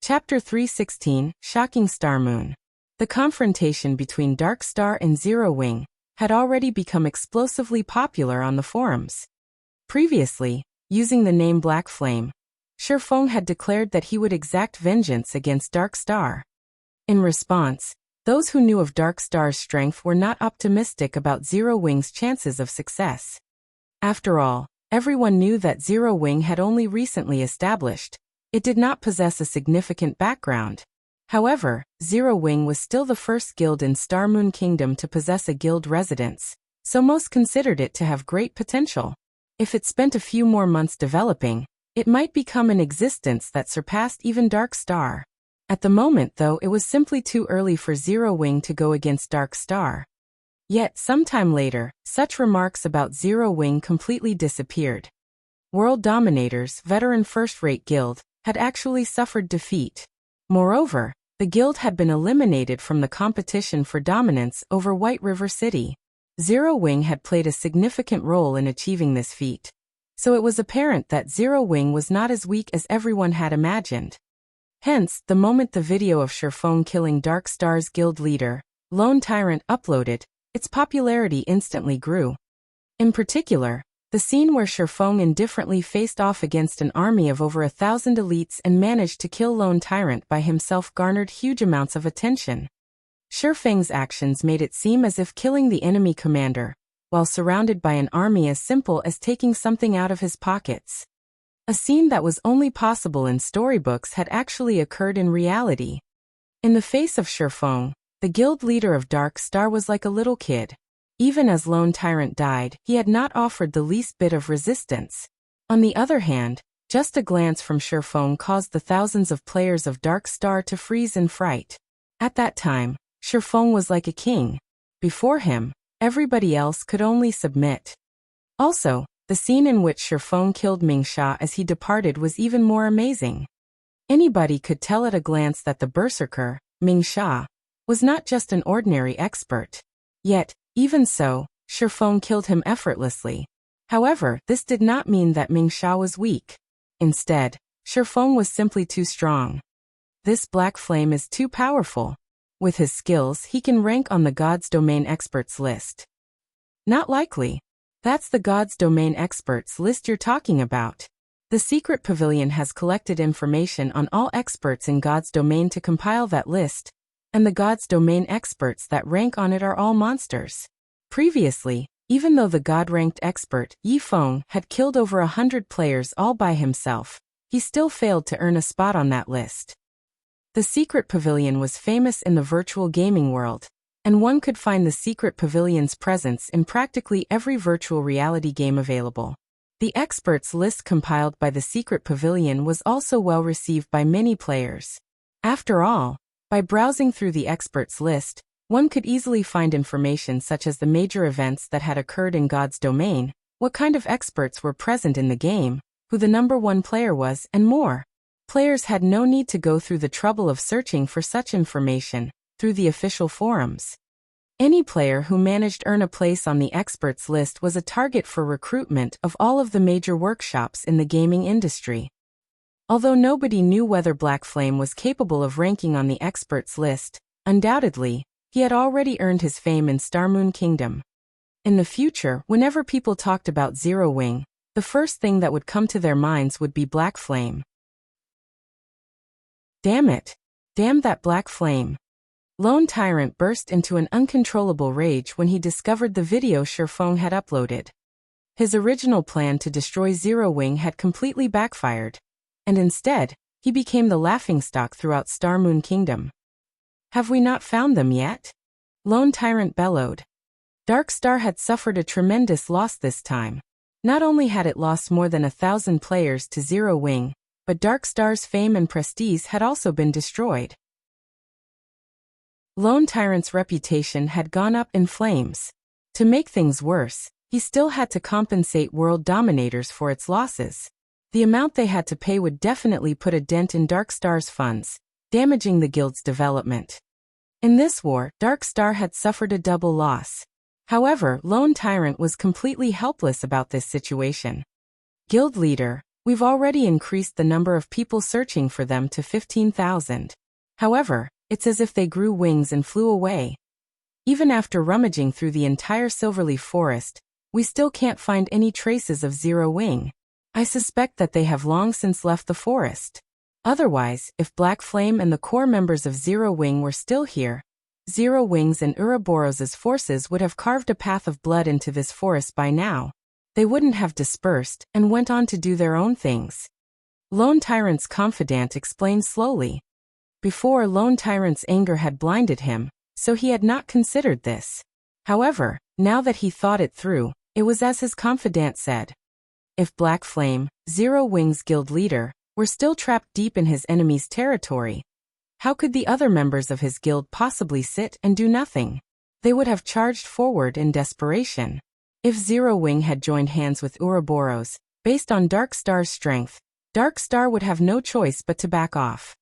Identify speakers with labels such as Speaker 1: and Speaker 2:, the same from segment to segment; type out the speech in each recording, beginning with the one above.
Speaker 1: Chapter 316, Shocking Star Moon. The confrontation between Dark Star and Zero Wing had already become explosively popular on the forums. Previously, using the name Black Flame, Shifeng had declared that he would exact vengeance against Dark Star. In response, those who knew of Dark Star's strength were not optimistic about Zero Wing's chances of success. After all, everyone knew that Zero Wing had only recently established. It did not possess a significant background. However, Zero Wing was still the first guild in Star Moon Kingdom to possess a guild residence, so most considered it to have great potential. If it spent a few more months developing, it might become an existence that surpassed even Dark Star. At the moment, though, it was simply too early for Zero Wing to go against Dark Star. Yet, sometime later, such remarks about Zero Wing completely disappeared. World Dominator's veteran first-rate guild had actually suffered defeat. Moreover, the guild had been eliminated from the competition for dominance over White River City. Zero Wing had played a significant role in achieving this feat. So it was apparent that Zero Wing was not as weak as everyone had imagined. Hence, the moment the video of Shifeng killing Dark Star's guild leader, Lone Tyrant, uploaded, its popularity instantly grew. In particular, the scene where Shifeng indifferently faced off against an army of over 1,000 elites and managed to kill Lone Tyrant by himself garnered huge amounts of attention. Shifeng's actions made it seem as if killing the enemy commander, while surrounded by an army, as simple as taking something out of his pockets. A scene that was only possible in storybooks had actually occurred in reality. In the face of Shifeng, the guild leader of Dark Star was like a little kid. Even as Lone Tyrant died, he had not offered the least bit of resistance. On the other hand, just a glance from Shifeng caused the thousands of players of Dark Star to freeze in fright. At that time, Shifeng was like a king. Before him, everybody else could only submit. Also, the scene in which Shifeng killed Mingsha as he departed was even more amazing. Anybody could tell at a glance that the berserker, Mingsha, was not just an ordinary expert. Yet, even so, Shifeng killed him effortlessly. However, this did not mean that Mingsha was weak. Instead, Shifeng was simply too strong. This Black Flame is too powerful. With his skills, he can rank on the God's Domain Experts list. Not likely. That's the God's Domain Experts list you're talking about. The Secret Pavilion has collected information on all experts in God's Domain to compile that list, and the God's Domain experts that rank on it are all monsters. Previously, even though the God-ranked expert, Yifeng, had killed over 100 players all by himself, he still failed to earn a spot on that list. The Secret Pavilion was famous in the virtual gaming world, and one could find the Secret Pavilion's presence in practically every virtual reality game available. The experts list compiled by the Secret Pavilion was also well received by many players. After all, by browsing through the experts list, one could easily find information such as the major events that had occurred in God's Domain, what kind of experts were present in the game, who the #1 player was, and more. Players had no need to go through the trouble of searching for such information through the official forums. Any player who managed to earn a place on the experts list was a target for recruitment of all of the major workshops in the gaming industry. Although nobody knew whether Black Flame was capable of ranking on the experts list, undoubtedly, he had already earned his fame in Star Moon Kingdom. In the future, whenever people talked about Zero Wing, the first thing that would come to their minds would be Black Flame. Damn it! Damn that Black Flame! Lone Tyrant burst into an uncontrollable rage when he discovered the video Shifeng had uploaded. His original plan to destroy Zero Wing had completely backfired, and instead, he became the laughingstock throughout Star Moon Kingdom. Have we not found them yet? Lone Tyrant bellowed. Dark Star had suffered a tremendous loss this time. Not only had it lost more than 1,000 players to Zero Wing, but Dark Star's fame and prestige had also been destroyed. Lone Tyrant's reputation had gone up in flames. To make things worse, he still had to compensate World Dominators for its losses. The amount they had to pay would definitely put a dent in Dark Star's funds, damaging the guild's development. In this war, Dark Star had suffered a double loss. However, Lone Tyrant was completely helpless about this situation. Guild leader, We've already increased the number of people searching for them to 15,000. However, it's as if they grew wings and flew away. Even after rummaging through the entire Silverleaf Forest, we still can't find any traces of Zero Wing. I suspect that they have long since left the forest. Otherwise, if Black Flame and the core members of Zero Wing were still here, Zero Wing's and Ouroboros's forces would have carved a path of blood into this forest by now. They wouldn't have dispersed and went on to do their own things. Lone Tyrant's confidant explained slowly. Before, Lone Tyrant's anger had blinded him, so he had not considered this. However, now that he thought it through, it was as his confidant said. If Black Flame, Zero Wing's guild leader, were still trapped deep in his enemy's territory, how could the other members of his guild possibly sit and do nothing? They would have charged forward in desperation. If Zero Wing had joined hands with Ouroboros, based on Dark Star's strength, Dark Star would have no choice but to back off.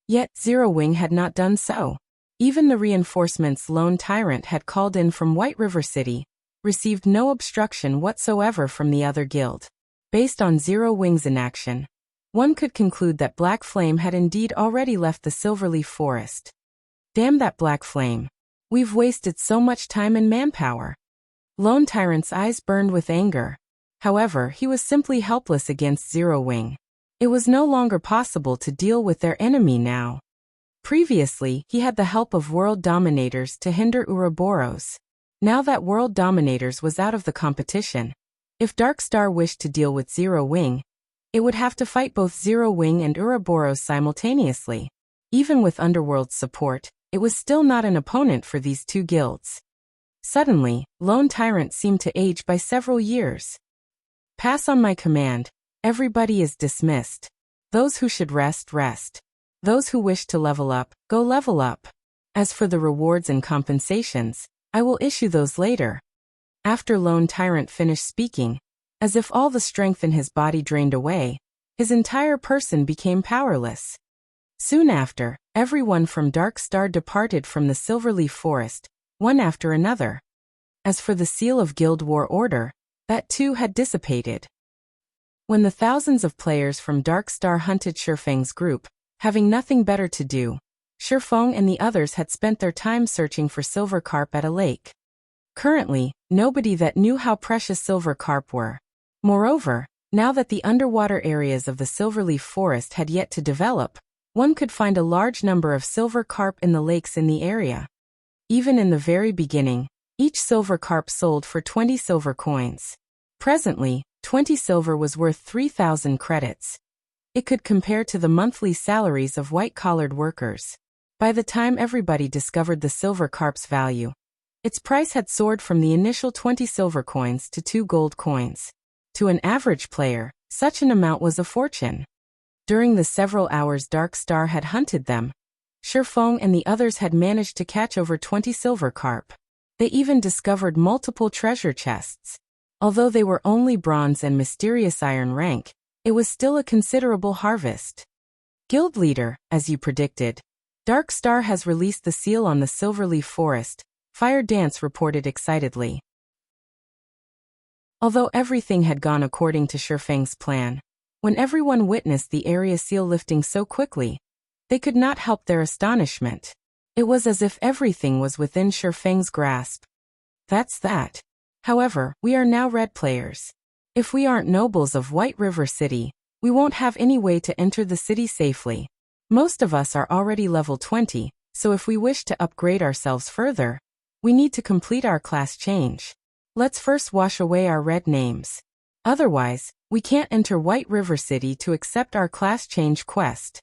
Speaker 1: Yet, Zero Wing had not done so. Even the reinforcements Lone Tyrant had called in from White River City received no obstruction whatsoever from the other guild. Based on Zero Wing's inaction, one could conclude that Black Flame had indeed already left the Silverleaf Forest. Damn that Black Flame. We've wasted so much time and manpower. Lone Tyrant's eyes burned with anger. However, he was simply helpless against Zero Wing. It was no longer possible to deal with their enemy now. Previously, he had the help of World Dominators to hinder Ouroboros. Now that World Dominators was out of the competition, if Dark Star wished to deal with Zero Wing, it would have to fight both Zero Wing and Ouroboros simultaneously. Even with Underworld's support, it was still not an opponent for these two guilds. Suddenly, Lone Tyrant seemed to age by several years. Pass on my command. Everybody is dismissed. Those who should rest, rest. Those who wish to level up, go level up. As for the rewards and compensations, I will issue those later. After Lone Tyrant finished speaking, as if all the strength in his body drained away, his entire person became powerless. Soon after, everyone from Dark Star departed from the Silverleaf Forest, one after another. As for the seal of Guild War Order, that too had dissipated. When the thousands of players from Dark Star hunted Shifeng's group, having nothing better to do, Shifeng and the others had spent their time searching for silver carp at a lake. Currently, nobody that knew how precious silver carp were. Moreover, now that the underwater areas of the Silverleaf Forest had yet to develop, one could find a large number of silver carp in the lakes in the area. Even in the very beginning, each silver carp sold for 20 silver coins. Presently, 20 silver was worth 3,000 credits. It could compare to the monthly salaries of white-collared workers. By the time everybody discovered the silver carp's value, its price had soared from the initial 20 silver coins to 2 gold coins. To an average player, such an amount was a fortune. During the several hours Dark Star had hunted them, Shifeng and the others had managed to catch over 20 silver carp. They even discovered multiple treasure chests. Although they were only bronze and mysterious iron rank, it was still a considerable harvest. Guild leader, as you predicted, Dark Star has released the seal on the Silverleaf Forest, Fire Dance reported excitedly. Although everything had gone according to Shifeng's plan, when everyone witnessed the area seal lifting so quickly, they could not help their astonishment. It was as if everything was within Shifeng's grasp. That's that. However, we are now red players. If we aren't nobles of White River City, we won't have any way to enter the city safely. Most of us are already level 20, so if we wish to upgrade ourselves further, we need to complete our class change. Let's first wash away our red names. Otherwise, we can't enter White River City to accept our class change quest.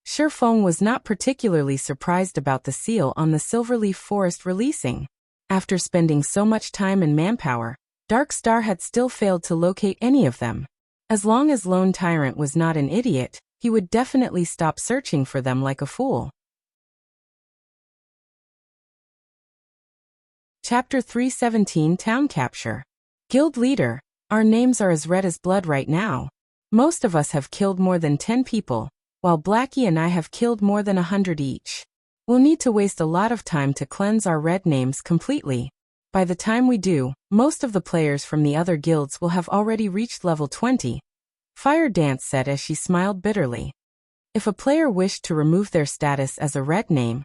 Speaker 1: Shifeng was not particularly surprised about the seal on the Silverleaf Forest releasing. After spending so much time and manpower, Dark Star had still failed to locate any of them. As long as Lone Tyrant was not an idiot, he would definitely stop searching for them like a fool. Chapter 317 Town Capture. Guild Leader, our names are as red as blood right now. Most of us have killed more than 10 people, while Blackie and I have killed more than 100 each. We'll need to waste a lot of time to cleanse our red names completely. By the time we do, most of the players from the other guilds will have already reached level 20. Fire Dance said as she smiled bitterly. If a player wished to remove their status as a red name,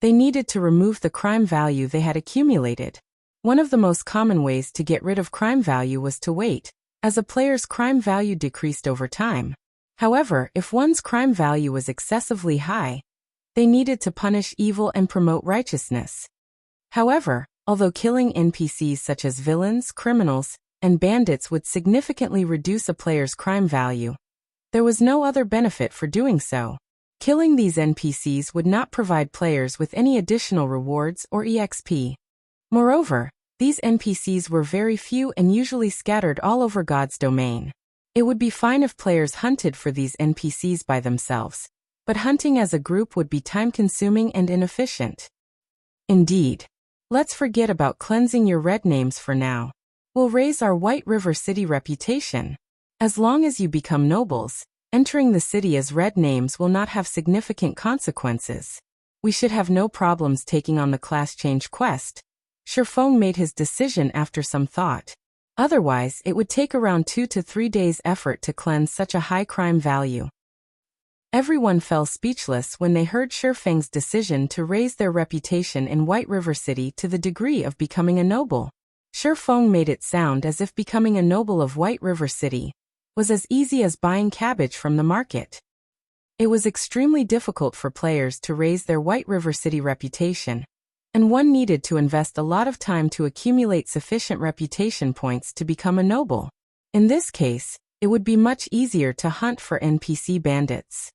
Speaker 1: they needed to remove the crime value they had accumulated. One of the most common ways to get rid of crime value was to wait, as a player's crime value decreased over time. However, if one's crime value was excessively high, they needed to punish evil and promote righteousness. However, although killing NPCs such as villains, criminals, and bandits would significantly reduce a player's crime value, there was no other benefit for doing so. Killing these NPCs would not provide players with any additional rewards or EXP. Moreover, these NPCs were very few and usually scattered all over God's domain. It would be fine if players hunted for these NPCs by themselves, but hunting as a group would be time-consuming and inefficient. Indeed. Let's forget about cleansing your red names for now. We'll raise our White River City reputation. As long as you become nobles, entering the city as red names will not have significant consequences. We should have no problems taking on the class change quest. Shifeng made his decision after some thought. Otherwise, it would take around 2 to 3 days' effort to cleanse such a high crime value. Everyone fell speechless when they heard Shifeng's decision to raise their reputation in White River City to the degree of becoming a noble. Shifeng made it sound as if becoming a noble of White River City was as easy as buying cabbage from the market. It was extremely difficult for players to raise their White River City reputation, and one needed to invest a lot of time to accumulate sufficient reputation points to become a noble. In this case, it would be much easier to hunt for NPC bandits.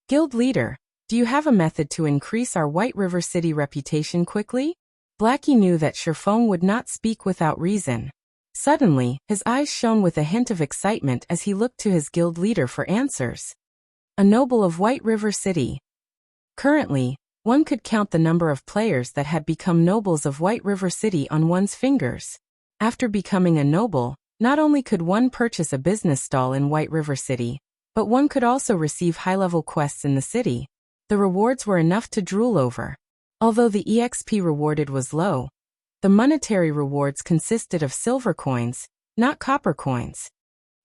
Speaker 1: Guild leader, do you have a method to increase our White River City reputation quickly? Blackie knew that Shifeng would not speak without reason. Suddenly, his eyes shone with a hint of excitement as he looked to his guild leader for answers. A noble of White River City. Currently, one could count the number of players that had become nobles of White River City on one's fingers. After becoming a noble, not only could one purchase a business stall in White River City, but one could also receive high-level quests in the city. The rewards were enough to drool over. Although the EXP rewarded was low, the monetary rewards consisted of silver coins, not copper coins.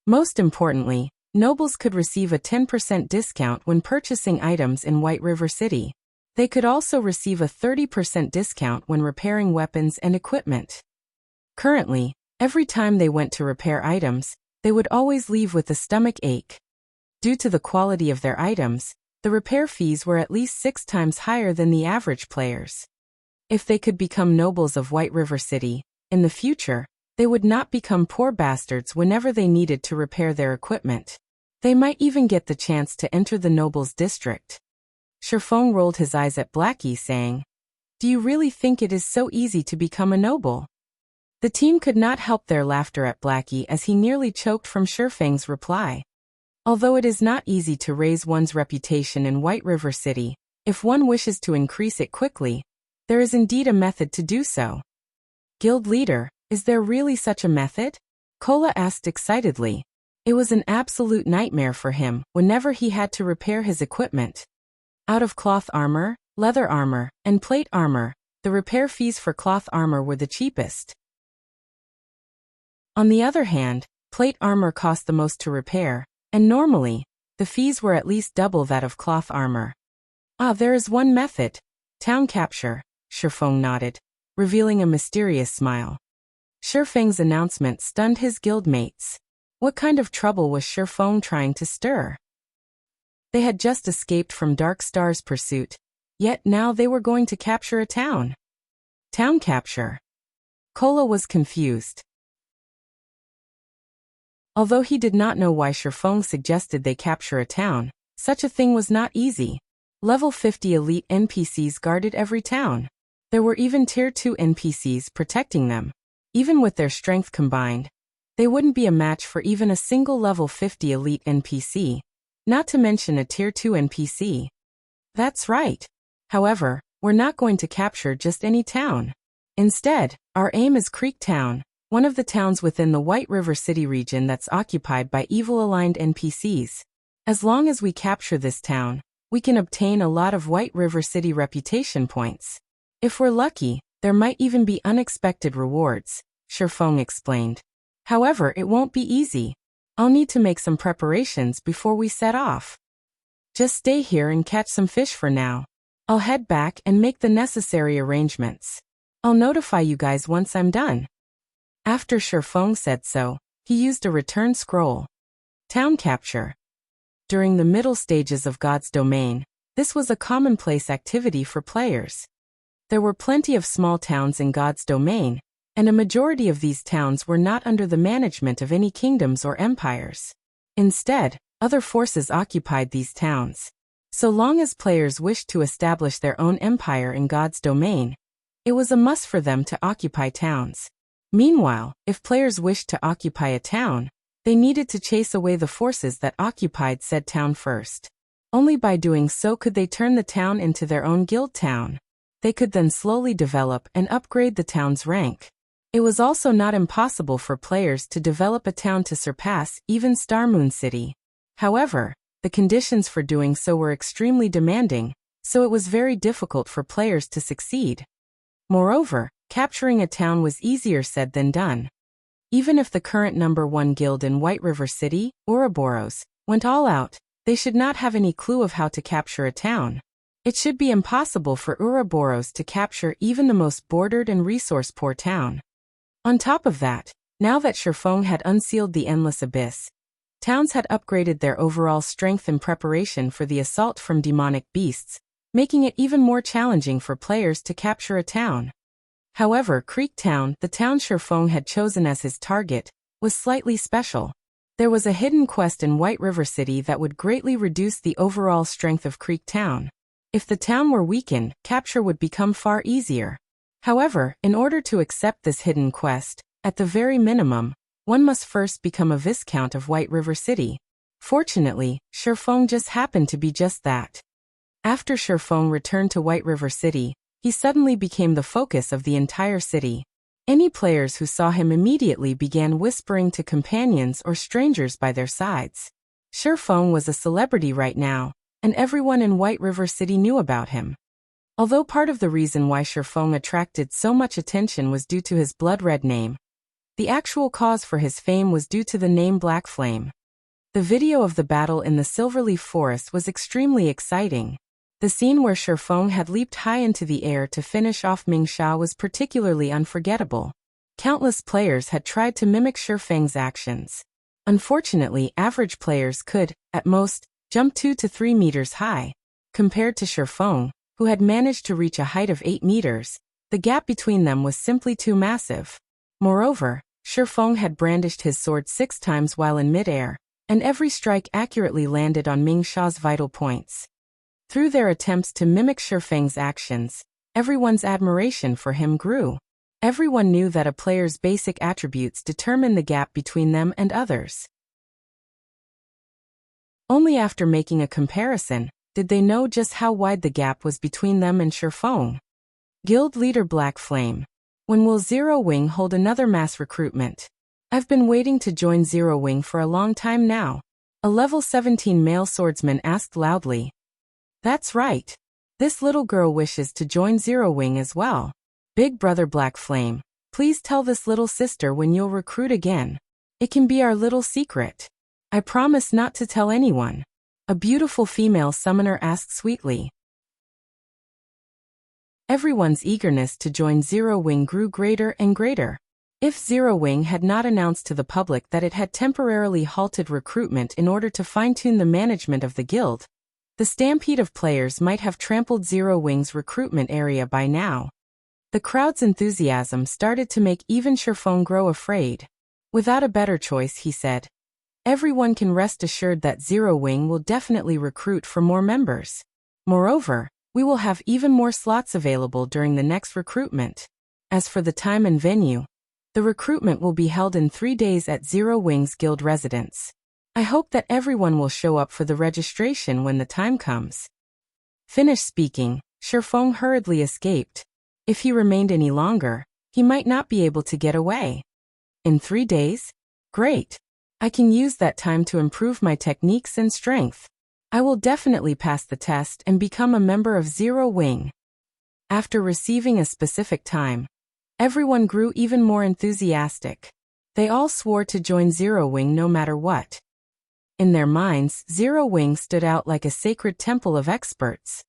Speaker 1: Most importantly, nobles could receive a 10% discount when purchasing items in White River City. They could also receive a 30% discount when repairing weapons and equipment. Currently, every time they went to repair items, they would always leave with a stomach ache. Due to the quality of their items, the repair fees were at least 6 times higher than the average players. If they could become nobles of White River City, in the future, they would not become poor bastards whenever they needed to repair their equipment. They might even get the chance to enter the nobles' district. Shifeng rolled his eyes at Blackie, saying, "Do you really think it is so easy to become a noble?" The team could not help their laughter at Blackie as he nearly choked from Shifeng's reply. Although it is not easy to raise one's reputation in White River City, if one wishes to increase it quickly, there is indeed a method to do so. Guild leader, is there really such a method? Kola asked excitedly. It was an absolute nightmare for him whenever he had to repair his equipment. Out of cloth armor, leather armor, and plate armor, the repair fees for cloth armor were the cheapest. On the other hand, plate armor cost the most to repair, and normally, the fees were at least double that of cloth armor. There is one method. Town capture, Shifeng nodded, revealing a mysterious smile. Shifeng's announcement stunned his guildmates. What kind of trouble was Shifeng trying to stir? They had just escaped from Dark Star's pursuit, yet now they were going to capture a town. Town capture. Kola was confused. Although he did not know why Shifeng suggested they capture a town, such a thing was not easy. Level 50 elite NPCs guarded every town. There were even Tier 2 NPCs protecting them. Even with their strength combined, they wouldn't be a match for even a single level 50 elite NPC, not to mention a Tier 2 NPC. That's right. However, we're not going to capture just any town. Instead, our aim is Creek Town, one of the towns within the White River City region that's occupied by evil-aligned NPCs. As long as we capture this town, we can obtain a lot of White River City reputation points. If we're lucky, There might even be unexpected rewards, Shifeng explained. However, it won't be easy. I'll need to make some preparations before we set off. Just stay here and catch some fish for now. I'll head back and make the necessary arrangements. I'll notify you guys once I'm done. After Shifeng said so, he used a return scroll. Town capture. During the middle stages of God's domain, this was a commonplace activity for players. There were plenty of small towns in God's domain, and a majority of these towns were not under the management of any kingdoms or empires. Instead, other forces occupied these towns. So long as players wished to establish their own empire in God's domain, it was a must for them to occupy towns. Meanwhile, if players wished to occupy a town, they needed to chase away the forces that occupied said town first. Only by doing so could they turn the town into their own guild town. They could then slowly develop and upgrade the town's rank. It was also not impossible for players to develop a town to surpass even Star Moon City. However, the conditions for doing so were extremely demanding, so it was very difficult for players to succeed. Moreover, capturing a town was easier said than done. Even if the current number 1 guild in White River City, Ouroboros, went all out, they should not have any clue of how to capture a town. It should be impossible for Ouroboros to capture even the most bordered and resource-poor town. On top of that, now that Shifeng had unsealed the Endless Abyss, towns had upgraded their overall strength in preparation for the assault from demonic beasts, making it even more challenging for players to capture a town. However, Creek Town, the town Shifeng had chosen as his target, was slightly special. There was a hidden quest in White River City that would greatly reduce the overall strength of Creek Town. If the town were weakened, capture would become far easier. However, in order to accept this hidden quest, at the very minimum, one must first become a Viscount of White River City. Fortunately, Shifeng just happened to be just that. After Shifeng returned to White River City, he suddenly became the focus of the entire city. Any players who saw him immediately began whispering to companions or strangers by their sides. Shifeng was a celebrity right now, and everyone in White River City knew about him. Although part of the reason why Shifeng attracted so much attention was due to his blood-red name, the actual cause for his fame was due to the name Black Flame. The video of the battle in the Silverleaf Forest was extremely exciting. The scene where Shifeng had leaped high into the air to finish off Ming Sha was particularly unforgettable. Countless players had tried to mimic Shifeng's actions. Unfortunately, average players could, at most, jump 2 to 3 meters high. Compared to Shifeng, who had managed to reach a height of 8 meters, the gap between them was simply too massive. Moreover, Shifeng had brandished his sword 6 times while in mid-air, and every strike accurately landed on Ming Sha's vital points. Through their attempts to mimic Shifeng's actions, everyone's admiration for him grew. Everyone knew that a player's basic attributes determine the gap between them and others. Only after making a comparison, did they know just how wide the gap was between them and Shifeng. Guild Leader Black Flame. When will Zero Wing hold another mass recruitment? I've been waiting to join Zero Wing for a long time now. A level 17 male swordsman asked loudly. That's right. This little girl wishes to join Zero Wing as well. Big Brother Black Flame, please tell this little sister when you'll recruit again. It can be our little secret. I promise not to tell anyone. A beautiful female summoner asked sweetly. Everyone's eagerness to join Zero Wing grew greater and greater. If Zero Wing had not announced to the public that it had temporarily halted recruitment in order to fine-tune the management of the guild, the stampede of players might have trampled Zero Wing's recruitment area by now. The crowd's enthusiasm started to make even Shifeng grow afraid. Without a better choice, he said. Everyone can rest assured that Zero Wing will definitely recruit for more members. Moreover, we will have even more slots available during the next recruitment. As for the time and venue, the recruitment will be held in 3 days at Zero Wing's guild residence. I hope that everyone will show up for the registration when the time comes. Finished speaking, Shifeng hurriedly escaped. If he remained any longer, he might not be able to get away. In 3 days? Great. I can use that time to improve my techniques and strength. I will definitely pass the test and become a member of Zero Wing. After receiving a specific time, everyone grew even more enthusiastic. They all swore to join Zero Wing no matter what. In their minds, Zero Wing stood out like a sacred temple of experts.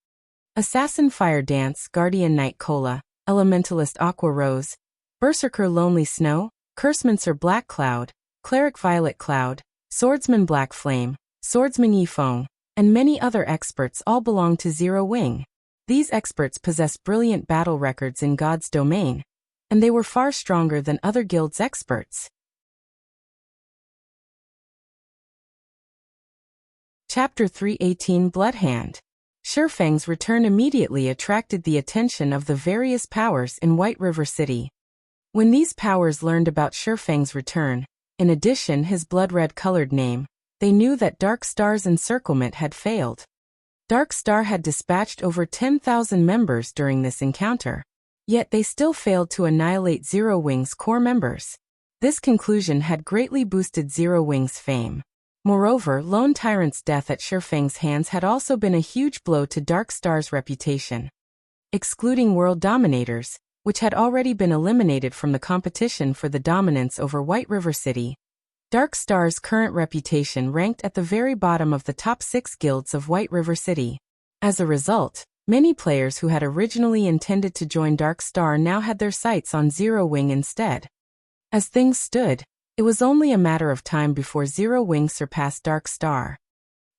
Speaker 1: Assassin Fire Dance, Guardian Night Cola, Elementalist Aqua Rose, Berserker Lonely Snow, Cursemancer Black Cloud, Cleric Violet Cloud, Swordsman Black Flame, Swordsman Yifeng, and many other experts all belong to Zero Wing. These experts possessed brilliant battle records in God's domain, and they were far stronger than other guilds' experts. Chapter 318 Bloodhand. Shifeng's return immediately attracted the attention of the various powers in White River City. When these powers learned about Shifeng's return, in addition his blood-red-colored name, they knew that Dark Star's encirclement had failed. Dark Star had dispatched over 10,000 members during this encounter, yet they still failed to annihilate Zero Wing's core members. This conclusion had greatly boosted Zero Wing's fame. Moreover, Lone Tyrant's death at Shifeng's hands had also been a huge blow to Dark Star's reputation. Excluding World Dominators, which had already been eliminated from the competition for the dominance over White River City, Dark Star's current reputation ranked at the very bottom of the top 6 guilds of White River City. As a result, many players who had originally intended to join Dark Star now had their sights on Zero Wing instead. As things stood, it was only a matter of time before Zero Wing surpassed Dark Star.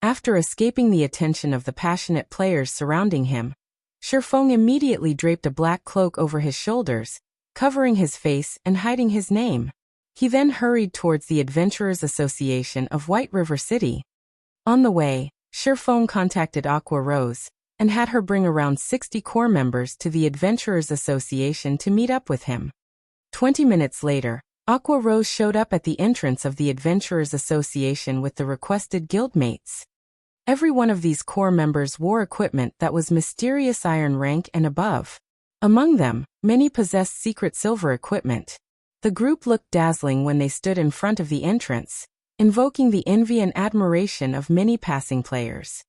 Speaker 1: After escaping the attention of the passionate players surrounding him, Shifeng immediately draped a black cloak over his shoulders, covering his face and hiding his name. He then hurried towards the Adventurers Association of White River City. On the way, Shifeng contacted Aqua Rose and had her bring around 60 core members to the Adventurers Association to meet up with him. 20 minutes later, Aqua Rose showed up at the entrance of the Adventurers Association with the requested guildmates. Every one of these core members wore equipment that was mysterious iron rank and above. Among them, many possessed secret silver equipment. The group looked dazzling when they stood in front of the entrance, invoking the envy and admiration of many passing players.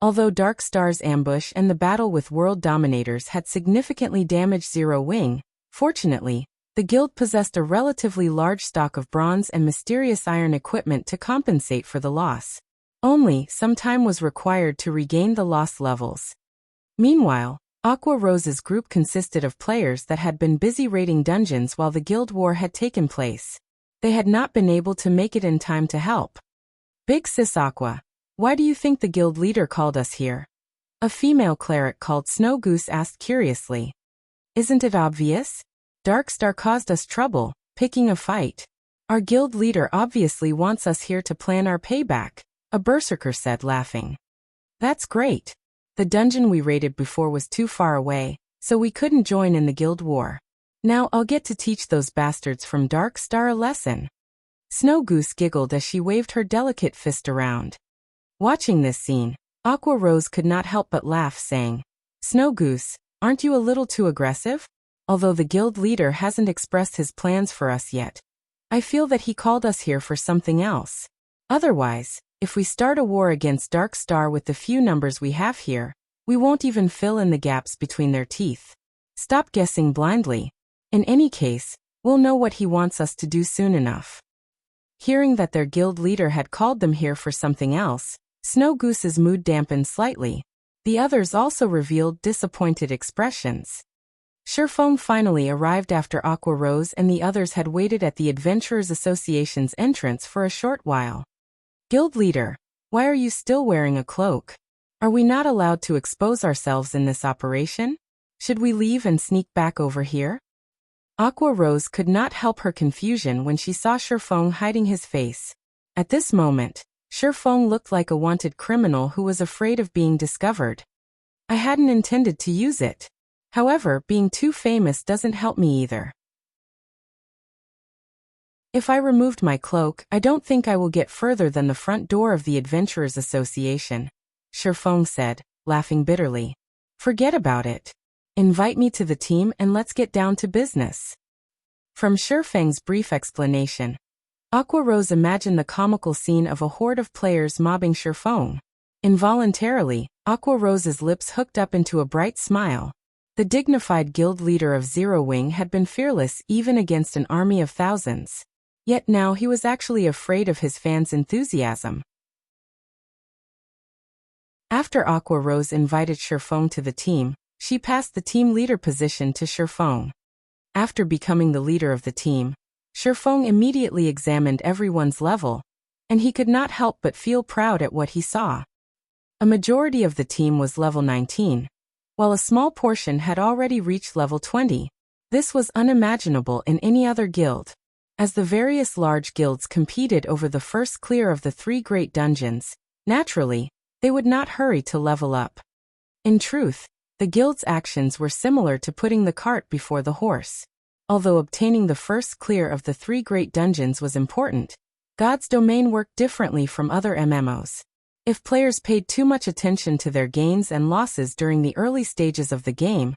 Speaker 1: Although Dark Star's ambush and the battle with World Dominators had significantly damaged Zero Wing, fortunately, the guild possessed a relatively large stock of bronze and mysterious iron equipment to compensate for the loss. Only some time was required to regain the lost levels. Meanwhile, Aqua Rose's group consisted of players that had been busy raiding dungeons while the guild war had taken place. They had not been able to make it in time to help. Big Sis Aqua, why do you think the guild leader called us here? A female cleric called Snow Goose asked curiously. Isn't it obvious? Dark Star caused us trouble, picking a fight. Our guild leader obviously wants us here to plan our payback, a berserker said laughing. That's great. The dungeon we raided before was too far away, so we couldn't join in the guild war. Now I'll get to teach those bastards from Dark Star a lesson. Snow Goose giggled as she waved her delicate fist around. Watching this scene, Aqua Rose could not help but laugh, saying, Snow Goose, aren't you a little too aggressive? Although the guild leader hasn't expressed his plans for us yet, I feel that he called us here for something else. Otherwise, if we start a war against Dark Star with the few numbers we have here, we won't even fill in the gaps between their teeth. Stop guessing blindly. In any case, we'll know what he wants us to do soon enough. Hearing that their guild leader had called them here for something else, Snow Goose's mood dampened slightly. The others also revealed disappointed expressions. Shifeng finally arrived after Aqua Rose and the others had waited at the Adventurers Association's entrance for a short while. Guild leader, why are you still wearing a cloak? Are we not allowed to expose ourselves in this operation? Should we leave and sneak back over here? Aqua Rose could not help her confusion when she saw Shifeng hiding his face. At this moment, Shifeng looked like a wanted criminal who was afraid of being discovered. I hadn't intended to use it. However, being too famous doesn't help me either. If I removed my cloak, I don't think I will get further than the front door of the Adventurers Association, Shifeng said, laughing bitterly. Forget about it. Invite me to the team and let's get down to business. From Shifeng's brief explanation, Aqua Rose imagined the comical scene of a horde of players mobbing Shifeng. Involuntarily, Aqua Rose's lips hooked up into a bright smile. The dignified guild leader of Zero Wing had been fearless even against an army of thousands. Yet now he was actually afraid of his fans' enthusiasm. After Aqua Rose invited Shifeng to the team, she passed the team leader position to Shifeng. After becoming the leader of the team, Shifeng immediately examined everyone's level, and he could not help but feel proud at what he saw. A majority of the team was level 19, while a small portion had already reached level 20. This was unimaginable in any other guild. As the various large guilds competed over the first clear of the 3 great dungeons, naturally, they would not hurry to level up. In truth, the guild's actions were similar to putting the cart before the horse. Although obtaining the first clear of the 3 great dungeons was important, God's domain worked differently from other MMOs. If players paid too much attention to their gains and losses during the early stages of the game,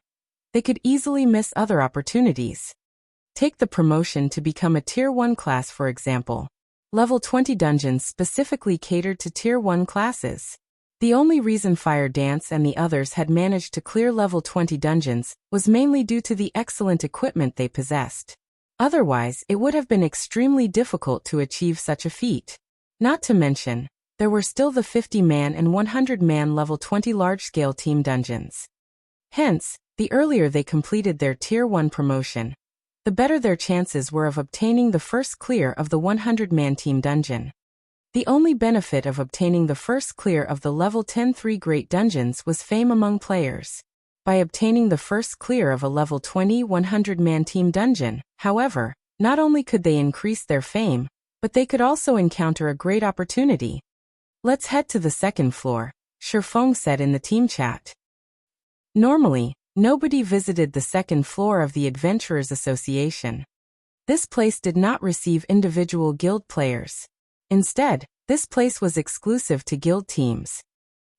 Speaker 1: they could easily miss other opportunities. Take the promotion to become a Tier 1 class for example. Level 20 dungeons specifically catered to Tier 1 classes. The only reason Fire Dance and the others had managed to clear level 20 dungeons was mainly due to the excellent equipment they possessed. Otherwise, it would have been extremely difficult to achieve such a feat. Not to mention, there were still the 50-man and 100-man level 20 large-scale team dungeons. Hence, the earlier they completed their Tier 1 promotion, the better their chances were of obtaining the first clear of the 100-man team dungeon. The only benefit of obtaining the first clear of the level 10 3 great dungeons was fame among players. By obtaining the first clear of a level 20 100-man team dungeon, however, not only could they increase their fame, but they could also encounter a great opportunity. "Let's head to the second floor," Shifeng said in the team chat. Normally, nobody visited the second floor of the Adventurers Association. This place did not receive individual guild players. Instead, this place was exclusive to guild teams.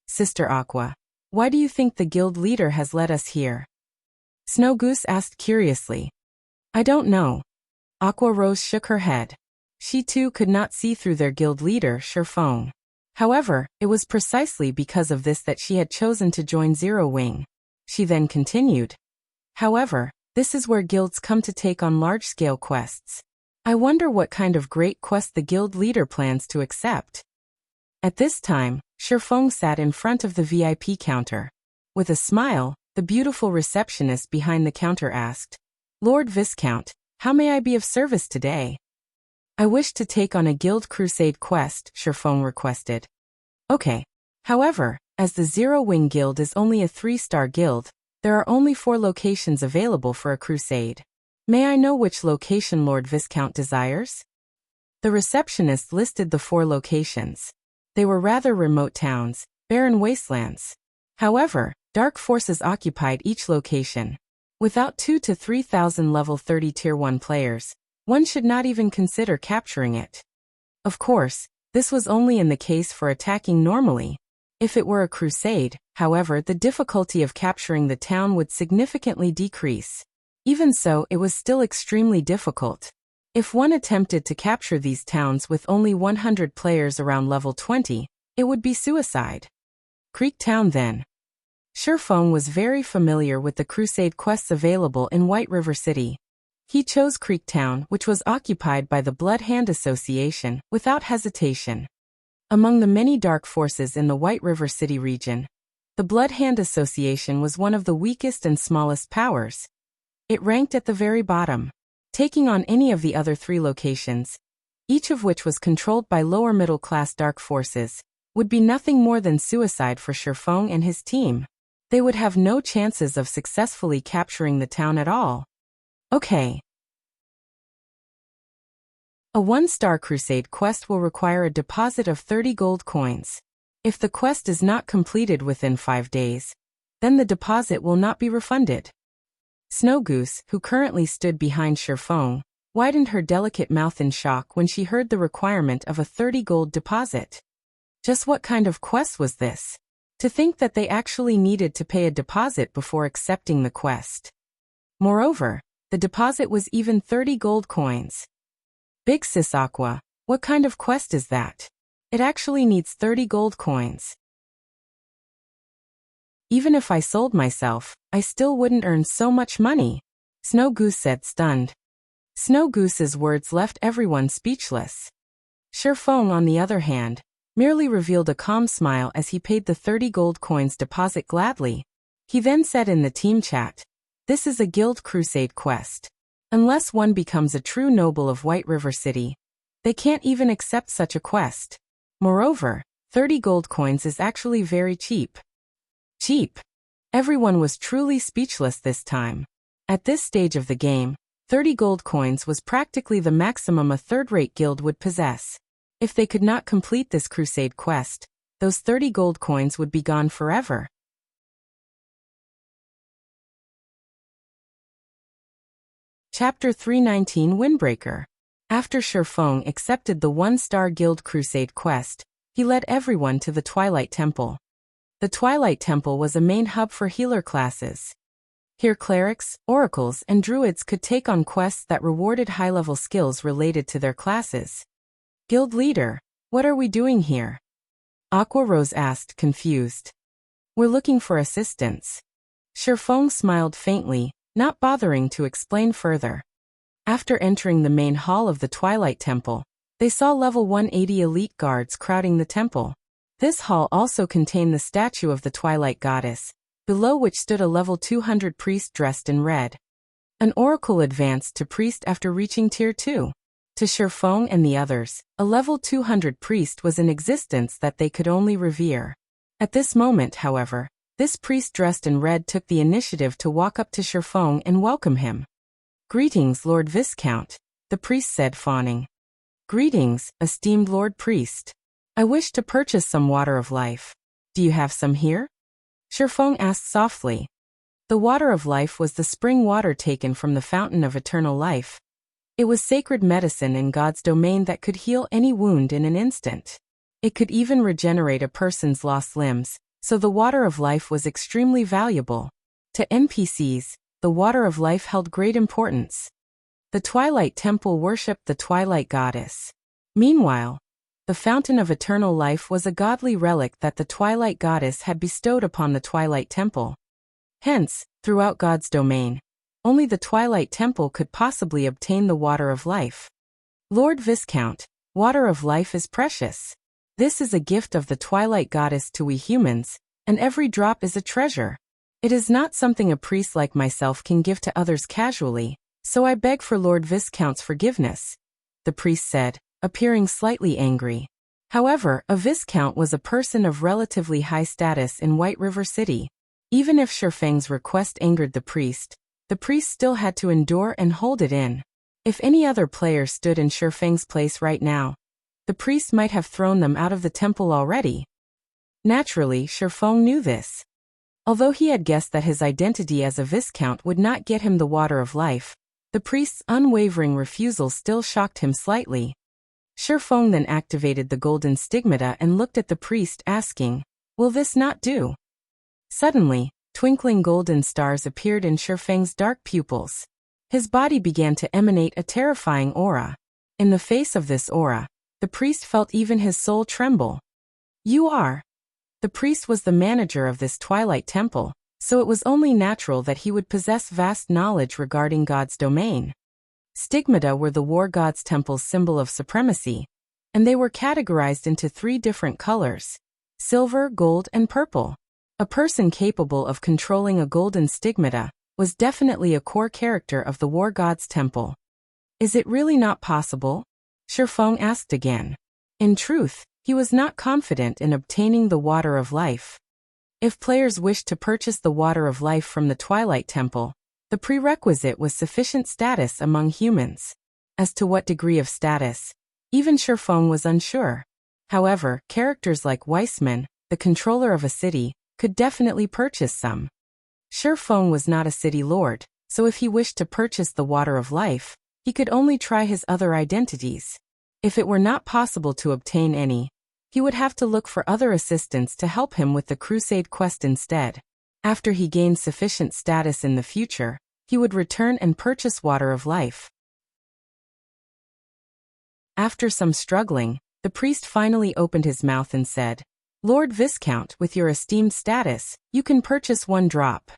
Speaker 1: "Sister Aqua, why do you think the guild leader has led us here?" Snow Goose asked curiously. "I don't know." Aqua Rose shook her head. She too could not see through their guild leader, Shifeng. However, it was precisely because of this that she had chosen to join Zero Wing. She then continued. "However, this is where guilds come to take on large-scale quests. I wonder what kind of great quest the guild leader plans to accept." At this time, Shifeng sat in front of the VIP counter. With a smile, the beautiful receptionist behind the counter asked, "Lord Viscount, how may I be of service today?" "I wish to take on a guild crusade quest," Shifeng requested. "Okay. However, as the Zero Wing Guild is only a 3-star guild, there are only 4 locations available for a crusade. May I know which location Lord Viscount desires?" The receptionist listed the 4 locations. They were rather remote towns, barren wastelands. However, dark forces occupied each location. Without 2,000 to 3,000 level 30 Tier 1 players, one should not even consider capturing it. Of course, this was only in the case for attacking normally. If it were a crusade, however, the difficulty of capturing the town would significantly decrease. Even so, it was still extremely difficult. If one attempted to capture these towns with only 100 players around level 20, it would be suicide. Creek Town then. Shifeng was very familiar with the crusade quests available in White River City. He chose Creek Town, which was occupied by the Blood Hand Association, without hesitation. Among the many dark forces in the White River City region, the Blood Hand Association was one of the weakest and smallest powers. It ranked at the very bottom. Taking on any of the other 3 locations, each of which was controlled by lower middle-class dark forces, would be nothing more than suicide for Shifeng and his team. They would have no chances of successfully capturing the town at all. Okay. A 1-star crusade quest will require a deposit of 30 gold coins. If the quest is not completed within 5 days, then the deposit will not be refunded. Snow Goose, who currently stood behind Shifeng, widened her delicate mouth in shock when she heard the requirement of a 30 gold deposit. Just what kind of quest was this? To think that they actually needed to pay a deposit before accepting the quest. Moreover, the deposit was even 30 gold coins. Big Sis Aqua, what kind of quest is that? It actually needs 30 gold coins. Even if I sold myself, I still wouldn't earn so much money, Snow Goose said, stunned. Snow Goose's words left everyone speechless. Shifeng, on the other hand, merely revealed a calm smile as he paid the 30 gold coins deposit gladly. He then said in the team chat, "This is a guild crusade quest. Unless one becomes a true noble of White River City, they can't even accept such a quest. Moreover, 30 gold coins is actually very cheap." Cheap. Everyone was truly speechless this time. At this stage of the game, 30 gold coins was practically the maximum a third-rate guild would possess. If they could not complete this crusade quest, those 30 gold coins would be gone forever. Chapter 319 Windbreaker. After Shifeng accepted the 1-star guild crusade quest, he led everyone to the Twilight Temple. The Twilight Temple was a main hub for healer classes. Here clerics, oracles, and druids could take on quests that rewarded high-level skills related to their classes. "Guild leader, what are we doing here?" Aqua Rose asked, confused. "We're looking for assistance." Shifeng smiled faintly, not bothering to explain further. After entering the main hall of the Twilight Temple, they saw level 180 elite guards crowding the temple. This hall also contained the statue of the Twilight Goddess, below which stood a level 200 priest dressed in red. An oracle advanced to priest after reaching tier 2. To Shifeng and the others, a level 200 priest was in existence that they could only revere. At this moment, however, this priest dressed in red took the initiative to walk up to Shifeng and welcome him. "Greetings, Lord Viscount," the priest said, fawning. "Greetings, esteemed Lord Priest. I wish to purchase some water of life. Do you have some here?" Shifeng asked softly. The water of life was the spring water taken from the fountain of eternal life. It was sacred medicine in God's domain that could heal any wound in an instant. It could even regenerate a person's lost limbs, so the water of life was extremely valuable. To NPCs, the water of life held great importance. The Twilight Temple worshipped the Twilight Goddess. Meanwhile, the Fountain of Eternal Life was a godly relic that the Twilight Goddess had bestowed upon the Twilight Temple. Hence, throughout God's domain, only the Twilight Temple could possibly obtain the water of life. "Lord Viscount, water of life is precious. This is a gift of the Twilight Goddess to we humans, and every drop is a treasure. It is not something a priest like myself can give to others casually, so I beg for Lord Viscount's forgiveness," the priest said, appearing slightly angry. However, a Viscount was a person of relatively high status in White River City. Even if Shifeng's request angered the priest still had to endure and hold it in. If any other player stood in Shifeng's place right now, the priest might have thrown them out of the temple already. Naturally, Shifeng knew this. Although he had guessed that his identity as a Viscount would not get him the water of life, the priest's unwavering refusal still shocked him slightly. Shifeng then activated the golden stigmata and looked at the priest, asking, "Will this not do?" Suddenly, twinkling golden stars appeared in Shifeng's dark pupils. His body began to emanate a terrifying aura. In the face of this aura, the priest felt even his soul tremble. "You are." The priest was the manager of this Twilight Temple, so it was only natural that he would possess vast knowledge regarding God's domain. Stigmata were the war god's temple's symbol of supremacy, and they were categorized into 3 different colors: silver, gold, and purple. A person capable of controlling a golden stigmata was definitely a core character of the war god's temple. "Is it really not possible?" Shifeng asked again. In truth, he was not confident in obtaining the water of life. If players wished to purchase the water of life from the Twilight Temple, the prerequisite was sufficient status among humans. As to what degree of status, even Shifeng was unsure. However, characters like Weissman, the controller of a city, could definitely purchase some. Shifeng was not a city lord, so if he wished to purchase the water of life, he could only try his other identities. If it were not possible to obtain any, he would have to look for other assistants to help him with the Crusade quest instead. After he gained sufficient status in the future, he would return and purchase water of life. After some struggling, the priest finally opened his mouth and said, Lord Viscount, with your esteemed status, you can purchase 1 drop.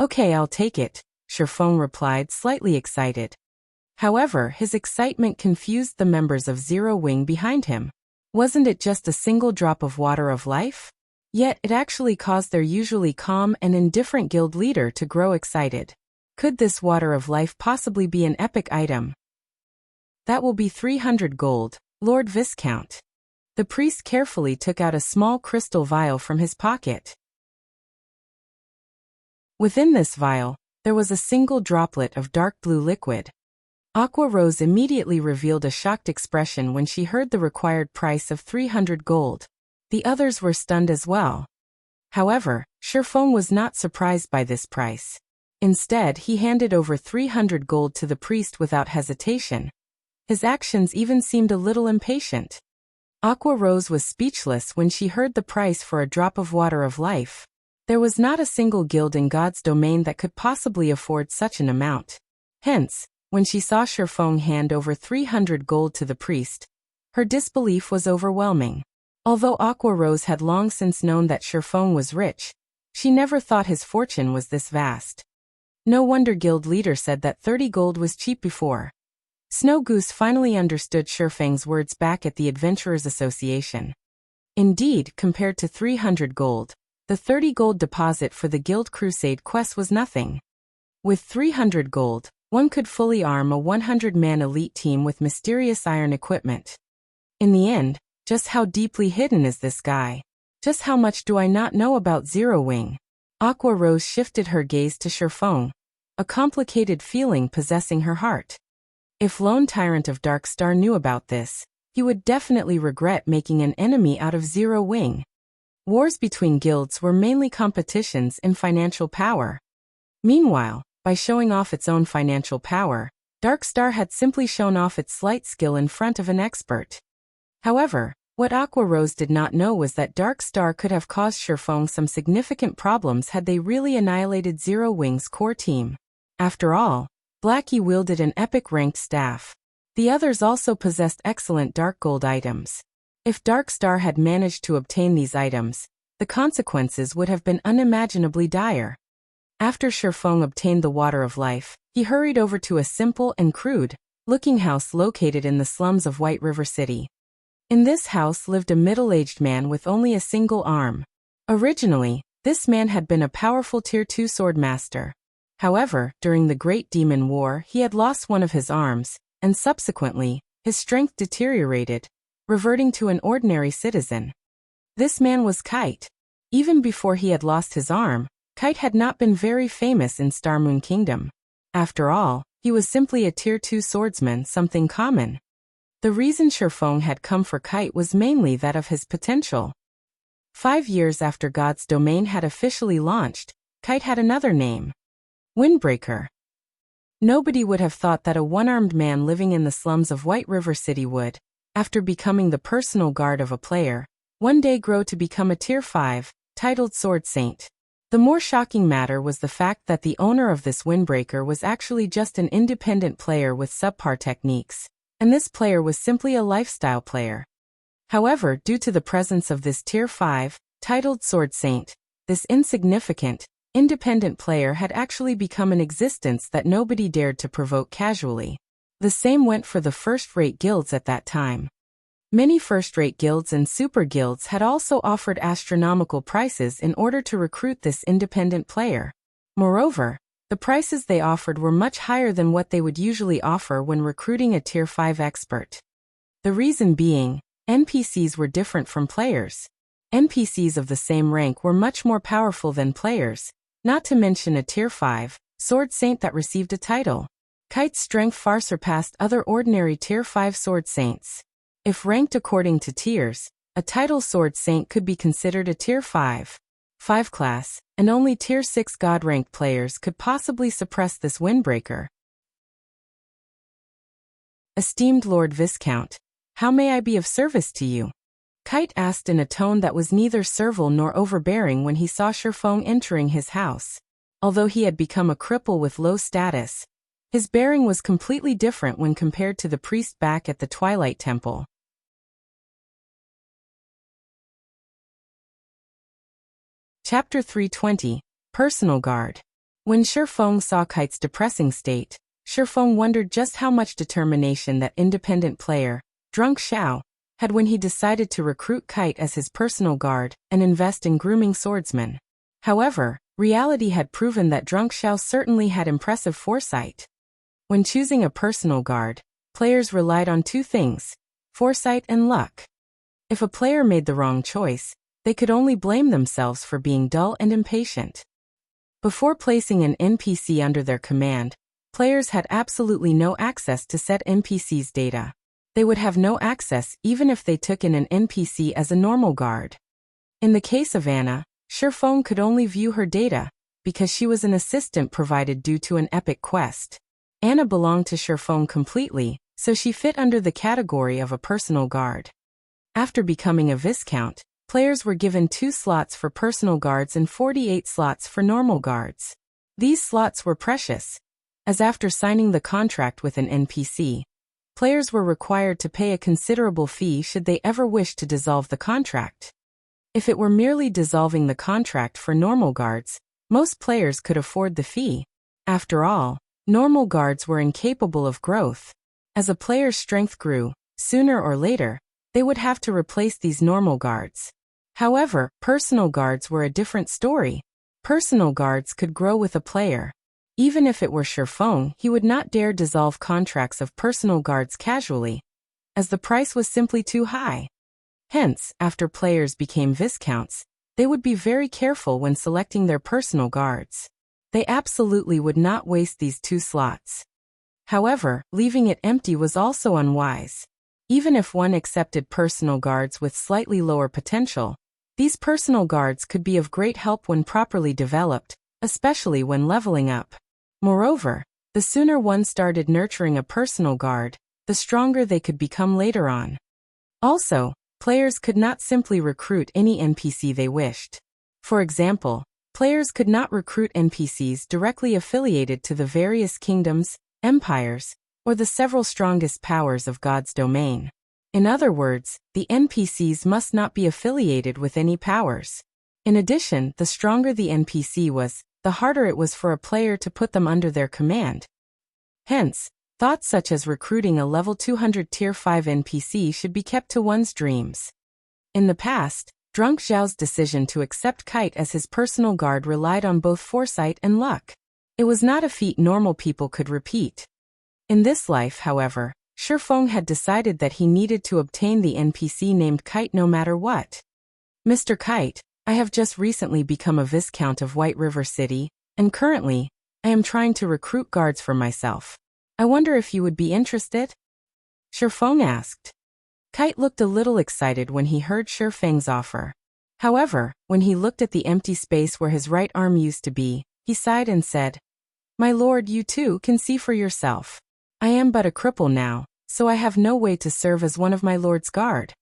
Speaker 1: Okay, I'll take it, Sherfong replied, slightly excited. However, his excitement confused the members of Zero Wing behind him. Wasn't it just a single drop of water of life? Yet it actually caused their usually calm and indifferent guild leader to grow excited. Could this water of life possibly be an epic item? That will be 300 gold, Lord Viscount. The priest carefully took out a small crystal vial from his pocket. Within this vial, there was a single droplet of dark blue liquid. Aqua Rose immediately revealed a shocked expression when she heard the required price of 300 gold. The others were stunned as well. However, Sherfong was not surprised by this price. Instead, he handed over 300 gold to the priest without hesitation. His actions even seemed a little impatient. Aqua Rose was speechless when she heard the price for a drop of water of life. There was not a single guild in God's domain that could possibly afford such an amount. Hence, when she saw Sherfong hand over 300 gold to the priest, her disbelief was overwhelming. Although Aqua Rose had long since known that Sherfong was rich, she never thought his fortune was this vast. No wonder guild leader said that 30 gold was cheap before. Snow Goose finally understood Sherfang's words back at the Adventurers Association. Indeed, compared to 300 gold, the 30 gold deposit for the Guild Crusade quest was nothing. With 300 gold, one could fully arm a 100-man elite team with mysterious iron equipment. In the end, just how deeply hidden is this guy? Just how much do I not know about Zero Wing? Aqua Rose shifted her gaze to Sherfong, a complicated feeling possessing her heart. If Lone Tyrant of Dark Star knew about this, he would definitely regret making an enemy out of Zero Wing. Wars between guilds were mainly competitions in financial power. Meanwhile, by showing off its own financial power, Dark Star had simply shown off its slight skill in front of an expert. However, what Aqua Rose did not know was that Dark Star could have caused Sherfong some significant problems had they really annihilated Zero Wing's core team. After all, Blackie wielded an epic ranked staff. The others also possessed excellent dark gold items. If Dark Star had managed to obtain these items, the consequences would have been unimaginably dire. After Sherfong obtained the water of life, he hurried over to a simple and crude-looking house located in the slums of White River City. In this house lived a middle-aged man with only a single arm. Originally, this man had been a powerful Tier 2 swordmaster. However, during the Great Demon War he had lost one of his arms, and subsequently, his strength deteriorated, reverting to an ordinary citizen. This man was Kite. Even before he had lost his arm, Kite had not been very famous in Starmoon Kingdom. After all, he was simply a Tier 2 swordsman, something common. The reason Sherfong had come for Kite was mainly that of his potential. 5 years after God's Domain had officially launched, Kite had another name: Windbreaker. Nobody would have thought that a one-armed man living in the slums of White River City would, after becoming the personal guard of a player, one day grow to become a Tier 5, titled Sword Saint. The more shocking matter was the fact that the owner of this Windbreaker was actually just an independent player with subpar techniques, and this player was simply a lifestyle player. However, due to the presence of this Tier 5, titled Sword Saint, this insignificant, independent player had actually become an existence that nobody dared to provoke casually. The same went for the first-rate guilds at that time. Many first-rate guilds and super guilds had also offered astronomical prices in order to recruit this independent player. Moreover, the prices they offered were much higher than what they would usually offer when recruiting a Tier 5 expert. The reason being, NPCs were different from players. NPCs of the same rank were much more powerful than players, not to mention a Tier 5 Sword Saint that received a title. Kite's strength far surpassed other ordinary Tier 5 Sword Saints. If ranked according to tiers, a title Sword Saint could be considered a Tier 5 class, and only Tier 6 God-ranked players could possibly suppress this Windbreaker. Esteemed Lord Viscount, how may I be of service to you? Kite asked in a tone that was neither servile nor overbearing when he saw Sherfong entering his house. Although he had become a cripple with low status, his bearing was completely different when compared to the priest back at the Twilight Temple. Chapter 320, Personal Guard. When Shifeng saw Kite's depressing state, Shifeng wondered just how much determination that independent player, Drunk Xiao, had when he decided to recruit Kite as his personal guard and invest in grooming swordsmen. However, reality had proven that Drunk Xiao certainly had impressive foresight. When choosing a personal guard, players relied on two things: foresight and luck. If a player made the wrong choice, they could only blame themselves for being dull and impatient. Before placing an NPC under their command, players had absolutely no access to said NPC's data. They would have no access even if they took in an NPC as a normal guard. In the case of Anna, Shifeng could only view her data because she was an assistant provided due to an epic quest. Anna belonged to Shifeng completely, so she fit under the category of a personal guard. After becoming a Viscount, players were given 2 slots for personal guards and 48 slots for normal guards. These slots were precious, as after signing the contract with an NPC, players were required to pay a considerable fee should they ever wish to dissolve the contract. If it were merely dissolving the contract for normal guards, most players could afford the fee. After all, normal guards were incapable of growth. As a player's strength grew, sooner or later, they would have to replace these normal guards. However, personal guards were a different story. Personal guards could grow with a player. Even if it were Shifeng, he would not dare dissolve contracts of personal guards casually, as the price was simply too high. Hence, after players became Viscounts, they would be very careful when selecting their personal guards. They absolutely would not waste these 2 slots. However, leaving it empty was also unwise. Even if one accepted personal guards with slightly lower potential, these personal guards could be of great help when properly developed, especially when leveling up. Moreover, the sooner one started nurturing a personal guard, the stronger they could become later on. Also, players could not simply recruit any NPC they wished. For example, players could not recruit NPCs directly affiliated to the various kingdoms, empires, or the several strongest powers of God's domain. In other words, the NPCs must not be affiliated with any powers. In addition, the stronger the NPC was, the harder it was for a player to put them under their command. Hence, thoughts such as recruiting a level 200 Tier 5 NPC should be kept to one's dreams. In the past, Drunk Xiao's decision to accept Kite as his personal guard relied on both foresight and luck. It was not a feat normal people could repeat. In this life, however, Shifeng had decided that he needed to obtain the NPC named Kite no matter what. Mr. Kite, I have just recently become a Viscount of White River City, and currently, I am trying to recruit guards for myself. I wonder if you would be interested? Shifeng asked. Kite looked a little excited when he heard Shifeng's offer. However, when he looked at the empty space where his right arm used to be, he sighed and said, "My lord, you too can see for yourself. I am but a cripple now, so I have no way to serve as one of my lord's guard."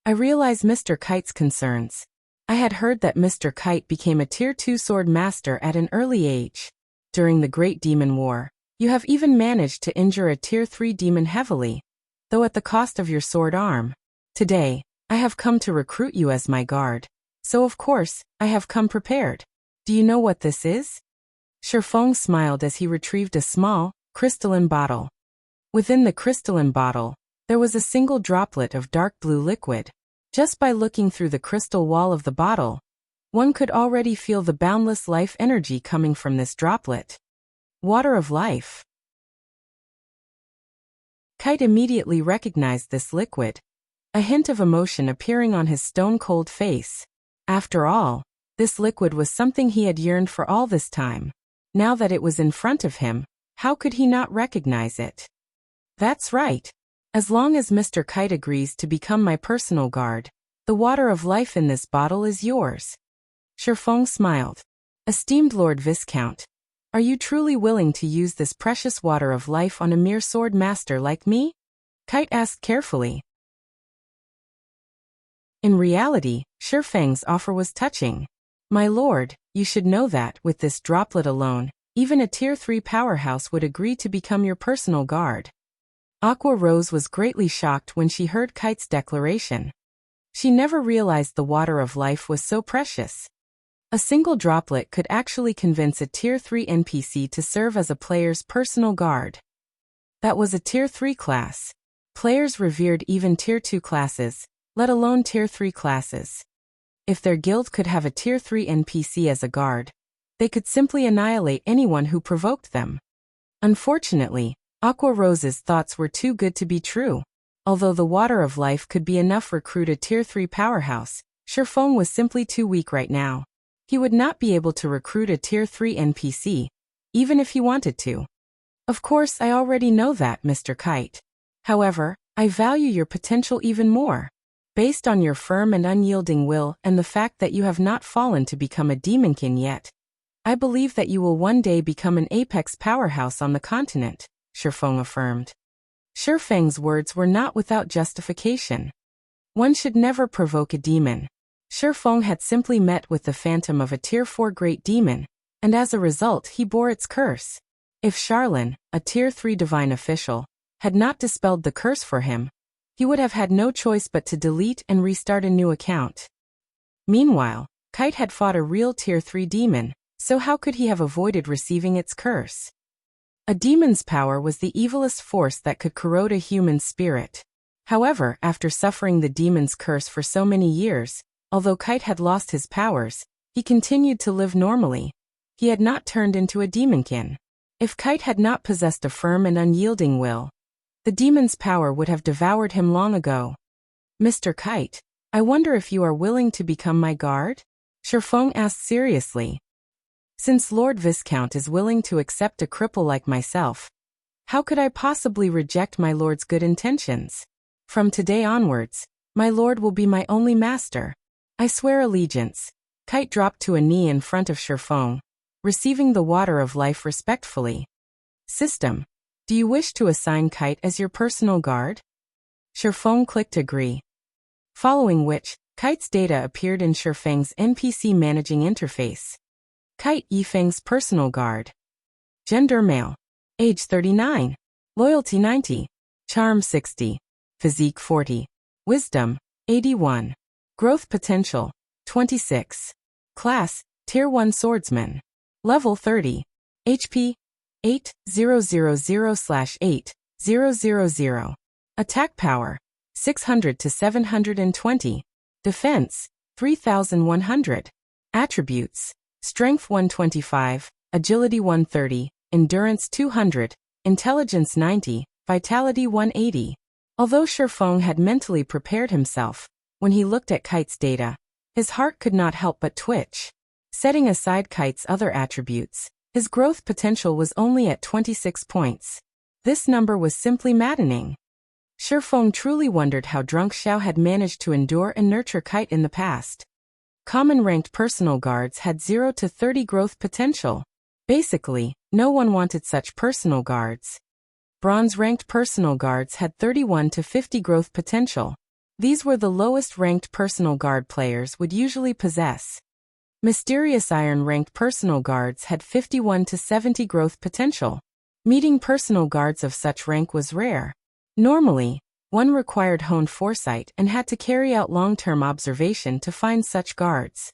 Speaker 1: I realize Mr. Kite's concerns. I had heard that Mr. Kite became a Tier 2 sword master at an early age. During the Great Demon War, you have even managed to injure a Tier 3 demon heavily, though at the cost of your sword arm. Today, I have come to recruit you as my guard, so of course, I have come prepared. Do you know what this is? Shifeng smiled as he retrieved a small, crystalline bottle. Within the crystalline bottle, there was a single droplet of dark blue liquid. Just by looking through the crystal wall of the bottle, one could already feel the boundless life energy coming from this droplet. Water of life. Kite immediately recognized this liquid, a hint of emotion appearing on his stone-cold face. After all, this liquid was something he had yearned for all this time. Now that it was in front of him, how could he not recognize it? That's right. As long as Mr. Kite agrees to become my personal guard, the water of life in this bottle is yours. Shifeng smiled. Esteemed Lord Viscount, are you truly willing to use this precious water of life on a mere sword master like me? Kite asked carefully. In reality, Shifeng's offer was touching. My lord, you should know that, with this droplet alone, even a Tier 3 powerhouse would agree to become your personal guard. Aqua Rose was greatly shocked when she heard Kite's declaration. She never realized the water of life was so precious. A single droplet could actually convince a Tier 3 NPC to serve as a player's personal guard. That was a Tier 3 class. Players revered even Tier 2 classes, let alone Tier 3 classes. If their guild could have a Tier 3 NPC as a guard, they could simply annihilate anyone who provoked them. Unfortunately, Aqua Rose's thoughts were too good to be true. Although the water of life could be enough to recruit a Tier 3 powerhouse, Shifeng was simply too weak right now. He would not be able to recruit a Tier 3 NPC, even if he wanted to. Of course, I already know that, Mr. Kite. However, I value your potential even more. Based on your firm and unyielding will and the fact that you have not fallen to become a demonkin yet, I believe that you will one day become an apex powerhouse on the continent, Shifeng affirmed. Shifeng's words were not without justification. One should never provoke a demon. Shifeng had simply met with the phantom of a Tier 4 great demon, and as a result he bore its curse. If Charlene, a Tier 3 divine official, had not dispelled the curse for him, he would have had no choice but to delete and restart a new account. Meanwhile, Kite had fought a real Tier 3 demon, so how could he have avoided receiving its curse? A demon's power was the evilest force that could corrode a human spirit. However, after suffering the demon's curse for so many years, although Kite had lost his powers, he continued to live normally. He had not turned into a demonkin. If Kite had not possessed a firm and unyielding will, the demon's power would have devoured him long ago. Mr. Kite, I wonder if you are willing to become my guard? Shifeng asked seriously. Since Lord Viscount is willing to accept a cripple like myself, how could I possibly reject my lord's good intentions? From today onwards, my lord will be my only master. I swear allegiance. Kite dropped to a knee in front of Shifeng, receiving the water of life respectfully. System, do you wish to assign Kite as your personal guard? Shifeng clicked agree. Following which, Kite's data appeared in Shifeng's NPC managing interface. Kite Yifeng's personal guard. Gender male. Age 39. Loyalty 90. Charm 60. Physique 40. Wisdom 81. Growth potential 26. Class Tier 1 Swordsman. Level 30. HP 8000/8000. Attack power 600 to 720. Defense 3100. Attributes: Strength 125, Agility 130, Endurance 200, Intelligence 90, Vitality 180. Although Shifeng had mentally prepared himself, when he looked at Kite's data, his heart could not help but twitch. Setting aside Kite's other attributes, his growth potential was only at 26 points. This number was simply maddening. Shifeng truly wondered how Drunk Xiao had managed to endure and nurture Kite in the past. Common ranked personal guards had 0 to 30 growth potential. Basically, no one wanted such personal guards. Bronze ranked personal guards had 31 to 50 growth potential. These were the lowest ranked personal guard players would usually possess. Mysterious Iron ranked personal guards had 51 to 70 growth potential. Meeting personal guards of such rank was rare. Normally, one required honed foresight and had to carry out long-term observation to find such guards.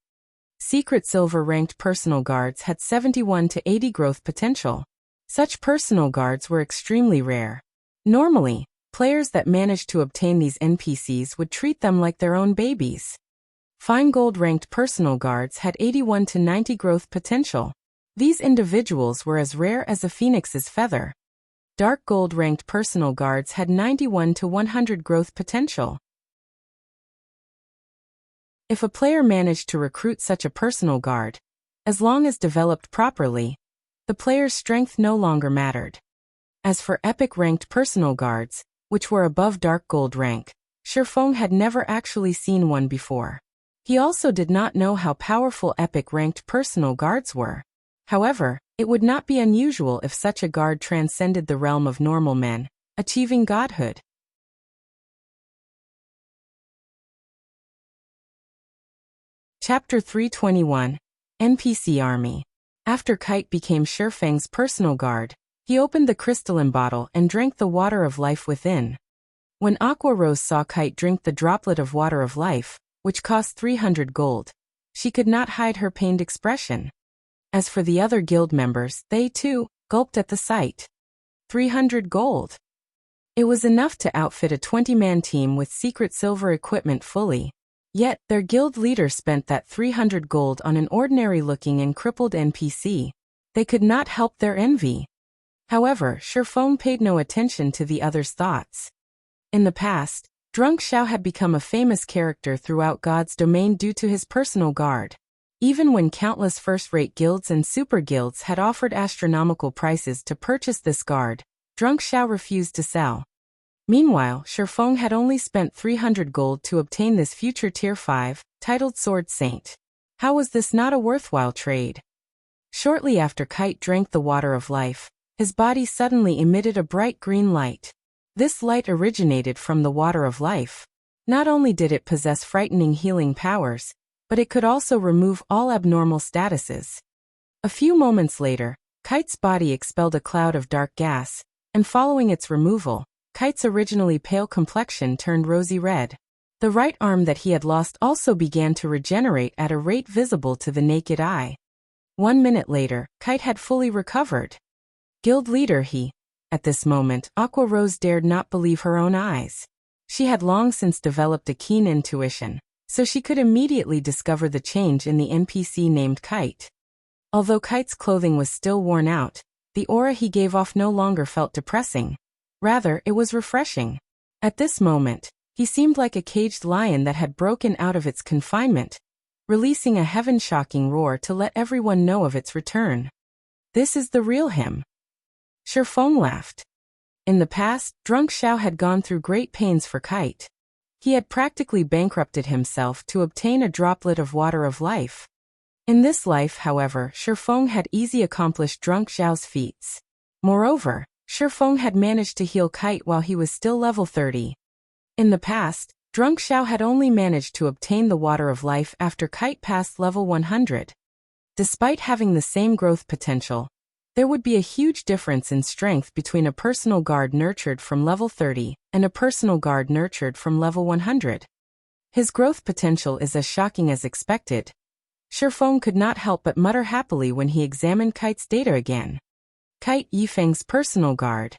Speaker 1: Secret Silver ranked personal guards had 71 to 80 growth potential. Such personal guards were extremely rare. Normally, players that managed to obtain these NPCs would treat them like their own babies. Fine Gold ranked personal guards had 81 to 90 growth potential. These individuals were as rare as a phoenix's feather. Dark Gold ranked personal guards had 91 to 100 growth potential. If a player managed to recruit such a personal guard, as long as developed properly, the player's strength no longer mattered. As for epic ranked personal guards, which were above Dark Gold rank, Shifeng had never actually seen one before. He also did not know how powerful epic ranked personal guards were. However, it would not be unusual if such a guard transcended the realm of normal men, achieving godhood. Chapter 321, NPC Army. After Kite became Shifeng's personal guard, he opened the crystalline bottle and drank the water of life within. When Aqua Rose saw Kite drink the droplet of water of life, which cost 300 gold, She could not hide her pained expression. As for the other guild members, they too gulped at the sight. 300 gold. It was enough to outfit a 20-man team with secret silver equipment fully. Yet, their guild leader spent that 300 gold on an ordinary-looking and crippled NPC. They could not help their envy. However, Shifeng paid no attention to the others' thoughts. In the past, Drunk Xiao had become a famous character throughout God's domain due to his personal guard. Even when countless first-rate guilds and super guilds had offered astronomical prices to purchase this guard, Drunk Xiao refused to sell. Meanwhile, Shifeng had only spent 300 gold to obtain this future Tier 5, titled Sword Saint. How was this not a worthwhile trade? Shortly after Kite drank the water of life, his body suddenly emitted a bright green light. This light originated from the water of life. Not only did it possess frightening healing powers, but it could also remove all abnormal statuses. A few moments later, Kite's body expelled a cloud of dark gas, and following its removal, Kite's originally pale complexion turned rosy red. The right arm that he had lost also began to regenerate at a rate visible to the naked eye. 1 minute later, Kite had fully recovered. Guild leader At this moment, Aqua Rose dared not believe her own eyes. She had long since developed a keen intuition, so she could immediately discover the change in the NPC named Kite. Although Kite's clothing was still worn out, the aura he gave off no longer felt depressing. Rather, it was refreshing. At this moment, he seemed like a caged lion that had broken out of its confinement, releasing a heaven-shocking roar to let everyone know of its return. This is the real him. Shifeng laughed. In the past, Drunk Xiao had gone through great pains for Kite. He had practically bankrupted himself to obtain a droplet of water of life. In this life, however, Shifeng had easily accomplished Drunk Xiao's feats. Moreover, Shifeng had managed to heal Kite while he was still level 30. In the past, Drunk Xiao had only managed to obtain the water of life after Kite passed level 100. Despite having the same growth potential, there would be a huge difference in strength between a personal guard nurtured from level 30 and a personal guard nurtured from level 100. His growth potential is as shocking as expected. Shifeng could not help but mutter happily when he examined Kite's data again. Kite Yifeng's personal guard.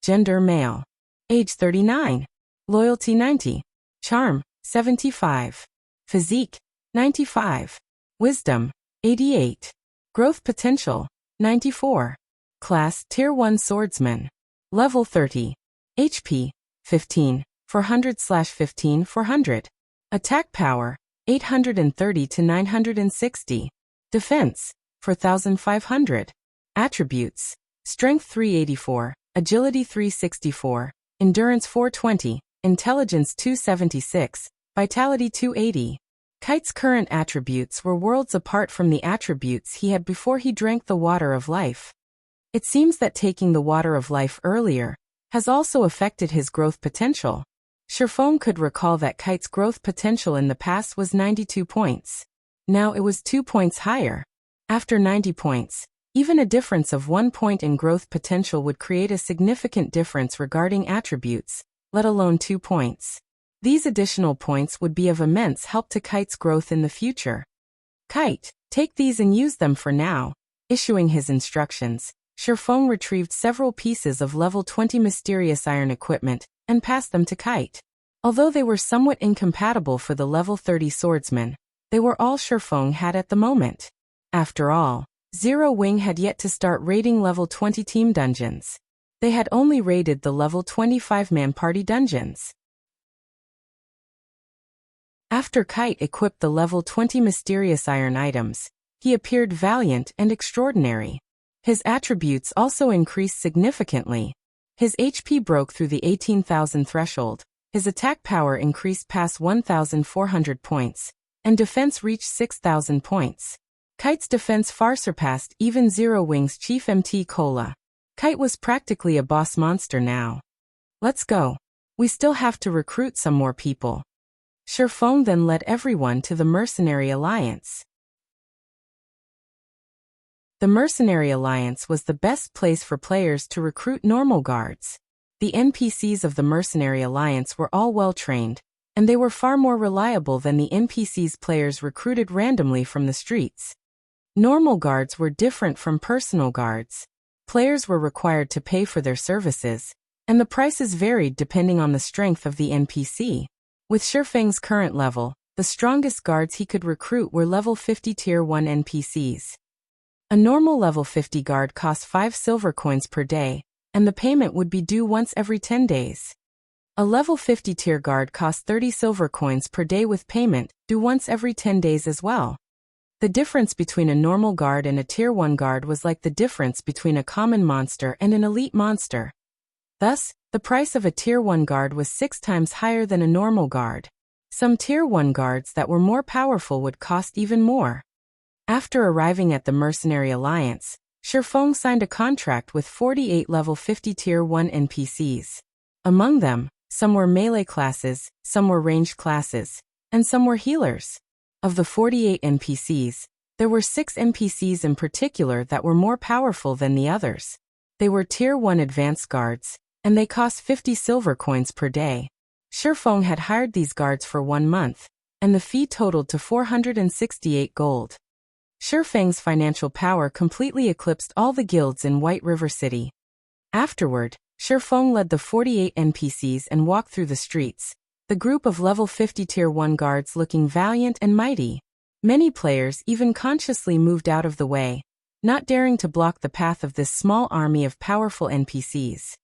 Speaker 1: Gender male. Age 39. Loyalty 90. Charm 75. Physique 95. Wisdom 88. Growth potential 94. Class Tier 1 Swordsman. Level 30. HP 15. 400/15 400. Attack power 830 to 960. Defense 4500. Attributes: Strength 384, Agility 364, Endurance 420, Intelligence 276, Vitality 280. Kite's current attributes were worlds apart from the attributes he had before he drank the water of life. It seems that taking the water of life earlier has also affected his growth potential. Shifeng could recall that Kite's growth potential in the past was 92 points. Now it was 2 points higher. After 90 points, even a difference of 1 point in growth potential would create a significant difference regarding attributes, let alone 2 points. These additional points would be of immense help to Kite's growth in the future. Kite, take these and use them for now. Issuing his instructions, Shifeng retrieved several pieces of level 20 mysterious iron equipment and passed them to Kite. Although they were somewhat incompatible for the level 30 swordsman, they were all Shifeng had at the moment. After all, Zero Wing had yet to start raiding level 20 team dungeons. They had only raided the level 25-man party dungeons. After Kite equipped the level 20 mysterious iron items, he appeared valiant and extraordinary. His attributes also increased significantly. His HP broke through the 18,000 threshold, his attack power increased past 1,400 points, and defense reached 6,000 points. Kite's defense far surpassed even Zero Wing's Chief MT Cola. Kite was practically a boss monster now. Let's go. We still have to recruit some more people. Shifeng then led everyone to the Mercenary Alliance. The Mercenary Alliance was the best place for players to recruit normal guards. The NPCs of the Mercenary Alliance were all well trained, and they were far more reliable than the NPCs players recruited randomly from the streets. Normal guards were different from personal guards. Players were required to pay for their services, and the prices varied depending on the strength of the NPC. With Shifeng's current level, the strongest guards he could recruit were level 50 Tier 1 NPCs. A normal level 50 guard cost 5 silver coins per day, and the payment would be due once every 10 days. A level 50 tier guard cost 30 silver coins per day with payment, due once every 10 days as well. The difference between a normal guard and a Tier 1 guard was like the difference between a common monster and an elite monster. Thus, the price of a Tier 1 guard was 6 times higher than a normal guard. Some Tier 1 guards that were more powerful would cost even more. After arriving at the Mercenary Alliance, Shifeng signed a contract with 48 level 50 Tier 1 NPCs. Among them, some were melee classes, some were ranged classes, and some were healers. Of the 48 NPCs, there were 6 NPCs in particular that were more powerful than the others. They were Tier 1 advanced guards, and they cost 50 silver coins per day. Shifeng had hired these guards for 1 month, and the fee totaled to 468 gold. Shifeng's financial power completely eclipsed all the guilds in White River City. Afterward, Shifeng led the 48 NPCs and walked through the streets, the group of level 50 Tier 1 guards looking valiant and mighty. Many players even consciously moved out of the way, not daring to block the path of this small army of powerful NPCs.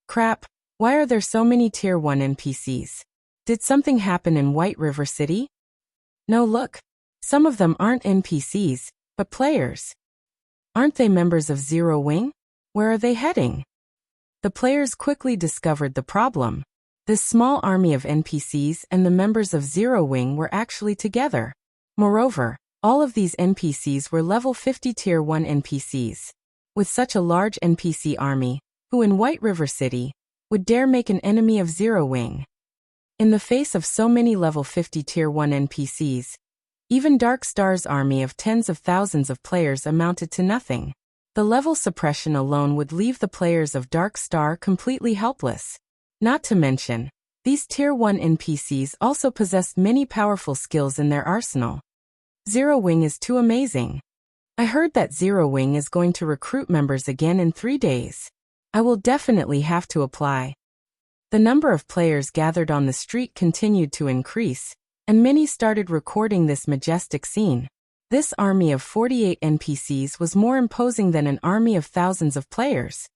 Speaker 1: Crap, why are there so many Tier 1 NPCs? Did something happen in White River City? No, look. Some of them aren't NPCs, but players. Aren't they members of Zero Wing? Where are they heading? The players quickly discovered the problem. This small army of NPCs and the members of Zero Wing were actually together. Moreover, all of these NPCs were level 50 Tier 1 NPCs. With such a large NPC army, who in White River City would dare make an enemy of Zero Wing? In the face of so many level 50 Tier 1 NPCs, even Dark Star's army of tens of thousands of players amounted to nothing. The level suppression alone would leave the players of Dark Star completely helpless. Not to mention, these Tier 1 NPCs also possessed many powerful skills in their arsenal. Zero Wing is too amazing. I heard that Zero Wing is going to recruit members again in 3 days. I will definitely have to apply. The number of players gathered on the street continued to increase, and many started recording this majestic scene. This army of 48 NPCs was more imposing than an army of thousands of players.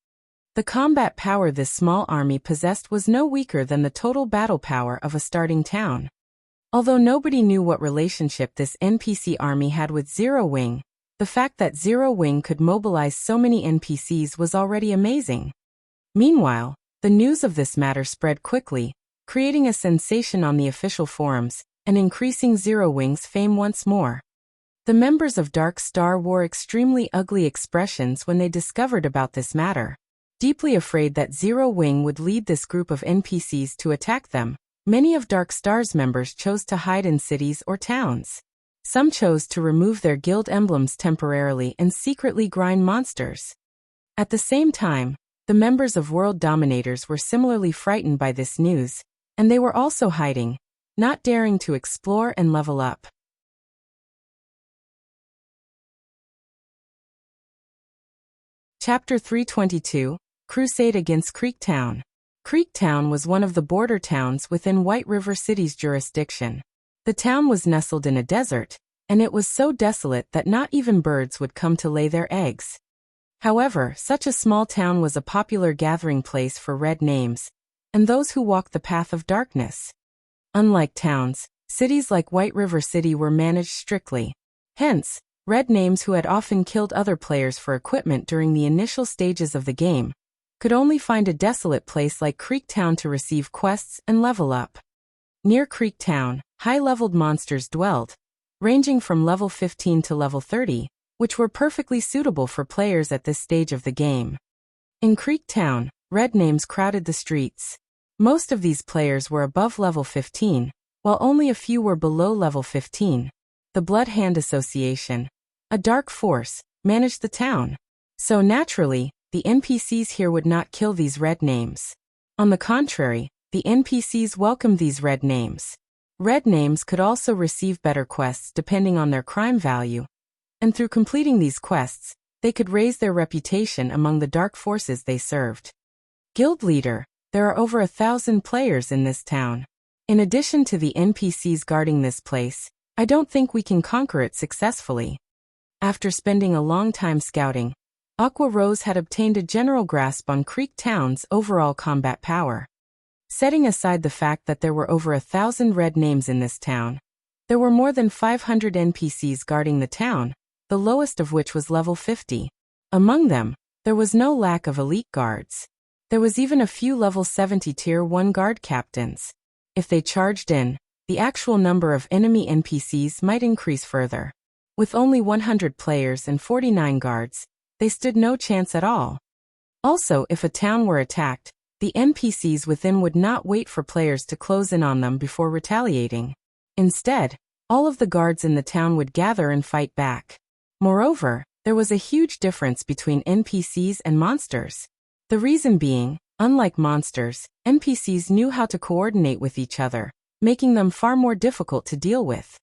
Speaker 1: The combat power this small army possessed was no weaker than the total battle power of a starting town. Although nobody knew what relationship this NPC army had with Zero Wing, the fact that Zero Wing could mobilize so many NPCs was already amazing. Meanwhile, the news of this matter spread quickly, creating a sensation on the official forums, and increasing Zero Wing's fame once more. The members of Dark Star wore extremely ugly expressions when they discovered about this matter. Deeply afraid that Zero Wing would lead this group of NPCs to attack them, many of Dark Star's members chose to hide in cities or towns. Some chose to remove their guild emblems temporarily and secretly grind monsters. At the same time, the members of World Dominators were similarly frightened by this news, and they were also hiding, not daring to explore and level up. Chapter 322, Crusade against Creektown. Creektown was one of the border towns within White River City's jurisdiction. The town was nestled in a desert, and it was so desolate that not even birds would come to lay their eggs. However, such a small town was a popular gathering place for red names, and those who walked the path of darkness. Unlike towns, cities like White River City were managed strictly. Hence, red names who had often killed other players for equipment during the initial stages of the game could only find a desolate place like Creektown to receive quests and level up. Near Creektown, high-leveled monsters dwelled, ranging from level 15 to level 30, which were perfectly suitable for players at this stage of the game. In Creektown, red names crowded the streets. Most of these players were above level 15, while only a few were below level 15. The Blood Hand Association, a dark force, managed the town. So naturally, the NPCs here would not kill these red names. On the contrary, the NPCs welcomed these red names. Red names could also receive better quests depending on their crime value, and through completing these quests, they could raise their reputation among the dark forces they served. Guild Leader, there are over 1,000 players in this town. In addition to the NPCs guarding this place, I don't think we can conquer it successfully. After spending a long time scouting, Aqua Rose had obtained a general grasp on Creek Town's overall combat power. Setting aside the fact that there were over 1,000 red names in this town, there were more than 500 NPCs guarding the town, the lowest of which was level 50. Among them, there was no lack of elite guards. There was even a few level 70 tier 1 guard captains. If they charged in, the actual number of enemy NPCs might increase further. With only 100 players and 49 guards, they stood no chance at all. Also, if a town were attacked, the NPCs within would not wait for players to close in on them before retaliating. Instead, all of the guards in the town would gather and fight back. Moreover, there was a huge difference between NPCs and monsters. The reason being, unlike monsters, NPCs knew how to coordinate with each other, making them far more difficult to deal with.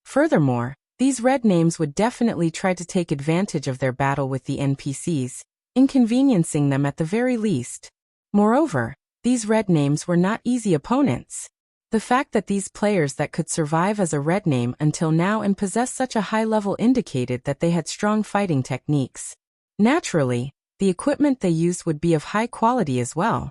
Speaker 1: Furthermore, these red names would definitely try to take advantage of their battle with the NPCs, inconveniencing them at the very least. Moreover, these red names were not easy opponents. The fact that these players that could survive as a red name until now and possess such a high level indicated that they had strong fighting techniques. Naturally, the equipment they used would be of high quality as well.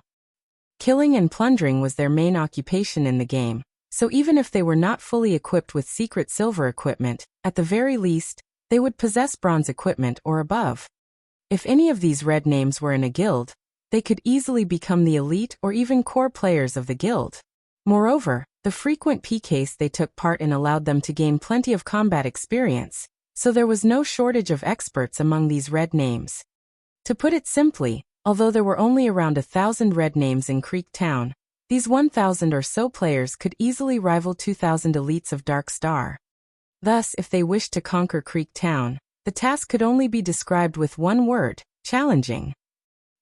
Speaker 1: Killing and plundering was their main occupation in the game, so even if they were not fully equipped with secret silver equipment, at the very least, they would possess bronze equipment or above. If any of these red names were in a guild, they could easily become the elite or even core players of the guild. Moreover, the frequent PKs they took part in allowed them to gain plenty of combat experience, so there was no shortage of experts among these red names. To put it simply, although there were only around 1,000 red names in Creek Town, these 1,000 or so players could easily rival 2,000 elites of Dark Star. Thus, if they wished to conquer Creek Town, the task could only be described with one word: challenging.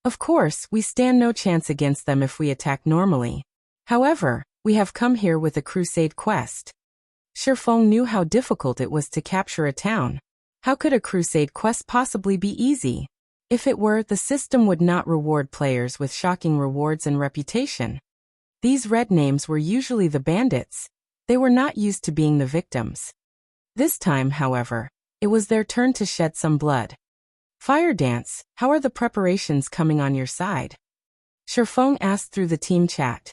Speaker 1: Of course, we stand no chance against them if we attack normally. However, we have come here with a Crusade quest. Shifeng knew how difficult it was to capture a town. How could a Crusade quest possibly be easy? If it were, the system would not reward players with shocking rewards and reputation. These red names were usually the bandits. They were not used to being the victims. This time, however, it was their turn to shed some blood. Fire Dance, how are the preparations coming on your side? Shifeng asked through the team chat.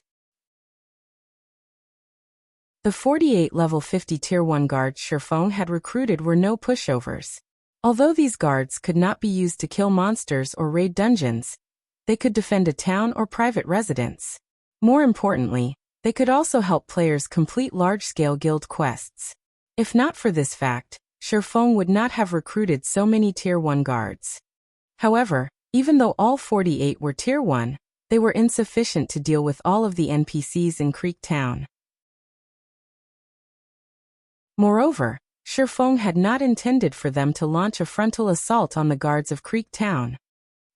Speaker 1: The 48 level 50 tier 1 guards Shifeng had recruited were no pushovers. Although these guards could not be used to kill monsters or raid dungeons, they could defend a town or private residence. More importantly, they could also help players complete large-scale guild quests. If not for this fact, Shifeng would not have recruited so many tier 1 guards. However, even though all 48 were tier 1, they were insufficient to deal with all of the NPCs in Creek Town. Moreover, Shifeng had not intended for them to launch a frontal assault on the guards of Creek Town.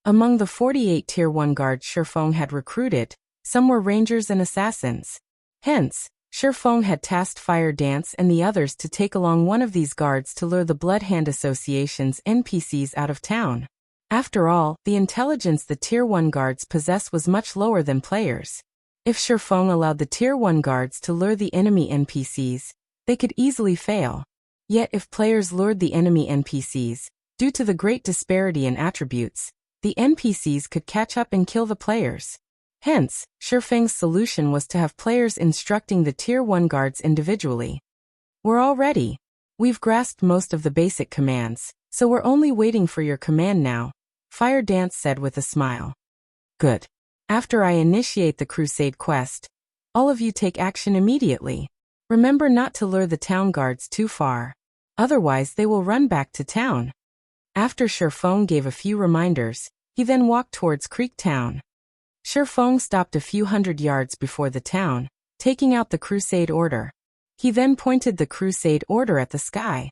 Speaker 1: Among the 48 tier 1 guards Shifeng had recruited, some were rangers and assassins. Hence, Shifeng had tasked Fire Dance and the others to take along one of these guards to lure the Bloodhand Association's NPCs out of town. After all, the intelligence the tier 1 guards possess was much lower than players. If Shifeng allowed the tier 1 guards to lure the enemy NPCs, they could easily fail. Yet if players lured the enemy NPCs, due to the great disparity in attributes, the NPCs could catch up and kill the players. Hence, Shifeng's solution was to have players instructing the tier 1 guards individually. We're all ready. We've grasped most of the basic commands, so we're only waiting for your command now, Fire Dance said with a smile. Good. After I initiate the Crusade quest, all of you take action immediately. Remember not to lure the town guards too far. Otherwise they will run back to town. After Shifeng gave a few reminders, he then walked towards Creek Town. Shifeng stopped a few hundred yards before the town, taking out the Crusade Order. He then pointed the Crusade Order at the sky.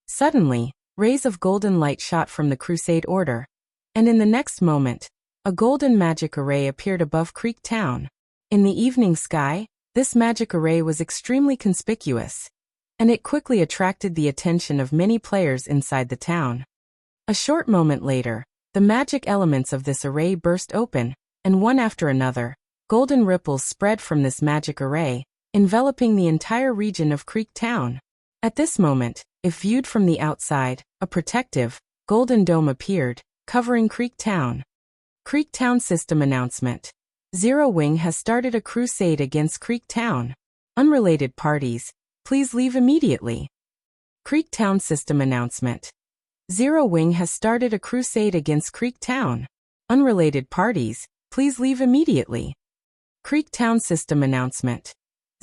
Speaker 1: Suddenly, rays of golden light shot from the Crusade Order, and in the next moment, a golden magic array appeared above Creek Town. In the evening sky, this magic array was extremely conspicuous, and it quickly attracted the attention of many players inside the town. A short moment later, the magic elements of this array burst open, and one after another, golden ripples spread from this magic array, enveloping the entire region of Creek Town. At this moment, if viewed from the outside, a protective, golden dome appeared, covering Creek Town. Creek Town System Announcement. Zero Wing has started a crusade against Creek Town. Unrelated parties, please leave immediately. Creek Town System Announcement. Zero Wing has started a crusade against Creek Town. Unrelated parties, please leave immediately. Creek Town System Announcement.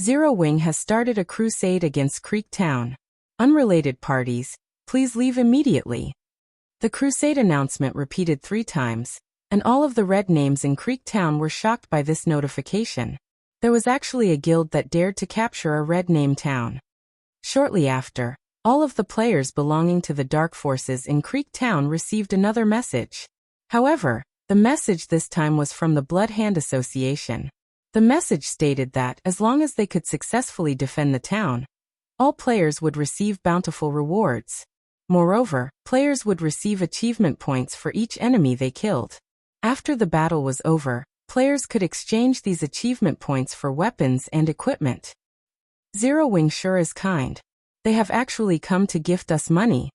Speaker 1: Zero Wing has started a crusade against Creek Town. Unrelated parties, please leave immediately. The crusade announcement repeated 3 times, and all of the red names in Creek Town were shocked by this notification. There was actually a guild that dared to capture a red name town. Shortly after, all of the players belonging to the Dark Forces in Creek Town received another message. However, the message this time was from the Blood Hand Association. The message stated that as long as they could successfully defend the town, all players would receive bountiful rewards. Moreover, players would receive achievement points for each enemy they killed. After the battle was over, players could exchange these achievement points for weapons and equipment. Zero Wing sure is kind. They have actually come to gift us money.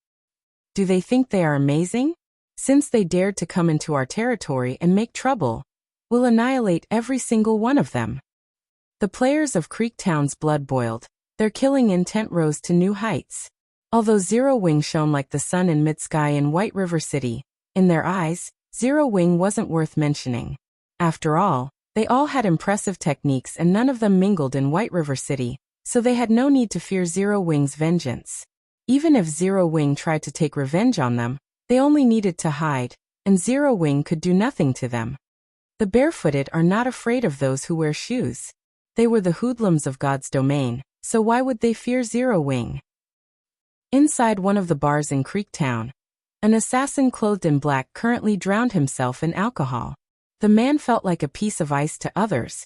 Speaker 1: Do they think they are amazing? Since they dared to come into our territory and make trouble, we'll annihilate every single one of them. The players of Creek Town's blood boiled. Their killing intent rose to new heights. Although Zero Wing shone like the sun in mid-sky in White River City, in their eyes, Zero Wing wasn't worth mentioning. After all, they all had impressive techniques and none of them mingled in White River City, so they had no need to fear Zero Wing's vengeance. Even if Zero Wing tried to take revenge on them, they only needed to hide, and Zero Wing could do nothing to them. The barefooted are not afraid of those who wear shoes. They were the hoodlums of God's domain, so why would they fear Zero Wing? Inside one of the bars in Creek Town, an assassin clothed in black currently drowned himself in alcohol. The man felt like a piece of ice to others.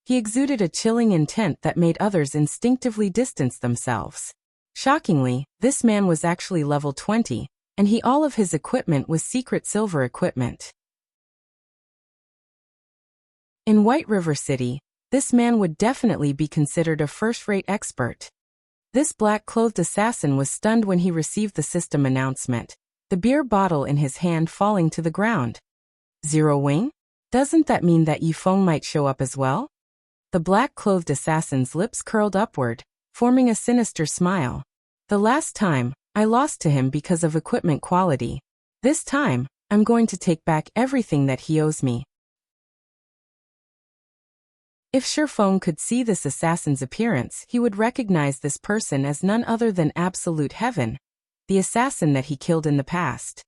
Speaker 1: He exuded a chilling intent that made others instinctively distance themselves. Shockingly, this man was actually level 20, and all of his equipment was secret silver equipment. In White River City, this man would definitely be considered a first-rate expert. This black-clothed assassin was stunned when he received the system announcement, the beer bottle in his hand falling to the ground. Zero Wing? Doesn't that mean that Yifeng might show up as well? The black-clothed assassin's lips curled upward, forming a sinister smile. The last time, I lost to him because of equipment quality. This time, I'm going to take back everything that he owes me. If Shifeng could see this assassin's appearance, he would recognize this person as none other than Absolute Heaven, the assassin that he killed in the past.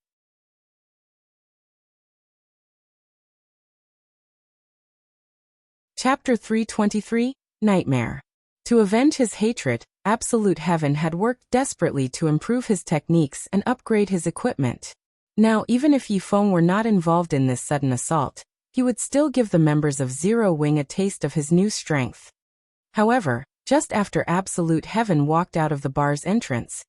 Speaker 1: Chapter 323, Nightmare. To avenge his hatred, Absolute Heaven had worked desperately to improve his techniques and upgrade his equipment. Now, even if Yifeng were not involved in this sudden assault, he would still give the members of Zero Wing a taste of his new strength. However, just after Absolute Heaven walked out of the bar's entrance,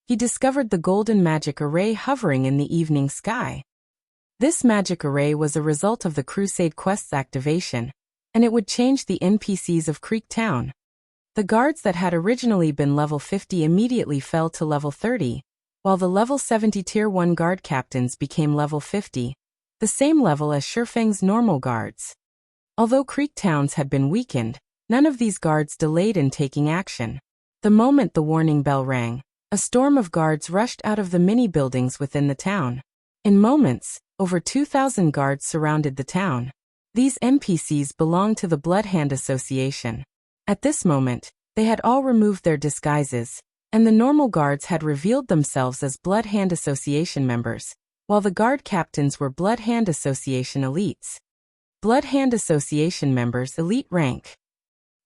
Speaker 1: he discovered the golden magic array hovering in the evening sky. This magic array was a result of the Crusade quest's activation, and it would change the NPCs of Creek Town. The guards that had originally been level 50 immediately fell to level 30, while the level 70 Tier 1 guard captains became level 50, the same level as Shifeng's normal guards. Although Creek Towns had been weakened, none of these guards delayed in taking action. The moment the warning bell rang, a storm of guards rushed out of the mini buildings within the town. In moments, over 2,000 guards surrounded the town. These NPCs belonged to the Blood Hand Association. At this moment, they had all removed their disguises, and the normal guards had revealed themselves as Blood Hand Association members, while the guard captains were Blood Hand Association elites. Blood Hand Association members elite rank.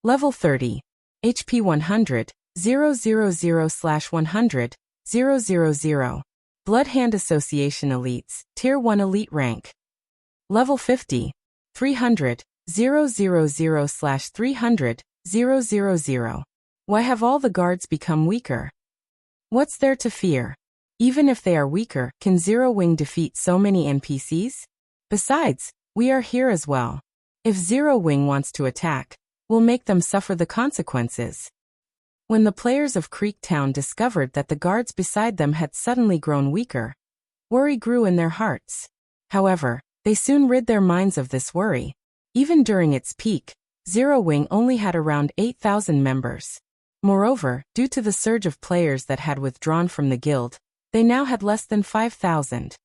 Speaker 1: Level 30. HP 100, 000/100, 000. Blood Hand Association elites, Tier 1 elite rank. Level 50. 300, 000/300, 000. Why have all the guards become weaker? What's there to fear? Even if they are weaker, can Zero Wing defeat so many NPCs? Besides, we are here as well. If Zero Wing wants to attack, we'll make them suffer the consequences. When the players of Creek Town discovered that the guards beside them had suddenly grown weaker, worry grew in their hearts. However, they soon rid their minds of this worry. Even during its peak, Zero Wing only had around 8,000 members. Moreover, due to the surge of players that had withdrawn from the guild, they now had less than 5,000.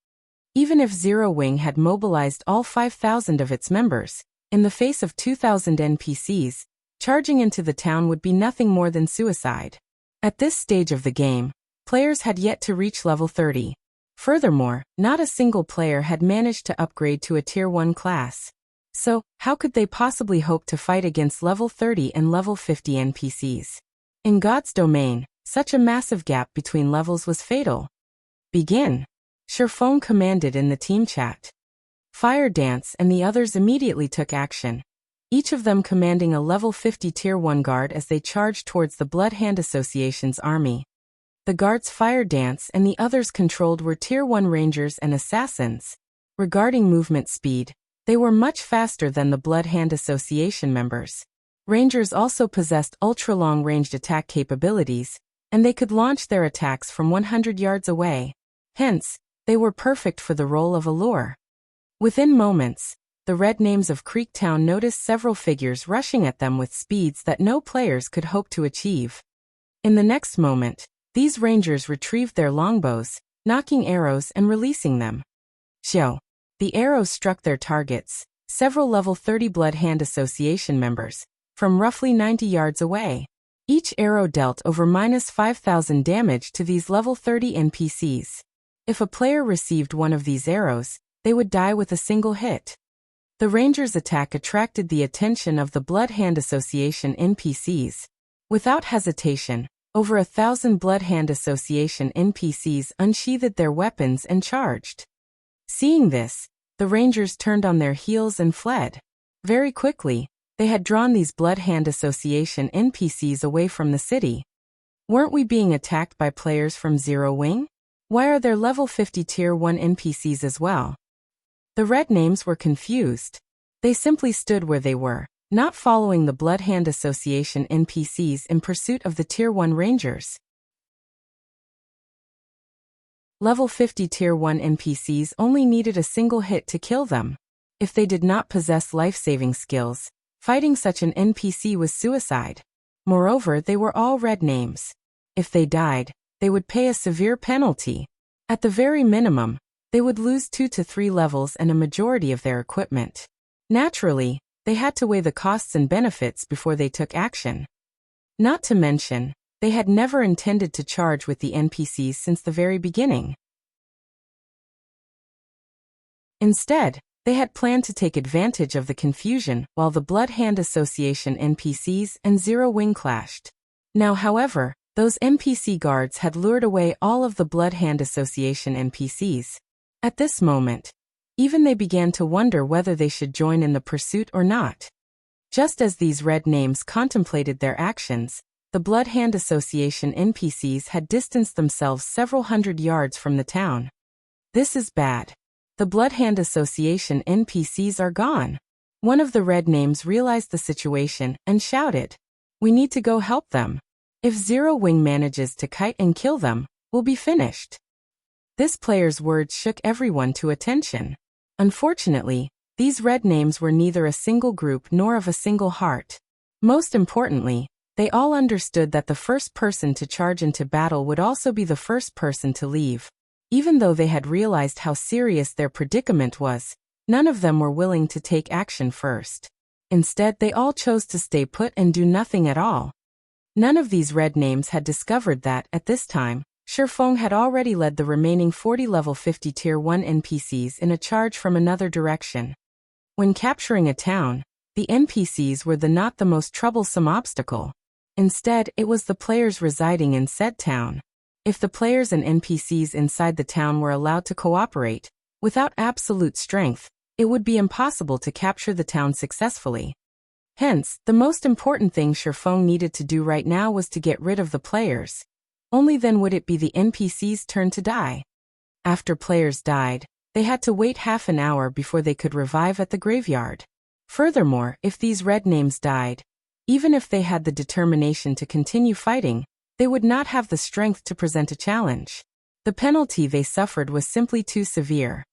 Speaker 1: Even if Zero Wing had mobilized all 5,000 of its members, in the face of 2,000 NPCs, charging into the town would be nothing more than suicide. At this stage of the game, players had yet to reach level 30. Furthermore, not a single player had managed to upgrade to a Tier 1 class. So, how could they possibly hope to fight against level 30 and level 50 NPCs? In God's domain, such a massive gap between levels was fatal. Begin. Sherfone commanded in the team chat. Fire Dance and the others immediately took action, each of them commanding a level 50 Tier 1 guard as they charged towards the Blood Hand Association's army. The guards Fire Dance and the others controlled were Tier 1 rangers and assassins. Regarding movement speed, they were much faster than the Blood Hand Association members. Rangers also possessed ultra-long ranged attack capabilities, and they could launch their attacks from 100 yards away. Hence, they were perfect for the role of a lure. Within moments, the Red Names of Creek Town noticed several figures rushing at them with speeds that no players could hope to achieve. In the next moment, these rangers retrieved their longbows, knocking arrows and releasing them. Xiao. The arrows struck their targets, several level 30 Blood Hand Association members, from roughly 90 yards away. Each arrow dealt over -5,000 damage to these level 30 NPCs. If a player received one of these arrows, they would die with a single hit. The Rangers' attack attracted the attention of the Blood Hand Association NPCs. Without hesitation, over 1,000 Blood Hand Association NPCs unsheathed their weapons and charged. Seeing this, the Rangers turned on their heels and fled. Very quickly, they had drawn these Blood Hand Association NPCs away from the city. Weren't we being attacked by players from Zero Wing? Why are there level 50 Tier 1 NPCs as well? The Red Names were confused. They simply stood where they were, not following the Blood Hand Association NPCs in pursuit of the Tier 1 Rangers. Level 50 Tier 1 NPCs only needed a single hit to kill them. If they did not possess life-saving skills, fighting such an NPC was suicide. Moreover, they were all Red Names. If they died, they would pay a severe penalty. At the very minimum, they would lose 2 to 3 levels and a majority of their equipment. Naturally, they had to weigh the costs and benefits before they took action. Not to mention, they had never intended to charge with the NPCs since the very beginning. Instead, they had planned to take advantage of the confusion while the Blood Hand Association NPCs and Zero Wing clashed. Now, however, those NPC guards had lured away all of the Blood Hand Association NPCs. At this moment, even they began to wonder whether they should join in the pursuit or not. Just as these Red Names contemplated their actions, the Blood Hand Association NPCs had distanced themselves several hundred yards from the town. This is bad. The Blood Hand Association NPCs are gone. One of the Red Names realized the situation and shouted, "We need to go help them. If Zero Wing manages to kite and kill them, we'll be finished." This player's words shook everyone to attention. Unfortunately, these Red Names were neither a single group nor of a single heart. Most importantly, they all understood that the first person to charge into battle would also be the first person to leave. Even though they had realized how serious their predicament was, none of them were willing to take action first. Instead, they all chose to stay put and do nothing at all. None of these Red Names had discovered that, at this time, Sherfone had already led the remaining 40 level 50 Tier 1 NPCs in a charge from another direction. When capturing a town, the NPCs were not the most troublesome obstacle. Instead, it was the players residing in said town. If the players and NPCs inside the town were allowed to cooperate, without absolute strength, it would be impossible to capture the town successfully. Hence, the most important thing Shifeng needed to do right now was to get rid of the players. Only then would it be the NPC's turn to die. After players died, they had to wait half an hour before they could revive at the graveyard. Furthermore, if these red names died, even if they had the determination to continue fighting, they would not have the strength to present a challenge. The penalty they suffered was simply too severe.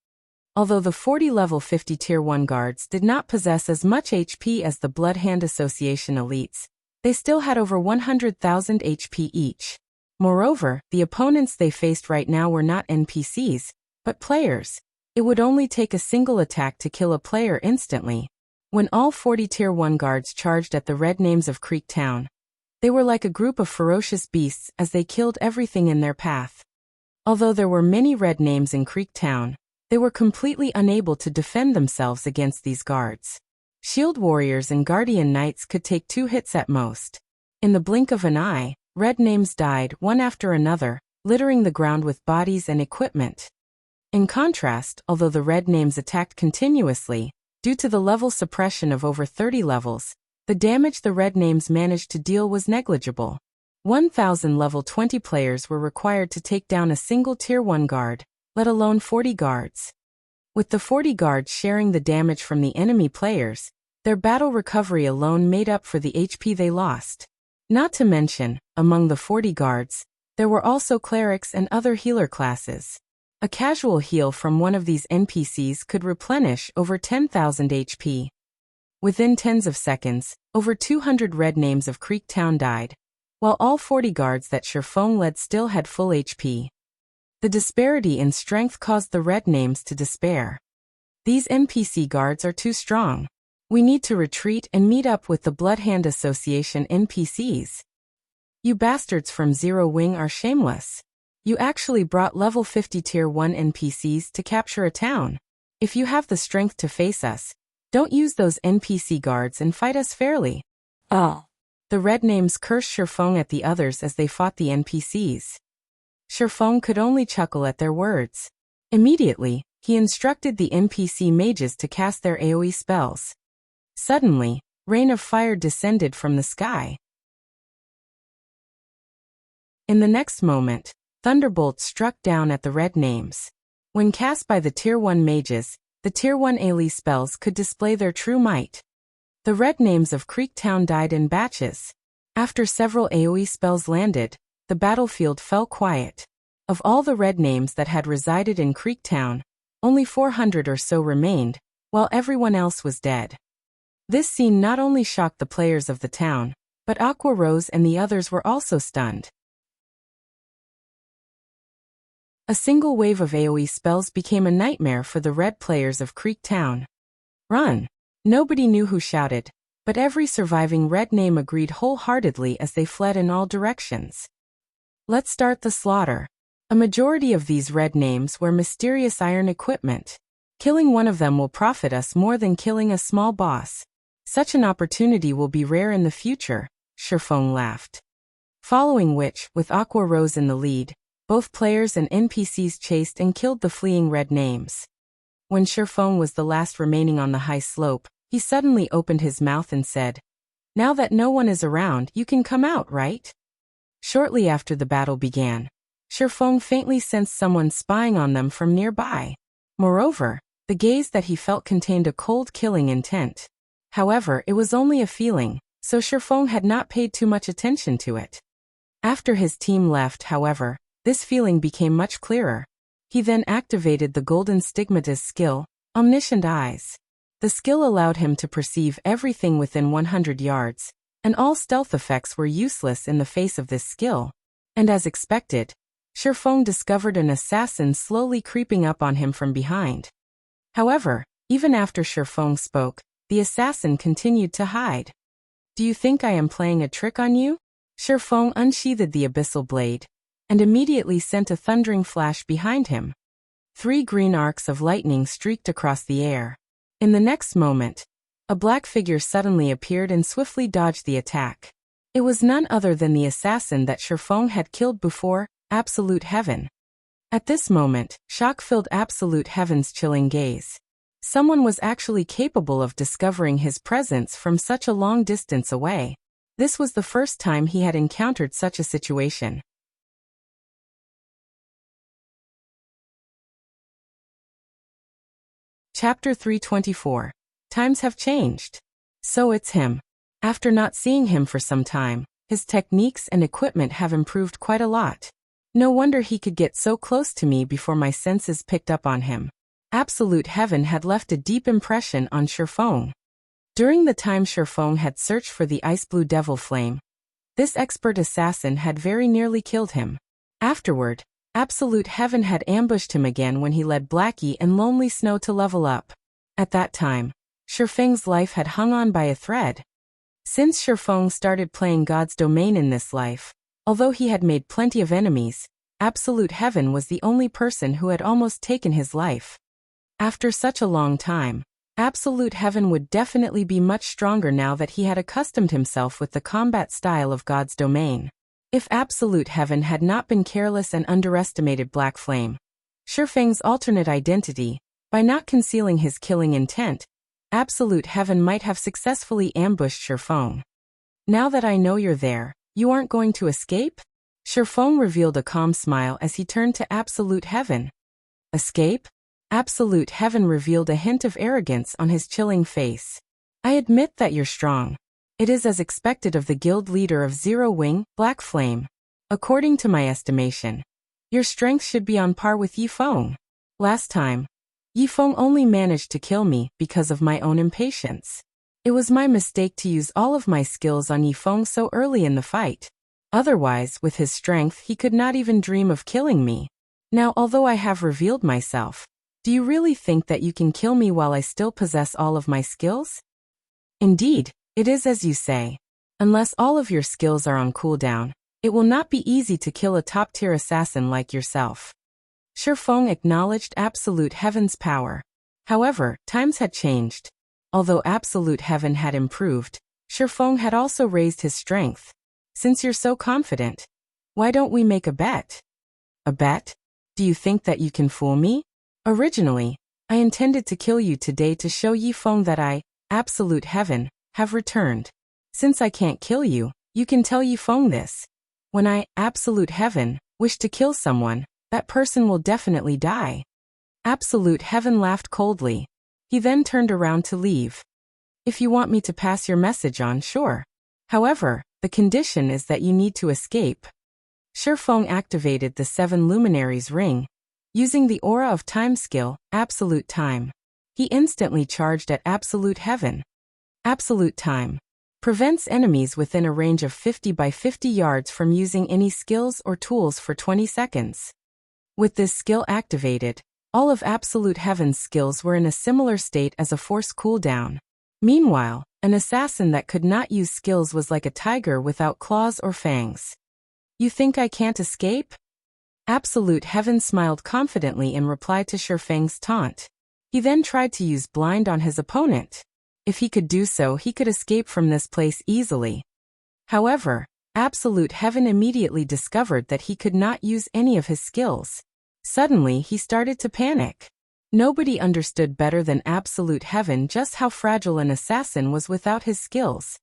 Speaker 1: Although the 40 level 50 Tier 1 guards did not possess as much HP as the Bloodhand Association elites, they still had over 100,000 HP each. Moreover, the opponents they faced right now were not NPCs, but players. It would only take a single attack to kill a player instantly. When all 40 Tier 1 guards charged at the red names of Creek Town, they were like a group of ferocious beasts as they killed everything in their path. Although there were many red names in Creek Town, they were completely unable to defend themselves against these guards. Shield warriors and guardian knights could take 2 hits at most. In the blink of an eye, red names died one after another, littering the ground with bodies and equipment. In contrast, although the red names attacked continuously, due to the level suppression of over 30 levels, the damage the red names managed to deal was negligible. 1,000 level 20 players were required to take down a single Tier 1 guard, let alone 40 guards. With the 40 guards sharing the damage from the enemy players, their battle recovery alone made up for the HP they lost. Not to mention, among the 40 guards, there were also clerics and other healer classes. A casual heal from one of these NPCs could replenish over 10,000 HP. Within tens of seconds, over 200 red names of Creek Town died, while all 40 guards that Shifeng led still had full HP. The disparity in strength caused the red names to despair. These NPC guards are too strong. We need to retreat and meet up with the Bloodhand Association NPCs. You bastards from Zero Wing are shameless. You actually brought level 50 Tier 1 NPCs to capture a town. If you have the strength to face us, don't use those NPC guards and fight us fairly. Oh. The red names cursed Shifeng at the others as they fought the NPCs. Shifeng could only chuckle at their words. Immediately, he instructed the NPC mages to cast their AoE spells. Suddenly, rain of fire descended from the sky. In the next moment, thunderbolts struck down at the red names. When cast by the Tier 1 mages, the Tier 1 AoE spells could display their true might. The red names of Creek Town died in batches. After several AoE spells landed, the battlefield fell quiet. Of all the red names that had resided in Creek Town, only 400 or so remained, while everyone else was dead. This scene not only shocked the players of the town, but Aqua Rose and the others were also stunned. A single wave of AoE spells became a nightmare for the red players of Creek Town. Run! Nobody knew who shouted, but every surviving red name agreed wholeheartedly as they fled in all directions. Let's start the slaughter. A majority of these red names were mysterious iron equipment. Killing one of them will profit us more than killing a small boss. Such an opportunity will be rare in the future, Shifeng laughed. Following which, with Aqua Rose in the lead, both players and NPCs chased and killed the fleeing red names. When Shifeng was the last remaining on the high slope, he suddenly opened his mouth and said, "Now that no one is around, you can come out, right?" Shortly after the battle began, Shifeng faintly sensed someone spying on them from nearby. Moreover, the gaze that he felt contained a cold killing intent. However, it was only a feeling, so Shifeng had not paid too much attention to it. After his team left, however, this feeling became much clearer. He then activated the Golden Stigmata's skill, Omniscient Eyes. The skill allowed him to perceive everything within 100 yards, and all stealth effects were useless in the face of this skill. And as expected, Shifeng discovered an assassin slowly creeping up on him from behind. However, even after Shifeng spoke, the assassin continued to hide. "Do you think I am playing a trick on you?" Shifeng unsheathed the abyssal blade, and immediately sent a thundering flash behind him. 3 green arcs of lightning streaked across the air. In the next moment, a black figure suddenly appeared and swiftly dodged the attack. It was none other than the assassin that Shifeng had killed before, Absolute Heaven. At this moment, shock filled Absolute Heaven's chilling gaze. Someone was actually capable of discovering his presence from such a long distance away. This was the first time he had encountered such a situation. Chapter 324. Times have changed. So it's him. After not seeing him for some time, his techniques and equipment have improved quite a lot. No wonder he could get so close to me before my senses picked up on him. Absolute Heaven had left a deep impression on Shifeng. During the time Shifeng had searched for the ice blue devil flame, this expert assassin had very nearly killed him. Afterward, Absolute Heaven had ambushed him again when he led Blackie and Lonely Snow to level up. At that time, Shifeng's life had hung on by a thread. Since Shifeng started playing God's domain in this life, although he had made plenty of enemies, Absolute Heaven was the only person who had almost taken his life. After such a long time, Absolute Heaven would definitely be much stronger now that he had accustomed himself with the combat style of God's domain. If Absolute Heaven had not been careless and underestimated Black Flame, Shifeng's alternate identity, by not concealing his killing intent, Absolute Heaven might have successfully ambushed Shifeng. Now that I know you're there, you aren't going to escape? Shifeng revealed a calm smile as he turned to Absolute Heaven. Escape? Absolute Heaven revealed a hint of arrogance on his chilling face. I admit that you're strong. It is as expected of the guild leader of Zero Wing, Black Flame. According to my estimation, your strength should be on par with Yifeng. Last time, Yifeng only managed to kill me because of my own impatience. It was my mistake to use all of my skills on Yifeng so early in the fight. Otherwise, with his strength, he could not even dream of killing me. Now, although I have revealed myself, do you really think that you can kill me while I still possess all of my skills? Indeed, it is as you say. Unless all of your skills are on cooldown, it will not be easy to kill a top-tier assassin like yourself. Shifeng acknowledged Absolute Heaven's power. However, times had changed. Although Absolute Heaven had improved, Shifeng had also raised his strength. Since you're so confident, why don't we make a bet? A bet? Do you think that you can fool me? Originally, I intended to kill you today to show Yifeng that I, Absolute Heaven, have returned. Since I can't kill you, you can tell Yifeng this. When I, Absolute Heaven, wish to kill someone, that person will definitely die. Absolute Heaven laughed coldly. He then turned around to leave. If you want me to pass your message on, sure. However, the condition is that you need to escape. Shifeng activated the 7 Luminaries ring, using the Aura of Time skill, Absolute Time. He instantly charged at Absolute Heaven. Absolute Time prevents enemies within a range of 50 by 50 yards from using any skills or tools for 20 seconds. With this skill activated, all of Absolute Heaven's skills were in a similar state as a force cooldown. Meanwhile, an assassin that could not use skills was like a tiger without claws or fangs. You think I can't escape? Absolute Heaven smiled confidently in reply to Shifeng's taunt. He then tried to use blind on his opponent. If he could do so, he could escape from this place easily. However, Absolute Heaven immediately discovered that he could not use any of his skills. Suddenly, he started to panic. Nobody understood better than Absolute Heaven just how fragile an assassin was without his skills.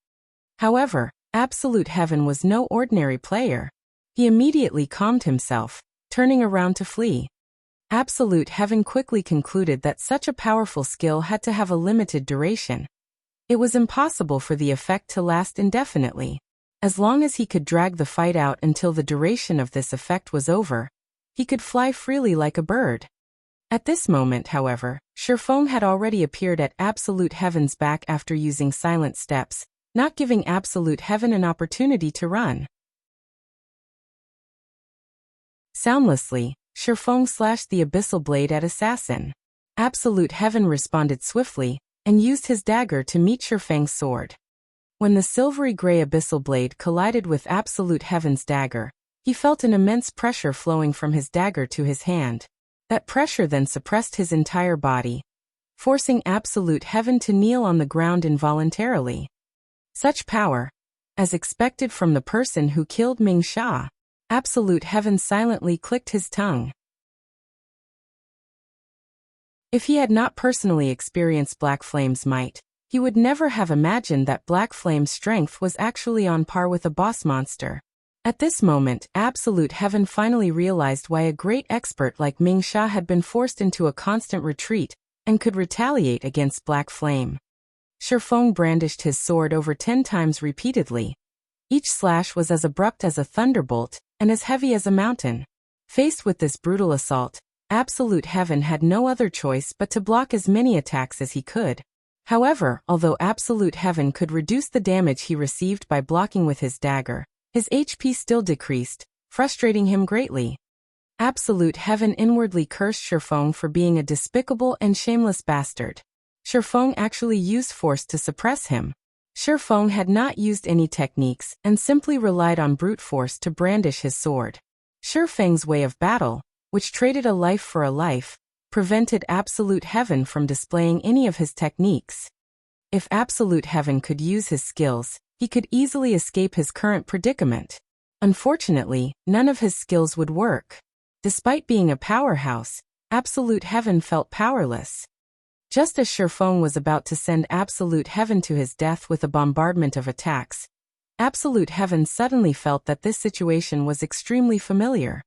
Speaker 1: However, Absolute Heaven was no ordinary player. He immediately calmed himself, turning around to flee. Absolute Heaven quickly concluded that such a powerful skill had to have a limited duration. It was impossible for the effect to last indefinitely. As long as he could drag the fight out until the duration of this effect was over, he could fly freely like a bird. At this moment, however, Shifeng had already appeared at Absolute Heaven's back after using silent steps, not giving Absolute Heaven an opportunity to run. Soundlessly, Shifeng slashed the abyssal blade at Assassin. Absolute Heaven responded swiftly, and used his dagger to meet Shifeng's sword. When the silvery gray abyssal blade collided with Absolute Heaven's dagger, he felt an immense pressure flowing from his dagger to his hand. That pressure then suppressed his entire body, forcing Absolute Heaven to kneel on the ground involuntarily. Such power, as expected from the person who killed Ming Sha. Absolute Heaven silently clicked his tongue. If he had not personally experienced Black Flame's might, he would never have imagined that Black Flame's strength was actually on par with a boss monster. At this moment, Absolute Heaven finally realized why a great expert like Ming Sha had been forced into a constant retreat and could retaliate against Black Flame. Shifeng brandished his sword over 10 times repeatedly. Each slash was as abrupt as a thunderbolt and as heavy as a mountain. Faced with this brutal assault, Absolute Heaven had no other choice but to block as many attacks as he could. However, although Absolute Heaven could reduce the damage he received by blocking with his dagger, his HP still decreased, frustrating him greatly. Absolute Heaven inwardly cursed Shifeng for being a despicable and shameless bastard. Shifeng actually used force to suppress him. Shifeng had not used any techniques and simply relied on brute force to brandish his sword. Shifeng's way of battle, which traded a life for a life, prevented Absolute Heaven from displaying any of his techniques. If Absolute Heaven could use his skills, he could easily escape his current predicament. Unfortunately, none of his skills would work. Despite being a powerhouse, Absolute Heaven felt powerless. Just as Shifeng was about to send Absolute Heaven to his death with a bombardment of attacks, Absolute Heaven suddenly felt that this situation was extremely familiar.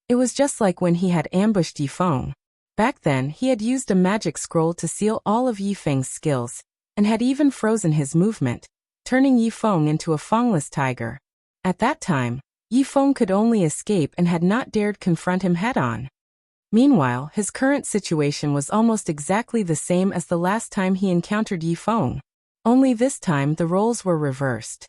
Speaker 1: It was just like when he had ambushed Yifeng. Back then, he had used a magic scroll to seal all of Yifeng's skills, and had even frozen his movement, turning Yifeng into a fangless tiger. At that time, Yifeng could only escape and had not dared confront him head-on. Meanwhile, his current situation was almost exactly the same as the last time he encountered Yifeng. Only this time the roles were reversed.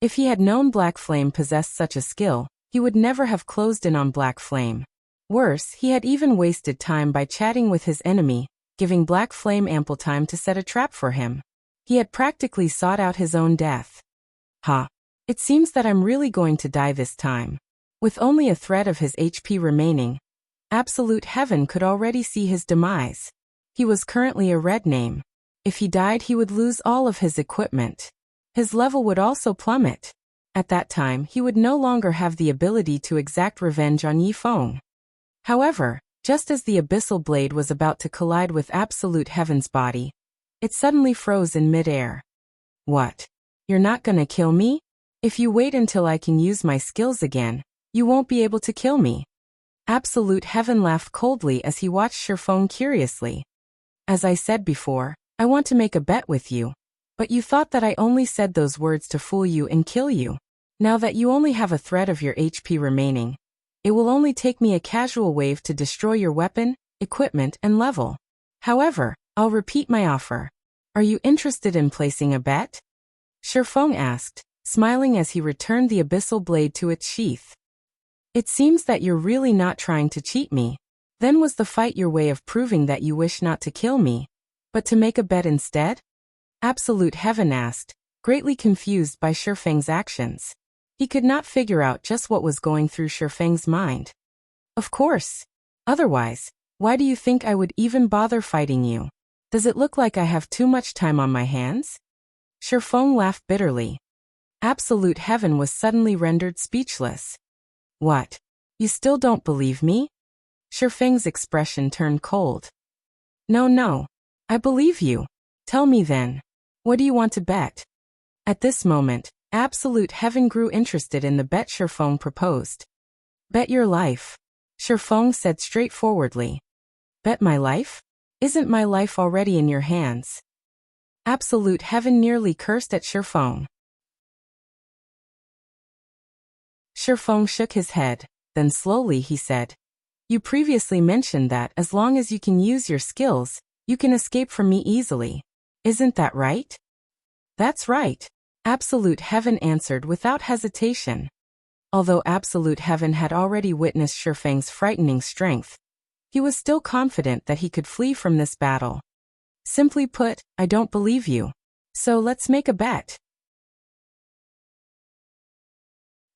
Speaker 1: If he had known Black Flame possessed such a skill, he would never have closed in on Black Flame. Worse, he had even wasted time by chatting with his enemy, giving Black Flame ample time to set a trap for him. He had practically sought out his own death. Ha! It seems that I'm really going to die this time. With only a thread of his HP remaining, Absolute Heaven could already see his demise. He was currently a red name. If he died, he would lose all of his equipment. His level would also plummet. At that time, he would no longer have the ability to exact revenge on Yifeng. However, just as the abyssal blade was about to collide with Absolute Heaven's body, it suddenly froze in mid-air. What? You're not gonna kill me? If you wait until I can use my skills again, you won't be able to kill me. Absolute Heaven laughed coldly as he watched Shifeng curiously. As I said before, I want to make a bet with you. But you thought that I only said those words to fool you and kill you. Now that you only have a thread of your HP remaining, it will only take me a casual wave to destroy your weapon, equipment, and level. However, I'll repeat my offer. Are you interested in placing a bet? Shifeng asked, smiling as he returned the abyssal blade to its sheath. It seems that you're really not trying to cheat me. Then was the fight your way of proving that you wish not to kill me, but to make a bet instead? Absolute Heaven asked, greatly confused by Shifeng's actions. He could not figure out just what was going through Shifeng's mind. Of course. Otherwise, why do you think I would even bother fighting you? Does it look like I have too much time on my hands? Shifeng laughed bitterly. Absolute Heaven was suddenly rendered speechless. What? You still don't believe me? Shifeng's expression turned cold. No. I believe you. Tell me then. What do you want to bet? At this moment, Absolute Heaven grew interested in the bet Shifeng proposed. Bet your life. Shifeng said straightforwardly. Bet my life? Isn't my life already in your hands? Absolute Heaven nearly cursed at Shifeng. Shifeng shook his head, then slowly he said, You previously mentioned that as long as you can use your skills, you can escape from me easily. Isn't that right? That's right. Absolute Heaven answered without hesitation. Although Absolute Heaven had already witnessed Shifeng's frightening strength, he was still confident that he could flee from this battle. Simply put, I don't believe you. So let's make a bet.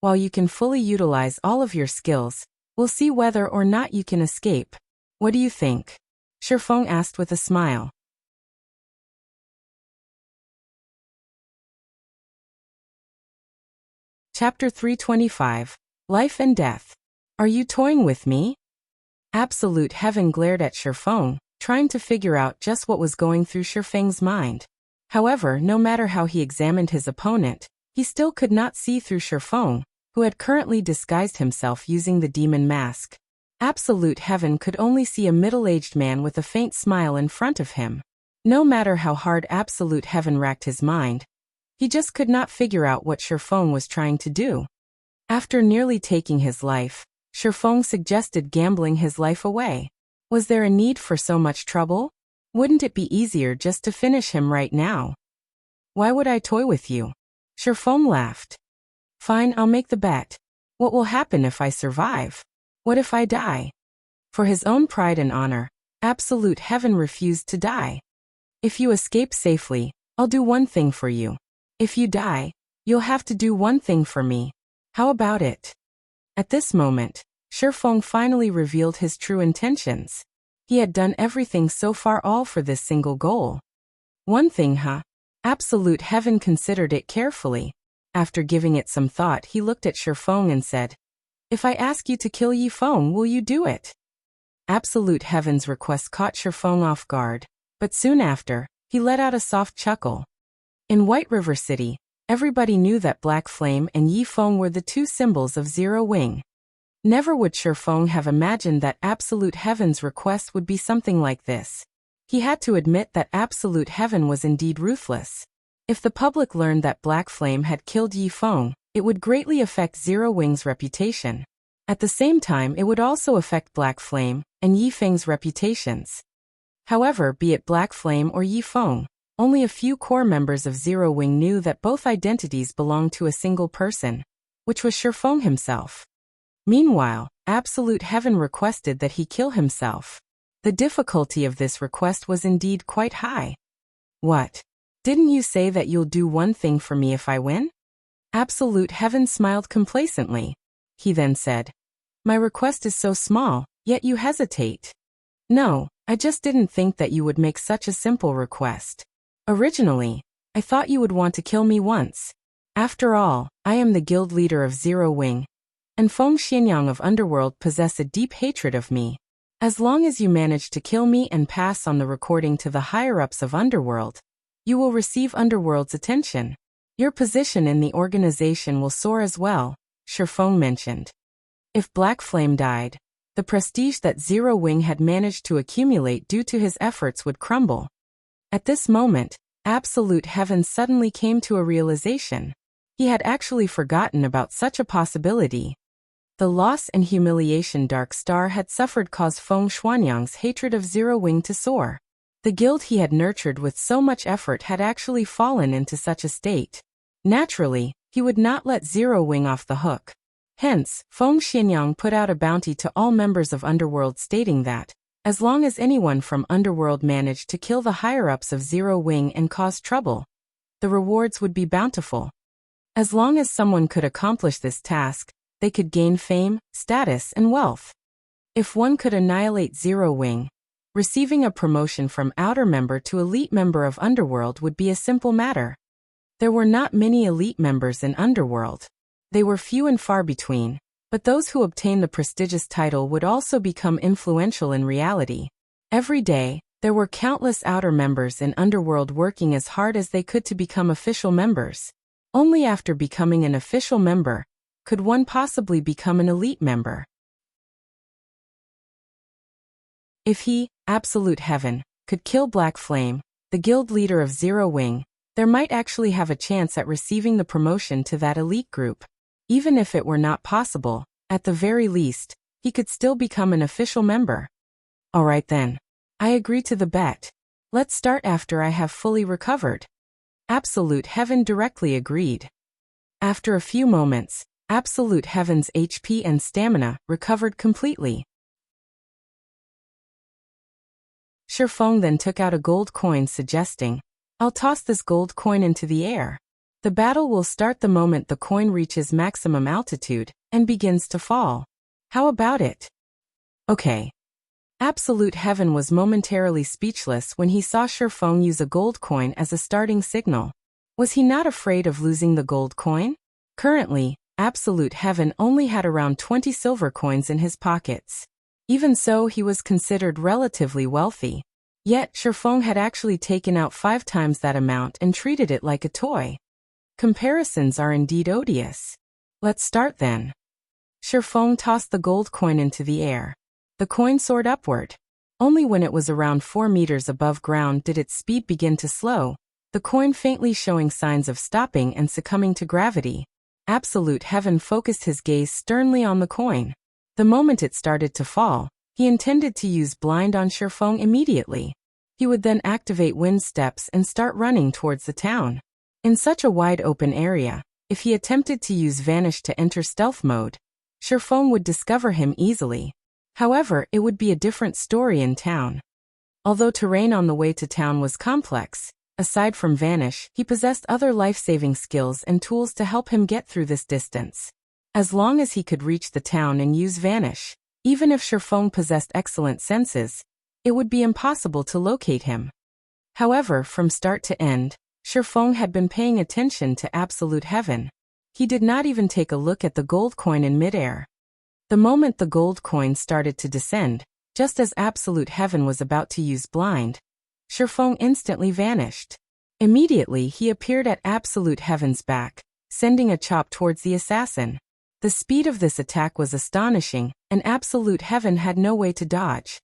Speaker 1: While you can fully utilize all of your skills, we'll see whether or not you can escape. What do you think? Shifeng asked with a smile. Chapter 325. Life and Death. Are you toying with me? Absolute Heaven glared at Shifeng, trying to figure out just what was going through Shifeng's mind. However, no matter how he examined his opponent, he still could not see through Shifeng, who had currently disguised himself using the demon mask. Absolute Heaven could only see a middle-aged man with a faint smile in front of him. No matter how hard Absolute Heaven racked his mind, he just could not figure out what Shifeng was trying to do. After nearly taking his life, Shifeng suggested gambling his life away. Was there a need for so much trouble? Wouldn't it be easier just to finish him right now? Why would I toy with you? Shifeng laughed. Fine, I'll make the bet. What will happen if I survive? What if I die? For his own pride and honor, Absolute Heaven refused to die. If you escape safely, I'll do one thing for you. If you die, you'll have to do one thing for me. How about it? At this moment, Shifeng finally revealed his true intentions. He had done everything so far all for this single goal. One thing, huh? Absolute Heaven considered it carefully. After giving it some thought, he looked at Shifeng and said, If I ask you to kill Yifeng, will you do it? Absolute Heaven's request caught Shifeng off guard, but soon after, he let out a soft chuckle. In White River City, everybody knew that Black Flame and Yifeng were the two symbols of Zero Wing. Never would Shifeng have imagined that Absolute Heaven's request would be something like this. He had to admit that Absolute Heaven was indeed ruthless. If the public learned that Black Flame had killed Yifeng, it would greatly affect Zero Wing's reputation. At the same time, it would also affect Black Flame and Yifeng's reputations. However, be it Black Flame or Yifeng, only a few core members of Zero Wing knew that both identities belonged to a single person, which was Shifeng himself. Meanwhile, Absolute Heaven requested that he kill himself. The difficulty of this request was indeed quite high. What? Didn't you say that you'll do one thing for me if I win? Absolute Heaven smiled complacently. He then said, My request is so small, yet you hesitate. No, I just didn't think that you would make such a simple request. Originally, I thought you would want to kill me once. After all, I am the guild leader of Zero Wing, and Feng Xianyang of Underworld possess a deep hatred of me. As long as you manage to kill me and pass on the recording to the higher-ups of Underworld, you will receive Underworld's attention. Your position in the organization will soar as well, Shifeng mentioned. If Black Flame died, the prestige that Zero Wing had managed to accumulate due to his efforts would crumble. At this moment, Absolute Heaven suddenly came to a realization. He had actually forgotten about such a possibility. The loss and humiliation Dark Star had suffered caused Feng Xianyang's hatred of Zero Wing to soar. The guild he had nurtured with so much effort had actually fallen into such a state. Naturally, he would not let Zero Wing off the hook. Hence, Feng Xianyang put out a bounty to all members of Underworld stating that, as long as anyone from Underworld managed to kill the higher-ups of Zero Wing and cause trouble, the rewards would be bountiful. As long as someone could accomplish this task, they could gain fame, status, and wealth. If one could annihilate Zero Wing, receiving a promotion from outer member to elite member of Underworld would be a simple matter. There were not many elite members in Underworld. They were few and far between, but those who obtained the prestigious title would also become influential in reality. Every day, there were countless outer members in Underworld working as hard as they could to become official members. Only after becoming an official member could one possibly become an elite member. If he, Absolute Heaven, could kill Black Flame, the guild leader of Zero Wing, there might actually have a chance at receiving the promotion to that elite group. Even if it were not possible, at the very least, he could still become an official member. Alright then. I agree to the bet. Let's start after I have fully recovered. Absolute Heaven directly agreed. After a few moments, Absolute Heaven's HP and stamina recovered completely. Shifeng then took out a gold coin suggesting, I'll toss this gold coin into the air. The battle will start the moment the coin reaches maximum altitude and begins to fall. How about it? Okay. Absolute Heaven was momentarily speechless when he saw Shifeng use a gold coin as a starting signal. Was he not afraid of losing the gold coin? Currently, Absolute Heaven only had around 20 silver coins in his pockets. Even so, he was considered relatively wealthy. Yet, Shifeng had actually taken out 5 times that amount and treated it like a toy. Comparisons are indeed odious. Let's start then. Shifeng tossed the gold coin into the air. The coin soared upward. Only when it was around 4 meters above ground did its speed begin to slow, the coin faintly showing signs of stopping and succumbing to gravity. Absolute Heaven focused his gaze sternly on the coin. The moment it started to fall, he intended to use blind on Shifeng immediately. He would then activate wind steps and start running towards the town. In such a wide open area, if he attempted to use vanish to enter stealth mode, Shifeng would discover him easily. However, it would be a different story in town. Although terrain on the way to town was complex, aside from vanish, he possessed other life-saving skills and tools to help him get through this distance. As long as he could reach the town and use vanish, even if Shifeng possessed excellent senses, it would be impossible to locate him. However, from start to end, Shifeng had been paying attention to Absolute Heaven. He did not even take a look at the gold coin in midair. The moment the gold coin started to descend, just as Absolute Heaven was about to use blind, Shifeng instantly vanished. Immediately he appeared at Absolute Heaven's back, sending a chop towards the assassin. The speed of this attack was astonishing, and Absolute Heaven had no way to dodge.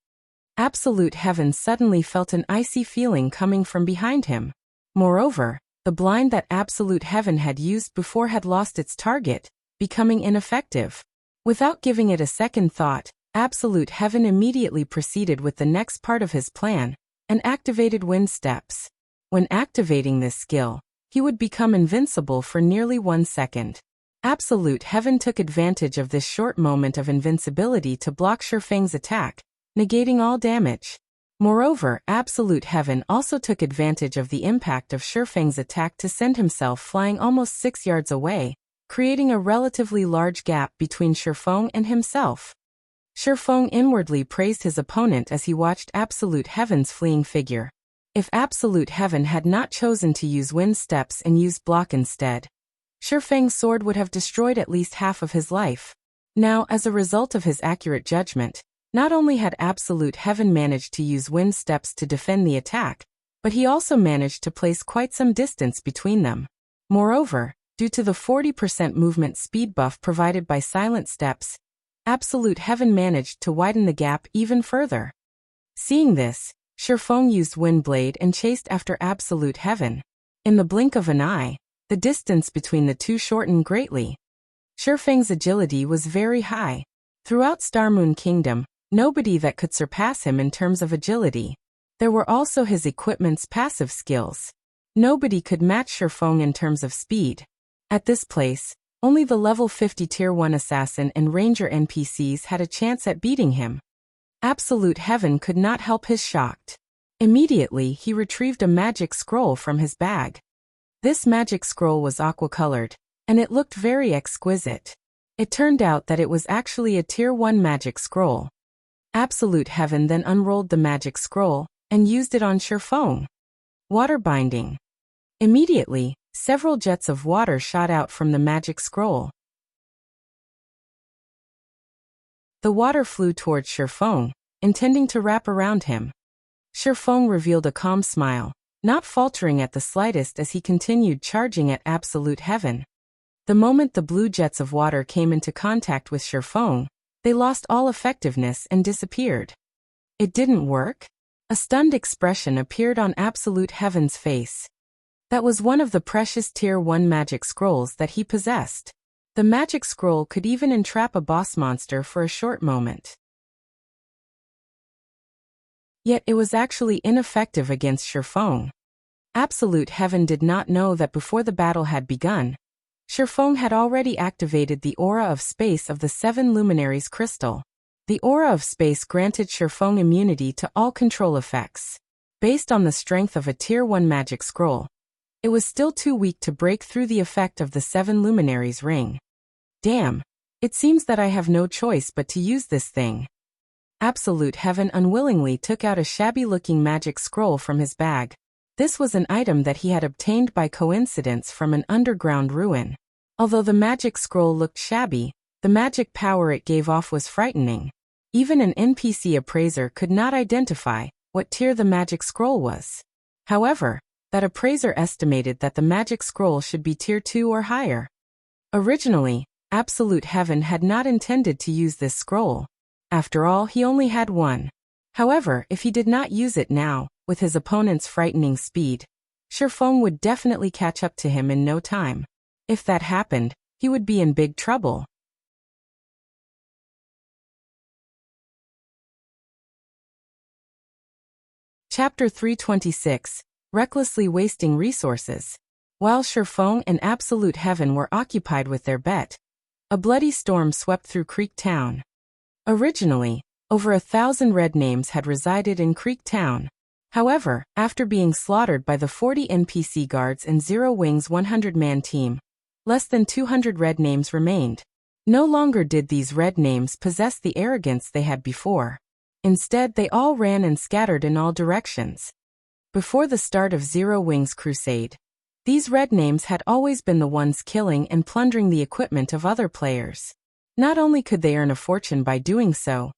Speaker 1: Absolute Heaven suddenly felt an icy feeling coming from behind him. Moreover, the blind that Absolute Heaven had used before had lost its target, becoming ineffective. Without giving it a second thought, Absolute Heaven immediately proceeded with the next part of his plan, and activated wind steps. When activating this skill, he would become invincible for nearly 1 second. Absolute Heaven took advantage of this short moment of invincibility to block Shifeng's attack, negating all damage. Moreover, Absolute Heaven also took advantage of the impact of Shifeng's attack to send himself flying almost 6 yards away, creating a relatively large gap between Shifeng and himself. Shifeng inwardly praised his opponent as he watched Absolute Heaven's fleeing figure. If Absolute Heaven had not chosen to use wind steps and used block instead, Shifeng's sword would have destroyed at least half of his life. Now, as a result of his accurate judgment, not only had Absolute Heaven managed to use wind steps to defend the attack, but he also managed to place quite some distance between them. Moreover, due to the 40% movement speed buff provided by silent steps, Absolute Heaven managed to widen the gap even further. Seeing this, Shifeng used Windblade and chased after Absolute Heaven. In the blink of an eye, the distance between the two shortened greatly. Shifeng's agility was very high. Throughout Starmoon Kingdom, nobody that could surpass him in terms of agility. There were also his equipment's passive skills. Nobody could match Shifeng in terms of speed. At this place, only the level 50 Tier 1 Assassin and Ranger NPCs had a chance at beating him. Absolute Heaven could not help his shocked. Immediately he retrieved a magic scroll from his bag. This magic scroll was aqua-colored, and it looked very exquisite. It turned out that it was actually a Tier 1 magic scroll. Absolute Heaven then unrolled the magic scroll, and used it on Shifeng. Water binding. Immediately, several jets of water shot out from the magic scroll. The water flew towards Shifeng, intending to wrap around him. Shifeng revealed a calm smile, not faltering at the slightest as he continued charging at Absolute Heaven. The moment the blue jets of water came into contact with Shifeng, they lost all effectiveness and disappeared. It didn't work? A stunned expression appeared on Absolute Heaven's face. That was one of the precious Tier 1 magic scrolls that he possessed. The magic scroll could even entrap a boss monster for a short moment. Yet it was actually ineffective against Shifeng. Absolute Heaven did not know that before the battle had begun, Shifeng had already activated the Aura of Space of the 7 Luminaries crystal. The Aura of Space granted Shifeng immunity to all control effects. Based on the strength of a Tier 1 magic scroll, it was still too weak to break through the effect of the 7 Luminaries ring. Damn, it seems that I have no choice but to use this thing. Absolute Heaven unwillingly took out a shabby-looking magic scroll from his bag. This was an item that he had obtained by coincidence from an underground ruin. Although the magic scroll looked shabby, the magic power it gave off was frightening. Even an NPC appraiser could not identify what tier the magic scroll was. However, that appraiser estimated that the magic scroll should be tier 2 or higher. Originally, Absolute Heaven had not intended to use this scroll. After all, he only had one. However, if he did not use it now, with his opponent's frightening speed, Shifeng would definitely catch up to him in no time. If that happened, he would be in big trouble. Chapter 326, Recklessly Wasting Resources. While Shifeng and Absolute Heaven were occupied with their bet, a bloody storm swept through Creek Town. Originally, over 1,000 red names had resided in Creek Town. However, after being slaughtered by the 40 NPC guards and Zero Wing's 100-man team, less than 200 red names remained. No longer did these red names possess the arrogance they had before. Instead, they all ran and scattered in all directions. Before the start of Zero Wing's crusade, these red names had always been the ones killing and plundering the equipment of other players. Not only could they earn a fortune by doing so,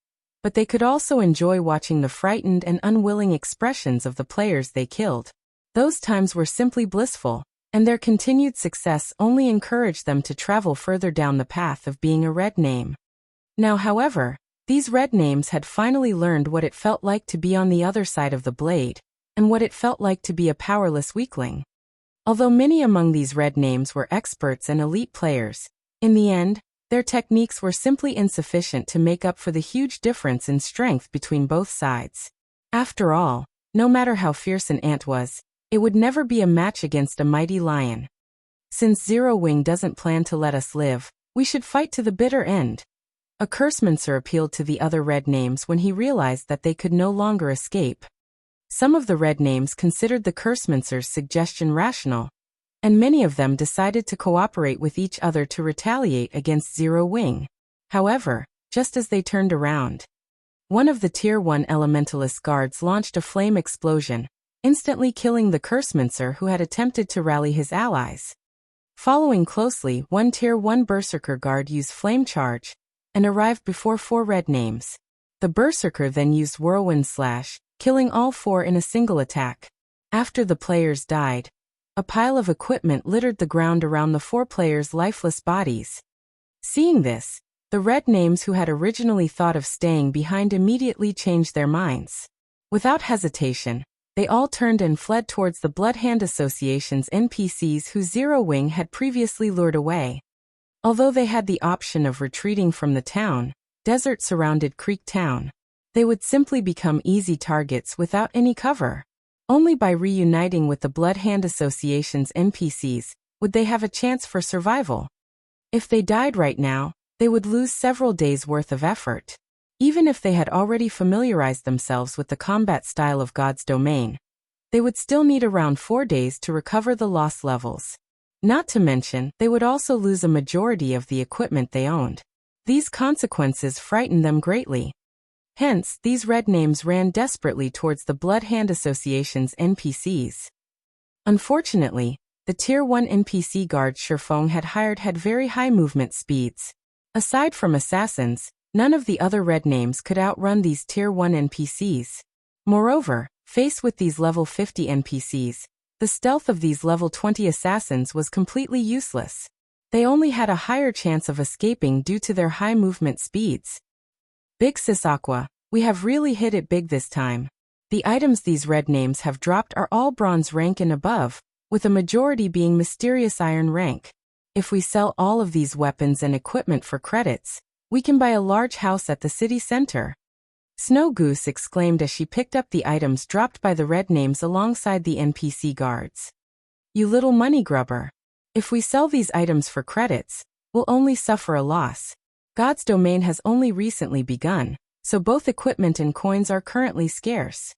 Speaker 1: but they could also enjoy watching the frightened and unwilling expressions of the players they killed. Those times were simply blissful, and their continued success only encouraged them to travel further down the path of being a red name. Now, however, these red names had finally learned what it felt like to be on the other side of the blade, and what it felt like to be a powerless weakling. Although many among these red names were experts and elite players, in the end, their techniques were simply insufficient to make up for the huge difference in strength between both sides. After all, no matter how fierce an ant was, it would never be a match against a mighty lion. Since Zero Wing doesn't plan to let us live, we should fight to the bitter end. A Cursemancer appealed to the other red names when he realized that they could no longer escape. Some of the red names considered the Cursemancer's suggestion rational, and many of them decided to cooperate with each other to retaliate against Zero Wing. However, just as they turned around, one of the Tier 1 Elementalist guards launched a flame explosion, instantly killing the Cursemancer who had attempted to rally his allies. Following closely, one Tier 1 Berserker guard used Flame Charge, and arrived before 4 red names. The Berserker then used Whirlwind Slash, killing all 4 in a single attack. After the players died, a pile of equipment littered the ground around the 4 players' lifeless bodies. Seeing this, the red names who had originally thought of staying behind immediately changed their minds. Without hesitation, they all turned and fled towards the Bloodhand Association's NPCs who Zero Wing had previously lured away. Although they had the option of retreating from the town, desert surrounded Creek Town, they would simply become easy targets without any cover. Only by reuniting with the Bloodhand Association's NPCs would they have a chance for survival. If they died right now, they would lose several days' worth of effort. Even if they had already familiarized themselves with the combat style of God's domain, they would still need around 4 days to recover the lost levels. Not to mention, they would also lose a majority of the equipment they owned. These consequences frightened them greatly. Hence, these red names ran desperately towards the Bloodhand Association's NPCs. Unfortunately, the Tier 1 NPC guards Shifeng had hired had very high movement speeds. Aside from assassins, none of the other red names could outrun these Tier 1 NPCs. Moreover, faced with these level 50 NPCs, the stealth of these level 20 assassins was completely useless. They only had a higher chance of escaping due to their high movement speeds. Big Sis Aqua, we have really hit it big this time. The items these red names have dropped are all bronze rank and above, with a majority being mysterious iron rank. If we sell all of these weapons and equipment for credits, we can buy a large house at the city center. Snow Goose exclaimed as she picked up the items dropped by the red names alongside the NPC guards. You little money grubber. If we sell these items for credits, we'll only suffer a loss. God's domain has only recently begun, so both equipment and coins are currently scarce.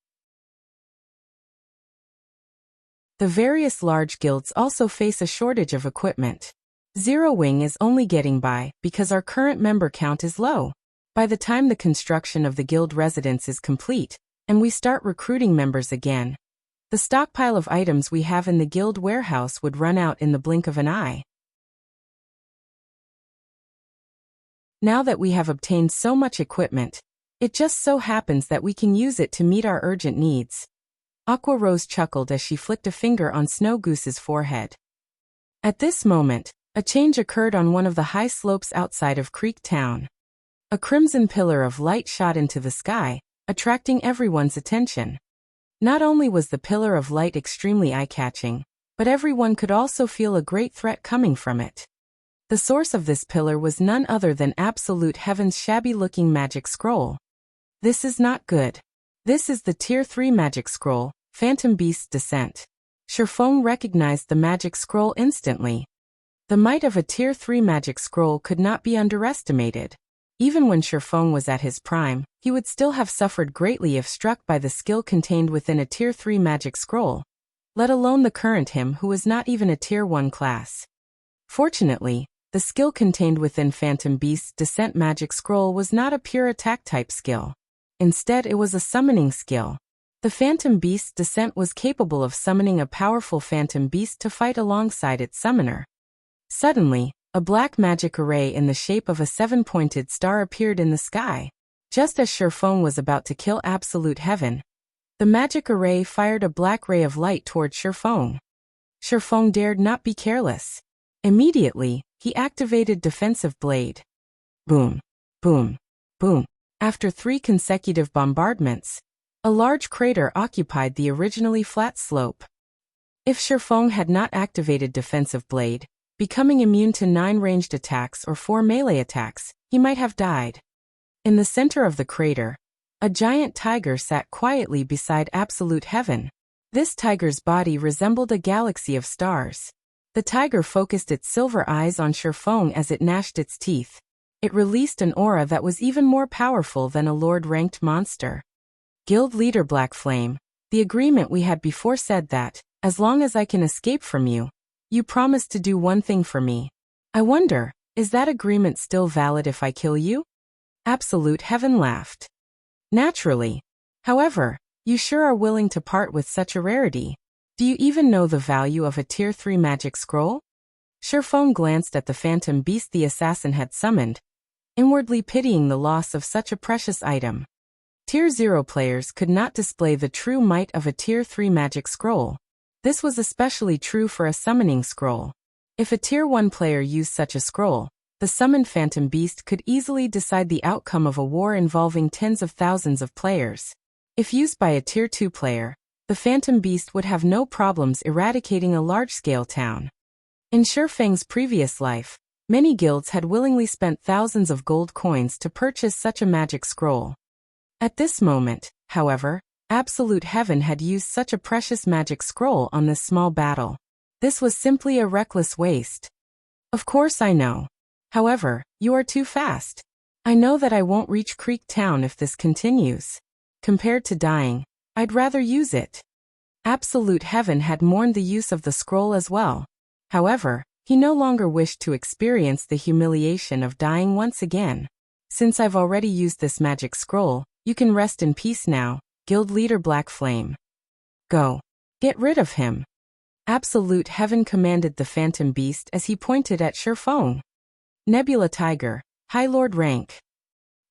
Speaker 1: The various large guilds also face a shortage of equipment. Zero Wing is only getting by because our current member count is low. By the time the construction of the guild residence is complete, and we start recruiting members again, the stockpile of items we have in the guild warehouse would run out in the blink of an eye. Now that we have obtained so much equipment, It just so happens that we can use it to meet our urgent needs. Aqua Rose chuckled as she flicked a finger on Snow Goose's forehead. At this moment, a change occurred on one of the high slopes outside of Creek Town. A crimson pillar of light shot into the sky, attracting everyone's attention. Not only was the pillar of light extremely eye-catching, but everyone could also feel a great threat coming from it. The source of this pillar was none other than Absolute Heaven's shabby-looking magic scroll. This is not good. This is the Tier 3 magic scroll, Phantom Beast's Descent. Shifeng recognized the magic scroll instantly. The might of a Tier 3 magic scroll could not be underestimated. Even when Shifeng was at his prime, he would still have suffered greatly if struck by the skill contained within a Tier 3 magic scroll, let alone the current him who was not even a Tier 1 class. Fortunately, the skill contained within Phantom Beast's Descent magic scroll was not a pure attack type skill. Instead, it was a summoning skill. The Phantom Beast's Descent was capable of summoning a powerful Phantom Beast to fight alongside its summoner. Suddenly, a black magic array in the shape of a 7-pointed star appeared in the sky. Just as Shifeng was about to kill Absolute Heaven, the magic array fired a black ray of light toward Shifeng. Shifeng dared not be careless. Immediately, he activated Defensive Blade. Boom, boom, boom. After 3 consecutive bombardments, a large crater occupied the originally flat slope. If Shifeng had not activated Defensive Blade, becoming immune to 9 ranged attacks or 4 melee attacks, he might have died. In the center of the crater, a giant tiger sat quietly beside Absolute Heaven. This tiger's body resembled a galaxy of stars. The tiger focused its silver eyes on Shifeng as it gnashed its teeth. It released an aura that was even more powerful than a Lord-ranked monster. Guild Leader Black Flame, the agreement we had before said that, as long as I can escape from you, you promised to do one thing for me. I wonder, is that agreement still valid if I kill you? Absolute Heaven laughed. Naturally. However, you sure are willing to part with such a rarity. Do you even know the value of a Tier 3 magic scroll? Shifeng glanced at the Phantom Beast the assassin had summoned, inwardly pitying the loss of such a precious item. Tier 0 players could not display the true might of a Tier 3 magic scroll. This was especially true for a summoning scroll. If a Tier 1 player used such a scroll, the summoned Phantom Beast could easily decide the outcome of a war involving tens of thousands of players. If used by a Tier 2 player, the Phantom Beast would have no problems eradicating a large-scale town. In Shifeng's previous life, many guilds had willingly spent thousands of gold coins to purchase such a magic scroll. At this moment, however, Absolute Heaven had used such a precious magic scroll on this small battle. This was simply a reckless waste. Of course I know. However, you are too fast. I know that I won't reach Creek Town if this continues. Compared to dying, I'd rather use it. Absolute Heaven had mourned the use of the scroll as well. However, he no longer wished to experience the humiliation of dying once again. Since I've already used this magic scroll, you can rest in peace now, Guild Leader Black Flame. Go. Get rid of him. Absolute Heaven commanded the Phantom Beast as he pointed at Shifeng. Nebula Tiger, High Lord rank.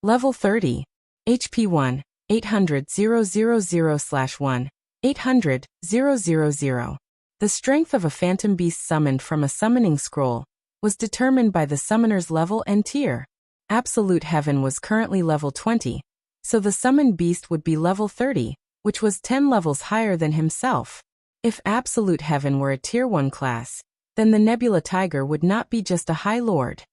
Speaker 1: Level 30. HP 1, 800,000/1, 800,000. The strength of a Phantom Beast summoned from a summoning scroll was determined by the summoner's level and tier. Absolute Heaven was currently level 20, so the summoned beast would be level 30, which was 10 levels higher than himself. If Absolute Heaven were a Tier 1 class, then the Nebula Tiger would not be just a High Lord.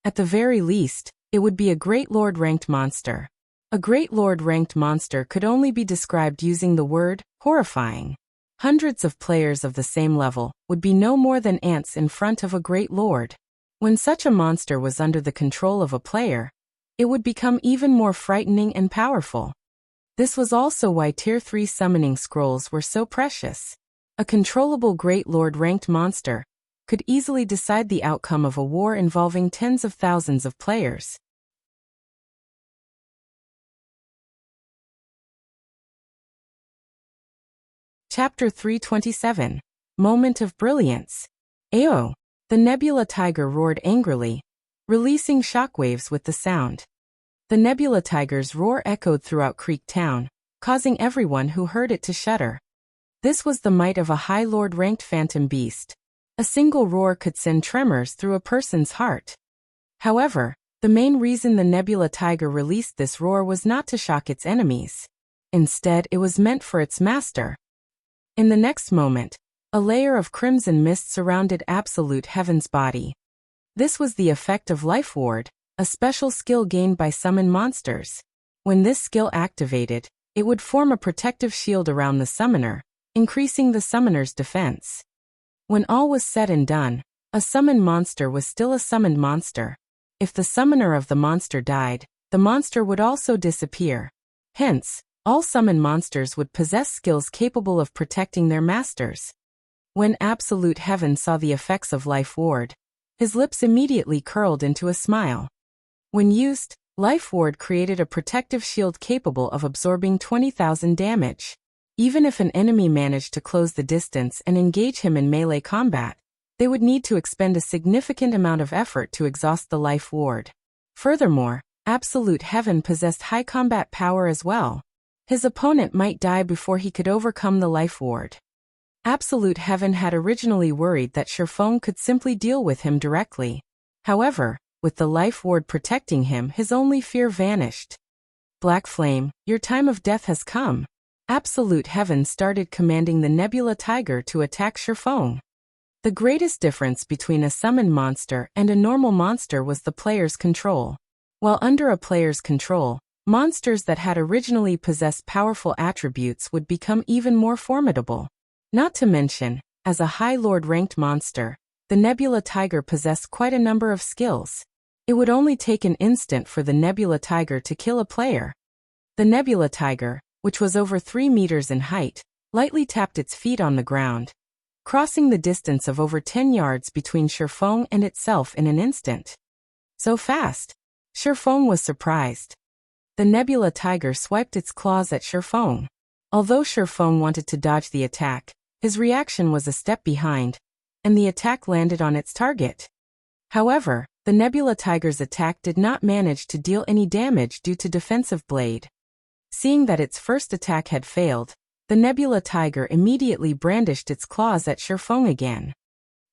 Speaker 1: At the very least, it would be a Great Lord ranked monster. A Great Lord ranked monster could only be described using the word horrifying. Hundreds of players of the same level would be no more than ants in front of a Great Lord. When such a monster was under the control of a player, it would become even more frightening and powerful. This was also why Tier 3 summoning scrolls were so precious. A controllable Great Lord ranked monster could easily decide the outcome of a war involving tens of thousands of players. Chapter 327. Moment of Brilliance. Ayo! The Nebula Tiger roared angrily. releasing shockwaves with the sound. The Nebula Tiger's roar echoed throughout Creek Town, causing everyone who heard it to shudder. This was the might of a High Lord-ranked phantom beast. A single roar could send tremors through a person's heart. However, the main reason the Nebula Tiger released this roar was not to shock its enemies. Instead, it was meant for its master. In the next moment, a layer of crimson mist surrounded Absolute Heaven's body. This was the effect of Life Ward, a special skill gained by summon monsters. When this skill activated, it would form a protective shield around the summoner, increasing the summoner's defense. When all was said and done, a summoned monster was still a summoned monster. If the summoner of the monster died, the monster would also disappear. Hence, all summoned monsters would possess skills capable of protecting their masters. When Absolute Heaven saw the effects of Life Ward, his lips immediately curled into a smile. When used, Life Ward created a protective shield capable of absorbing 20,000 damage. Even if an enemy managed to close the distance and engage him in melee combat, they would need to expend a significant amount of effort to exhaust the Life Ward. Furthermore, Absolute Heaven possessed high combat power as well. His opponent might die before he could overcome the Life Ward. Absolute Heaven had originally worried that Shifeng could simply deal with him directly. However, with the Life Ward protecting him, his only fear vanished. Black Flame, your time of death has come. Absolute Heaven started commanding the Nebula Tiger to attack Shifeng. The greatest difference between a summoned monster and a normal monster was the player's control. While under a player's control, monsters that had originally possessed powerful attributes would become even more formidable. Not to mention, as a High Lord-ranked monster, the Nebula Tiger possessed quite a number of skills. It would only take an instant for the Nebula Tiger to kill a player. The Nebula Tiger, which was over 3 meters in height, lightly tapped its feet on the ground, crossing the distance of over 10 yards between Shifeng and itself in an instant. So fast! Shifeng was surprised. The Nebula Tiger swiped its claws at Shifeng. Although Shifeng wanted to dodge the attack, his reaction was a step behind, and the attack landed on its target. However, the Nebula Tiger's attack did not manage to deal any damage due to defensive blade. Seeing that its first attack had failed, the Nebula Tiger immediately brandished its claws at Shifeng again.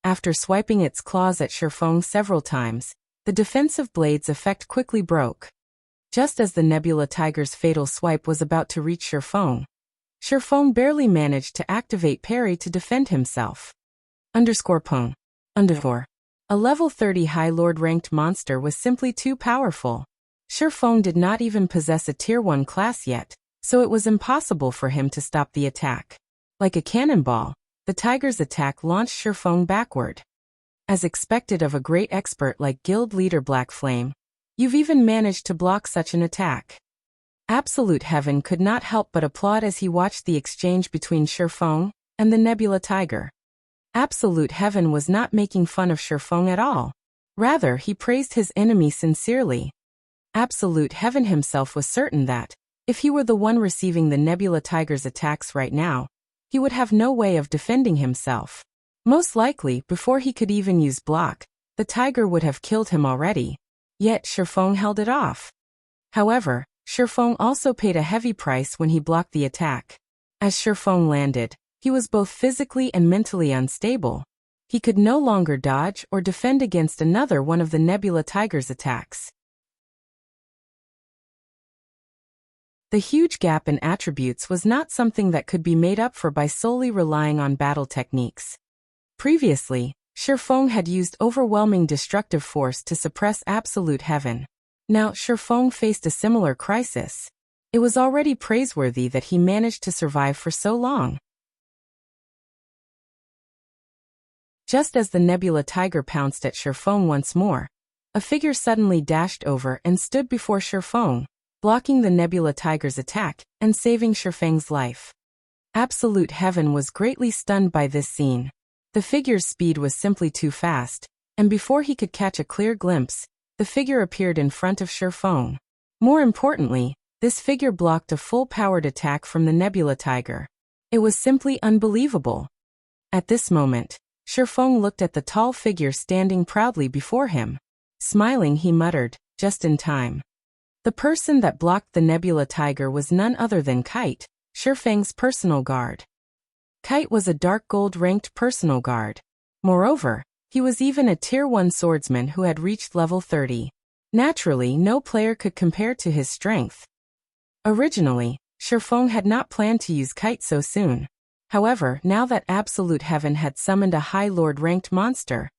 Speaker 1: After swiping its claws at Shifeng several times, the defensive blade's effect quickly broke. Just as the Nebula Tiger's fatal swipe was about to reach Shifeng, Shifeng barely managed to activate parry to defend himself. _Pong. A level 30 High Lord-ranked monster was simply too powerful. Shifeng did not even possess a Tier 1 class yet, so it was impossible for him to stop the attack. Like a cannonball, the tiger's attack launched Shifeng backward. As expected of a great expert like Guild Leader Black Flame, you've even managed to block such an attack. Absolute Heaven could not help but applaud as he watched the exchange between Shifeng and the Nebula Tiger. Absolute Heaven was not making fun of Shifeng at all. Rather, he praised his enemy sincerely. Absolute Heaven himself was certain that, if he were the one receiving the Nebula Tiger's attacks right now, he would have no way of defending himself. Most likely, before he could even use block, the tiger would have killed him already. Yet Shifeng held it off. However, Shifeng also paid a heavy price when he blocked the attack. As Shifeng landed, he was both physically and mentally unstable. He could no longer dodge or defend against another one of the Nebula Tiger's attacks. The huge gap in attributes was not something that could be made up for by solely relying on battle techniques. Previously, Shifeng had used overwhelming destructive force to suppress Absolute Heaven. Now Shifeng faced a similar crisis. It was already praiseworthy that he managed to survive for so long. Just as the Nebula Tiger pounced at Shifeng once more, a figure suddenly dashed over and stood before Shifeng, blocking the Nebula Tiger's attack and saving Shifeng's life. Absolute Heaven was greatly stunned by this scene. The figure's speed was simply too fast, and before he could catch a clear glimpse, the figure appeared in front of Shifeng. More importantly, this figure blocked a full-powered attack from the Nebula Tiger. It was simply unbelievable. At this moment, Shifeng looked at the tall figure standing proudly before him. Smiling, he muttered, "Just in time." The person that blocked the Nebula Tiger was none other than Kite, Shifeng's personal guard. Kite was a dark gold ranked personal guard. Moreover, he was even a Tier 1 swordsman who had reached level 30. Naturally, no player could compare to his strength. Originally, Shifeng had not planned to use Kite so soon. However, now that Absolute Heaven had summoned a High Lord ranked monster,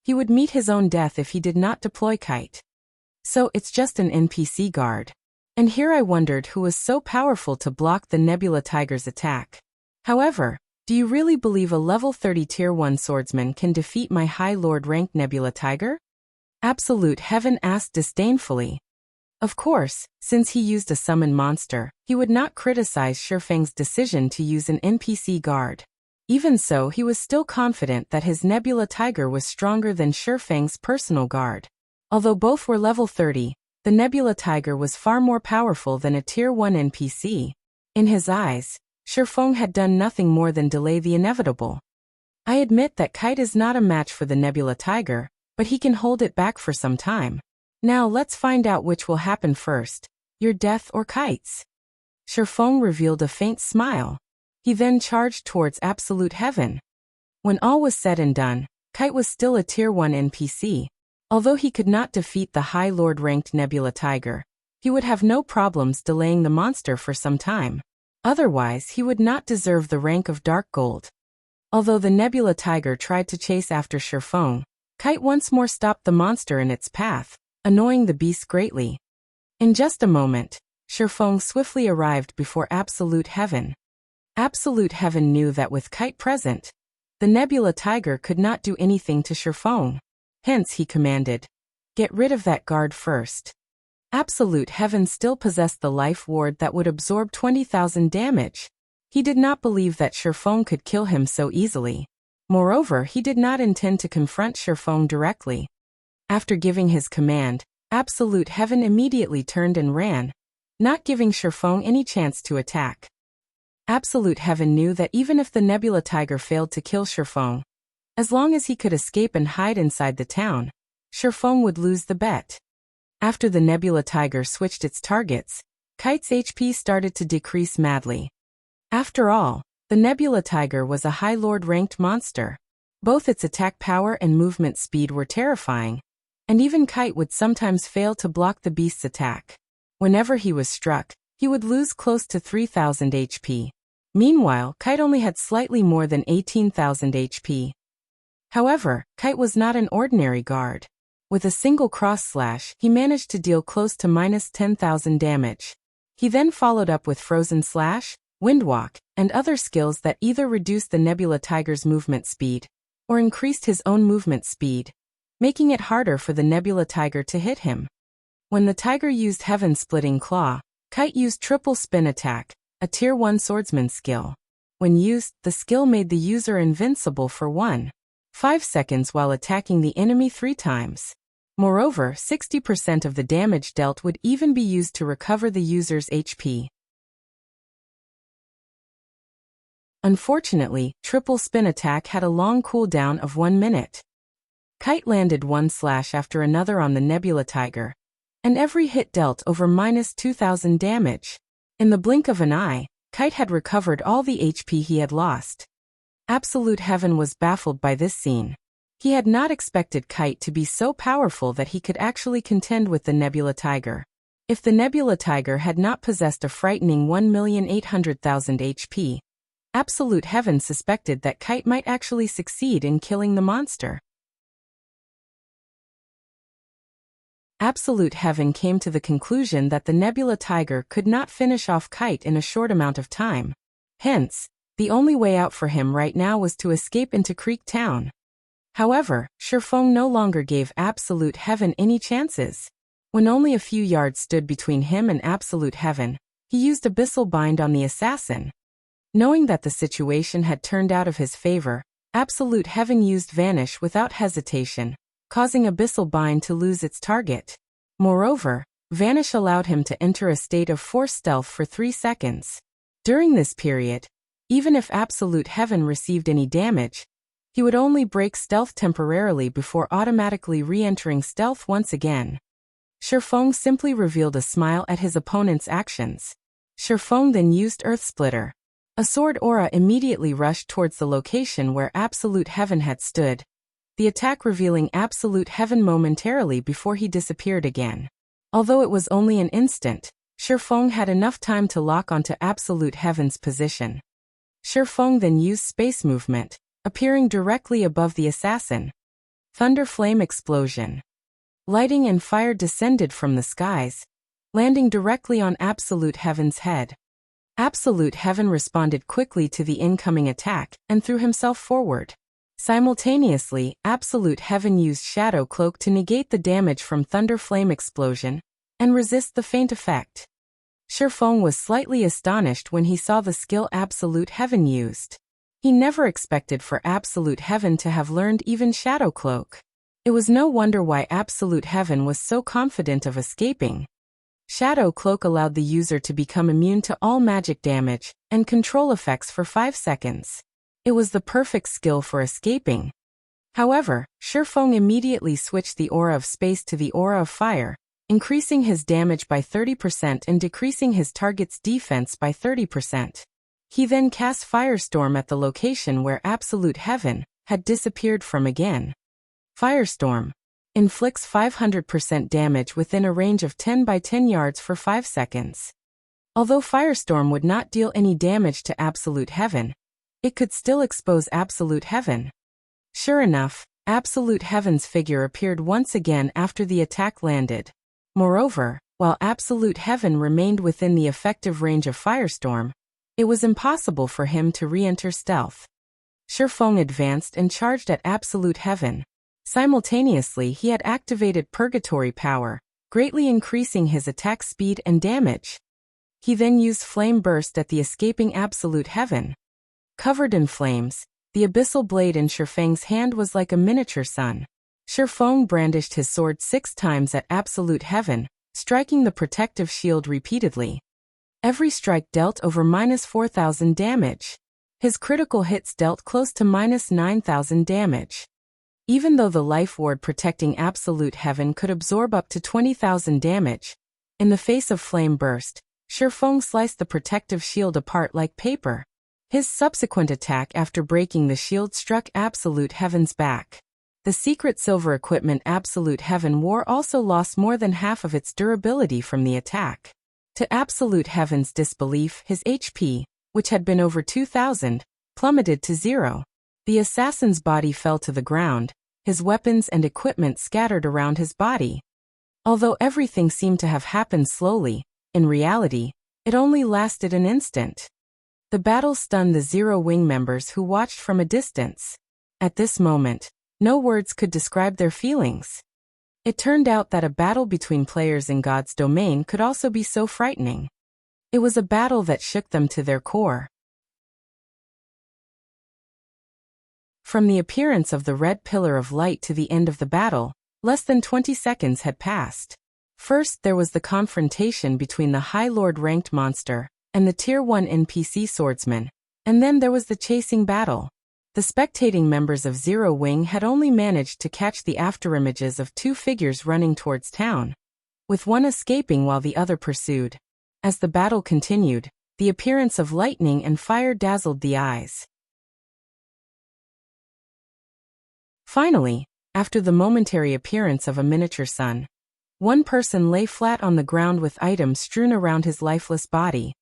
Speaker 1: he would meet his own death if he did not deploy Kite. So it's just an NPC guard. And here I wondered who was so powerful to block the Nebula Tiger's attack. However, do you really believe a level 30 Tier 1 swordsman can defeat my High Lord ranked Nebula Tiger? Absolute Heaven asked disdainfully. Of course, since he used a summon monster, he would not criticize Shifeng's decision to use an NPC guard. Even so, he was still confident that his Nebula Tiger was stronger than Shifeng's personal guard. Although both were level 30, the Nebula Tiger was far more powerful than a Tier 1 NPC. In his eyes, Shifeng had done nothing more than delay the inevitable. I admit that Kite is not a match for the Nebula Tiger, but he can hold it back for some time. Now let's find out which will happen first, your death or Kite's. Shifeng revealed a faint smile. He then charged towards Absolute Heaven. When all was said and done, Kite was still a Tier 1 NPC. Although he could not defeat the High Lord ranked Nebula Tiger, he would have no problems delaying the monster for some time. Otherwise, he would not deserve the rank of Dark Gold. Although the Nebula Tiger tried to chase after Shifeng, Kite once more stopped the monster in its path, annoying the beast greatly. In just a moment, Shifeng swiftly arrived before Absolute Heaven. Absolute Heaven knew that with Kite present, the Nebula Tiger could not do anything to Shifeng. Hence he commanded, "Get rid of that guard first." Absolute Heaven still possessed the life ward that would absorb 20,000 damage. He did not believe that Shifeng could kill him so easily. Moreover, he did not intend to confront Shifeng directly. After giving his command, Absolute Heaven immediately turned and ran, not giving Shifeng any chance to attack. Absolute Heaven knew that even if the Nebula Tiger failed to kill Shifeng, as long as he could escape and hide inside the town, Shifeng would lose the bet. After the Nebula Tiger switched its targets, Kite's HP started to decrease madly. After all, the Nebula Tiger was a High Lord ranked monster. Both its attack power and movement speed were terrifying, and even Kite would sometimes fail to block the beast's attack. Whenever he was struck, he would lose close to 3,000 HP. Meanwhile, Kite only had slightly more than 18,000 HP. However, Kite was not an ordinary guard. With a single cross slash, he managed to deal close to minus 10,000 damage. He then followed up with Frozen Slash, Windwalk, and other skills that either reduced the Nebula Tiger's movement speed, or increased his own movement speed, making it harder for the Nebula Tiger to hit him. When the Tiger used Heaven Splitting Claw, Kite used Triple Spin Attack, a Tier 1 swordsman skill. When used, the skill made the user invincible for 1.5 seconds while attacking the enemy 3 times. Moreover, 60% of the damage dealt would even be used to recover the user's HP. Unfortunately, Triple Spin Attack had a long cooldown of 1 minute. Kite landed one slash after another on the Nebula Tiger, and every hit dealt over minus 2,000 damage. In the blink of an eye, Kite had recovered all the HP he had lost. Absolute Heaven was baffled by this scene. He had not expected Kite to be so powerful that he could actually contend with the Nebula Tiger. If the Nebula Tiger had not possessed a frightening 1,800,000 HP, Absolute Heaven suspected that Kite might actually succeed in killing the monster. Absolute Heaven came to the conclusion that the Nebula Tiger could not finish off Kite in a short amount of time. Hence, the only way out for him right now was to escape into Creek Town. However, Shifeng no longer gave Absolute Heaven any chances. When only a few yards stood between him and Absolute Heaven, he used Abyssal Bind on the assassin. Knowing that the situation had turned out of his favor, Absolute Heaven used Vanish without hesitation, causing Abyssal Bind to lose its target. Moreover, Vanish allowed him to enter a state of forced stealth for 3 seconds. During this period, even if Absolute Heaven received any damage, He would only break stealth temporarily before automatically re-entering stealth once again. Shifeng simply revealed a smile at his opponent's actions. Shifeng then used Earth Splitter. A sword aura immediately rushed towards the location where Absolute Heaven had stood, the attack revealing Absolute Heaven momentarily before he disappeared again. Although it was only an instant, Shifeng had enough time to lock onto Absolute Heaven's position. Shifeng then used space movement, appearing directly above the assassin. Thunder flame explosion. Lighting and fire descended from the skies, landing directly on Absolute Heaven's head. Absolute Heaven responded quickly to the incoming attack and threw himself forward. Simultaneously, Absolute Heaven used Shadow Cloak to negate the damage from Thunder Flame Explosion and resist the faint effect. Shifeng was slightly astonished when he saw the skill Absolute Heaven used. He never expected for Absolute Heaven to have learned even Shadow Cloak. It was no wonder why Absolute Heaven was so confident of escaping. Shadow Cloak allowed the user to become immune to all magic damage and control effects for 5 seconds. It was the perfect skill for escaping. However, Shifeng immediately switched the aura of space to the aura of fire, increasing his damage by 30% and decreasing his target's defense by 30%. He then cast Firestorm at the location where Absolute Heaven had disappeared from again. Firestorm inflicts 500% damage within a range of 10 by 10 yards for 5 seconds. Although Firestorm would not deal any damage to Absolute Heaven, it could still expose Absolute Heaven. Sure enough, Absolute Heaven's figure appeared once again after the attack landed. Moreover, while Absolute Heaven remained within the effective range of Firestorm, it was impossible for him to re-enter stealth. Shifeng advanced and charged at Absolute Heaven. Simultaneously, he had activated Purgatory Power, greatly increasing his attack speed and damage. He then used Flame Burst at the escaping Absolute Heaven. Covered in flames, the abyssal blade in Shifeng's hand was like a miniature sun. Shifeng brandished his sword 6 times at Absolute Heaven, striking the protective shield repeatedly. Every strike dealt over -4,000 damage. His critical hits dealt close to -9,000 damage. Even though the life ward protecting Absolute Heaven could absorb up to 20,000 damage, in the face of Flame Burst, Shifeng sliced the protective shield apart like paper. His subsequent attack after breaking the shield struck Absolute Heaven's back. The secret silver equipment Absolute Heaven wore also lost more than half of its durability from the attack. To Absolute Heaven's disbelief, his HP, which had been over 2,000, plummeted to 0. The assassin's body fell to the ground, his weapons and equipment scattered around his body. Although everything seemed to have happened slowly, in reality, it only lasted an instant. The battle stunned the Zero Wing members who watched from a distance. At this moment, no words could describe their feelings. It turned out that a battle between players in God's domain could also be so frightening. It was a battle that shook them to their core. From the appearance of the red pillar of light to the end of the battle, less than 20 seconds had passed. First there was the confrontation between the High Lord ranked monster and the Tier 1 NPC swordsman, and then there was the chasing battle. The spectating members of Zero Wing had only managed to catch the afterimages of 2 figures running towards town, with one escaping while the other pursued. As the battle continued, the appearance of lightning and fire dazzled the eyes. Finally, after the momentary appearance of a miniature sun, one person lay flat on the ground with items strewn around his lifeless body.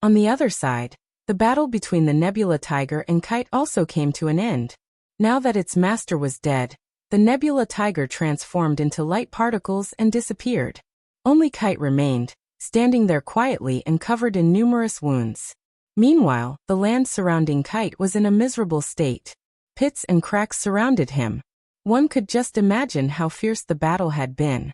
Speaker 1: On the other side, the battle between the Nebula Tiger and Kite also came to an end. Now that its master was dead, the Nebula Tiger transformed into light particles and disappeared. Only Kite remained, standing there quietly and covered in numerous wounds. Meanwhile, the land surrounding Kite was in a miserable state. Pits and cracks surrounded him. One could just imagine how fierce the battle had been.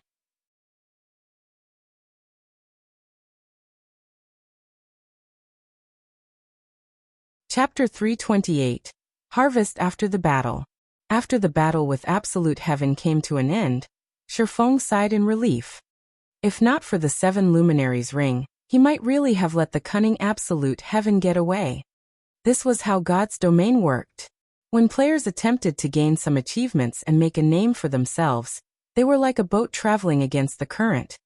Speaker 1: Chapter 328. Harvest after the battle. After the battle with Absolute Heaven came to an end, Shifeng sighed in relief. If not for the 7 Luminaries ring, he might really have let the cunning Absolute Heaven get away. This was how God's domain worked. When players attempted to gain some achievements and make a name for themselves, they were like a boat traveling against the current.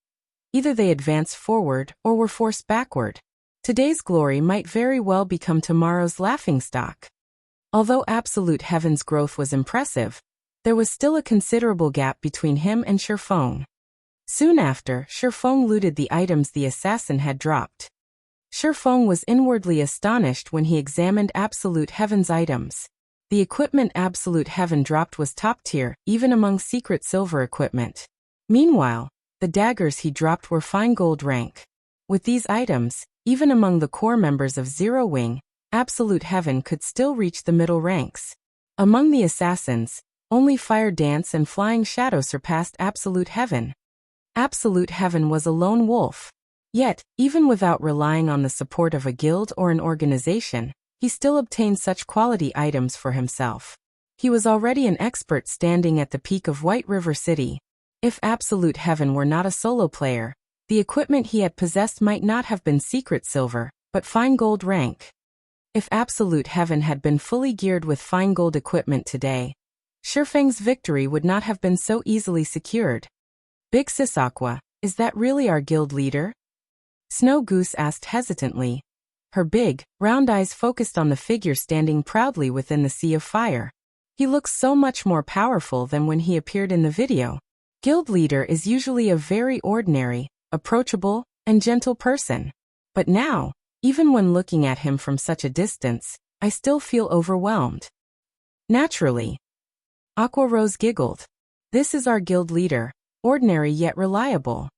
Speaker 1: Either they advanced forward or were forced backward. Today's glory might very well become tomorrow's laughingstock. Although Absolute Heaven's growth was impressive, there was still a considerable gap between him and Shifeng. Soon after, Shifeng looted the items the assassin had dropped. Shifeng was inwardly astonished when he examined Absolute Heaven's items. The equipment Absolute Heaven dropped was top tier, even among secret silver equipment. Meanwhile, the daggers he dropped were fine gold rank. With these items, even among the core members of Zero Wing, Absolute Heaven could still reach the middle ranks. Among the assassins, only Fire Dance and Flying Shadow surpassed Absolute Heaven. Absolute Heaven was a lone wolf. Yet, even without relying on the support of a guild or an organization, he still obtained such quality items for himself. He was already an expert standing at the peak of White River City. If Absolute Heaven were not a solo player, the equipment he had possessed might not have been secret silver, but fine gold rank. If Absolute Heaven had been fully geared with fine gold equipment today, Shifeng's victory would not have been so easily secured. Big Sis Aqua, is that really our guild leader? Snow Goose asked hesitantly. Her big, round eyes focused on the figure standing proudly within the sea of fire. He looks so much more powerful than when he appeared in the video. Guild leader is usually a very ordinary, approachable, and gentle person. But now, even when looking at him from such a distance, I still feel overwhelmed. Naturally. Aqua Rose giggled. This is our guild leader, ordinary yet reliable.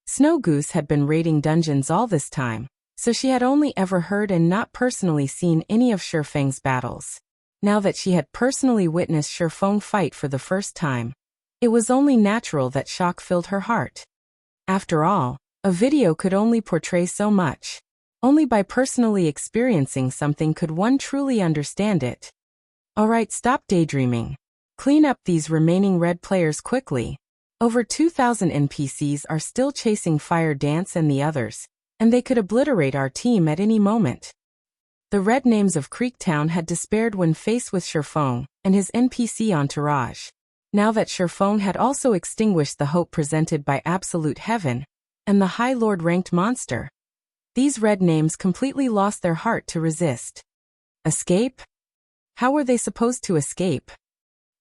Speaker 1: Snow Goose had been raiding dungeons all this time, so she had only ever heard and not personally seen any of Shifeng's battles. Now that she had personally witnessed Shifeng fight for the first time, it was only natural that shock filled her heart. After all, a video could only portray so much. Only by personally experiencing something could one truly understand it. Alright, stop daydreaming. Clean up these remaining red players quickly. Over 2,000 NPCs are still chasing Fire Dance and the others, and they could obliterate our team at any moment. The red names of Creektown had despaired when faced with Shifeng and his NPC entourage. Now that Shifeng had also extinguished the hope presented by Absolute Heaven and the High Lord ranked monster, these red names completely lost their heart to resist. Escape? How were they supposed to escape?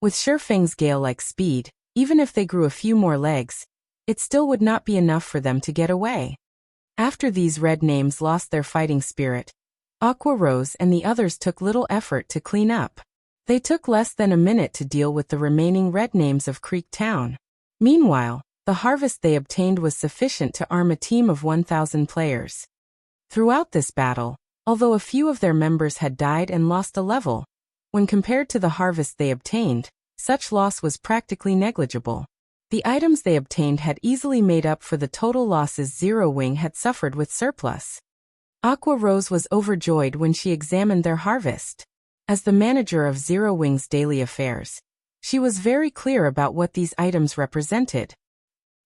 Speaker 1: With Shifeng's gale-like speed, even if they grew a few more legs, it still would not be enough for them to get away. After these red names lost their fighting spirit, Aqua Rose and the others took little effort to clean up. They took less than a minute to deal with the remaining red names of Creektown. Meanwhile, the harvest they obtained was sufficient to arm a team of 1,000 players. Throughout this battle, although a few of their members had died and lost a level, when compared to the harvest they obtained, such loss was practically negligible. The items they obtained had easily made up for the total losses Zero Wing had suffered with surplus. Aqua Rose was overjoyed when she examined their harvest. As the manager of Zero Wing's daily affairs, she was very clear about what these items represented.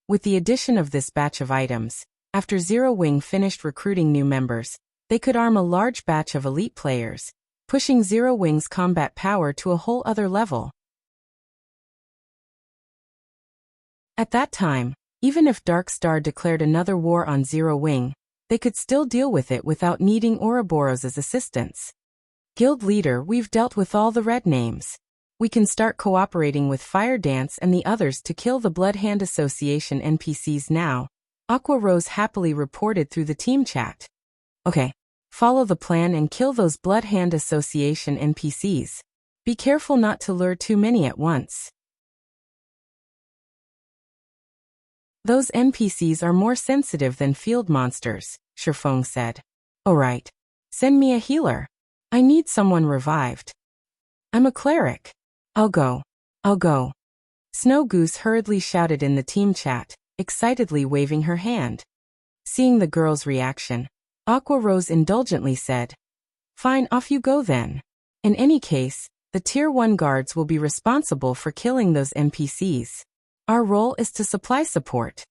Speaker 1: With the addition of this batch of items, after Zero Wing finished recruiting new members, they could arm a large batch of elite players, pushing Zero Wing's combat power to a whole other level. At that time, even if Dark Star declared another war on Zero Wing, they could still deal with it without needing Ouroboros' assistance. Guild leader, we've dealt with all the red names. We can start cooperating with Fire Dance and the others to kill the Bloodhand Association NPCs now, Aqua Rose happily reported through the team chat. Okay, follow the plan and kill those Bloodhand Association NPCs. Be careful not to lure too many at once. Those NPCs are more sensitive than field monsters, Shifeng said. Alright. Send me a healer. I need someone revived. I'm a cleric. I'll go. Snow Goose hurriedly shouted in the team chat, excitedly waving her hand. Seeing the girl's reaction, Aqua Rose indulgently said, Fine, off you go then. In any case, the Tier 1 guards will be responsible for killing those NPCs. Our role is to supply support.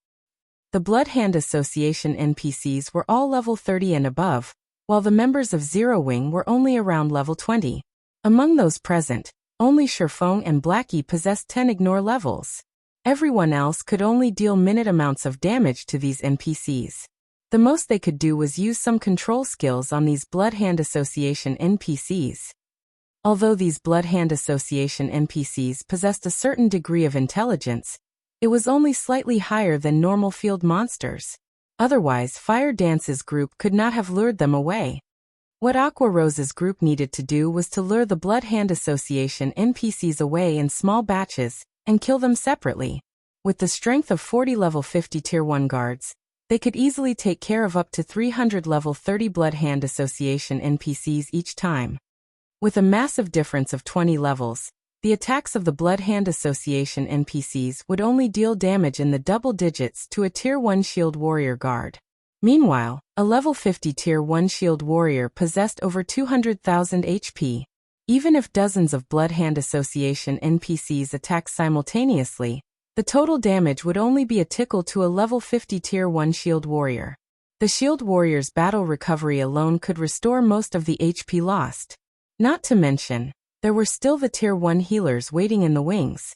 Speaker 1: The Bloodhand Association NPCs were all level 30 and above, while the members of Zero Wing were only around level 20. Among those present, only Sherfeng and Blackie possessed 10 ignore levels. Everyone else could only deal minute amounts of damage to these NPCs. The most they could do was use some control skills on these Blood-Hand Association NPCs. Although these Blood-Hand Association NPCs possessed a certain degree of intelligence, it was only slightly higher than normal field monsters. Otherwise, Fire Dance's group could not have lured them away. What Aqua Rose's group needed to do was to lure the Blood-Hand Association NPCs away in small batches and kill them separately. With the strength of 40 level 50 tier 1 guards, they could easily take care of up to 300 level 30 Blood-Hand Association NPCs each time. With a massive difference of 20 levels, the attacks of the Blood-Hand Association NPCs would only deal damage in the double digits to a tier 1 shield warrior guard. Meanwhile, a level 50 tier 1 shield warrior possessed over 200,000 HP. Even if dozens of Blood-Hand Association NPCs attacked simultaneously, the total damage would only be a tickle to a level 50 tier 1 shield warrior. The shield warrior's battle recovery alone could restore most of the HP lost. Not to mention, there were still the tier 1 healers waiting in the wings.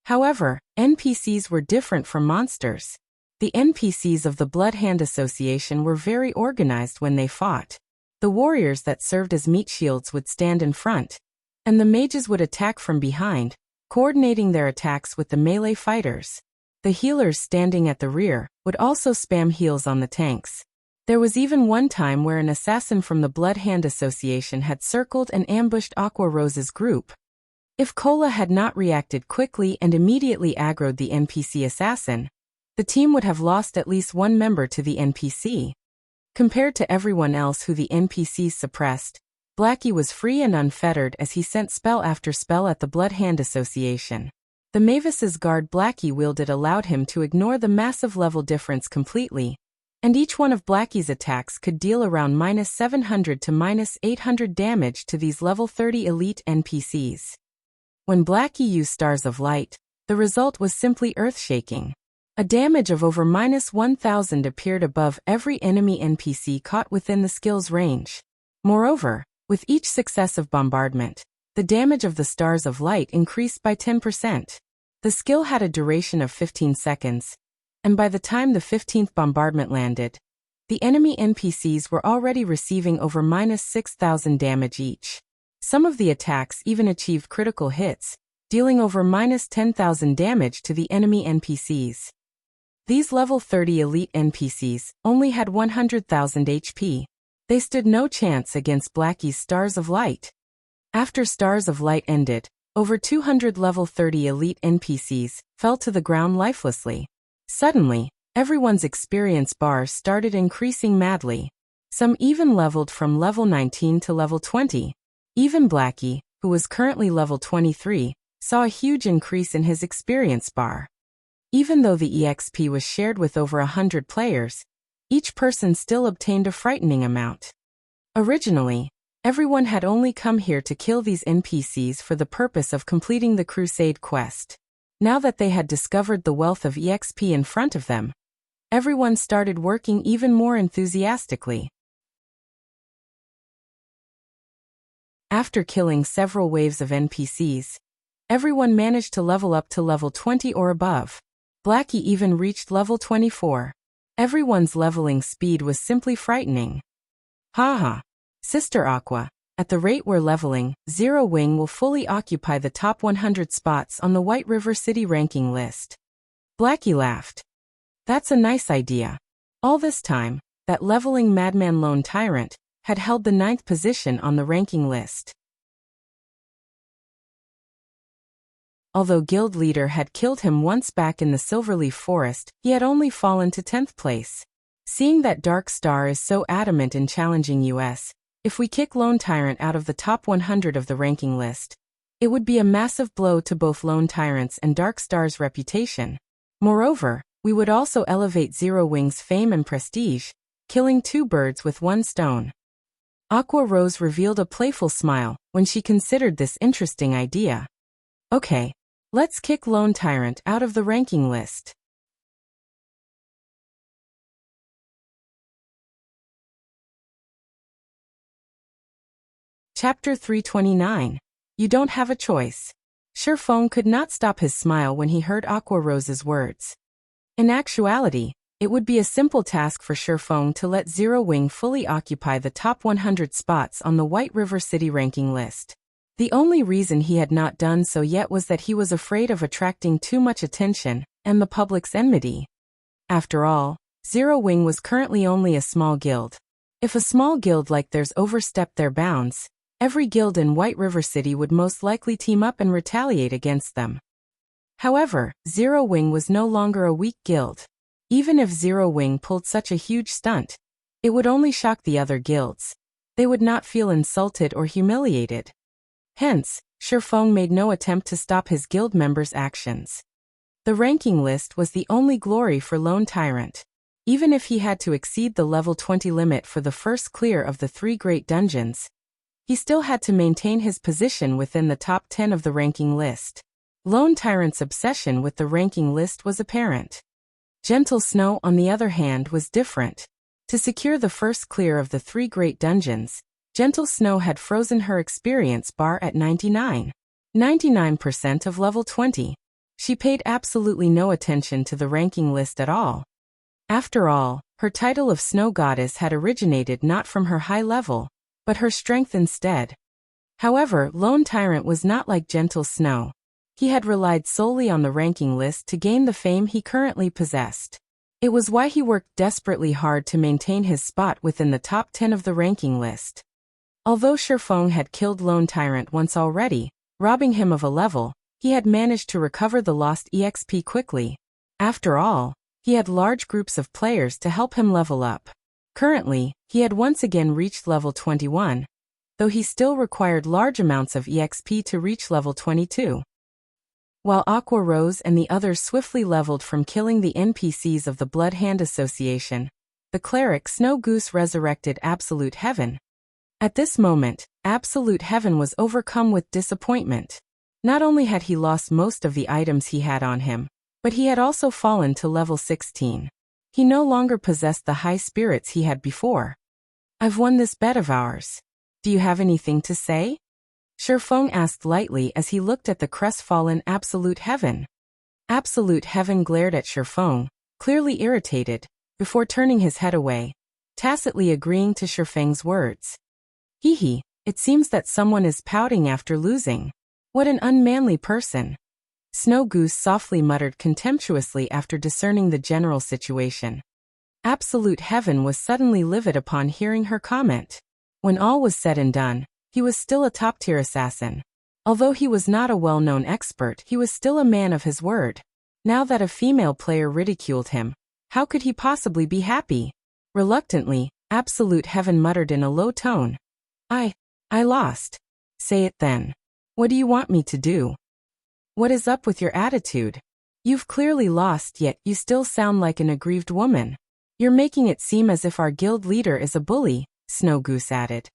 Speaker 1: However, NPCs were different from monsters. The NPCs of the Blood-Hand Association were very organized when they fought. The warriors that served as meat shields would stand in front, and the mages would attack from behind, coordinating their attacks with the melee fighters. The healers standing at the rear would also spam heals on the tanks. There was even one time where an assassin from the Blood-Hand Association had circled and ambushed Aqua Rose's group. If Cola had not reacted quickly and immediately aggroed the NPC assassin, the team would have lost at least one member to the NPC. Compared to everyone else who the NPCs suppressed, Blackie was free and unfettered as he sent spell after spell at the Blood-Hand Association. The Mavis's guard Blackie wielded allowed him to ignore the massive level difference completely, and each one of Blackie's attacks could deal around -700 to -800 damage to these level 30 elite NPCs. When Blackie used Stars of Light, the result was simply earth-shaking. A damage of over -1000 appeared above every enemy NPC caught within the skill's range. Moreover, with each successive bombardment, the damage of the Stars of Light increased by 10%. The skill had a duration of 15 seconds, and by the time the 15th bombardment landed, the enemy NPCs were already receiving over -6000 damage each. Some of the attacks even achieved critical hits, dealing over -10,000 damage to the enemy NPCs. These level 30 elite NPCs only had 100,000 HP. They stood no chance against Blackie's Stars of Light. After Stars of Light ended, over 200 level 30 elite NPCs fell to the ground lifelessly. Suddenly, everyone's experience bars started increasing madly. Some even leveled from level 19 to level 20. Even Blackie, who was currently level 23, saw a huge increase in his experience bar. Even though the EXP was shared with over 100 players, each person still obtained a frightening amount. Originally, everyone had only come here to kill these NPCs for the purpose of completing the Crusade quest. Now that they had discovered the wealth of EXP in front of them, everyone started working even more enthusiastically. After killing several waves of NPCs, everyone managed to level up to level 20 or above. Blackie even reached level 24. Everyone's leveling speed was simply frightening. Haha. Sister Aqua, at the rate we're leveling, Zero Wing will fully occupy the top 100 spots on the White River City ranking list. Blackie laughed. That's a nice idea. All this time, that leveling madman Lone Tyrant had held the 9th position on the ranking list. Although Guild Leader had killed him once back in the Silverleaf Forest, he had only fallen to 10th place. Seeing that Dark Star is so adamant in challenging us, if we kick Lone Tyrant out of the top 100 of the ranking list, it would be a massive blow to both Lone Tyrant's and Dark Star's reputation. Moreover, we would also elevate Zero Wing's fame and prestige, killing two birds with one stone. Aqua Rose revealed a playful smile when she considered this interesting idea. Okay, let's kick Lone Tyrant out of the ranking list. Chapter 329. You don't have a choice. Shifeng could not stop his smile when he heard Aqua Rose's words. In actuality, it would be a simple task for Shifeng to let Zero Wing fully occupy the top 100 spots on the White River City ranking list. The only reason he had not done so yet was that he was afraid of attracting too much attention and the public's enmity. After all, Zero Wing was currently only a small guild. If a small guild like theirs overstepped their bounds, every guild in White River City would most likely team up and retaliate against them. However, Zero Wing was no longer a weak guild. Even if Zero Wing pulled such a huge stunt, it would only shock the other guilds. They would not feel insulted or humiliated. Hence, Shifeng made no attempt to stop his guild members' actions. The ranking list was the only glory for Lone Tyrant. Even if he had to exceed the level 20 limit for the first clear of the 3 great dungeons, he still had to maintain his position within the top 10 of the ranking list. Lone Tyrant's obsession with the ranking list was apparent. Gentle Snow, on the other hand, was different. To secure the first clear of the 3 great dungeons, Gentle Snow had frozen her experience bar at 99% of level 20. She paid absolutely no attention to the ranking list at all. After all, her title of Snow Goddess had originated not from her high level, but her strength instead. However, Lone Tyrant was not like Gentle Snow. He had relied solely on the ranking list to gain the fame he currently possessed. It was why he worked desperately hard to maintain his spot within the top 10 of the ranking list. Although Shifeng had killed Lone Tyrant once already, robbing him of a level, he had managed to recover the lost EXP quickly. After all, he had large groups of players to help him level up. Currently, he had once again reached level 21, though he still required large amounts of EXP to reach level 22. While Aqua Rose and the others swiftly leveled from killing the NPCs of the Blood Hand Association, the cleric Snow Goose resurrected Absolute Heaven. At this moment, Absolute Heaven was overcome with disappointment. Not only had he lost most of the items he had on him, but he had also fallen to level 16. He no longer possessed the high spirits he had before. "I've won this bet of ours. Do you have anything to say?" Shifeng asked lightly as he looked at the crestfallen Absolute Heaven. Absolute Heaven glared at Shifeng, clearly irritated, before turning his head away, tacitly agreeing to Shifeng's words. "Hee, it seems that someone is pouting after losing. What an unmanly person." Snow Goose softly muttered contemptuously after discerning the general situation. Absolute Heaven was suddenly livid upon hearing her comment. When all was said and done, he was still a top-tier assassin. Although he was not a well-known expert, he was still a man of his word. Now that a female player ridiculed him, how could he possibly be happy? Reluctantly, Absolute Heaven muttered in a low tone. I lost." "Say it then. What do you want me to do? What is up with your attitude? You've clearly lost, yet you still sound like an aggrieved woman. You're making it seem as if our guild leader is a bully," Snow Goose added.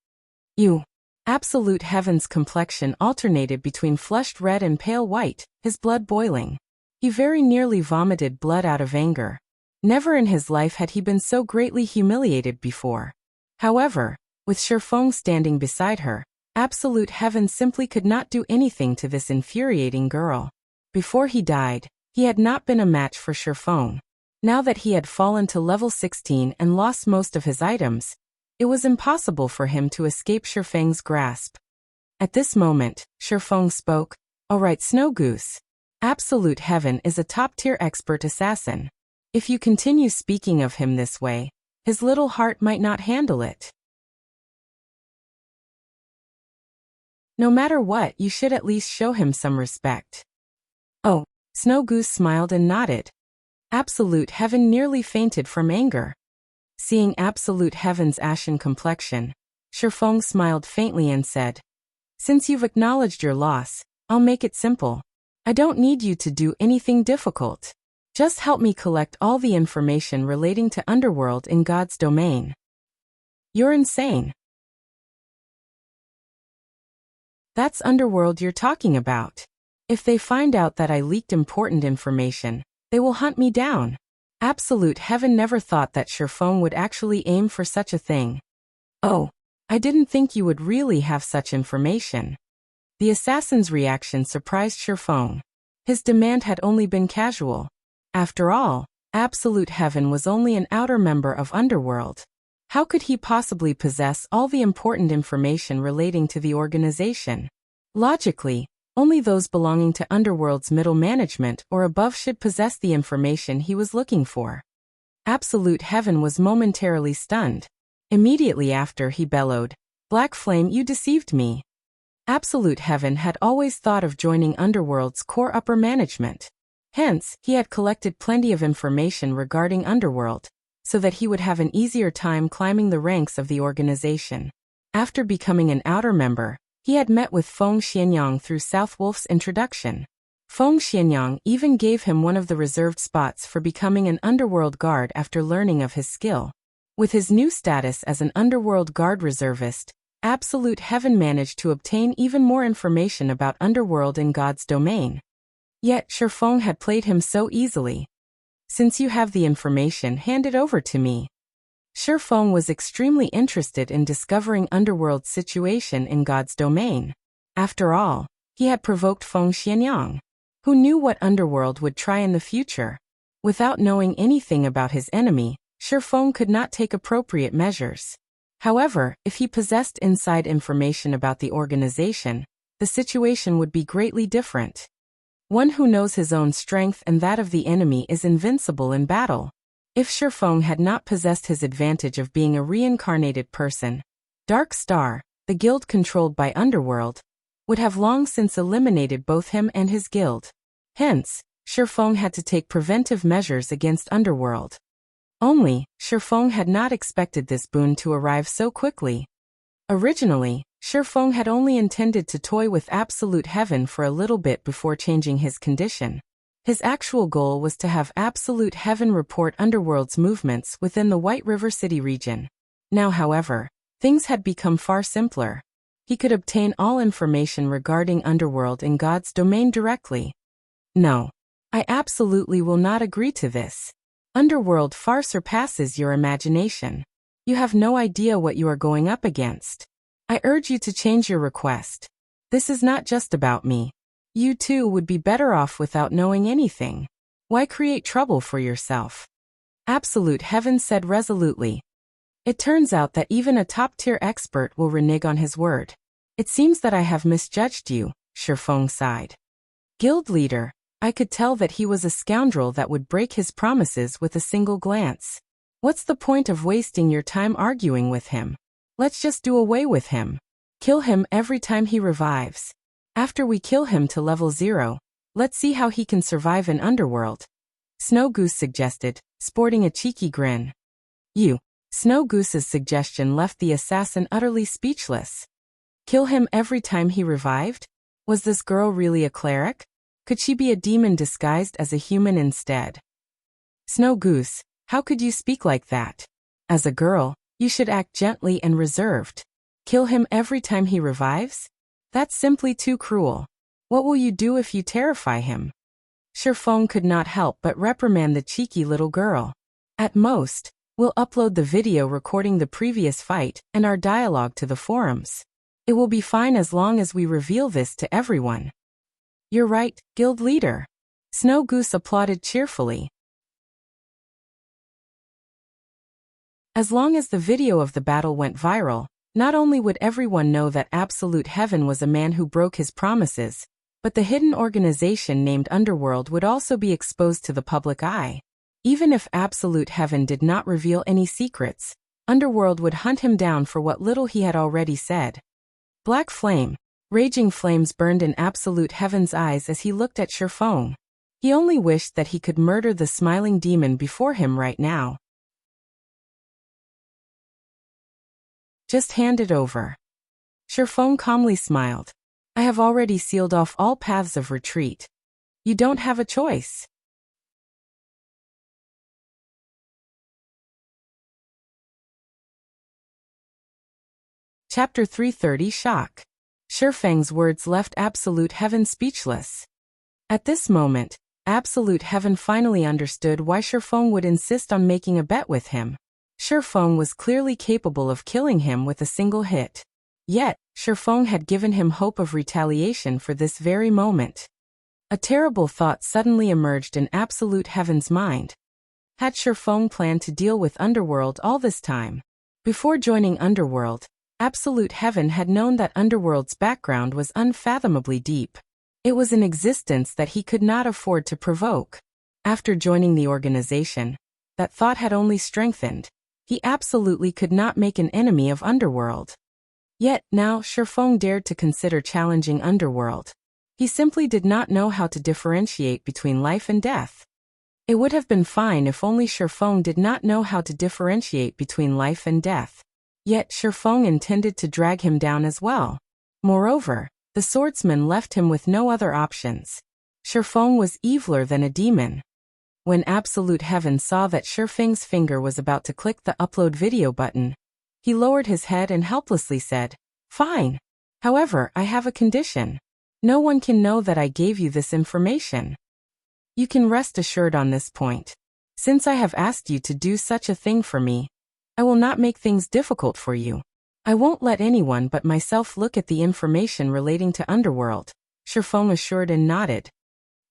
Speaker 1: "You." Absolute Heaven's complexion alternated between flushed red and pale white, his blood boiling. He very nearly vomited blood out of anger. Never in his life had he been so greatly humiliated before. However, with Shifeng standing beside her, Absolute Heaven simply could not do anything to this infuriating girl. Before he died, he had not been a match for Shifeng. Now that he had fallen to level 16 and lost most of his items, it was impossible for him to escape Shifeng's grasp. At this moment, Shifeng spoke. "All right, Snow Goose. Absolute Heaven is a top-tier expert assassin. If you continue speaking of him this way, his little heart might not handle it. No matter what, you should at least show him some respect." "Oh," Snow Goose smiled and nodded. Absolute Heaven nearly fainted from anger. Seeing Absolute Heaven's ashen complexion, Shifeng smiled faintly and said, "Since you've acknowledged your loss, I'll make it simple. I don't need you to do anything difficult. Just help me collect all the information relating to Underworld in God's domain." "You're insane. That's Underworld you're talking about. If they find out that I leaked important information, they will hunt me down." Absolute Heaven never thought that Shifeng would actually aim for such a thing. "Oh, I didn't think you would really have such information. The assassin's reaction surprised Shifeng. His demand had only been casual. After all, Absolute Heaven was only an outer member of Underworld. How could he possibly possess all the important information relating to the organization? Logically, only those belonging to Underworld's middle management or above should possess the information he was looking for. Absolute Heaven was momentarily stunned. Immediately after, he bellowed, "Black Flame, you deceived me." Absolute Heaven had always thought of joining Underworld's core upper management. Hence, he had collected plenty of information regarding Underworld, so that he would have an easier time climbing the ranks of the organization. After becoming an outer member, he had met with Feng Xianyang through South Wolf's introduction. Feng Xianyang even gave him one of the reserved spots for becoming an Underworld guard after learning of his skill. With his new status as an Underworld guard reservist, Absolute Heaven managed to obtain even more information about Underworld in God's domain. Yet Shifeng had played him so easily. "Since you have the information, hand it over to me." Shifeng was extremely interested in discovering Underworld's situation in God's domain. After all, he had provoked Feng Xianyang. Who knew what Underworld would try in the future? Without knowing anything about his enemy, Shifeng could not take appropriate measures. However, if he possessed inside information about the organization, the situation would be greatly different. One who knows his own strength and that of the enemy is invincible in battle. If Shifeng had not possessed his advantage of being a reincarnated person, Dark Star, the guild controlled by Underworld, would have long since eliminated both him and his guild. Hence, Shifeng had to take preventive measures against Underworld. Only, Shifeng had not expected this boon to arrive so quickly. Originally, Shifeng had only intended to toy with Absolute Heaven for a little bit before changing his condition. His actual goal was to have Absolute Heaven report Underworld's movements within the White River City region. Now, however, things had become far simpler. He could obtain all information regarding Underworld in God's domain directly. "No. I absolutely will not agree to this. Underworld far surpasses your imagination. You have no idea what you are going up against. I urge you to change your request. This is not just about me. You too would be better off without knowing anything. Why create trouble for yourself?" Absolute Heaven said resolutely. "It turns out that even a top-tier expert will renege on his word. It seems that I have misjudged you," Shifeng sighed. "Guild leader, I could tell that he was a scoundrel that would break his promises with a single glance. What's the point of wasting your time arguing with him? Let's just do away with him. Kill him every time he revives. After we kill him to level 0, let's see how he can survive in Underworld," Snow Goose suggested, sporting a cheeky grin. Snow Goose's suggestion left the assassin utterly speechless. Kill him every time he revived? Was this girl really a cleric? Could she be a demon disguised as a human instead? "Snow Goose, how could you speak like that? As a girl, you should act gently and reserved. Kill him every time he revives? That's simply too cruel. What will you do if you terrify him?" Shifeng could not help but reprimand the cheeky little girl. "At most, we'll upload the video recording the previous fight and our dialogue to the forums. It will be fine as long as we reveal this to everyone." "You're right, guild leader." Snow Goose applauded cheerfully. As long as the video of the battle went viral, not only would everyone know that Absolute Heaven was a man who broke his promises, but the hidden organization named Underworld would also be exposed to the public eye. Even if Absolute Heaven did not reveal any secrets, Underworld would hunt him down for what little he had already said. Black flame. Raging flames burned in Absolute Heaven's eyes as he looked at Shifeng. He only wished that he could murder the smiling demon before him right now. "Just hand it over." Shifeng calmly smiled. "I have already sealed off all paths of retreat. You don't have a choice." Chapter 330 Shock. Shifeng's words left Absolute Heaven speechless. At this moment, Absolute Heaven finally understood why Shifeng would insist on making a bet with him. Shifeng was clearly capable of killing him with a single hit. Yet, Shifeng had given him hope of retaliation for this very moment. A terrible thought suddenly emerged in Absolute Heaven's mind. Had Shifeng planned to deal with Underworld all this time? Before joining Underworld, Absolute Heaven had known that Underworld's background was unfathomably deep. It was an existence that he could not afford to provoke. After joining the organization, that thought had only strengthened. He absolutely could not make an enemy of Underworld. Yet, now Shifeng dared to consider challenging Underworld. He simply did not know how to differentiate between life and death. It would have been fine if only Shifeng did not know how to differentiate between life and death. Yet Shifeng intended to drag him down as well. Moreover, the swordsman left him with no other options. Shifeng was eviler than a demon. When Absolute Heaven saw that Shifeng's finger was about to click the upload video button, he lowered his head and helplessly said, "Fine. However, I have a condition. No one can know that I gave you this information. You can rest assured on this point. Since I have asked you to do such a thing for me, I will not make things difficult for you. I won't let anyone but myself look at the information relating to Underworld," Shifeng assured and nodded.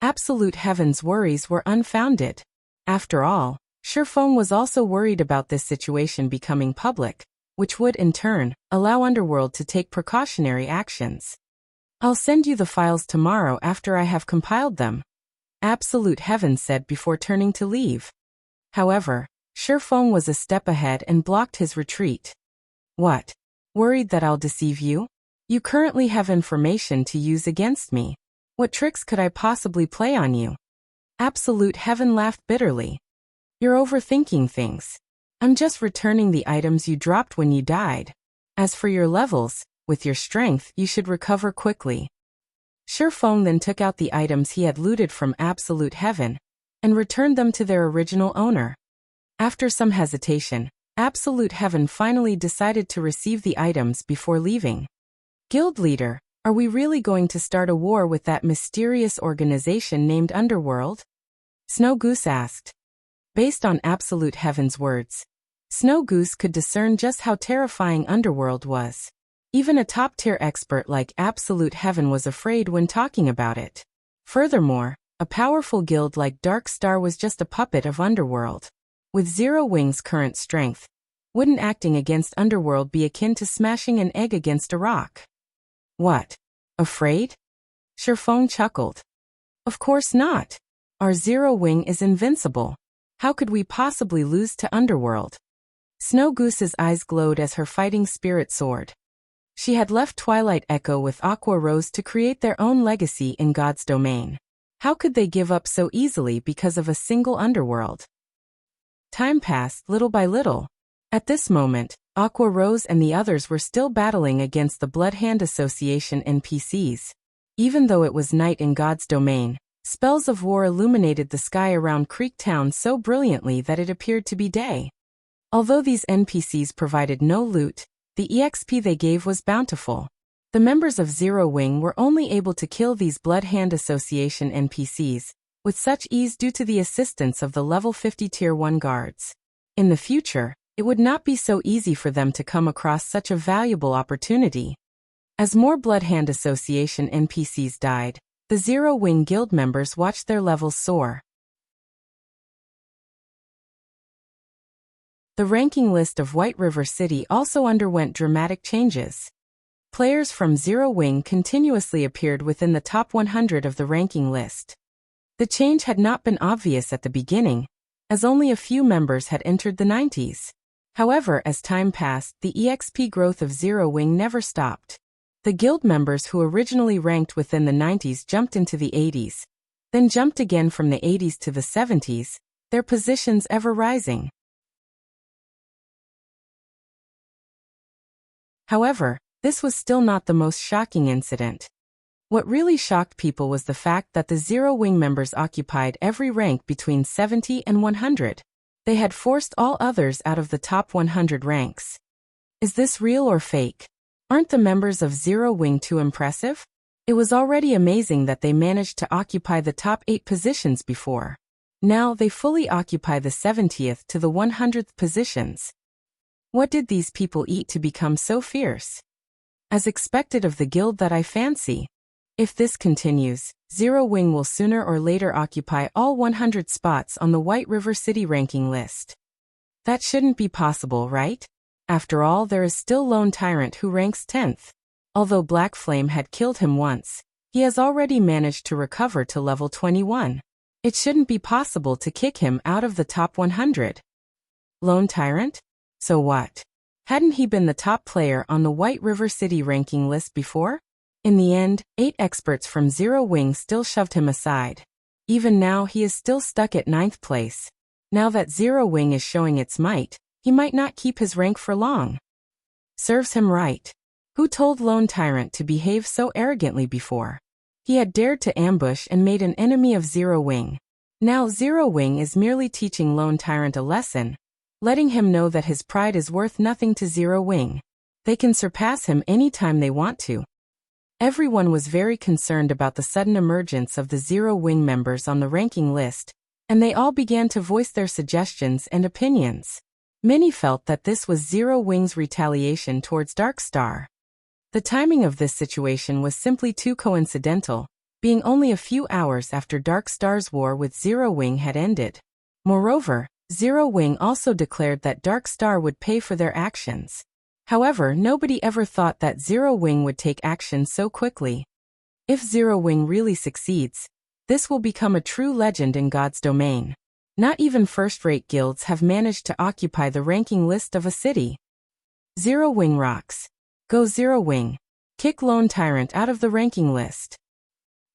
Speaker 1: Absolute Heaven's worries were unfounded. After all, Shifeng was also worried about this situation becoming public, which would, in turn, allow Underworld to take precautionary actions. "I'll send you the files tomorrow after I have compiled them," Absolute Heaven said before turning to leave. However, Shifeng was a step ahead and blocked his retreat. "What? Worried that I'll deceive you? You currently have information to use against me. What tricks could I possibly play on you?" Absolute Heaven laughed bitterly. "You're overthinking things. I'm just returning the items you dropped when you died. As for your levels, with your strength, you should recover quickly." Shifeng then took out the items he had looted from Absolute Heaven and returned them to their original owner. After some hesitation, Absolute Heaven finally decided to receive the items before leaving. "Guild leader, are we really going to start a war with that mysterious organization named Underworld?" Snow Goose asked. Based on Absolute Heaven's words, Snow Goose could discern just how terrifying Underworld was. Even a top-tier expert like Absolute Heaven was afraid when talking about it. Furthermore, a powerful guild like Dark Star was just a puppet of Underworld. With Zero Wing's current strength, wouldn't acting against Underworld be akin to smashing an egg against a rock? "What? Afraid?" Shifeng chuckled. "Of course not. Our Zero Wing is invincible. How could we possibly lose to Underworld?" Snow Goose's eyes glowed as her fighting spirit soared. She had left Twilight Echo with Aqua Rose to create their own legacy in God's domain. How could they give up so easily because of a single Underworld? Time passed little by little. At this moment, Aqua Rose and the others were still battling against the Bloodhand Association NPCs. Even though it was night in God's domain, spells of war illuminated the sky around Creek Town so brilliantly that it appeared to be day. Although these NPCs provided no loot, the EXP they gave was bountiful. The members of Zero Wing were only able to kill these Bloodhand Association NPCs with such ease due to the assistance of the level 50 Tier 1 guards. In the future, it would not be so easy for them to come across such a valuable opportunity. As more Bloodhand Association NPCs died, the Zero Wing Guild members watched their levels soar. The ranking list of White River City also underwent dramatic changes. Players from Zero Wing continuously appeared within the top 100 of the ranking list. The change had not been obvious at the beginning, as only a few members had entered the 90s. However, as time passed, the EXP growth of Zero Wing never stopped. The guild members who originally ranked within the 90s jumped into the 80s, then jumped again from the 80s to the 70s, their positions ever rising. However, this was still not the most shocking incident. What really shocked people was the fact that the Zero Wing members occupied every rank between 70 and 100. They had forced all others out of the top 100 ranks. Is this real or fake? Aren't the members of Zero Wing too impressive? It was already amazing that they managed to occupy the top 8 positions before. Now they fully occupy the 70th to the 100th positions. What did these people eat to become so fierce? As expected of the guild that I fancy. If this continues, Zero Wing will sooner or later occupy all 100 spots on the White River City ranking list. That shouldn't be possible, right? After all, there is still Lone Tyrant who ranks 10th. Although Black Flame had killed him once, he has already managed to recover to level 21. It shouldn't be possible to kick him out of the top 100. Lone Tyrant? So what? Hadn't he been the top player on the White River City ranking list before? In the end, 8 experts from Zero Wing still shoved him aside. Even now he is still stuck at 9th place. Now that Zero Wing is showing its might, he might not keep his rank for long. Serves him right. Who told Lone Tyrant to behave so arrogantly before? He had dared to ambush and made an enemy of Zero Wing. Now Zero Wing is merely teaching Lone Tyrant a lesson, letting him know that his pride is worth nothing to Zero Wing. They can surpass him anytime they want to. Everyone was very concerned about the sudden emergence of the Zero Wing members on the ranking list, and they all began to voice their suggestions and opinions. Many felt that this was Zero Wing's retaliation towards Darkstar. The timing of this situation was simply too coincidental, being only a few hours after Darkstar's war with Zero Wing had ended. Moreover, Zero Wing also declared that Darkstar would pay for their actions. However, nobody ever thought that Zero Wing would take action so quickly. If Zero Wing really succeeds, this will become a true legend in God's domain. Not even first-rate guilds have managed to occupy the ranking list of a city. Zero Wing rocks. Go Zero Wing. Kick Lone Tyrant out of the ranking list.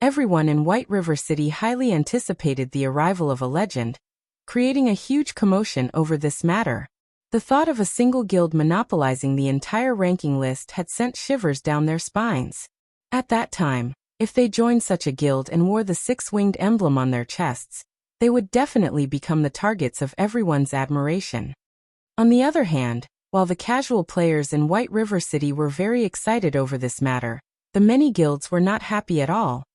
Speaker 1: Everyone in White River City highly anticipated the arrival of a legend, creating a huge commotion over this matter. The thought of a single guild monopolizing the entire ranking list had sent shivers down their spines. At that time, if they joined such a guild and wore the six-winged emblem on their chests, they would definitely become the targets of everyone's admiration. On the other hand, while the casual players in White River City were very excited over this matter, the many guilds were not happy at all.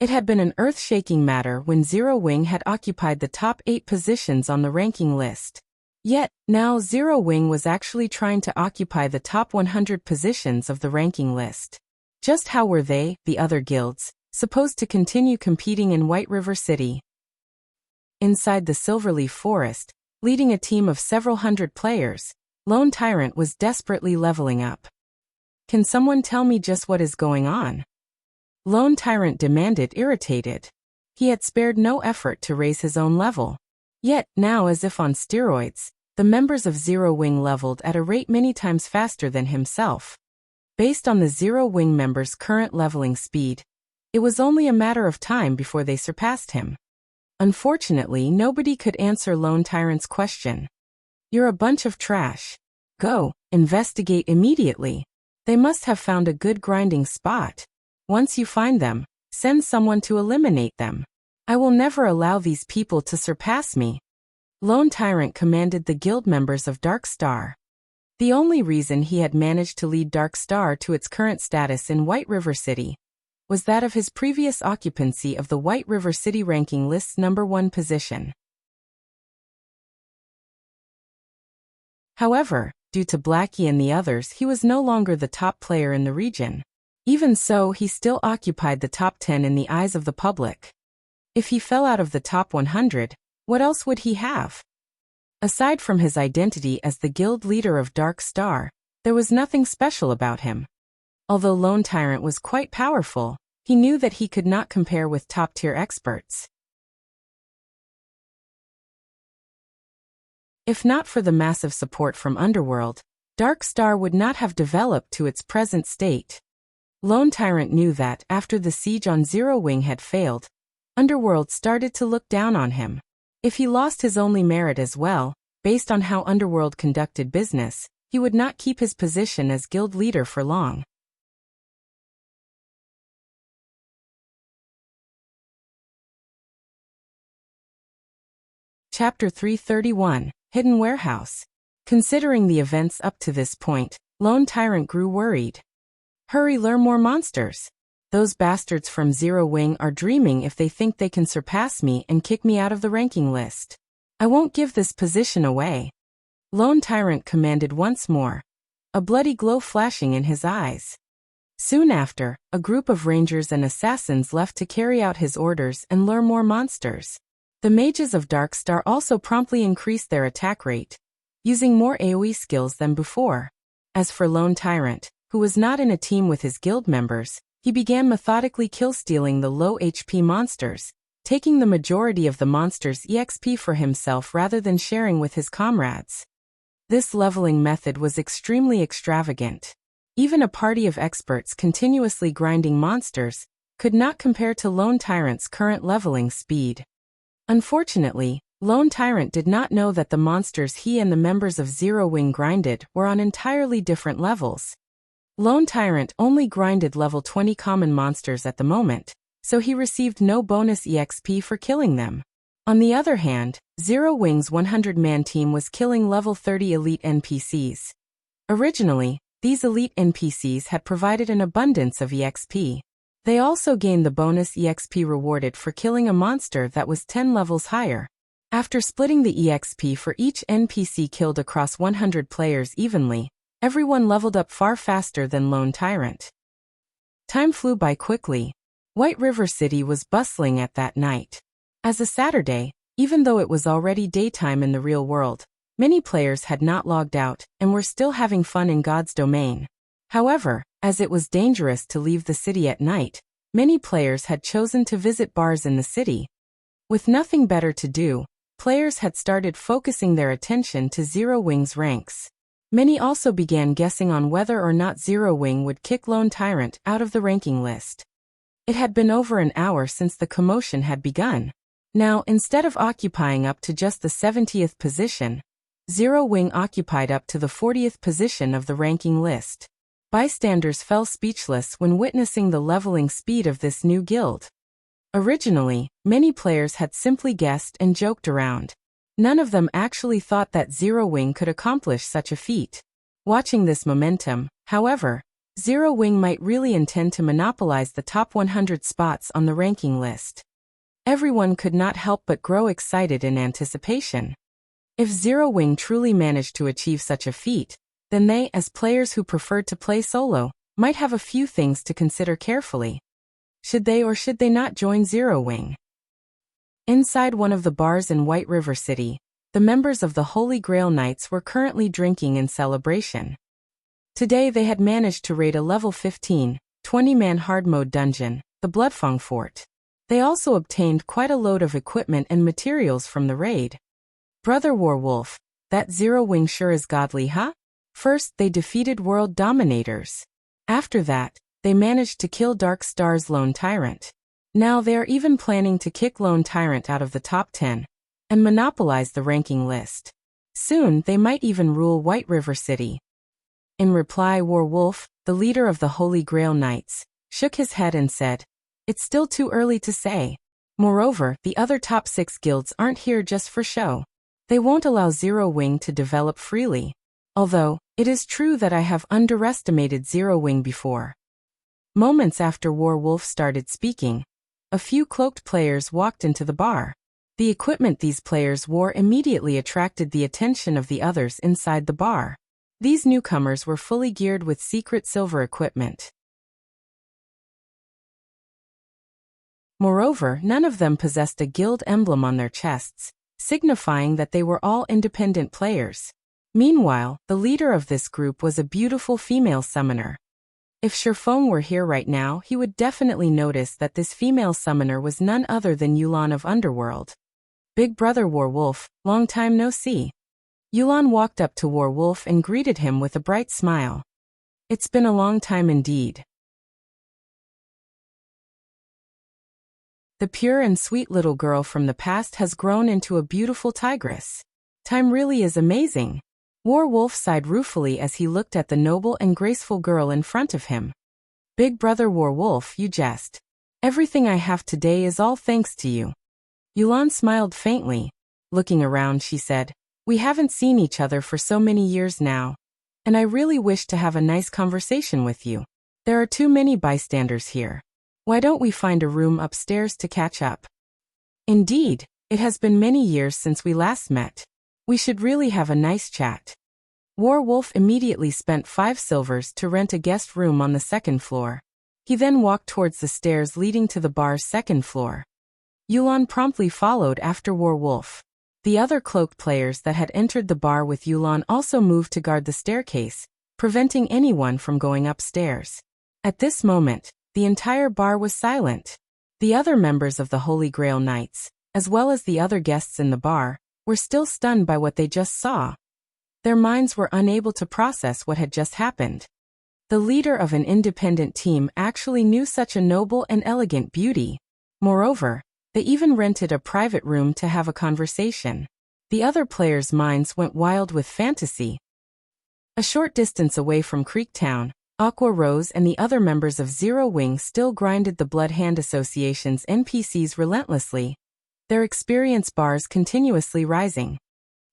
Speaker 1: It had been an earth-shaking matter when Zero Wing had occupied the top 8 positions on the ranking list. Yet, now Zero Wing was actually trying to occupy the top 100 positions of the ranking list. Just how were they, the other guilds, supposed to continue competing in White River City? Inside the Silverleaf Forest, leading a team of several hundred players, Lone Tyrant was desperately leveling up. Can someone tell me just what is going on? Lone Tyrant demanded, irritated. He had spared no effort to raise his own level. Yet, now as if on steroids, the members of Zero Wing leveled at a rate many times faster than himself. Based on the Zero Wing members' current leveling speed, it was only a matter of time before they surpassed him. Unfortunately, nobody could answer Lone Tyrant's question. You're a bunch of trash. Go, investigate immediately. They must have found a good grinding spot. Once you find them, send someone to eliminate them. I will never allow these people to surpass me. Lone Tyrant commanded the guild members of Darkstar. The only reason he had managed to lead Darkstar to its current status in White River City was that of his previous occupancy of the White River City ranking list's #1 position. However, due to Blackie and the others, he was no longer the top player in the region. Even so, he still occupied the top 10 in the eyes of the public. If he fell out of the top 100, what else would he have? Aside from his identity as the guild leader of Darkstar, there was nothing special about him. Although Lone Tyrant was quite powerful, he knew that he could not compare with top-tier experts. If not for the massive support from Underworld, Darkstar would not have developed to its present state. Lone Tyrant knew that, after the siege on Zero Wing had failed, Underworld started to look down on him. If he lost his only merit as well, based on how Underworld conducted business, he would not keep his position as guild leader for long. Chapter 331, Hidden Warehouse. Considering the events up to this point, Lone Tyrant grew worried. Hurry, lure more monsters. Those bastards from Zero Wing are dreaming if they think they can surpass me and kick me out of the ranking list. I won't give this position away. Lone Tyrant commanded once more, a bloody glow flashing in his eyes. Soon after, a group of rangers and assassins left to carry out his orders and lure more monsters. The mages of Darkstar also promptly increased their attack rate, using more AoE skills than before. As for Lone Tyrant, who was not in a team with his guild members, he began methodically kill-stealing the low HP monsters, taking the majority of the monsters' EXP for himself rather than sharing with his comrades. This leveling method was extremely extravagant. Even a party of experts continuously grinding monsters could not compare to Lone Tyrant's current leveling speed. Unfortunately, Lone Tyrant did not know that the monsters he and the members of Zero Wing grinded were on entirely different levels. Lone Tyrant only grinded level 20 common monsters at the moment, so he received no bonus EXP for killing them. On the other hand, Zero Wing's 100-man team was killing level 30 elite NPCs. Originally, these elite NPCs had provided an abundance of EXP. They also gained the bonus EXP rewarded for killing a monster that was 10 levels higher. After splitting the EXP for each NPC killed across 100 players evenly, everyone leveled up far faster than Lone Tyrant. Time flew by quickly. White River City was bustling at that night. As a Saturday, even though it was already daytime in the real world, many players had not logged out and were still having fun in God's domain. However, as it was dangerous to leave the city at night, many players had chosen to visit bars in the city. With nothing better to do, players had started focusing their attention to Zero Wing's ranks. Many also began guessing on whether or not Zero Wing would kick Lone Tyrant out of the ranking list. It had been over an hour since the commotion had begun. Now, instead of occupying up to just the 70th position, Zero Wing occupied up to the 40th position of the ranking list. Bystanders fell speechless when witnessing the leveling speed of this new guild. Originally, many players had simply guessed and joked around. None of them actually thought that Zero Wing could accomplish such a feat. Watching this momentum, however, Zero Wing might really intend to monopolize the top 100 spots on the ranking list. Everyone could not help but grow excited in anticipation. If Zero Wing truly managed to achieve such a feat, then they, as players who preferred to play solo, might have a few things to consider carefully. Should they or should they not join Zero Wing? Inside one of the bars in White River City, the members of the Holy Grail Knights were currently drinking in celebration. Today they had managed to raid a level 15, 20-man hard mode dungeon, the Bloodfang Fort. They also obtained quite a load of equipment and materials from the raid. Brother Warwolf, that Zero Wing sure is godly, huh? First, they defeated world dominators. After that, they managed to kill Darkstar's Lone Tyrant. Now they are even planning to kick Lone Tyrant out of the top 10 and monopolize the ranking list. Soon, they might even rule White River City. In reply, Warwolf, the leader of the Holy Grail Knights, shook his head and said, "It's still too early to say. Moreover, the other top 6 guilds aren't here just for show. They won't allow Zero Wing to develop freely. Although, it is true that I have underestimated Zero Wing before." Moments after Warwolf started speaking, a few cloaked players walked into the bar. The equipment these players wore immediately attracted the attention of the others inside the bar. These newcomers were fully geared with secret silver equipment. Moreover, none of them possessed a guild emblem on their chests, signifying that they were all independent players. Meanwhile, the leader of this group was a beautiful female summoner. If Shifeng were here right now, he would definitely notice that this female summoner was none other than Yulan of Underworld. Big brother Warwolf, long time no see. Yulan walked up to Warwolf and greeted him with a bright smile. It's been a long time indeed. The pure and sweet little girl from the past has grown into a beautiful tigress. Time really is amazing. Warwolf sighed ruefully as he looked at the noble and graceful girl in front of him. Big brother Warwolf, you jest. Everything I have today is all thanks to you. Yulan smiled faintly. Looking around, she said, "We haven't seen each other for so many years now, and I really wish to have a nice conversation with you. There are too many bystanders here. Why don't we find a room upstairs to catch up?" Indeed, it has been many years since we last met. We should really have a nice chat. Warwolf immediately spent 5 silvers to rent a guest room on the 2nd floor. He then walked towards the stairs leading to the bar's 2nd floor. Yulon promptly followed after Warwolf. The other cloaked players that had entered the bar with Yulon also moved to guard the staircase, preventing anyone from going upstairs. At this moment, the entire bar was silent. The other members of the Holy Grail Knights, as well as the other guests in the bar, were still stunned by what they just saw. Their minds were unable to process what had just happened. The leader of an independent team actually knew such a noble and elegant beauty. Moreover, they even rented a private room to have a conversation. The other players' minds went wild with fantasy. A short distance away from Creek Town, Aqua Rose and the other members of Zero Wing still grinded the Blood Hand Association's NPCs relentlessly, their experience bars continuously rising.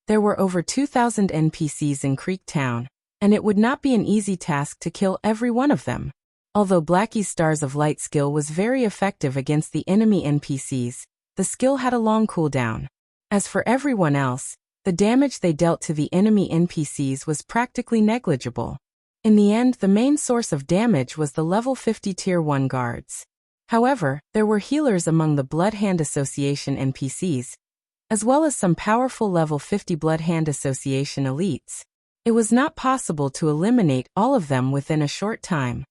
Speaker 1: There were over 2,000 NPCs in Creek Town, and it would not be an easy task to kill every one of them. Although Blackie's Stars of Light skill was very effective against the enemy NPCs, the skill had a long cooldown. As for everyone else, the damage they dealt to the enemy NPCs was practically negligible. In the end, the main source of damage was the level 50 Tier 1 guards. However, there were healers among the Blood Hand Association NPCs, as well as some powerful level 50 Blood Hand Association elites. It was not possible to eliminate all of them within a short time.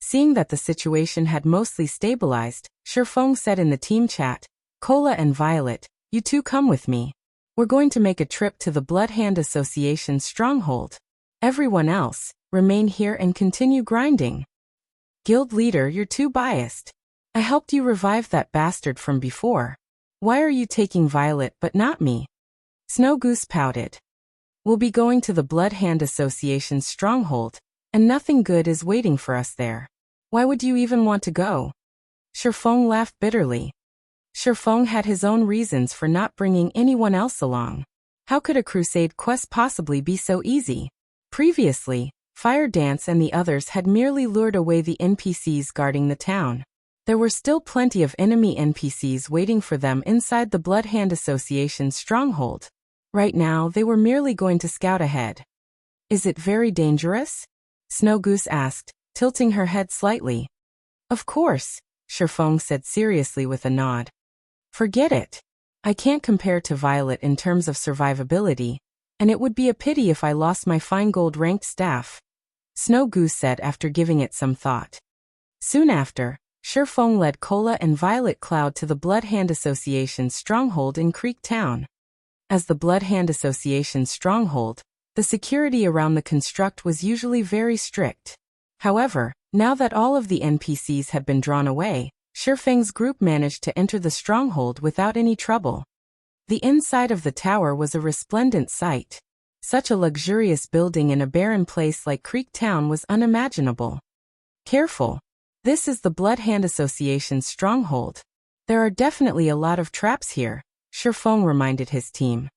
Speaker 1: Seeing that the situation had mostly stabilized, Shifeng said in the team chat, "Cola and Violet, you two come with me. We're going to make a trip to the Blood Hand Association stronghold. Everyone else, remain here and continue grinding." "Guild leader, you're too biased. I helped you revive that bastard from before. Why are you taking Violet but not me?" Snow Goose pouted. "We'll be going to the Blood Hand Association's stronghold, and nothing good is waiting for us there. Why would you even want to go?" Shifeng laughed bitterly. Shifeng had his own reasons for not bringing anyone else along. How could a Crusade quest possibly be so easy? Previously, Fire Dance and the others had merely lured away the NPCs guarding the town. There were still plenty of enemy NPCs waiting for them inside the Blood Hand Association's stronghold. Right now, they were merely going to scout ahead. "Is it very dangerous?" Snow Goose asked, tilting her head slightly. "Of course," Shifeng said seriously with a nod. "Forget it. I can't compare to Violet in terms of survivability, and it would be a pity if I lost my fine gold-ranked staff," Snow Goose said after giving it some thought. Soon after, Shifeng led Cola and Violet Cloud to the Blood Hand Association's stronghold in Creek Town. As the Blood Hand Association's stronghold, the security around the construct was usually very strict. However, now that all of the NPCs had been drawn away, Shifeng's group managed to enter the stronghold without any trouble. The inside of the tower was a resplendent sight. Such a luxurious building in a barren place like Creek Town was unimaginable. "Careful. This is the Blood Hand Association's stronghold. There are definitely a lot of traps here," Shifeng reminded his team.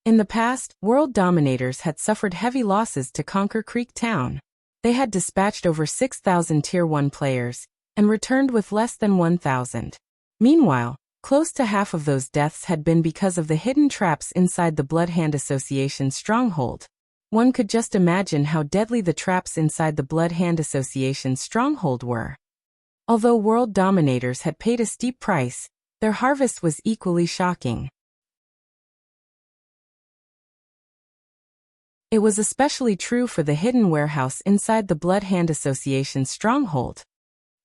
Speaker 1: In the past, world dominators had suffered heavy losses to conquer Creek Town. They had dispatched over 6,000 Tier 1 players, and returned with less than 1,000. Meanwhile, close to half of those deaths had been because of the hidden traps inside the Blood Hand Association's stronghold. One could just imagine how deadly the traps inside the Blood Hand Association's stronghold were. Although world dominators had paid a steep price, their harvest was equally shocking. It was especially true for the hidden warehouse inside the Blood Hand Association's stronghold.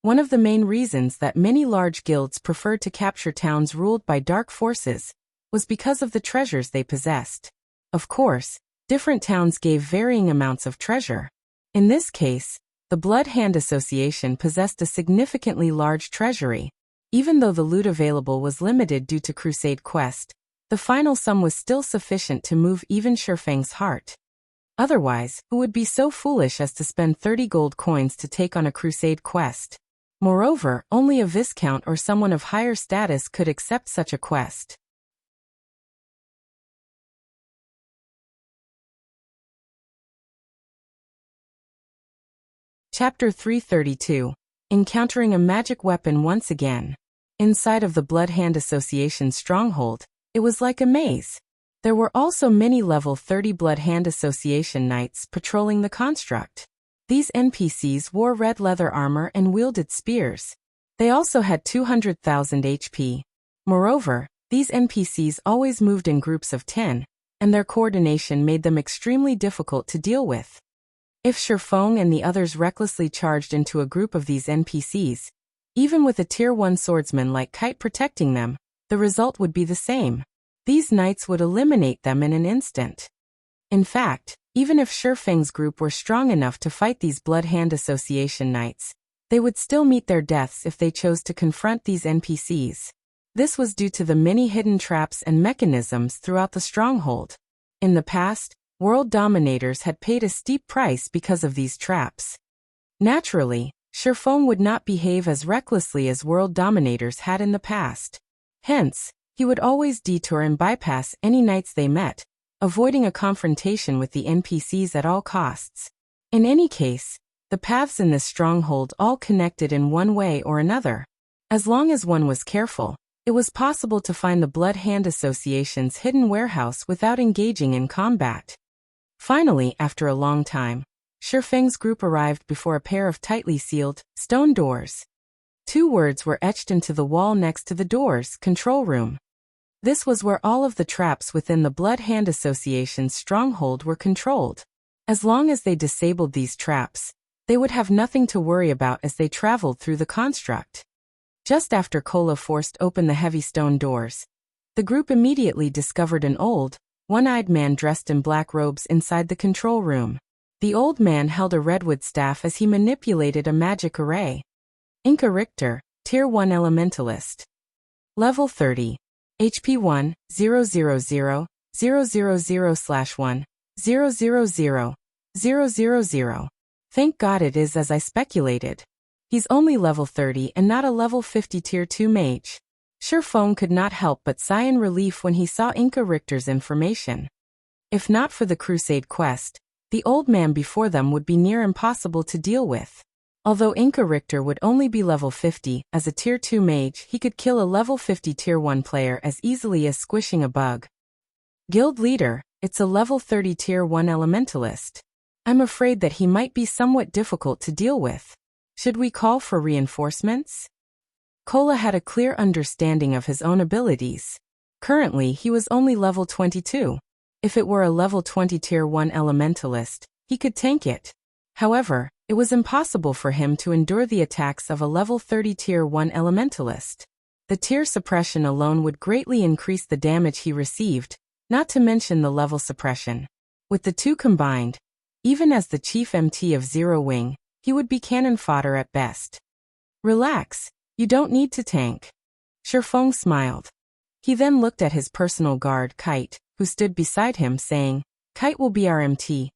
Speaker 1: One of the main reasons that many large guilds preferred to capture towns ruled by dark forces was because of the treasures they possessed. Of course, different towns gave varying amounts of treasure. In this case, the Blood Hand Association possessed a significantly large treasury. Even though the loot available was limited due to Crusade quest, the final sum was still sufficient to move even Shifeng's heart. Otherwise, who would be so foolish as to spend 30 gold coins to take on a Crusade quest? Moreover, only a Viscount or someone of higher status could accept such a quest. Chapter 332. Encountering a magic weapon once again. Inside of the Blood Hand Association's stronghold, it was like a maze. There were also many level 30 Blood Hand Association knights patrolling the construct. These NPCs wore red leather armor and wielded spears. They also had 200,000 HP. Moreover, these NPCs always moved in groups of 10, and their coordination made them extremely difficult to deal with. If Shifeng and the others recklessly charged into a group of these NPCs, even with a Tier 1 swordsman like Kite protecting them, the result would be the same. These knights would eliminate them in an instant. In fact, even if Shifeng's group were strong enough to fight these Blood Hand Association knights, they would still meet their deaths if they chose to confront these NPCs. This was due to the many hidden traps and mechanisms throughout the stronghold. In the past, world dominators had paid a steep price because of these traps. Naturally, Shifeng would not behave as recklessly as world dominators had in the past. Hence, he would always detour and bypass any knights they met, avoiding a confrontation with the NPCs at all costs. In any case, the paths in this stronghold all connected in one way or another. As long as one was careful, it was possible to find the Blood Hand Association's hidden warehouse without engaging in combat. Finally, after a long time, Shifeng's group arrived before a pair of tightly sealed, stone doors. 2 words were etched into the wall next to the doors: control room. This was where all of the traps within the Blood Hand Association's stronghold were controlled. As long as they disabled these traps, they would have nothing to worry about as they traveled through the construct. Just after Kola forced open the heavy stone doors, the group immediately discovered an old, one-eyed man dressed in black robes inside the control room. The old man held a redwood staff as he manipulated a magic array. Inca Richter, Tier 1 Elementalist. Level 30. HP 1, 000, 000/1, 000, 000. Thank God it is as I speculated. He's only level 30 and not a level 50 Tier 2 mage. Shifeng could not help but sigh in relief when he saw Inca Richter's information. If not for the Crusade quest, the old man before them would be near impossible to deal with. Although Inca Richter would only be level 50, as a Tier 2 mage he could kill a level 50 Tier 1 player as easily as squishing a bug. Guild Leader, it's a level 30 Tier 1 Elementalist. I'm afraid that he might be somewhat difficult to deal with. Should we call for reinforcements? Kola had a clear understanding of his own abilities. Currently he was only level 22. If it were a level 20 Tier 1 Elementalist, he could tank it. However, it was impossible for him to endure the attacks of a level 30 Tier 1 Elementalist. The tier suppression alone would greatly increase the damage he received, not to mention the level suppression. With the two combined, even as the chief MT of Zero Wing, he would be cannon fodder at best. Relax, you don't need to tank. Shifeng smiled. He then looked at his personal guard, Kite, who stood beside him, saying, Kite will be our MT.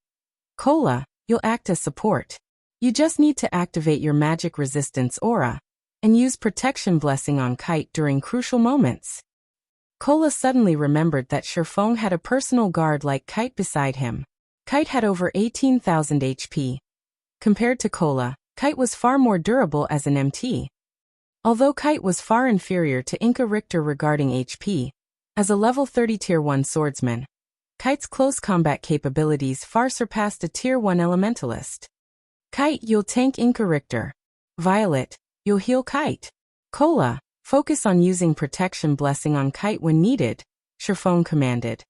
Speaker 1: Kola, you'll act as support. You just need to activate your magic resistance aura, and use protection blessing on Kite during crucial moments. Kola suddenly remembered that Shifeng had a personal guard like Kite beside him. Kite had over 18,000 HP. Compared to Kola, Kite was far more durable as an MT. Although Kite was far inferior to Inca Richter regarding HP, as a level 30 Tier 1 swordsman, Kite's close combat capabilities far surpassed a Tier 1 Elementalist. Kite, you'll tank Inca Richter. Violet, you'll heal Kite. Kola, focus on using protection blessing on Kite when needed, Shifeng commanded.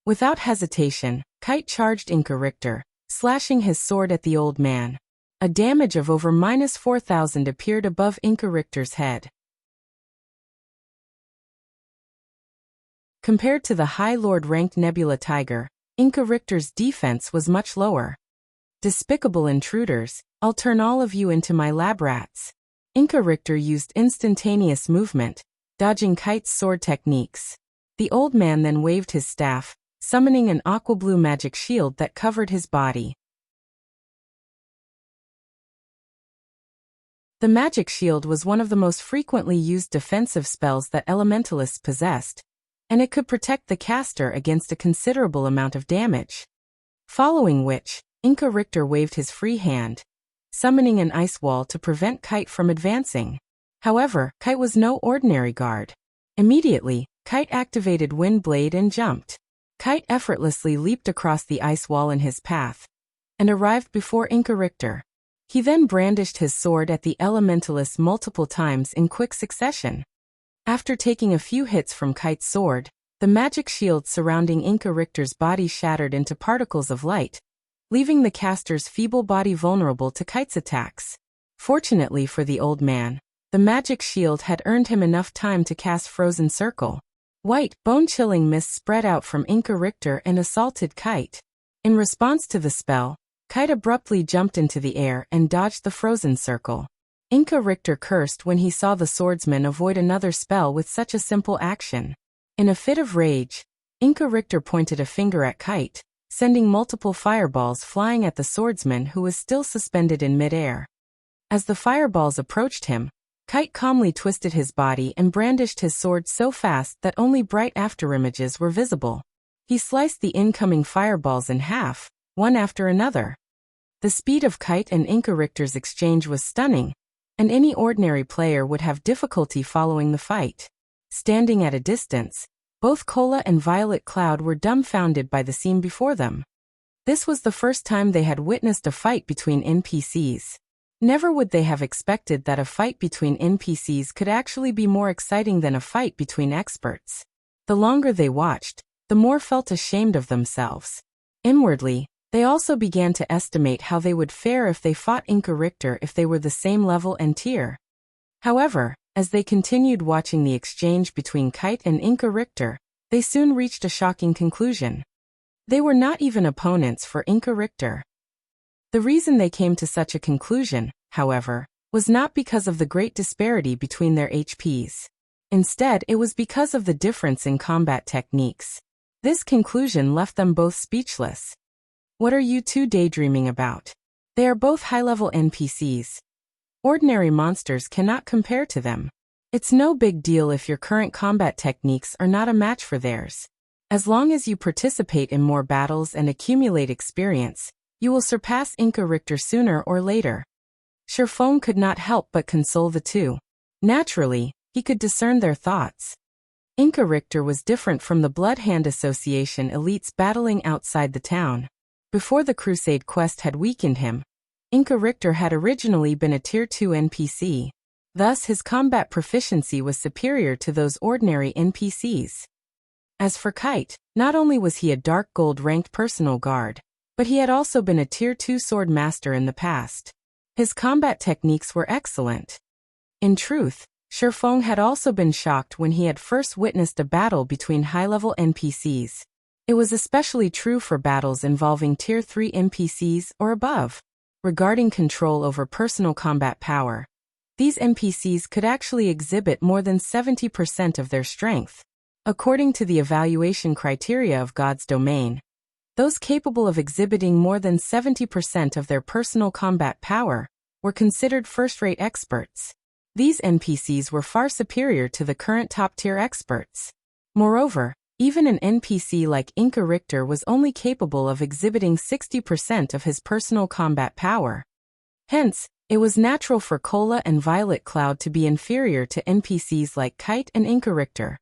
Speaker 1: Without hesitation, Kite charged Inca Richter, slashing his sword at the old man. A damage of over -4,000 appeared above Inca Richter's head. Compared to the High Lord-ranked Nebula Tiger, Inca Richter's defense was much lower. Despicable intruders, I'll turn all of you into my lab rats. Inca Richter used instantaneous movement, dodging Kite's sword techniques. The old man then waved his staff, summoning an aqua-blue magic shield that covered his body. The magic shield was one of the most frequently used defensive spells that elementalists possessed, and it could protect the caster against a considerable amount of damage. Following which, Inca Richter waved his free hand, summoning an ice wall to prevent Kite from advancing. However, Kite was no ordinary guard. Immediately, Kite activated Windblade and jumped. Kite effortlessly leaped across the ice wall in his path and arrived before Inca Richter. He then brandished his sword at the elementalist multiple times in quick succession. After taking a few hits from Kite's sword, the magic shield surrounding Inca Richter's body shattered into particles of light, leaving the caster's feeble body vulnerable to Kite's attacks. Fortunately for the old man, the magic shield had earned him enough time to cast Frozen Circle. White, bone-chilling mist spread out from Inca Richter and assaulted Kite. In response to the spell, Kite abruptly jumped into the air and dodged the Frozen Circle. Inca Richter cursed when he saw the swordsman avoid another spell with such a simple action. In a fit of rage, Inca Richter pointed a finger at Kite, sending multiple fireballs flying at the swordsman who was still suspended in midair. As the fireballs approached him, Kite calmly twisted his body and brandished his sword so fast that only bright afterimages were visible. He sliced the incoming fireballs in half, one after another. The speed of Kite and Inca Richter's exchange was stunning, and any ordinary player would have difficulty following the fight. Standing at a distance, both Cola and Violet Cloud were dumbfounded by the scene before them. This was the first time they had witnessed a fight between NPCs. Never would they have expected that a fight between NPCs could actually be more exciting than a fight between experts. The longer they watched, the more felt ashamed of themselves. Inwardly, they also began to estimate how they would fare if they fought Inca Richter if they were the same level and tier. However, as they continued watching the exchange between Kite and Inca Richter, they soon reached a shocking conclusion. They were not even opponents for Inca Richter. The reason they came to such a conclusion, however, was not because of the great disparity between their HPs. Instead, it was because of the difference in combat techniques. This conclusion left them both speechless. What are you two daydreaming about? They are both high-level NPCs. Ordinary monsters cannot compare to them. It's no big deal if your current combat techniques are not a match for theirs. As long as you participate in more battles and accumulate experience, you will surpass Inca Richter sooner or later. Sherfone could not help but console the two. Naturally, he could discern their thoughts. Inca Richter was different from the Bloodhand Association elites battling outside the town. Before the Crusade quest had weakened him, Inca Richter had originally been a Tier 2 NPC. Thus his combat proficiency was superior to those ordinary NPCs. As for Kite, not only was he a Dark Gold ranked personal guard, but he had also been a Tier 2 sword master in the past. His combat techniques were excellent. In truth, Sherfone had also been shocked when he had first witnessed a battle between high-level NPCs. It was especially true for battles involving Tier 3 NPCs or above. Regarding control over personal combat power, these NPCs could actually exhibit more than 70% of their strength. According to the evaluation criteria of God's domain, those capable of exhibiting more than 70% of their personal combat power were considered first-rate experts. These NPCs were far superior to the current top-tier experts. Moreover, even an NPC like Inca Richter was only capable of exhibiting 60% of his personal combat power. Hence, it was natural for Cola and Violet Cloud to be inferior to NPCs like Kite and Inca Richter.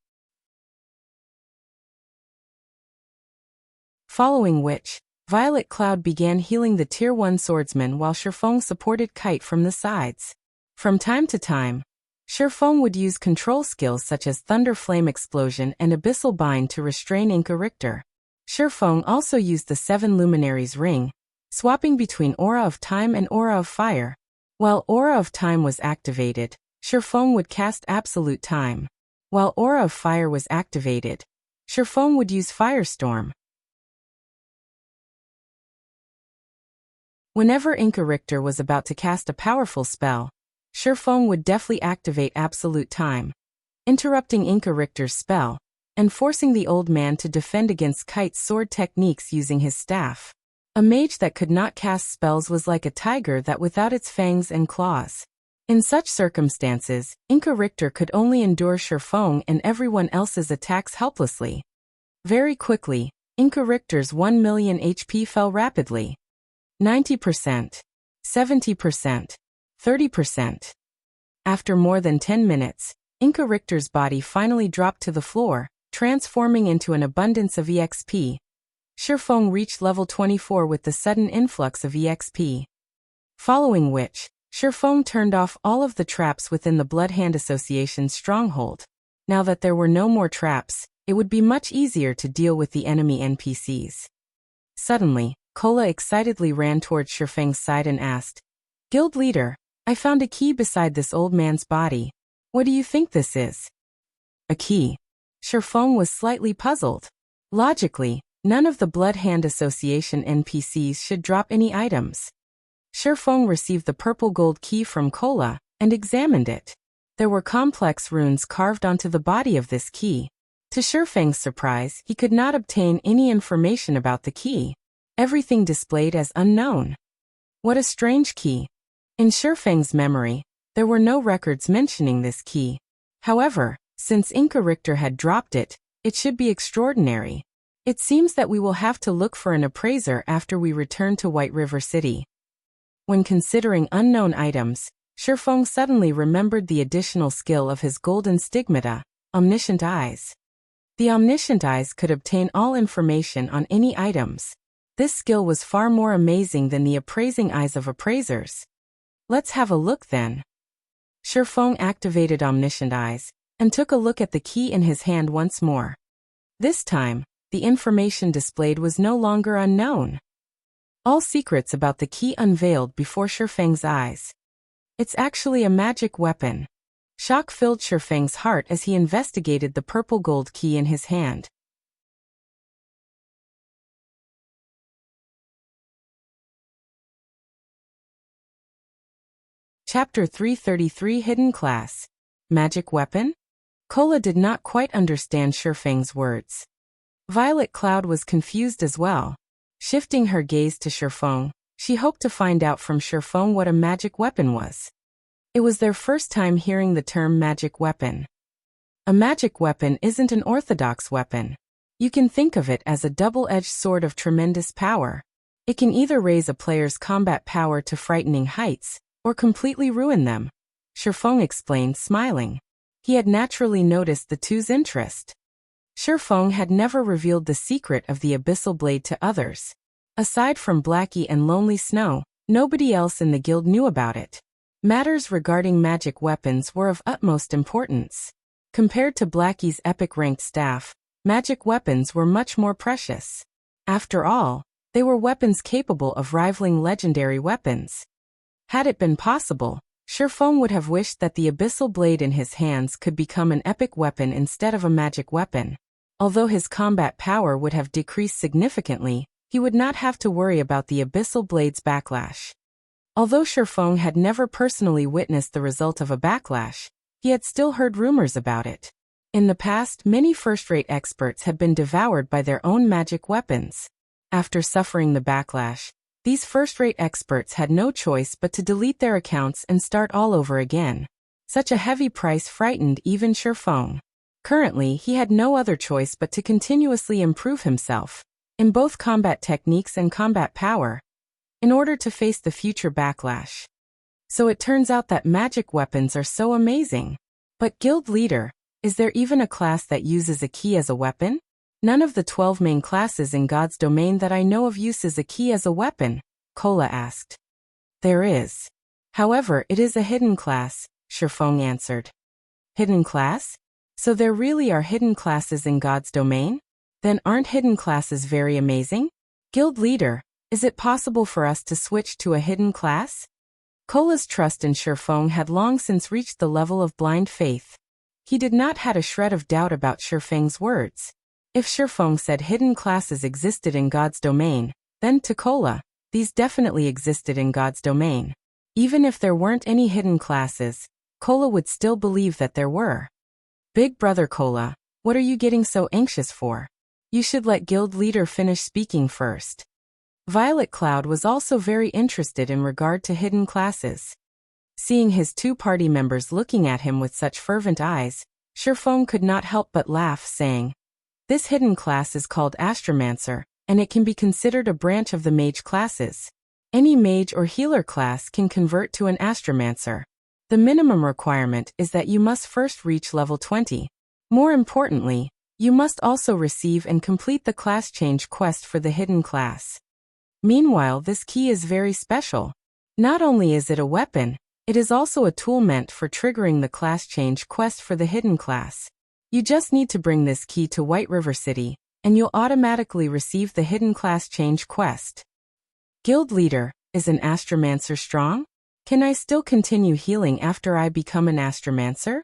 Speaker 1: Following which, Violet Cloud began healing the Tier 1 swordsman while Sherfone supported Kite from the sides. From time to time, Sherfone would use control skills such as Thunder Flame Explosion and Abyssal Bind to restrain Inca Richter. Sherfone also used the 7 Luminaries Ring, swapping between Aura of Time and Aura of Fire. While Aura of Time was activated, Sherfone would cast Absolute Time. While Aura of Fire was activated, Sherfone would use Firestorm. Whenever Inca Richter was about to cast a powerful spell, Sherfone would deftly activate Absolute Time, interrupting Inca Richter's spell, and forcing the old man to defend against Kite's sword techniques using his staff. A mage that could not cast spells was like a tiger that without its fangs and claws. In such circumstances, Inca Richter could only endure Sherfone and everyone else's attacks helplessly. Very quickly, Inca Richter's 1 million HP fell rapidly. 90%, 70%, 30%. After more than 10 minutes, Inca Richter's body finally dropped to the floor, transforming into an abundance of EXP. Shifeng reached level 24 with the sudden influx of EXP. Following which, Shifeng turned off all of the traps within the Bloodhand Association's stronghold. Now that there were no more traps, it would be much easier to deal with the enemy NPCs. Suddenly, Kola excitedly ran towards Shifeng's side and asked, "Guild leader, I found a key beside this old man's body. What do you think this is?" A key. Shifeng was slightly puzzled. Logically, none of the Bloodhand Association NPCs should drop any items. Shifeng received the purple gold key from Kola and examined it. There were complex runes carved onto the body of this key. To Shifeng's surprise, he could not obtain any information about the key. Everything displayed as unknown. What a strange key. In Shifeng's memory, there were no records mentioning this key. However, since Inca Richter had dropped it, it should be extraordinary. It seems that we will have to look for an appraiser after we return to White River City. When considering unknown items, Shifeng suddenly remembered the additional skill of his golden stigmata, Omniscient Eyes. The Omniscient Eyes could obtain all information on any items. This skill was far more amazing than the appraising eyes of appraisers. Let's have a look then. Shifeng activated Omniscient Eyes and took a look at the key in his hand once more. This time, the information displayed was no longer unknown. All secrets about the key unveiled before Shifeng's eyes. It's actually a magic weapon. Shock filled Shifeng's heart as he investigated the purple gold key in his hand. Chapter 333 Hidden Class. Magic Weapon? Kola did not quite understand Shifeng's words. Violet Cloud was confused as well. Shifting her gaze to Shifeng, she hoped to find out from Shifeng what a magic weapon was. It was their first time hearing the term magic weapon. A magic weapon isn't an orthodox weapon. You can think of it as a double-edged sword of tremendous power. It can either raise a player's combat power to frightening heights, or completely ruin them. Shifeng explained, smiling. He had naturally noticed the two's interest. Shifeng had never revealed the secret of the abyssal blade to others. Aside from Blackie and Lonely Snow, nobody else in the guild knew about it. Matters regarding magic weapons were of utmost importance. Compared to Blackie's epic-ranked staff, magic weapons were much more precious. After all, they were weapons capable of rivaling legendary weapons. Had it been possible, Shifeng would have wished that the abyssal blade in his hands could become an epic weapon instead of a magic weapon. Although his combat power would have decreased significantly, he would not have to worry about the abyssal blade's backlash. Although Shifeng had never personally witnessed the result of a backlash, he had still heard rumors about it. In the past, many first-rate experts had been devoured by their own magic weapons. After suffering the backlash, these first-rate experts had no choice but to delete their accounts and start all over again. Such a heavy price frightened even Shifeng. Currently, he had no other choice but to continuously improve himself, in both combat techniques and combat power, in order to face the future backlash. So it turns out that magic weapons are so amazing. But guild leader, is there even a class that uses a key as a weapon? None of the 12 main classes in God's domain that I know of uses a key as a weapon, Kola asked. There is. However, it is a hidden class, Shifeng answered. Hidden class? So there really are hidden classes in God's domain? Then aren't hidden classes very amazing? Guild leader, is it possible for us to switch to a hidden class? Kola's trust in Shifeng had long since reached the level of blind faith. He did not have a shred of doubt about Shifeng's words. If Shifeng said hidden classes existed in God's domain, then to Kola, these definitely existed in God's domain. Even if there weren't any hidden classes, Kola would still believe that there were. Big brother Kola, what are you getting so anxious for? You should let guild leader finish speaking first. Violet Cloud was also very interested in regard to hidden classes. Seeing his two party members looking at him with such fervent eyes, Shifeng could not help but laugh, saying, "This hidden class is called Astromancer, and it can be considered a branch of the mage classes. Any mage or healer class can convert to an Astromancer. The minimum requirement is that you must first reach level 20. More importantly, you must also receive and complete the class change quest for the hidden class. Meanwhile, this key is very special. Not only is it a weapon, it is also a tool meant for triggering the class change quest for the hidden class. You just need to bring this key to White River City, and you'll automatically receive the hidden class change quest. Guild Leader, is an Astromancer strong? Can I still continue healing after I become an Astromancer?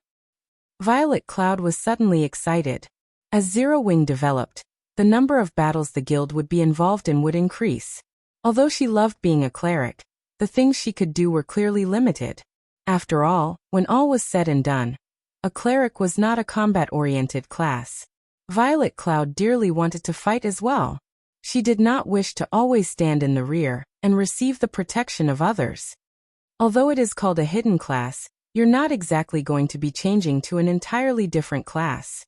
Speaker 1: Violet Cloud was suddenly excited. As Zero Wing developed, the number of battles the guild would be involved in would increase. Although she loved being a cleric, the things she could do were clearly limited. After all, when all was said and done, a cleric was not a combat-oriented class. Violet Cloud dearly wanted to fight as well. She did not wish to always stand in the rear and receive the protection of others. Although it is called a hidden class, you're not exactly going to be changing to an entirely different class.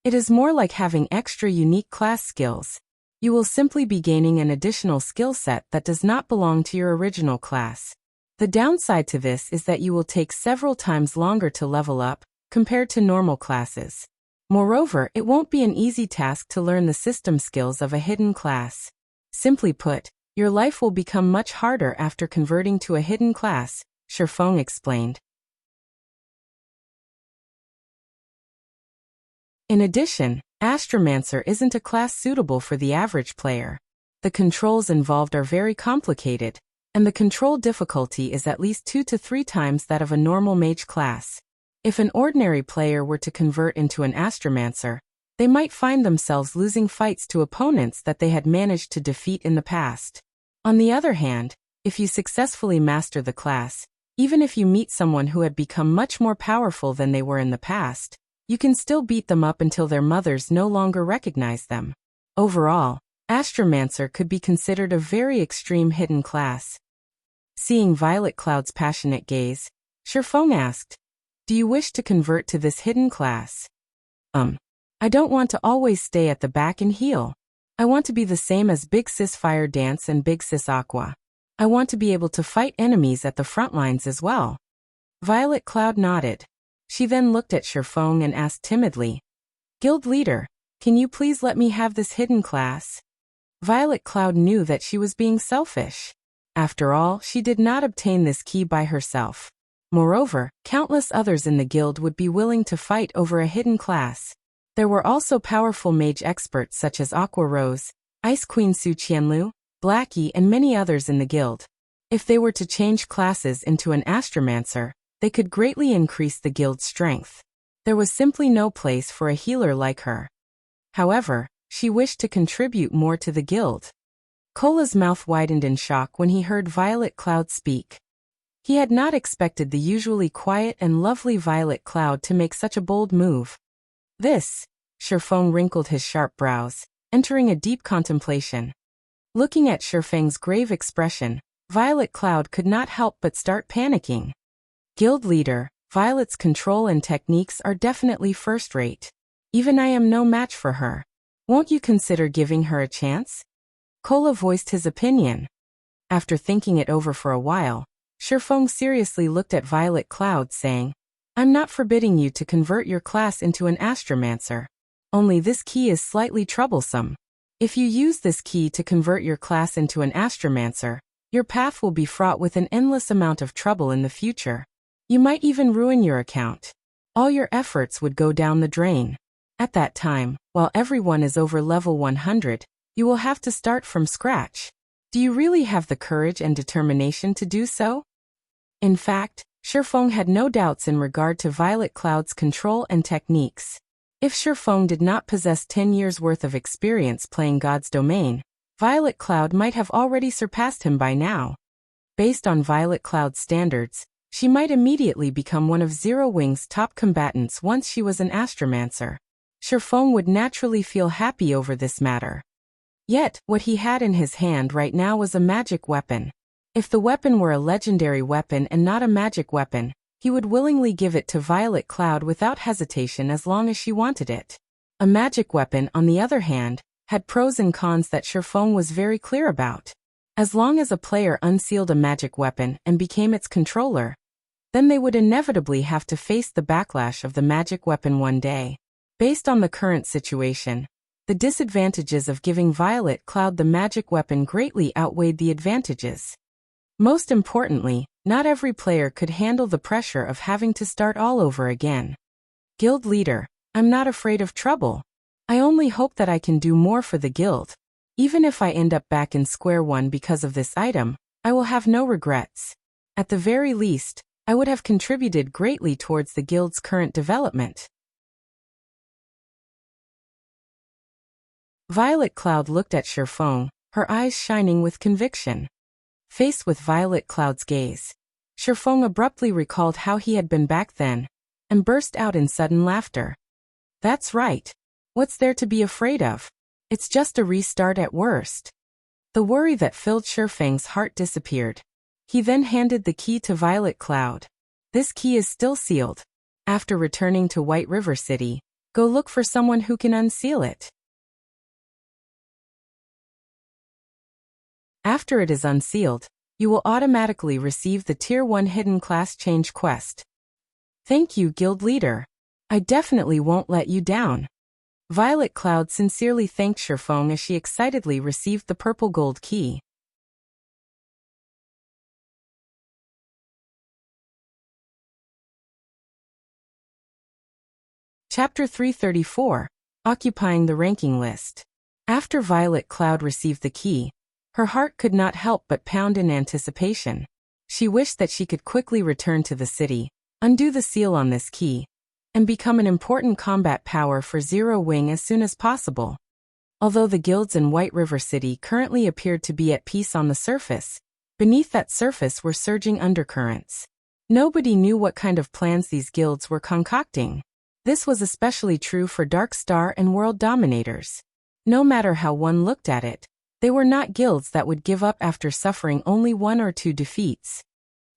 Speaker 1: It is more like having extra unique class skills. You will simply be gaining an additional skill set that does not belong to your original class. The downside to this is that you will take several times longer to level up, compared to normal classes. Moreover, it won't be an easy task to learn the system skills of a hidden class. Simply put, your life will become much harder after converting to a hidden class, Shifeng explained. In addition, Astromancer isn't a class suitable for the average player. The controls involved are very complicated, and the control difficulty is at least 2 to 3 times that of a normal mage class. If an ordinary player were to convert into an Astromancer, they might find themselves losing fights to opponents that they had managed to defeat in the past. On the other hand, if you successfully master the class, even if you meet someone who had become much more powerful than they were in the past, you can still beat them up until their mothers no longer recognize them. Overall, Astromancer could be considered a very extreme hidden class. Seeing Violet Cloud's passionate gaze, Shifeng asked, "Do you wish to convert to this hidden class?" I don't want to always stay at the back and heal. I want to be the same as Big Sis Fire Dance and Big Sis Aqua. I want to be able to fight enemies at the front lines as well." Violet Cloud nodded. She then looked at Shifeng and asked timidly, "Guild Leader, can you please let me have this hidden class?" Violet Cloud knew that she was being selfish. After all, she did not obtain this key by herself. Moreover, countless others in the guild would be willing to fight over a hidden class. There were also powerful mage experts such as Aqua Rose, Ice Queen Su Qianlu, Blackie and many others in the guild. If they were to change classes into an Astromancer, they could greatly increase the guild's strength. There was simply no place for a healer like her. However, she wished to contribute more to the guild. Cola's mouth widened in shock when he heard Violet Cloud speak. He had not expected the usually quiet and lovely Violet Cloud to make such a bold move. This, Shifeng wrinkled his sharp brows, entering a deep contemplation. Looking at Shifeng's grave expression, Violet Cloud could not help but start panicking. "Guild Leader, Violet's control and techniques are definitely first-rate. Even I am no match for her. Won't you consider giving her a chance?" Cola voiced his opinion. After thinking it over for a while, Shifeng seriously looked at Violet Cloud saying, "I'm not forbidding you to convert your class into an Astromancer. Only this key is slightly troublesome. If you use this key to convert your class into an Astromancer, your path will be fraught with an endless amount of trouble in the future. You might even ruin your account. All your efforts would go down the drain. At that time, while everyone is over level 100, you will have to start from scratch. Do you really have the courage and determination to do so?" In fact, Shifeng had no doubts in regard to Violet Cloud's control and techniques. If Shifeng did not possess 10 years' worth of experience playing God's Domain, Violet Cloud might have already surpassed him by now. Based on Violet Cloud's standards, she might immediately become one of Zero Wing's top combatants once she was an Astromancer. Shifeng would naturally feel happy over this matter. Yet, what he had in his hand right now was a magic weapon. If the weapon were a legendary weapon and not a magic weapon, he would willingly give it to Violet Cloud without hesitation as long as she wanted it. A magic weapon, on the other hand, had pros and cons that Shifeng was very clear about. As long as a player unsealed a magic weapon and became its controller, then they would inevitably have to face the backlash of the magic weapon one day. Based on the current situation, the disadvantages of giving Violet Cloud the magic weapon greatly outweighed the advantages. Most importantly, not every player could handle the pressure of having to start all over again. Guild leader, I'm not afraid of trouble. I only hope that I can do more for the guild. Even if I end up back in square one because of this item, I will have no regrets. At the very least, I would have contributed greatly towards the guild's current development. Violet Cloud looked at Shifeng, her eyes shining with conviction. Faced with Violet Cloud's gaze, Shifeng abruptly recalled how he had been back then, and burst out in sudden laughter. That's right. What's there to be afraid of? It's just a restart at worst. The worry that filled Shifeng's heart disappeared. He then handed the key to Violet Cloud. This key is still sealed. After returning to White River City, go look for someone who can unseal it. After it is unsealed, you will automatically receive the Tier 1 Hidden Class Change quest. Thank you, Guild Leader. I definitely won't let you down. Violet Cloud sincerely thanked Shifeng as she excitedly received the purple gold key. Chapter 334, Occupying the Ranking List. After Violet Cloud received the key, her heart could not help but pound in anticipation. She wished that she could quickly return to the city, undo the seal on this key, and become an important combat power for Zero Wing as soon as possible. Although the guilds in White River City currently appeared to be at peace on the surface, beneath that surface were surging undercurrents. Nobody knew what kind of plans these guilds were concocting. This was especially true for Dark Star and World Dominators. No matter how one looked at it, they were not guilds that would give up after suffering only 1 or 2 defeats.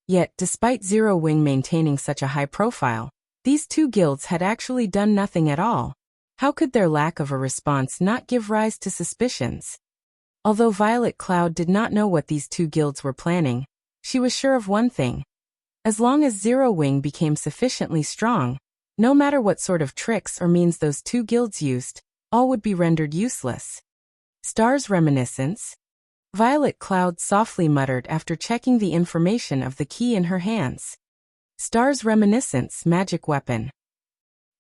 Speaker 1: Yet, despite Zero Wing maintaining such a high profile, these 2 guilds had actually done nothing at all. How could their lack of a response not give rise to suspicions? Although Violet Cloud did not know what these 2 guilds were planning, she was sure of one thing. As long as Zero Wing became sufficiently strong, no matter what sort of tricks or means those 2 guilds used, all would be rendered useless. Star's reminiscence? Violet Cloud softly muttered after checking the information of the key in her hands. Star's reminiscence magic weapon.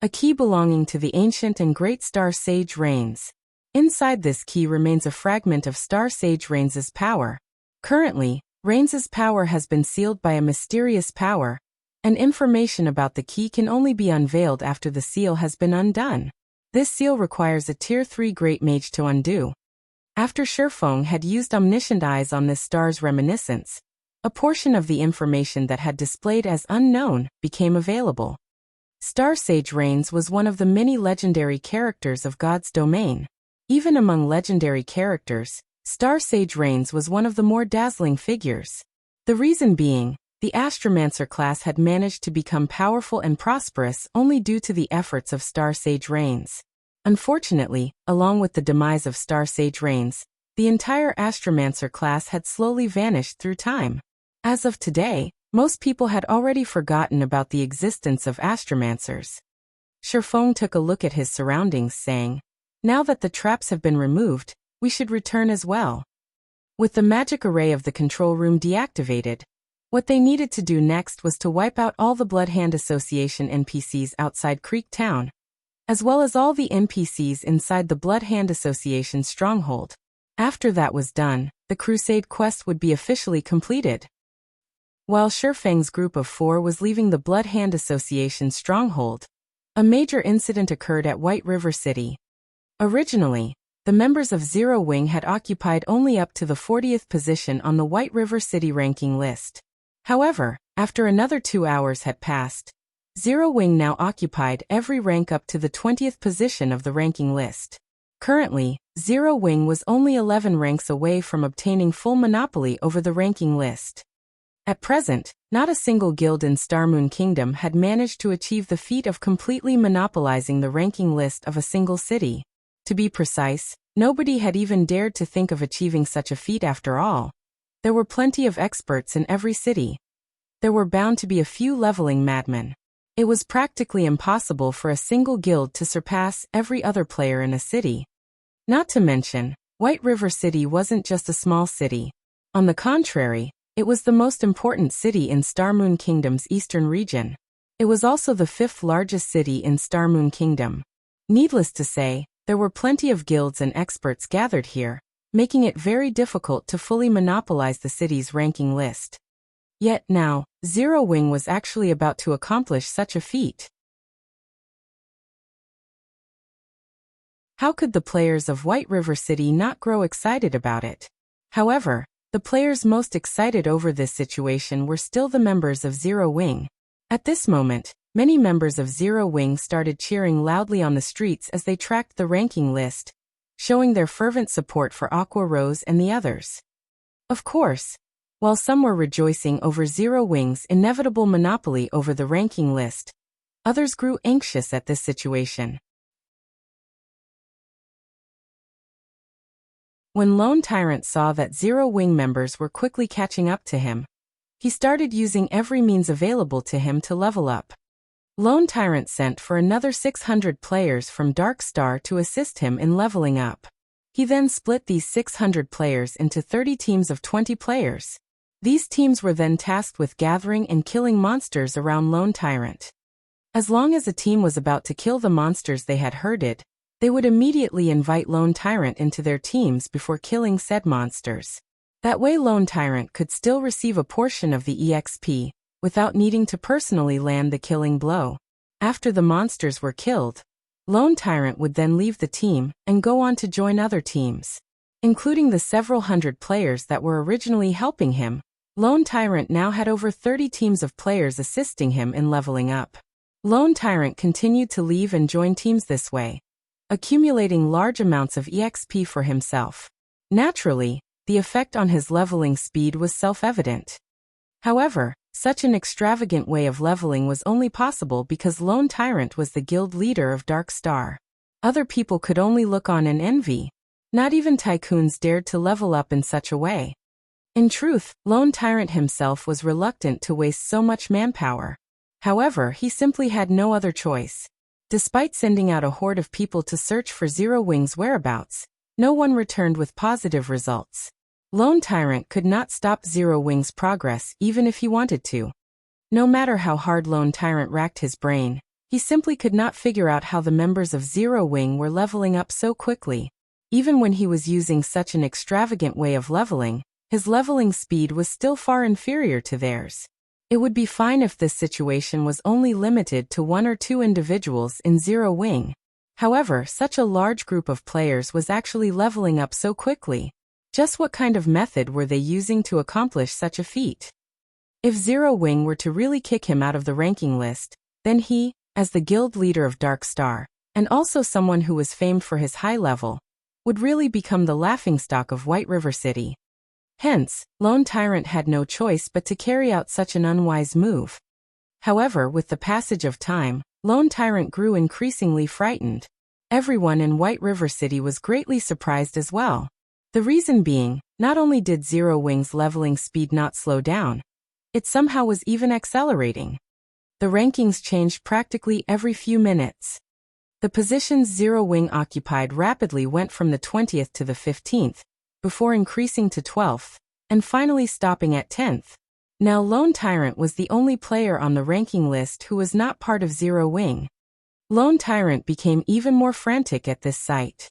Speaker 1: A key belonging to the ancient and great Star Sage Reigns. Inside this key remains a fragment of Star Sage Reigns' power. Currently, Reigns' power has been sealed by a mysterious power, and information about the key can only be unveiled after the seal has been undone. This seal requires a Tier 3 Great Mage to undo. After Shifeng had used Omniscient Eyes on this star's reminiscence, a portion of the information that had displayed as unknown became available. Star Sage Reigns was one of the many legendary characters of God's domain. Even among legendary characters, Star Sage Reigns was one of the more dazzling figures. The reason being, the Astromancer class had managed to become powerful and prosperous only due to the efforts of Star Sage Reigns. Unfortunately, along with the demise of Star Sage Reigns, the entire Astromancer class had slowly vanished through time. As of today, most people had already forgotten about the existence of Astromancers. Shifeng took a look at his surroundings, saying, "Now that the traps have been removed, we should return as well." With the magic array of the control room deactivated, what they needed to do next was to wipe out all the Bloodhand Association NPCs outside Creek Town, as well as all the NPCs inside the Bloodhand Association stronghold. After that was done, the Crusade quest would be officially completed. While Shifeng's group of 4 was leaving the Bloodhand Association stronghold, a major incident occurred at White River City. Originally, the members of Zero Wing had occupied only up to the 40th position on the White River City ranking list. However, after another 2 hours had passed, Zero Wing now occupied every rank up to the 20th position of the ranking list. Currently, Zero Wing was only 11 ranks away from obtaining full monopoly over the ranking list. At present, not a single guild in Starmoon Kingdom had managed to achieve the feat of completely monopolizing the ranking list of a single city. To be precise, nobody had even dared to think of achieving such a feat after all. There were plenty of experts in every city. There were bound to be a few leveling madmen. It was practically impossible for a single guild to surpass every other player in a city. Not to mention, White River City wasn't just a small city. On the contrary, it was the most important city in Starmoon Kingdom's eastern region. It was also the 5th largest city in Starmoon Kingdom. Needless to say, there were plenty of guilds and experts gathered here, making it very difficult to fully monopolize the city's ranking list. Yet now, Zero Wing was actually about to accomplish such a feat. How could the players of White River City not grow excited about it? However, the players most excited over this situation were still the members of Zero Wing. At this moment, many members of Zero Wing started cheering loudly on the streets as they tracked the ranking list, showing their fervent support for Aqua Rose and the others. Of course, while some were rejoicing over Zero Wing's inevitable monopoly over the ranking list, others grew anxious at this situation. When Lone Tyrant saw that Zero Wing members were quickly catching up to him, he started using every means available to him to level up. Lone Tyrant sent for another 600 players from Dark Star to assist him in leveling up. He then split these 600 players into 30 teams of 20 players. These teams were then tasked with gathering and killing monsters around Lone Tyrant. As long as a team was about to kill the monsters they had herded, they would immediately invite Lone Tyrant into their teams before killing said monsters. That way Lone Tyrant could still receive a portion of the EXP, without needing to personally land the killing blow. After the monsters were killed, Lone Tyrant would then leave the team and go on to join other teams. Including the several hundred players that were originally helping him, Lone Tyrant now had over 30 teams of players assisting him in leveling up. Lone Tyrant continued to leave and join teams this way, accumulating large amounts of EXP for himself. Naturally, the effect on his leveling speed was self-evident. However, such an extravagant way of leveling was only possible because Lone Tyrant was the guild leader of Dark Star. Other people could only look on in envy. Not even tycoons dared to level up in such a way. In truth, Lone Tyrant himself was reluctant to waste so much manpower. However, he simply had no other choice. Despite sending out a horde of people to search for Zero Wing's whereabouts, no one returned with positive results. Lone Tyrant could not stop Zero Wing's progress even if he wanted to. No matter how hard Lone Tyrant racked his brain, he simply could not figure out how the members of Zero Wing were leveling up so quickly. Even when he was using such an extravagant way of leveling, his leveling speed was still far inferior to theirs. It would be fine if this situation was only limited to 1 or 2 individuals in Zero Wing. However, such a large group of players was actually leveling up so quickly. Just what kind of method were they using to accomplish such a feat? If Zero Wing were to really kick him out of the ranking list, then he, as the guild leader of Dark Star, and also someone who was famed for his high level, would really become the laughingstock of White River City. Hence, Lone Tyrant had no choice but to carry out such an unwise move. However, with the passage of time, Lone Tyrant grew increasingly frightened. Everyone in White River City was greatly surprised as well. The reason being, not only did Zero Wing's leveling speed not slow down, it somehow was even accelerating. The rankings changed practically every few minutes. The positions Zero Wing occupied rapidly went from the 20th to the 15th, before increasing to 12th, and finally stopping at 10th. Now Lone Tyrant was the only player on the ranking list who was not part of Zero Wing. Lone Tyrant became even more frantic at this sight.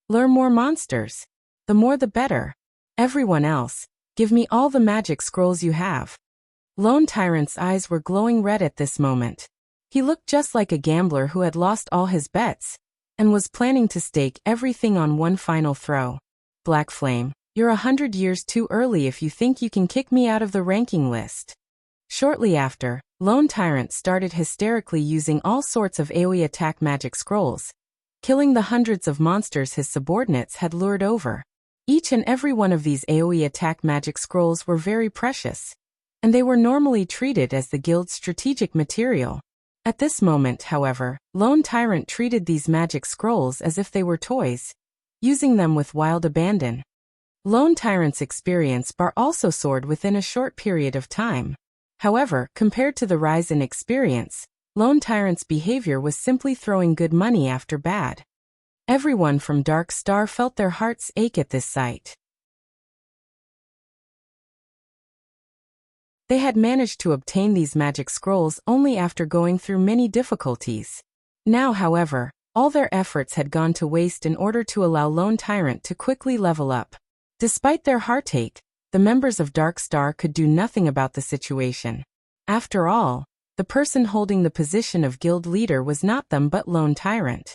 Speaker 1: Lure more monsters. The more the better. Everyone else, give me all the magic scrolls you have. Lone Tyrant's eyes were glowing red at this moment. He looked just like a gambler who had lost all his bets, and was planning to stake everything on one final throw. Black Flame, you're 100 years too early if you think you can kick me out of the ranking list. Shortly after, Lone Tyrant started hysterically using all sorts of AoE attack magic scrolls, killing the hundreds of monsters his subordinates had lured over. Each and every one of these AoE attack magic scrolls were very precious, and they were normally treated as the guild's strategic material. At this moment, however, Lone Tyrant treated these magic scrolls as if they were toys, using them with wild abandon. Lone Tyrant's experience bar also soared within a short period of time. However, compared to the rise in experience, Lone Tyrant's behavior was simply throwing good money after bad. Everyone from Dark Star felt their hearts ache at this sight. They had managed to obtain these magic scrolls only after going through many difficulties. Now, however, all their efforts had gone to waste in order to allow Lone Tyrant to quickly level up. Despite their heartache, the members of Dark Star could do nothing about the situation. After all, the person holding the position of guild leader was not them but Lone Tyrant.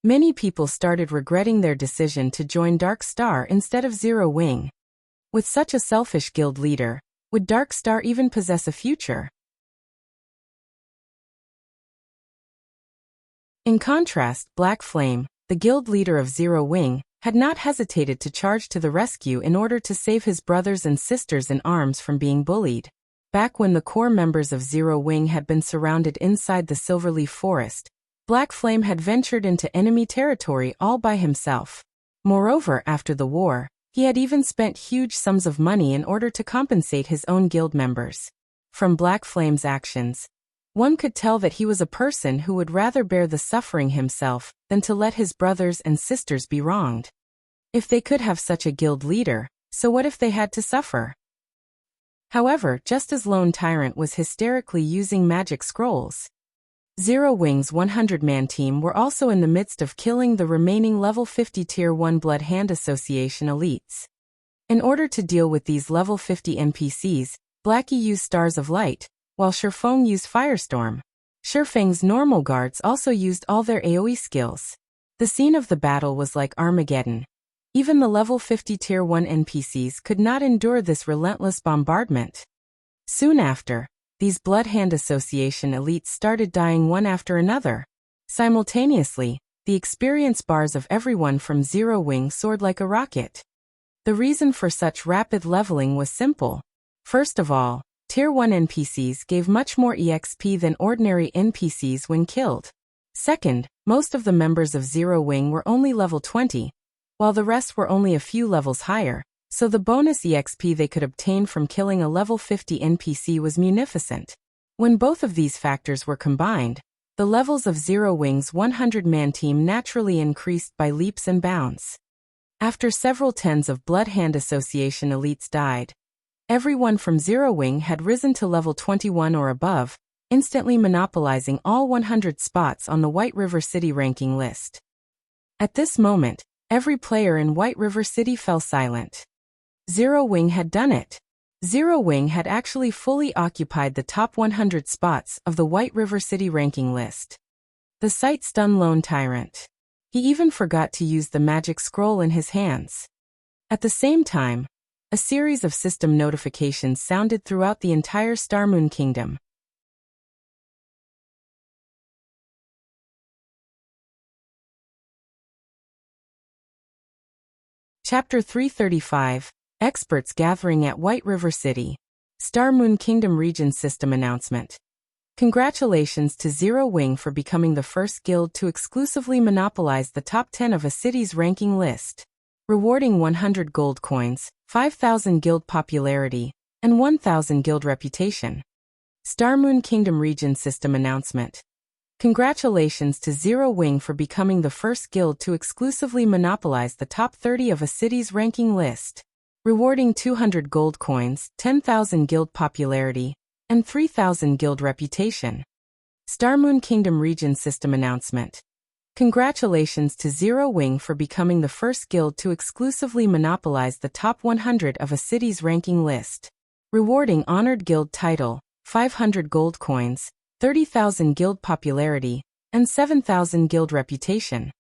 Speaker 1: Many people started regretting their decision to join Dark Star instead of Zero Wing. With such a selfish guild leader, would Dark Star even possess a future? In contrast, Black Flame, the guild leader of Zero Wing, had not hesitated to charge to the rescue in order to save his brothers and sisters in arms from being bullied. Back when the core members of Zero Wing had been surrounded inside the Silverleaf Forest, Black Flame had ventured into enemy territory all by himself. Moreover, after the war, he had even spent huge sums of money in order to compensate his own guild members. From Black Flame's actions, one could tell that he was a person who would rather bear the suffering himself than to let his brothers and sisters be wronged. If they could have such a guild leader, so what if they had to suffer? However, just as Lone Tyrant was hysterically using magic scrolls, Zero Wing's 100-man team were also in the midst of killing the remaining level 50 Tier 1 Blood Hand Association elites. In order to deal with these level 50 NPCs, Blackie used Stars of Light, while Shifeng used Firestorm. Shifeng's normal guards also used all their AoE skills. The scene of the battle was like Armageddon. Even the level 50 Tier 1 NPCs could not endure this relentless bombardment. Soon after, these Blood Hand Association elites started dying one after another. Simultaneously, the experience bars of everyone from Zero Wing soared like a rocket. The reason for such rapid leveling was simple. First of all, Tier 1 NPCs gave much more EXP than ordinary NPCs when killed. Second, most of the members of Zero Wing were only level 20, while the rest were only a few levels higher, so the bonus EXP they could obtain from killing a level 50 NPC was munificent. When both of these factors were combined, the levels of Zero Wing's 100-man team naturally increased by leaps and bounds. After several tens of Blood Hand Association elites died, everyone from Zero Wing had risen to level 21 or above, instantly monopolizing all 100 spots on the White River City ranking list. At this moment, every player in White River City fell silent. Zero Wing had done it. Zero Wing had actually fully occupied the top 100 spots of the White River City ranking list. The sight stunned Lone Tyrant. He even forgot to use the magic scroll in his hands. At the same time, a series of system notifications sounded throughout the entire Starmoon Kingdom. Chapter 335, Experts Gathering at White River City. Starmoon Kingdom Region System Announcement. Congratulations to Zero Wing for becoming the first guild to exclusively monopolize the top 10 of a city's ranking list. Rewarding 100 gold coins, 5,000 guild popularity, and 1,000 guild reputation. Starmoon Kingdom Region System Announcement. Congratulations to Zero Wing for becoming the first guild to exclusively monopolize the top 30 of a city's ranking list. Rewarding 200 gold coins, 10,000 guild popularity, and 3,000 guild reputation. Starmoon Kingdom Region System Announcement. Congratulations to Zero Wing for becoming the first guild to exclusively monopolize the top 100 of a city's ranking list. Rewarding Honored Guild Title, 500 gold coins, 30,000 guild popularity, and 7,000 guild reputation.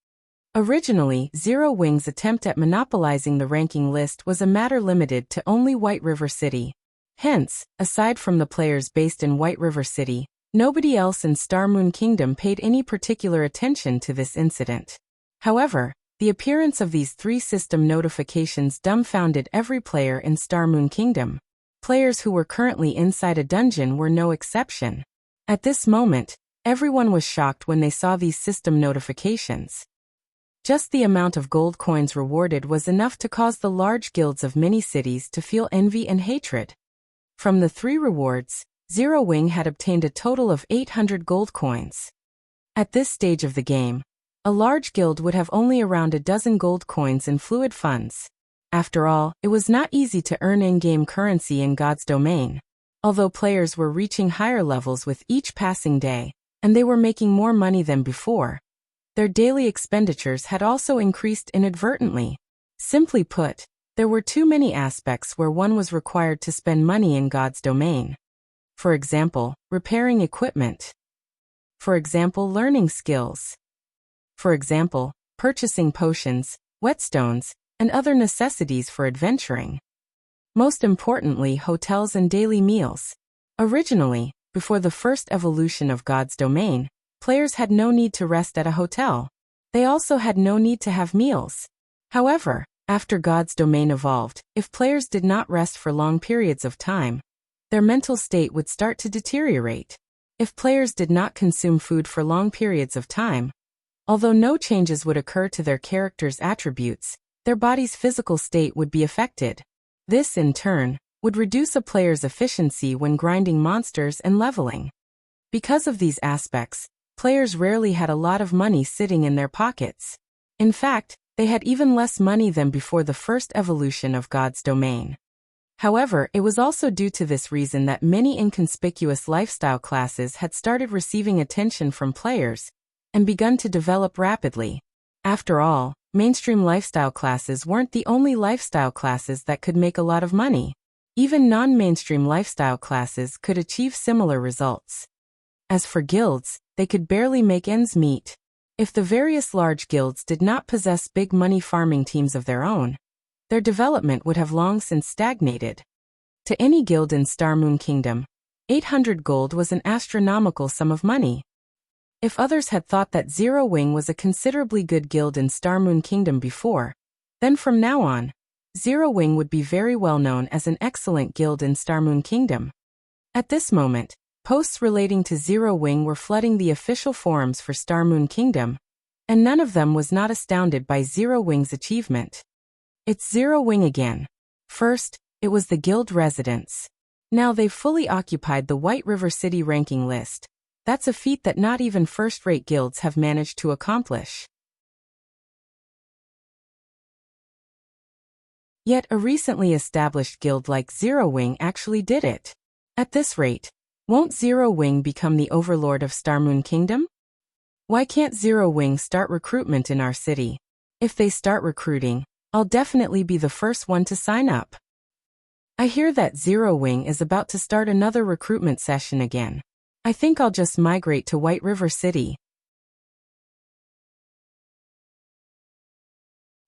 Speaker 1: Originally, Zero Wing's attempt at monopolizing the ranking list was a matter limited to only White River City. Hence, aside from the players based in White River City, nobody else in Starmoon Kingdom paid any particular attention to this incident. However, the appearance of these three system notifications dumbfounded every player in Starmoon Kingdom. Players who were currently inside a dungeon were no exception. At this moment, everyone was shocked when they saw these system notifications. Just the amount of gold coins rewarded was enough to cause the large guilds of many cities to feel envy and hatred. From the 3 rewards, Zero Wing had obtained a total of 800 gold coins. At this stage of the game, a large guild would have only around a dozen gold coins in fluid funds. After all, it was not easy to earn in-game currency in God's domain. Although players were reaching higher levels with each passing day, and they were making more money than before, their daily expenditures had also increased inadvertently. Simply put, there were too many aspects where one was required to spend money in God's domain. For example, repairing equipment. For example, learning skills. For example, purchasing potions, whetstones, and other necessities for adventuring. Most importantly, hotels and daily meals. Originally, before the first evolution of God's domain, players had no need to rest at a hotel. They also had no need to have meals. However, after God's domain evolved, if players did not rest for long periods of time, their mental state would start to deteriorate. If players did not consume food for long periods of time, although no changes would occur to their character's attributes, their body's physical state would be affected. This, in turn, would reduce a player's efficiency when grinding monsters and leveling. Because of these aspects, players rarely had a lot of money sitting in their pockets. In fact, they had even less money than before the first evolution of God's domain. However, it was also due to this reason that many inconspicuous lifestyle classes had started receiving attention from players and begun to develop rapidly. After all, mainstream lifestyle classes weren't the only lifestyle classes that could make a lot of money. Even non-mainstream lifestyle classes could achieve similar results. As for guilds, they could barely make ends meet. If the various large guilds did not possess big money farming teams of their own, their development would have long since stagnated. To any guild in Star Moon Kingdom, 800 gold was an astronomical sum of money. If others had thought that Zero Wing was a considerably good guild in Star Moon Kingdom before, then from now on, Zero Wing would be very well known as an excellent guild in Star Moon Kingdom. At this moment, posts relating to Zero Wing were flooding the official forums for Star Moon Kingdom, and none of them was not astounded by Zero Wing's achievement. It's Zero Wing again. First, it was the guild residents. Now they've fully occupied the White River City ranking list. That's a feat that not even first-rate guilds have managed to accomplish. Yet a recently established guild like Zero Wing actually did it. At this rate, won't Zero Wing become the overlord of Star Moon Kingdom? Why can't Zero Wing start recruitment in our city? If they start recruiting, I'll definitely be the first one to sign up. I hear that Zero Wing is about to start another recruitment session again. I think I'll just migrate to White River City.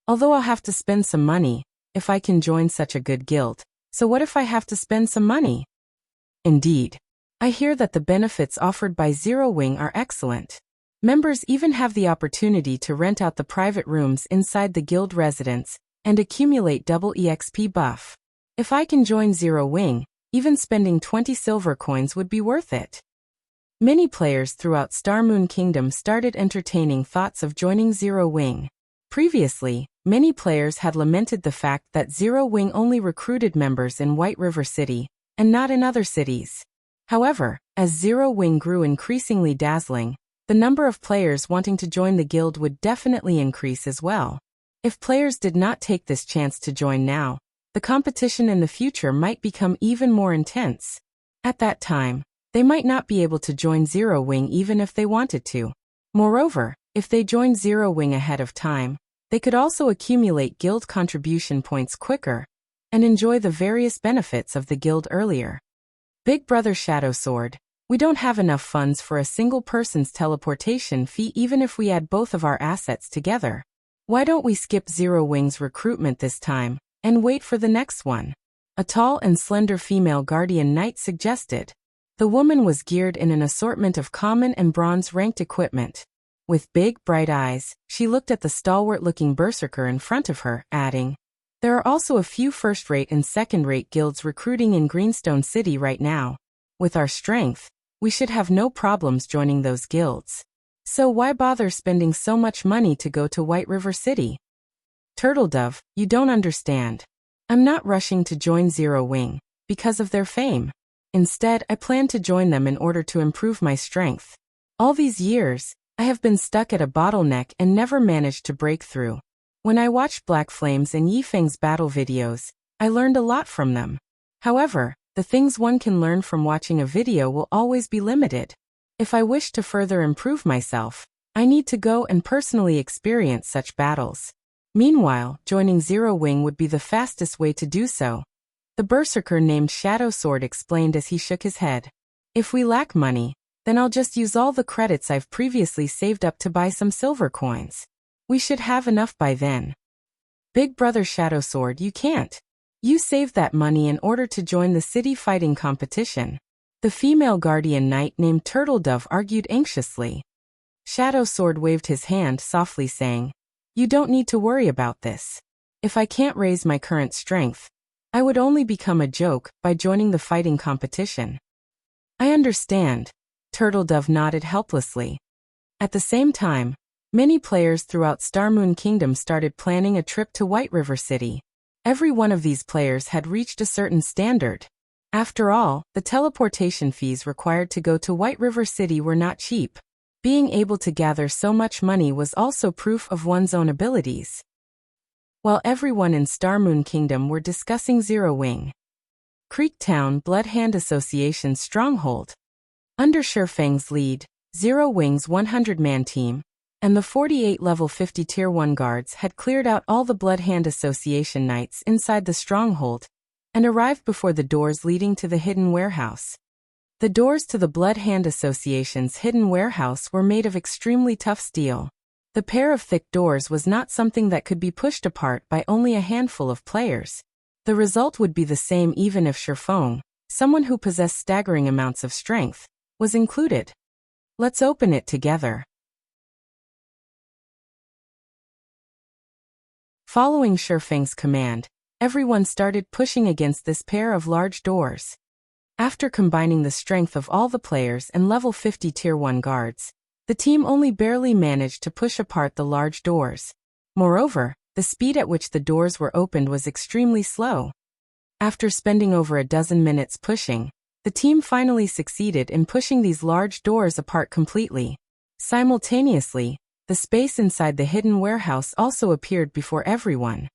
Speaker 1: Although I'll have to spend some money, if I can join such a good guild. So what if I have to spend some money? Indeed. I hear that the benefits offered by Zero Wing are excellent. Members even have the opportunity to rent out the private rooms inside the guild residence and accumulate double EXP buff. If I can join Zero Wing, even spending 20 silver coins would be worth it. Many players throughout Star Moon Kingdom started entertaining thoughts of joining Zero Wing. Previously, many players had lamented the fact that Zero Wing only recruited members in White River City, and not in other cities. However, as Zero Wing grew increasingly dazzling, the number of players wanting to join the guild would definitely increase as well. If players did not take this chance to join now, the competition in the future might become even more intense. At that time, they might not be able to join Zero Wing even if they wanted to. Moreover, if they joined Zero Wing ahead of time, they could also accumulate guild contribution points quicker and enjoy the various benefits of the guild earlier. Big Brother Shadow Sword, we don't have enough funds for a single person's teleportation fee even if we add both of our assets together. Why don't we skip Zero Wing's recruitment this time and wait for the next one? A tall and slender female guardian knight suggested. The woman was geared in an assortment of common and bronze-ranked equipment. With big, bright eyes, she looked at the stalwart-looking berserker in front of her, adding, "There are also a few first-rate and second-rate guilds recruiting in Greenstone City right now. With our strength, we should have no problems joining those guilds." So why bother spending so much money to go to White River City? Turtledove, you don't understand. I'm not rushing to join Zero Wing because of their fame. Instead, I plan to join them in order to improve my strength. All these years, I have been stuck at a bottleneck and never managed to break through. When I watched Black Flame's and Yifeng's battle videos, I learned a lot from them. However, the things one can learn from watching a video will always be limited. If I wish to further improve myself, I need to go and personally experience such battles. Meanwhile, joining Zero Wing would be the fastest way to do so. The berserker named Shadow Sword explained as he shook his head. If we lack money, then I'll just use all the credits I've previously saved up to buy some silver coins. We should have enough by then. Big brother Shadow Sword, you can't. You saved that money in order to join the city fighting competition. The female guardian knight named Turtledove argued anxiously. Shadow Sword waved his hand softly saying, "You don't need to worry about this. If I can't raise my current strength, I would only become a joke by joining the fighting competition." I understand. Turtledove nodded helplessly. At the same time, many players throughout Starmoon Kingdom started planning a trip to White River City. Every one of these players had reached a certain standard. After all, the teleportation fees required to go to White River City were not cheap. Being able to gather so much money was also proof of one's own abilities. While everyone in Starmoon Kingdom were discussing Zero Wing, Creektown Blood Hand Association's stronghold. Under Shifeng's lead, Zero Wing's 100-man team, and the 48 level 50 tier 1 guards had cleared out all the Blood Hand Association knights inside the stronghold, and arrived before the doors leading to the hidden warehouse. The doors to the Blood Hand Association's hidden warehouse were made of extremely tough steel. The pair of thick doors was not something that could be pushed apart by only a handful of players. The result would be the same even if Shifeng, someone who possessed staggering amounts of strength, was included. Let's open it together. Following Shifeng's command, everyone started pushing against this pair of large doors. After combining the strength of all the players and level 50 tier 1 guards, the team only barely managed to push apart the large doors. Moreover, the speed at which the doors were opened was extremely slow. After spending over a dozen minutes pushing, the team finally succeeded in pushing these large doors apart completely. Simultaneously, the space inside the hidden warehouse also appeared before everyone.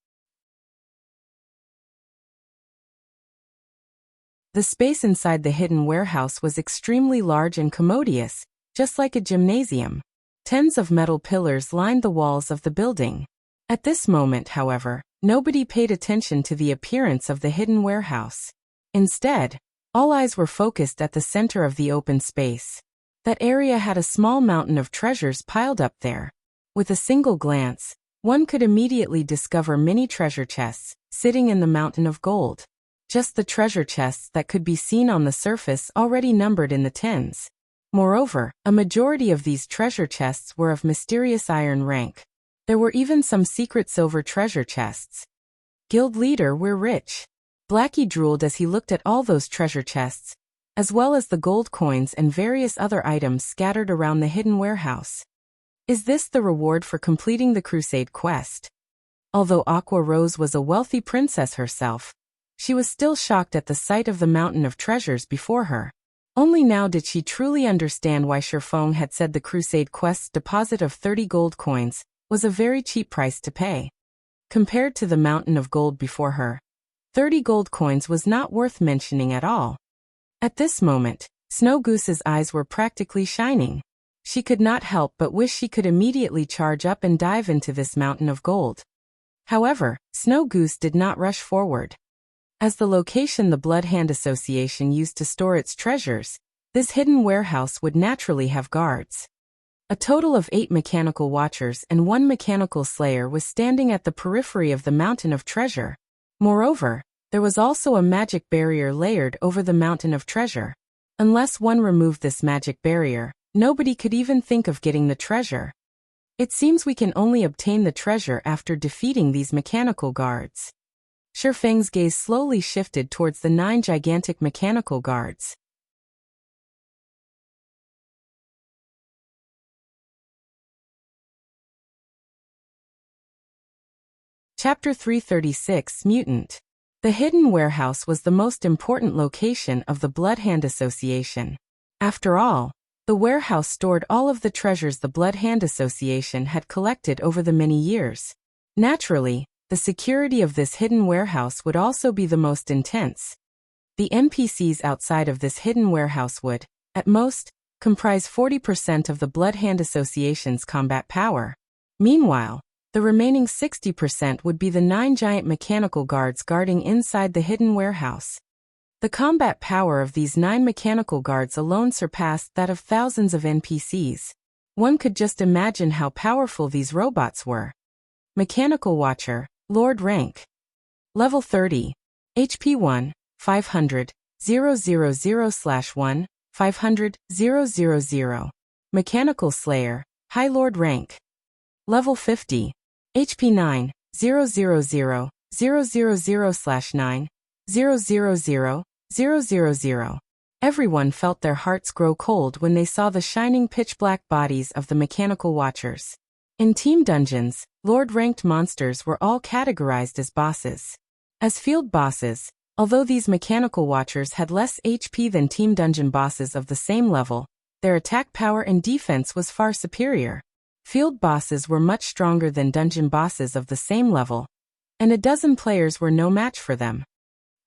Speaker 1: The space inside the hidden warehouse was extremely large and commodious, just like a gymnasium. Tens of metal pillars lined the walls of the building. At this moment, however, nobody paid attention to the appearance of the hidden warehouse. Instead, all eyes were focused at the center of the open space. That area had a small mountain of treasures piled up there. With a single glance, one could immediately discover many treasure chests sitting in the mountain of gold. Just the treasure chests that could be seen on the surface already numbered in the tens. Moreover, a majority of these treasure chests were of mysterious iron rank. There were even some secret silver treasure chests. Guild leader, we're rich. Blackie drooled as he looked at all those treasure chests, as well as the gold coins and various other items scattered around the hidden warehouse. Is this the reward for completing the Crusade quest? Although Aqua Rose was a wealthy princess herself, she was still shocked at the sight of the mountain of treasures before her. Only now did she truly understand why Shifeng had said the Crusade quest's deposit of 30 gold coins was a very cheap price to pay. Compared to the mountain of gold before her, 30 gold coins was not worth mentioning at all. At this moment, Snow Goose's eyes were practically shining. She could not help but wish she could immediately charge up and dive into this mountain of gold. However, Snow Goose did not rush forward. As the location the Blood Hand Association used to store its treasures, this hidden warehouse would naturally have guards. A total of 8 mechanical watchers and 1 mechanical slayer was standing at the periphery of the mountain of treasure. Moreover, there was also a magic barrier layered over the mountain of treasure. Unless one removed this magic barrier, nobody could even think of getting the treasure. It seems we can only obtain the treasure after defeating these mechanical guards. Shifeng's gaze slowly shifted towards the 9 gigantic mechanical guards. Chapter 336 Mutant. The hidden warehouse was the most important location of the Bloodhand Association. After all, the warehouse stored all of the treasures the Bloodhand Association had collected over the many years. Naturally, the security of this hidden warehouse would also be the most intense. The NPCs outside of this hidden warehouse would, at most, comprise 40% of the Bloodhand Association's combat power. Meanwhile, the remaining 60% would be the 9 giant mechanical guards guarding inside the hidden warehouse. The combat power of these 9 mechanical guards alone surpassed that of thousands of NPCs. One could just imagine how powerful these robots were. Mechanical Watcher, Lord Rank. Level 30. HP 1, 500, 000/1, 500, 000. Mechanical Slayer, High Lord Rank. Level 50. HP 9, 000, 000/9, 000, 000. Everyone felt their hearts grow cold when they saw the shining pitch-black bodies of the mechanical watchers. In team dungeons, Lord-ranked monsters were all categorized as bosses. As field bosses, although these mechanical watchers had less HP than team dungeon bosses of the same level, their attack power and defense was far superior. Field bosses were much stronger than dungeon bosses of the same level, and a dozen players were no match for them.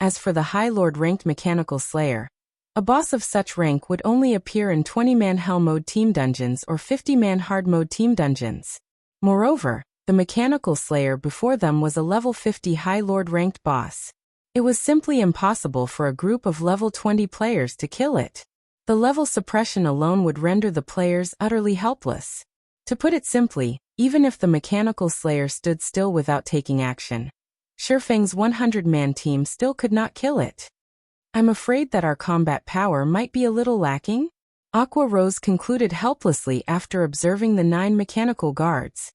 Speaker 1: As for the High Lord ranked Mechanical Slayer, a boss of such rank would only appear in 20-man Hell mode team dungeons or 50-man hard mode team dungeons. Moreover, the Mechanical Slayer before them was a level 50 High Lord ranked boss. It was simply impossible for a group of level 20 players to kill it. The level suppression alone would render the players utterly helpless. To put it simply, even if the Mechanical Slayer stood still without taking action, Shifeng's 100-man team still could not kill it. I'm afraid that our combat power might be a little lacking? Aqua Rose concluded helplessly after observing the 9 mechanical guards.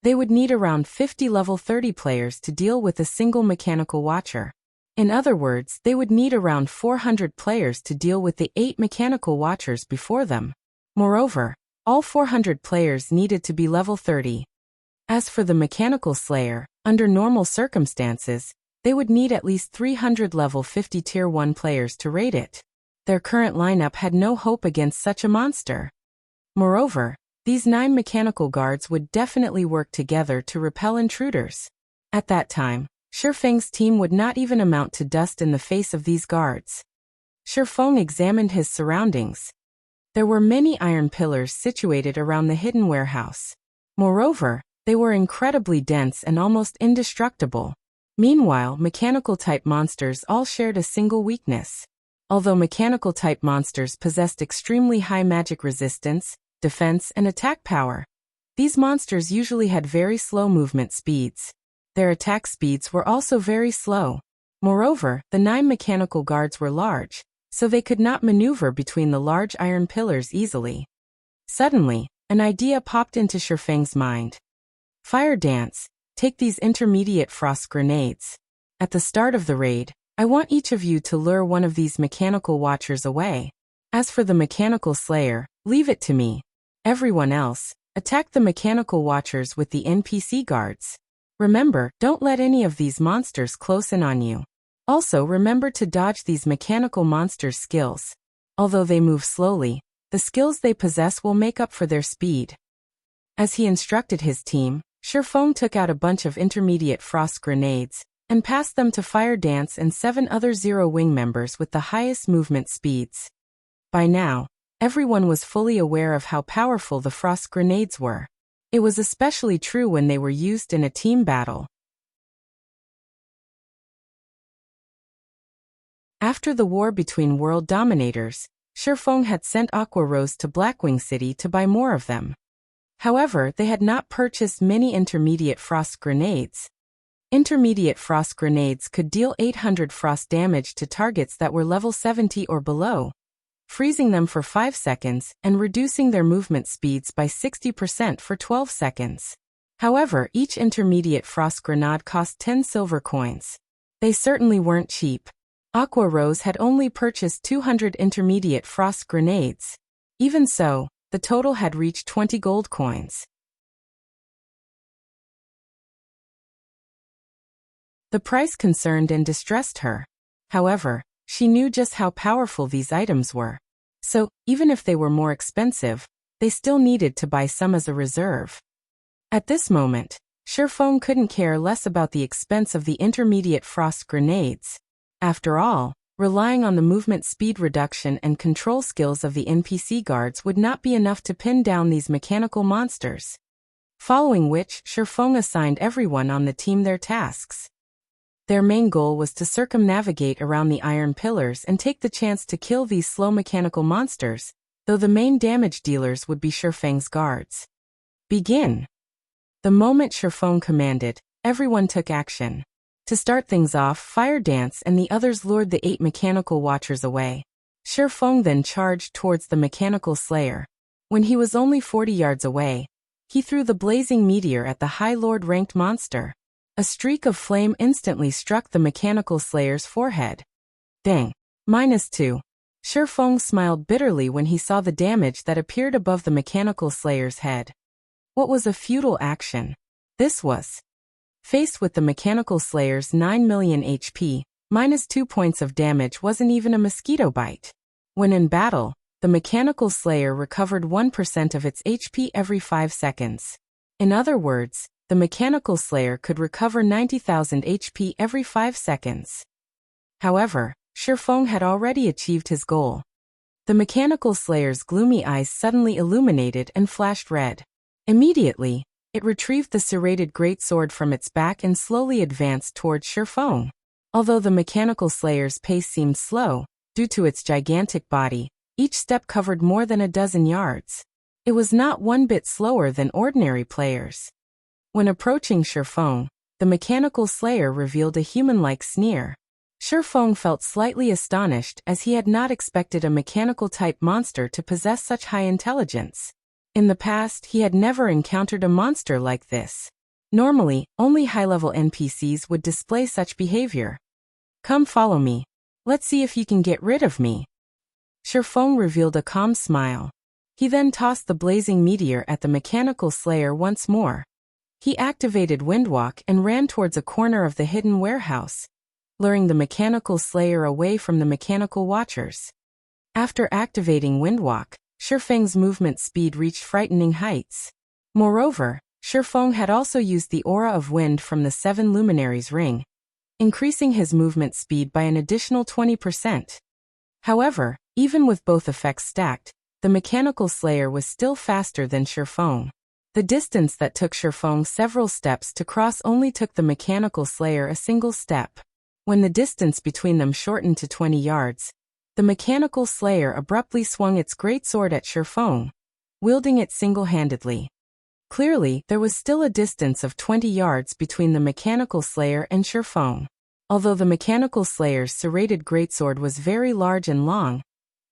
Speaker 1: They would need around 50 level 30 players to deal with a single mechanical watcher. In other words, they would need around 400 players to deal with the 8 mechanical watchers before them. Moreover, all 400 players needed to be level 30. As for the Mechanical Slayer, under normal circumstances, they would need at least 300 level 50 tier 1 players to raid it. Their current lineup had no hope against such a monster. Moreover, these 9 mechanical guards would definitely work together to repel intruders. At that time, Shifeng's team would not even amount to dust in the face of these guards. Shifeng examined his surroundings. There were many iron pillars situated around the hidden warehouse. Moreover, they were incredibly dense and almost indestructible. Meanwhile, mechanical-type monsters all shared a single weakness. Although mechanical-type monsters possessed extremely high magic resistance, defense, and attack power, these monsters usually had very slow movement speeds. Their attack speeds were also very slow. Moreover, the 9 mechanical guards were large, so they could not maneuver between the large iron pillars easily. Suddenly, an idea popped into Shifeng's mind. Fire Dance, take these intermediate frost grenades. At the start of the raid, I want each of you to lure one of these mechanical watchers away. As for the Mechanical Slayer, leave it to me. Everyone else, attack the mechanical watchers with the NPC guards. Remember, don't let any of these monsters close in on you. Also remember to dodge these mechanical monsters' skills. Although they move slowly, the skills they possess will make up for their speed. As he instructed his team, Shifeng took out a bunch of intermediate frost grenades and passed them to Fire Dance and 7 other Zero Wing members with the highest movement speeds. By now, everyone was fully aware of how powerful the frost grenades were. It was especially true when they were used in a team battle. After the war between world dominators, Shifeng had sent Aqua Rose to Blackwing City to buy more of them. However, they had not purchased many intermediate frost grenades. Intermediate frost grenades could deal 800 frost damage to targets that were level 70 or below, freezing them for 5 seconds and reducing their movement speeds by 60% for 12 seconds. However, each intermediate frost grenade cost 10 silver coins. They certainly weren't cheap. Aqua Rose had only purchased 200 intermediate frost grenades. Even so, the total had reached 20 gold coins. The price concerned and distressed her. However, she knew just how powerful these items were. So, even if they were more expensive, they still needed to buy some as a reserve. At this moment, Shifeng couldn't care less about the expense of the intermediate frost grenades. After all, relying on the movement speed reduction and control skills of the NPC guards would not be enough to pin down these mechanical monsters. Following which, Shifeng assigned everyone on the team their tasks. Their main goal was to circumnavigate around the iron pillars and take the chance to kill these slow mechanical monsters, though the main damage dealers would be Shifeng's guards. Begin! The moment Shifeng commanded, everyone took action. To start things off, Fire Dance and the others lured the 8 mechanical watchers away. Shifeng then charged towards the mechanical slayer. When he was only 40 yards away, he threw the blazing meteor at the High Lord ranked monster. A streak of flame instantly struck the mechanical slayer's forehead. Dang. -2. Shifeng smiled bitterly when he saw the damage that appeared above the mechanical slayer's head. What was a futile action? This was. Faced with the mechanical slayer's 9 million HP, -2 points of damage wasn't even a mosquito bite. When in battle, the mechanical slayer recovered 1% of its HP every 5 seconds. In other words, the mechanical slayer could recover 90,000 HP every 5 seconds. However, Shifeng had already achieved his goal. The mechanical slayer's gloomy eyes suddenly illuminated and flashed red. Immediately, it retrieved the serrated greatsword from its back and slowly advanced towards Shifeng. Although the mechanical slayer's pace seemed slow, due to its gigantic body, each step covered more than a dozen yards. It was not one bit slower than ordinary players. When approaching Shifeng, the mechanical slayer revealed a human-like sneer. Shifeng felt slightly astonished as he had not expected a mechanical-type monster to possess such high intelligence. In the past, he had never encountered a monster like this. Normally, only high-level NPCs would display such behavior. Come follow me. Let's see if you can get rid of me. Shifeng revealed a calm smile. He then tossed the blazing meteor at the mechanical slayer once more. He activated Windwalk and ran towards a corner of the hidden warehouse, luring the mechanical slayer away from the mechanical watchers. After activating Windwalk, Shifeng's movement speed reached frightening heights. Moreover, Shifeng had also used the aura of wind from the 7 luminaries ring, increasing his movement speed by an additional 20%. However, even with both effects stacked, the mechanical slayer was still faster than Shifeng. The distance that took Shifeng several steps to cross only took the mechanical slayer a single step. When the distance between them shortened to 20 yards, the mechanical slayer abruptly swung its greatsword at Shifeng, wielding it single-handedly. Clearly, there was still a distance of 20 yards between the mechanical slayer and Shifeng. Although the mechanical slayer's serrated greatsword was very large and long,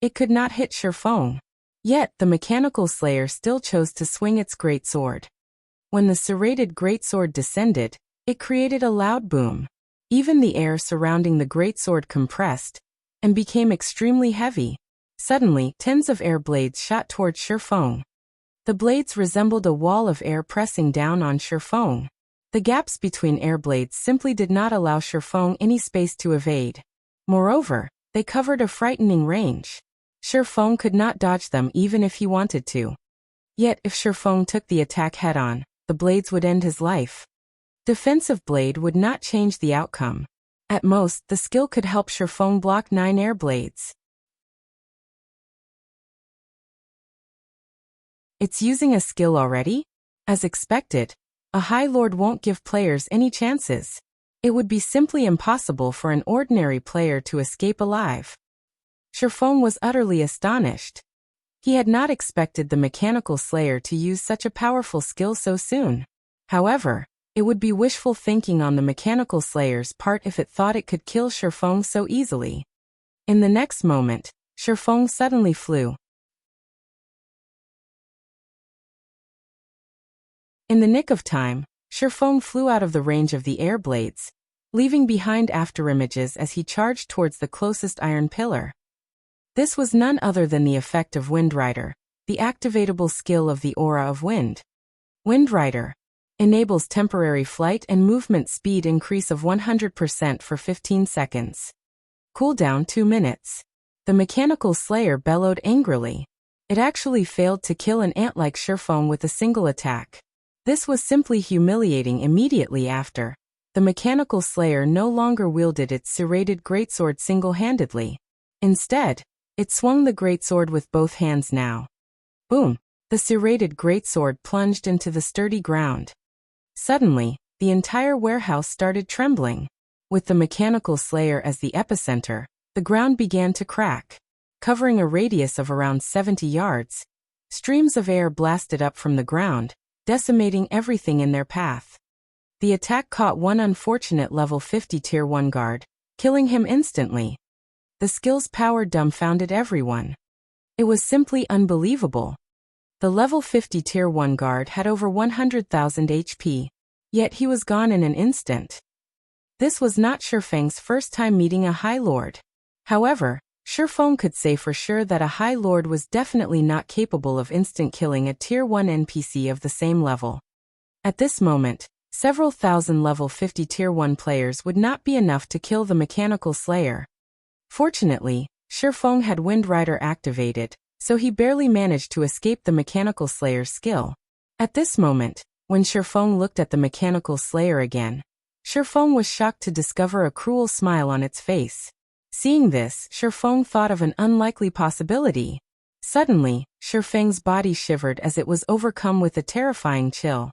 Speaker 1: it could not hit Shifeng. Yet, the mechanical slayer still chose to swing its greatsword. When the serrated greatsword descended, it created a loud boom. Even the air surrounding the greatsword compressed and became extremely heavy. Suddenly, tens of air blades shot towards Shifeng. The blades resembled a wall of air pressing down on Shifeng. The gaps between air blades simply did not allow Shifeng any space to evade. Moreover, they covered a frightening range. Shifeng could not dodge them even if he wanted to. Yet if Shifeng took the attack head-on, the blades would end his life. Defensive blade would not change the outcome. At most, the skill could help Shifeng block 9 air blades. It's using a skill already? As expected, a High Lord won't give players any chances. It would be simply impossible for an ordinary player to escape alive. Shifeng was utterly astonished. He had not expected the mechanical slayer to use such a powerful skill so soon. However, it would be wishful thinking on the mechanical slayer's part if it thought it could kill Shifeng so easily. In the next moment, Shifeng suddenly flew. In the nick of time, Shifeng flew out of the range of the air blades, leaving behind afterimages as he charged towards the closest iron pillar. This was none other than the effect of Windrider, the activatable skill of the aura of wind. Windrider. Enables temporary flight and movement speed increase of 100% for 15 seconds. Cooldown 2 minutes. The mechanical slayer bellowed angrily. It actually failed to kill an ant-like Shifeng with a single attack. This was simply humiliating. Immediately after, the mechanical slayer no longer wielded its serrated greatsword single-handedly. Instead, it swung the greatsword with both hands now. Boom! The serrated greatsword plunged into the sturdy ground. Suddenly, the entire warehouse started trembling. With the mechanical slayer as the epicenter, the ground began to crack. Covering a radius of around 70 yards, streams of air blasted up from the ground, decimating everything in their path. The attack caught one unfortunate level 50 Tier 1 guard, killing him instantly. The skill's power dumbfounded everyone. It was simply unbelievable. The level 50 Tier 1 guard had over 100,000 HP, yet he was gone in an instant. This was not Shifeng's first time meeting a High Lord. However, Shifeng could say for sure that a High Lord was definitely not capable of instant killing a Tier 1 NPC of the same level. At this moment, several thousand level 50 Tier 1 players would not be enough to kill the mechanical slayer. Fortunately, Shifeng had Windrider activated, so he barely managed to escape the mechanical slayer's skill. At this moment, when Shifeng looked at the mechanical slayer again, Shifeng was shocked to discover a cruel smile on its face. Seeing this, Shifeng thought of an unlikely possibility. Suddenly, Shifeng's body shivered as it was overcome with a terrifying chill.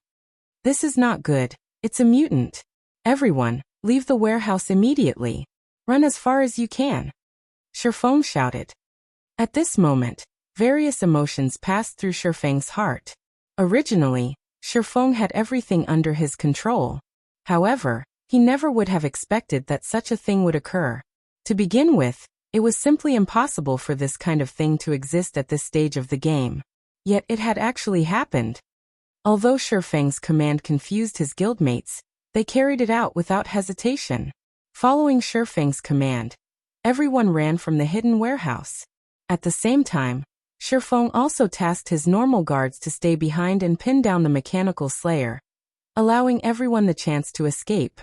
Speaker 1: This is not good. It's a mutant. Everyone, leave the warehouse immediately. Run as far as you can. Shifeng shouted. At this moment, various emotions passed through Shifeng's heart. Originally, Shifeng had everything under his control. However, he never would have expected that such a thing would occur. To begin with, it was simply impossible for this kind of thing to exist at this stage of the game. Yet it had actually happened. Although Shifeng's command confused his guildmates, they carried it out without hesitation. Following Shifeng's command, everyone ran from the hidden warehouse. At the same time, Shifeng also tasked his normal guards to stay behind and pin down the mechanical slayer, allowing everyone the chance to escape.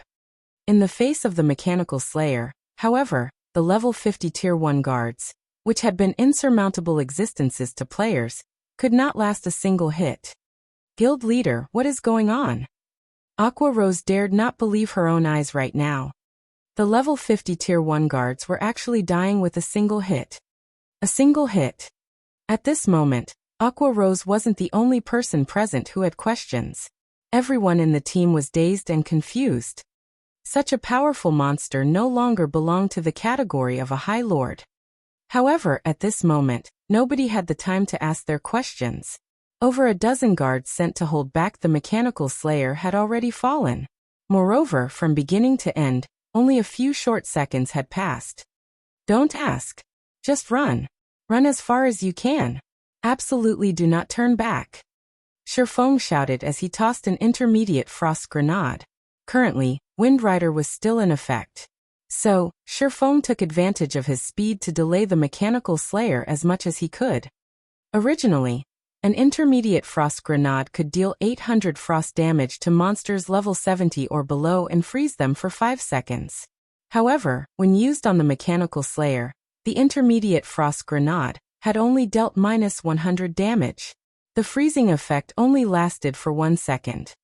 Speaker 1: In the face of the mechanical slayer, however, the level 50 Tier 1 guards, which had been insurmountable existences to players, could not last a single hit. Guild leader, what is going on? Aqua Rose dared not believe her own eyes right now. The level 50 Tier 1 guards were actually dying with a single hit. A single hit. At this moment, Aqua Rose wasn't the only person present who had questions. Everyone in the team was dazed and confused. Such a powerful monster no longer belonged to the category of a High Lord. However, at this moment, nobody had the time to ask their questions. Over a dozen guards sent to hold back the mechanical slayer had already fallen. Moreover, from beginning to end, only a few short seconds had passed. Don't ask. Just run. Run as far as you can. Absolutely do not turn back. Shifeng shouted as he tossed an intermediate frost grenade. Currently, Windrider was still in effect. So, Shifeng took advantage of his speed to delay the mechanical slayer as much as he could. Originally, an intermediate frost grenade could deal 800 frost damage to monsters level 70 or below and freeze them for 5 seconds. However, when used on the mechanical slayer, the intermediate frost grenade had only dealt -100 damage. The freezing effect only lasted for 1 second.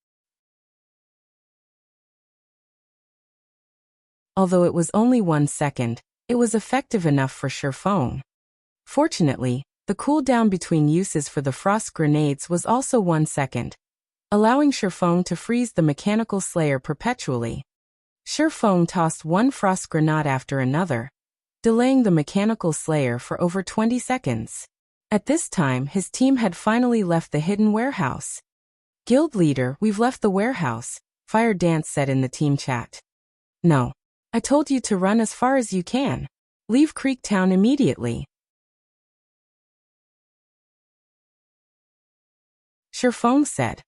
Speaker 1: Although it was only 1 second, it was effective enough for Shifeng. Fortunately, the cooldown between uses for the frost grenades was also 1 second, allowing Shifeng to freeze the mechanical slayer perpetually. Shifeng tossed one frost grenade after another, delaying the mechanical slayer for over 20 seconds. At this time, his team had finally left the hidden warehouse. Guild leader, we've left the warehouse, Fire Dance said in the team chat. No. I told you to run as far as you can. Leave Creek Town immediately. Shifeng said.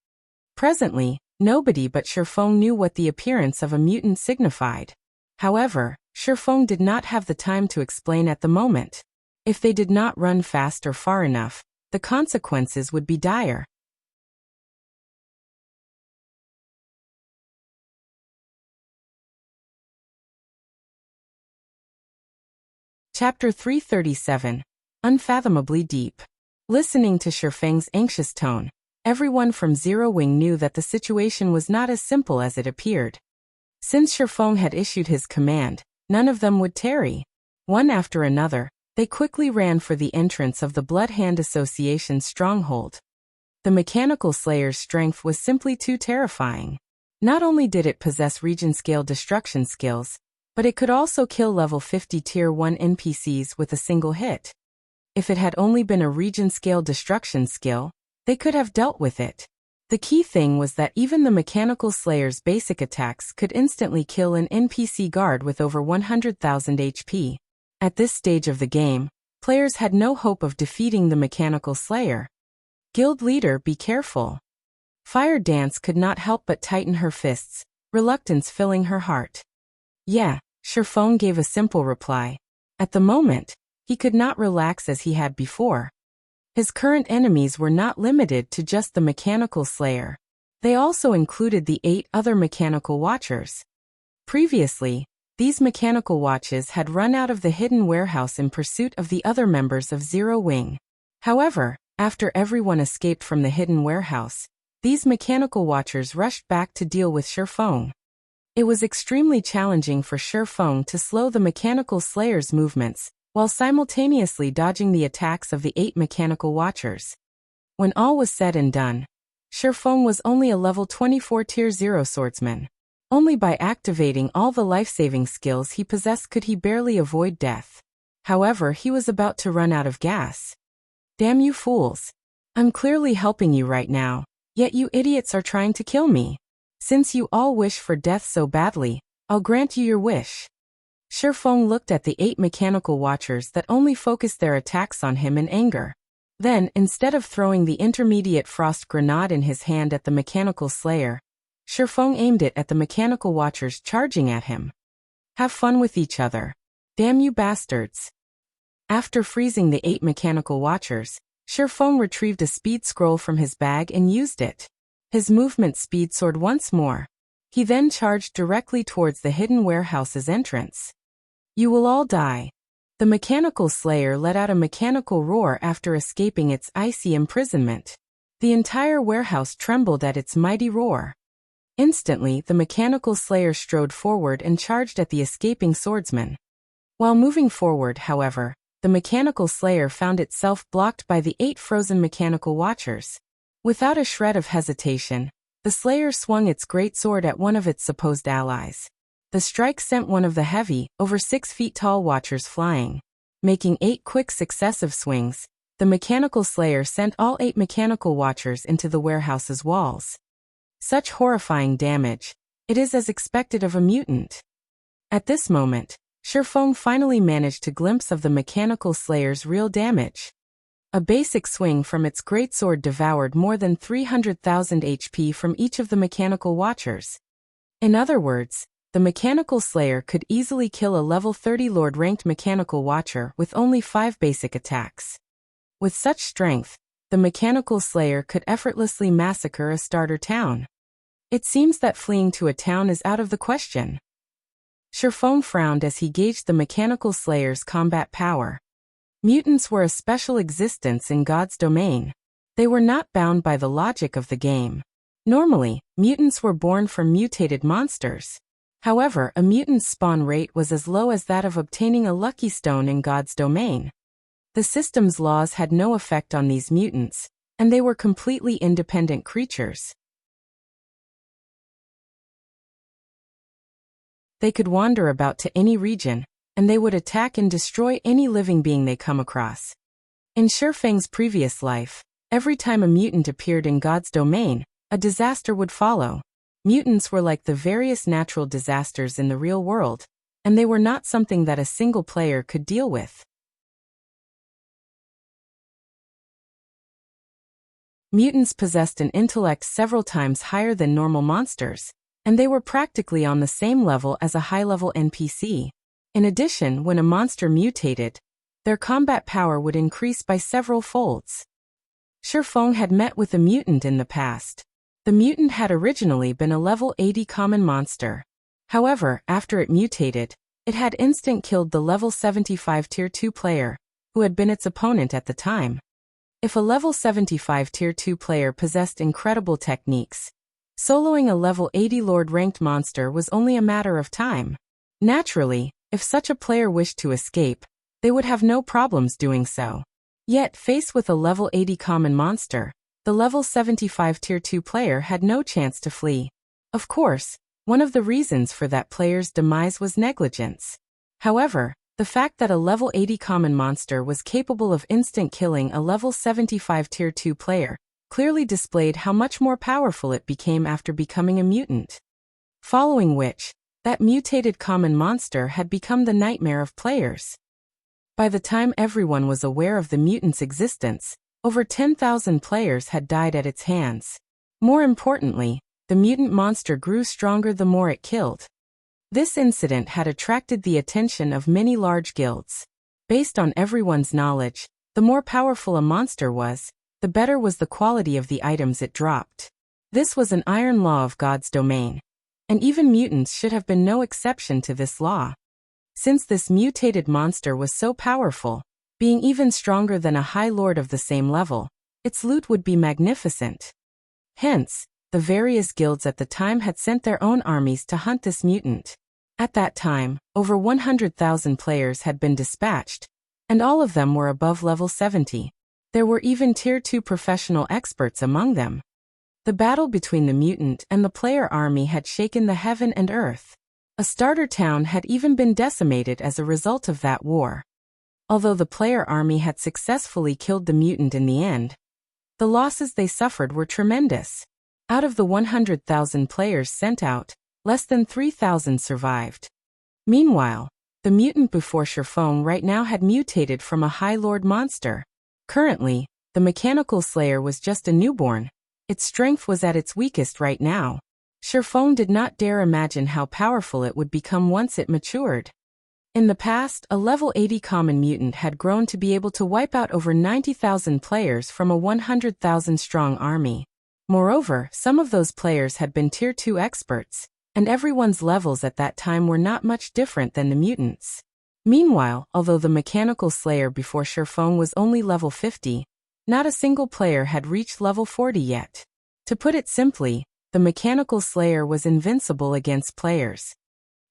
Speaker 1: Presently, nobody but Shifeng knew what the appearance of a mutant signified. However, Shifeng did not have the time to explain at the moment. If they did not run fast or far enough, the consequences would be dire. Chapter 337. Unfathomably Deep. Listening to Shifeng's anxious tone, everyone from Zero Wing knew that the situation was not as simple as it appeared. Since Shifeng had issued his command, none of them would tarry. One after another, they quickly ran for the entrance of the Blood Hand Association's stronghold. The Mechanical Slayer's strength was simply too terrifying. Not only did it possess region-scale destruction skills, but it could also kill level 50 Tier 1 NPCs with a single hit. If it had only been a region-scale destruction skill, they could have dealt with it. The key thing was that even the Mechanical Slayer's basic attacks could instantly kill an NPC guard with over 100,000 HP. At this stage of the game, players had no hope of defeating the Mechanical Slayer. Guild leader, be careful. Fire Dance could not help but tighten her fists, reluctance filling her heart. Yeah, Shifeng gave a simple reply. At the moment, he could not relax as he had before. His current enemies were not limited to just the Mechanical Slayer. They also included the 8 other Mechanical Watchers. Previously, these Mechanical Watches had run out of the hidden warehouse in pursuit of the other members of Zero Wing. However, after everyone escaped from the hidden warehouse, these Mechanical Watchers rushed back to deal with Shifeng. It was extremely challenging for Shifeng to slow the Mechanical Slayer's movements, while simultaneously dodging the attacks of the 8 Mechanical Watchers. When all was said and done, Shifeng was only a level 24 Tier 0 swordsman. Only by activating all the life-saving skills he possessed could he barely avoid death. However, he was about to run out of gas. Damn you fools. I'm clearly helping you right now, yet you idiots are trying to kill me. Since you all wish for death so badly, I'll grant you your wish. Shifeng looked at the 8 Mechanical Watchers that only focused their attacks on him in anger. Then, instead of throwing the intermediate frost grenade in his hand at the Mechanical Slayer, Shifeng aimed it at the Mechanical Watchers charging at him. Have fun with each other. Damn you bastards. After freezing the 8 Mechanical Watchers, Shifeng retrieved a speed scroll from his bag and used it. His movement speed soared once more. He then charged directly towards the hidden warehouse's entrance. You will all die. The Mechanical Slayer let out a mechanical roar after escaping its icy imprisonment. The entire warehouse trembled at its mighty roar. Instantly, the Mechanical Slayer strode forward and charged at the escaping swordsman. While moving forward, however, the Mechanical Slayer found itself blocked by the 8 frozen Mechanical Watchers. Without a shred of hesitation, the Slayer swung its great sword at one of its supposed allies. The strike sent one of the heavy, over 6 feet tall Watchers flying. Making 8 quick successive swings, the Mechanical Slayer sent all 8 Mechanical Watchers into the warehouse's walls. Such horrifying damage. It is as expected of a mutant. At this moment, Shifeng finally managed to glimpse of the Mechanical Slayer's real damage. A basic swing from its greatsword devoured more than 300,000 HP from each of the Mechanical Watchers. In other words, the Mechanical Slayer could easily kill a level 30 Lord-ranked Mechanical Watcher with only 5 basic attacks. With such strength, the Mechanical Slayer could effortlessly massacre a starter town. It seems that fleeing to a town is out of the question. Shifeng frowned as he gauged the Mechanical Slayer's combat power. Mutants were a special existence in God's domain. They were not bound by the logic of the game. Normally, mutants were born from mutated monsters. However, a mutant's spawn rate was as low as that of obtaining a lucky stone in God's domain. The system's laws had no effect on these mutants, and they were completely independent creatures. They could wander about to any region, and they would attack and destroy any living being they come across. In Shifeng's previous life, every time a mutant appeared in God's domain, a disaster would follow. Mutants were like the various natural disasters in the real world, and they were not something that a single player could deal with. Mutants possessed an intellect several times higher than normal monsters, and they were practically on the same level as a high-level NPC. In addition, when a monster mutated, their combat power would increase by several folds. Shifeng had met with a mutant in the past. The mutant had originally been a level 80 common monster. However, after it mutated, It had instant killed the level 75 Tier 2 player, who had been its opponent at the time. If a level 75 Tier 2 player possessed incredible techniques, soloing a level 80 Lord-ranked monster was only a matter of time. Naturally, if such a player wished to escape, they would have no problems doing so. Yet, faced with a level 80 common monster, the level 75 Tier 2 player had no chance to flee. Of course, one of the reasons for that player's demise was negligence. However, the fact that a level 80 common monster was capable of instant killing a level 75 Tier 2 player clearly displayed how much more powerful it became after becoming a mutant. Following which, that mutated common monster had become the nightmare of players. By the time everyone was aware of the mutant's existence, over 10,000 players had died at its hands. More importantly, the mutant monster grew stronger the more it killed. This incident had attracted the attention of many large guilds. Based on everyone's knowledge, the more powerful a monster was, the better was the quality of the items it dropped. This was an iron law of God's domain, and even mutants should have been no exception to this law. Since this mutated monster was so powerful, being even stronger than a high lord of the same level, its loot would be magnificent. Hence, the various guilds at the time had sent their own armies to hunt this mutant. At that time, over 100,000 players had been dispatched, and all of them were above level 70. There were even Tier 2 professional experts among them. The battle between the mutant and the player army had shaken the heaven and earth. A starter town had even been decimated as a result of that war. Although the player army had successfully killed the mutant in the end, the losses they suffered were tremendous. Out of the 100,000 players sent out, less than 3,000 survived. Meanwhile, the mutant before Sherfong right now had mutated from a High Lord monster. Currently, the Mechanical Slayer was just a newborn. Its strength was at its weakest right now. Sherfong did not dare imagine how powerful it would become once it matured. In the past, a level 80 common mutant had grown to be able to wipe out over 90,000 players from a 100,000 strong army. Moreover, some of those players had been Tier 2 experts, and everyone's levels at that time were not much different than the mutants. Meanwhile, although the Mechanical Slayer before Sherfong was only level 50, not a single player had reached level 40 yet. To put it simply, the Mechanical Slayer was invincible against players.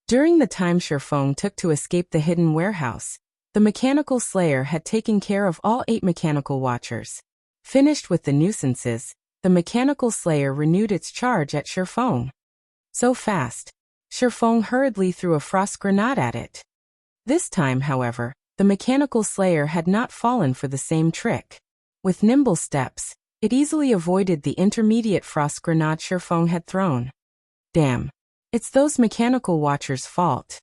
Speaker 1: During the time Sherfong took to escape the hidden warehouse, the Mechanical Slayer had taken care of all 8 Mechanical Watchers. Finished with the nuisances, the Mechanical Slayer renewed its charge at Sherfong. So fast, Sherfong hurriedly threw a frost grenade at it. This time, however, the Mechanical Slayer had not fallen for the same trick. With nimble steps, it easily avoided the intermediate frost grenade Sherfong had thrown. Damn. It's those Mechanical Watchers' fault.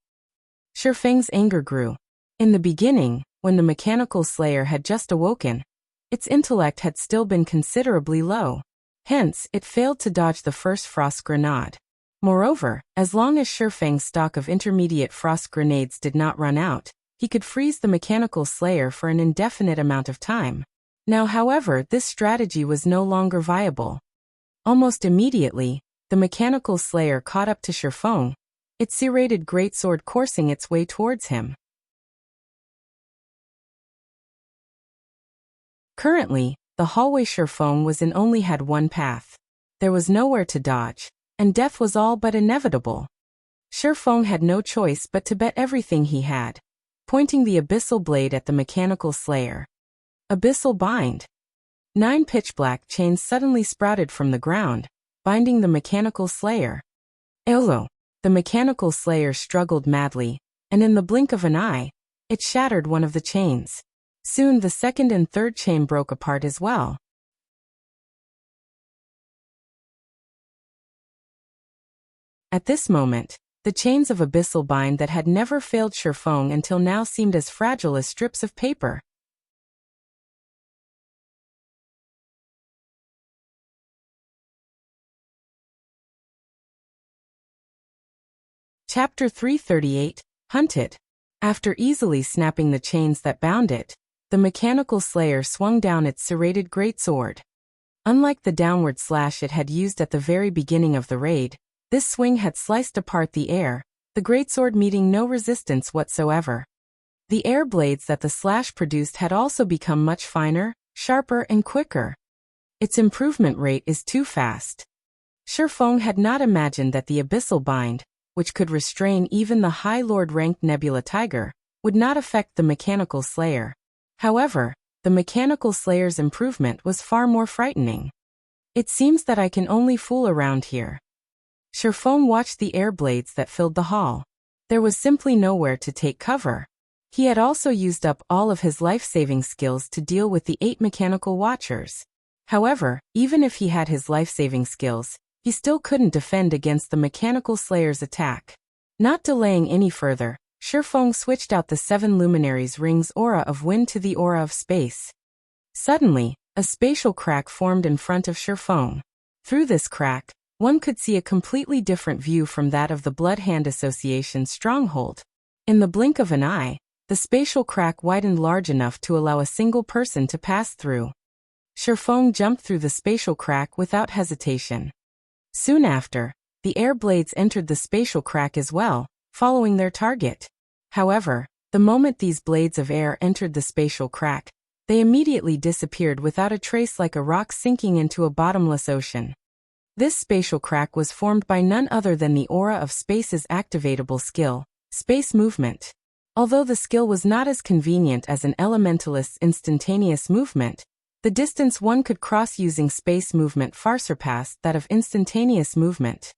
Speaker 1: Sherfeng's anger grew. In the beginning, when the Mechanical Slayer had just awoken, its intellect had still been considerably low. Hence, it failed to dodge the first frost grenade. Moreover, as long as Sherfeng's stock of intermediate frost grenades did not run out, he could freeze the Mechanical Slayer for an indefinite amount of time. Now, however, this strategy was no longer viable. Almost immediately, the Mechanical Slayer caught up to Sherfong, its serrated greatsword coursing its way towards him. Currently, the hallway Sherfong was in only had one path. There was nowhere to dodge, and death was all but inevitable. Sherfong had no choice but to bet everything he had, pointing the abyssal blade at the Mechanical Slayer. Abyssal bind. 9 pitch-black chains suddenly sprouted from the ground, binding the Mechanical Slayer. Elo. The Mechanical Slayer struggled madly, and in the blink of an eye, it shattered one of the chains. Soon the second and third chain broke apart as well. At this moment, the chains of abyssal bind that had never failed Sherfong until now seemed as fragile as strips of paper. Chapter 338, Hunted. After easily snapping the chains that bound it, the Mechanical Slayer swung down its serrated greatsword. Unlike the downward slash it had used at the very beginning of the raid, this swing had sliced apart the air, the greatsword meeting no resistance whatsoever. The air blades that the slash produced had also become much finer, sharper and quicker. Its improvement rate is too fast. Shifeng had not imagined that the abyssal bind, which could restrain even the High Lord-ranked Nebula Tiger, would not affect the Mechanical Slayer. However, the Mechanical Slayer's improvement was far more frightening. It seems that I can only fool around here. Shifeng watched the air blades that filled the hall. There was simply nowhere to take cover. He had also used up all of his life-saving skills to deal with the 8 mechanical watchers. However, even if he had his life-saving skills, he still couldn't defend against the Mechanical Slayer's attack. Not delaying any further, Shifeng switched out the 7 luminaries' rings aura of wind to the aura of space. Suddenly, a spatial crack formed in front of Shifeng. Through this crack, one could see a completely different view from that of the Blood Hand Association's stronghold. In the blink of an eye, the spatial crack widened large enough to allow a single person to pass through. Shifeng jumped through the spatial crack without hesitation. Soon after, the air blades entered the spatial crack as well, following their target. However, the moment these blades of air entered the spatial crack, they immediately disappeared without a trace, like a rock sinking into a bottomless ocean. This spatial crack was formed by none other than the aura of space's activatable skill, space movement. Although the skill was not as convenient as an elementalist's instantaneous movement, the distance one could cross using space movement far surpassed that of instantaneous movement.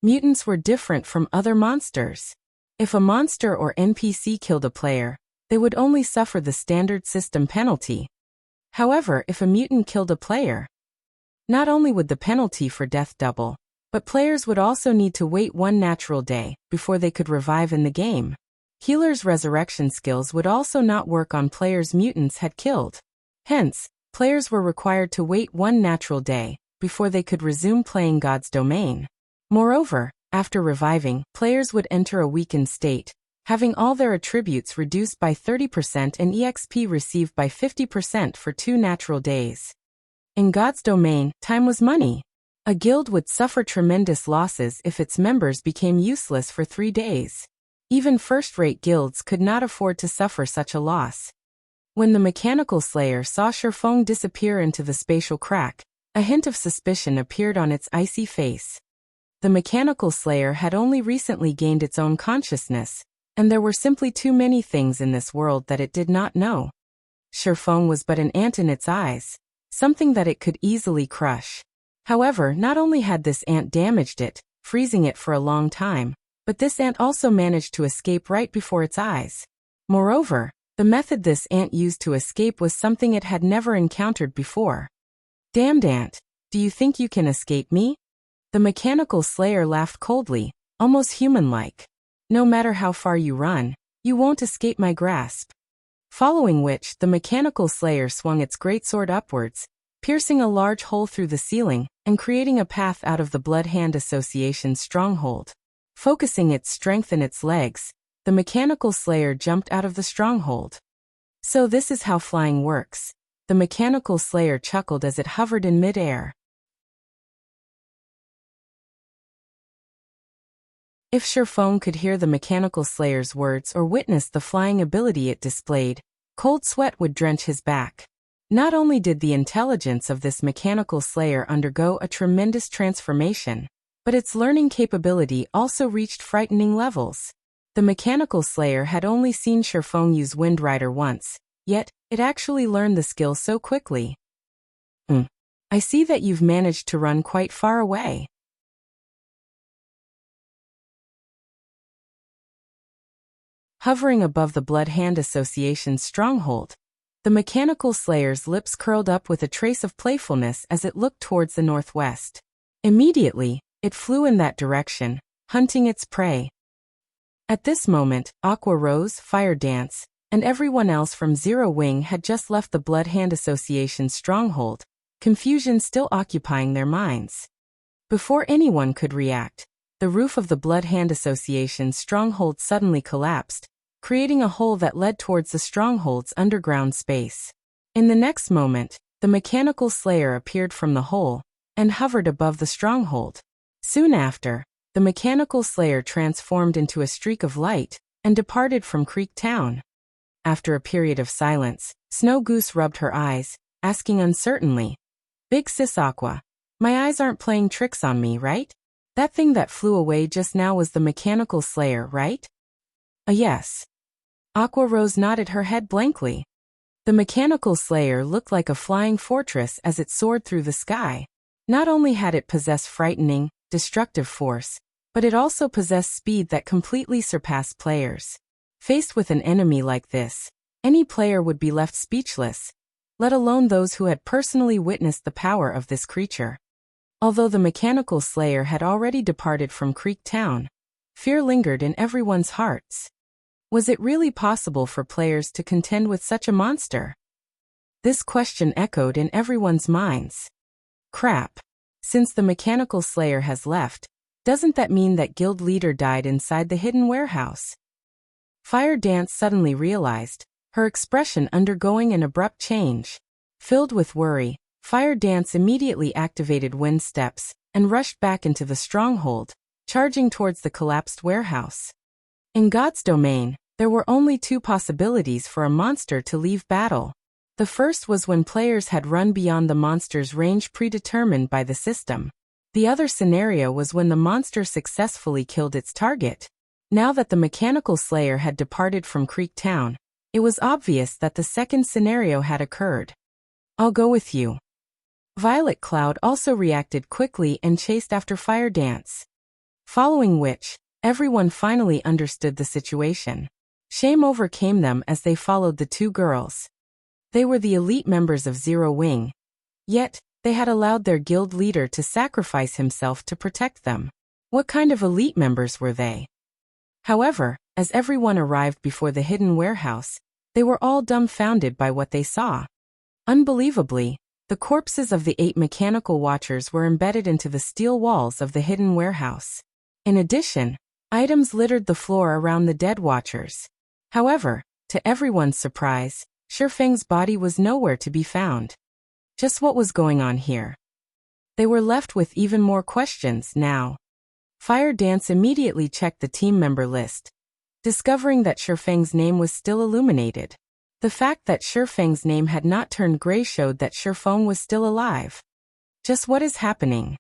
Speaker 1: Mutants were different from other monsters. If a monster or NPC killed a player, they would only suffer the standard system penalty. However, if a mutant killed a player, not only would the penalty for death double, but players would also need to wait 1 natural day before they could revive in the game. Healers' resurrection skills would also not work on players mutants had killed. Hence, players were required to wait 1 natural day before they could resume playing God's Domain. Moreover, after reviving, players would enter a weakened state, having all their attributes reduced by 30% and EXP received by 50% for 2 natural days. In God's Domain, time was money. A guild would suffer tremendous losses if its members became useless for 3 days. Even first-rate guilds could not afford to suffer such a loss. When the Mechanical Slayer saw Shifeng disappear into the spatial crack, a hint of suspicion appeared on its icy face. The Mechanical Slayer had only recently gained its own consciousness, and there were simply too many things in this world that it did not know. Shifeng was but an ant in its eyes, something that it could easily crush. However, not only had this ant damaged it, freezing it for a long time, but this ant also managed to escape right before its eyes. Moreover, the method this ant used to escape was something it had never encountered before. Damned ant, do you think you can escape me? The Mechanical Slayer laughed coldly, almost human-like. No matter how far you run, you won't escape my grasp. Following which, the Mechanical Slayer swung its greatsword upwards, piercing a large hole through the ceiling, and creating a path out of the Blood Hand Association's stronghold. Focusing its strength in its legs, the Mechanical Slayer jumped out of the stronghold. So this is how flying works. The Mechanical Slayer chuckled as it hovered in mid-air. If Shifeng could hear the Mechanical Slayer's words or witness the flying ability it displayed, cold sweat would drench his back. Not only did the intelligence of this Mechanical Slayer undergo a tremendous transformation, but its learning capability also reached frightening levels. The Mechanical Slayer had only seen Shifeng use Wind Rider once, yet it actually learned the skill so quickly. I see that you've managed to run quite far away. Hovering above the Blood Hand Association's stronghold, the Mechanical Slayer's lips curled up with a trace of playfulness as it looked towards the northwest. Immediately, it flew in that direction, hunting its prey. At this moment, Aqua Rose, Fire Dance, and everyone else from Zero Wing had just left the Blood Hand Association's stronghold, confusion still occupying their minds. Before anyone could react, the roof of the Blood Hand Association's stronghold suddenly collapsed, creating a hole that led towards the stronghold's underground space. In the next moment, the Mechanical Slayer appeared from the hole and hovered above the stronghold. Soon after, the mechanical slayer transformed into a streak of light and departed from Creek Town. After a period of silence, Snow Goose rubbed her eyes, asking uncertainly, "Big Sis Aqua, my eyes aren't playing tricks on me, right? That thing that flew away just now was the mechanical slayer, right?" Yes." Aqua Rose nodded her head blankly. The mechanical slayer looked like a flying fortress as it soared through the sky. Not only had it possessed frightening, destructive force, but it also possessed speed that completely surpassed players. Faced with an enemy like this, any player would be left speechless, let alone those who had personally witnessed the power of this creature. Although the mechanical slayer had already departed from Creek Town, fear lingered in everyone's hearts. Was it really possible for players to contend with such a monster? This question echoed in everyone's minds. Crap. Since the mechanical slayer has left, doesn't that mean that guild leader died inside the hidden warehouse? Fire Dance suddenly realized, her expression undergoing an abrupt change. Filled with worry, Fire Dance immediately activated wind steps and rushed back into the stronghold, charging towards the collapsed warehouse. In God's domain, there were only two possibilities for a monster to leave battle. The first was when players had run beyond the monster's range predetermined by the system. The other scenario was when the monster successfully killed its target. Now that the mechanical slayer had departed from Creek Town, it was obvious that the second scenario had occurred. "I'll go with you." Violet Cloud also reacted quickly and chased after Fire Dance. Following which, everyone finally understood the situation. Shame overcame them as they followed the two girls. They were the elite members of Zero Wing. Yet, they had allowed their guild leader to sacrifice himself to protect them. What kind of elite members were they? However, as everyone arrived before the hidden warehouse, they were all dumbfounded by what they saw. Unbelievably, the corpses of the 8 mechanical watchers were embedded into the steel walls of the hidden warehouse. In addition, items littered the floor around the dead watchers. However, to everyone's surprise, Shifeng's body was nowhere to be found. Just what was going on here? They were left with even more questions now. Fire Dance immediately checked the team member list, discovering that Shifeng's name was still illuminated. The fact that Shifeng's name had not turned gray showed that Shifeng was still alive. Just what is happening?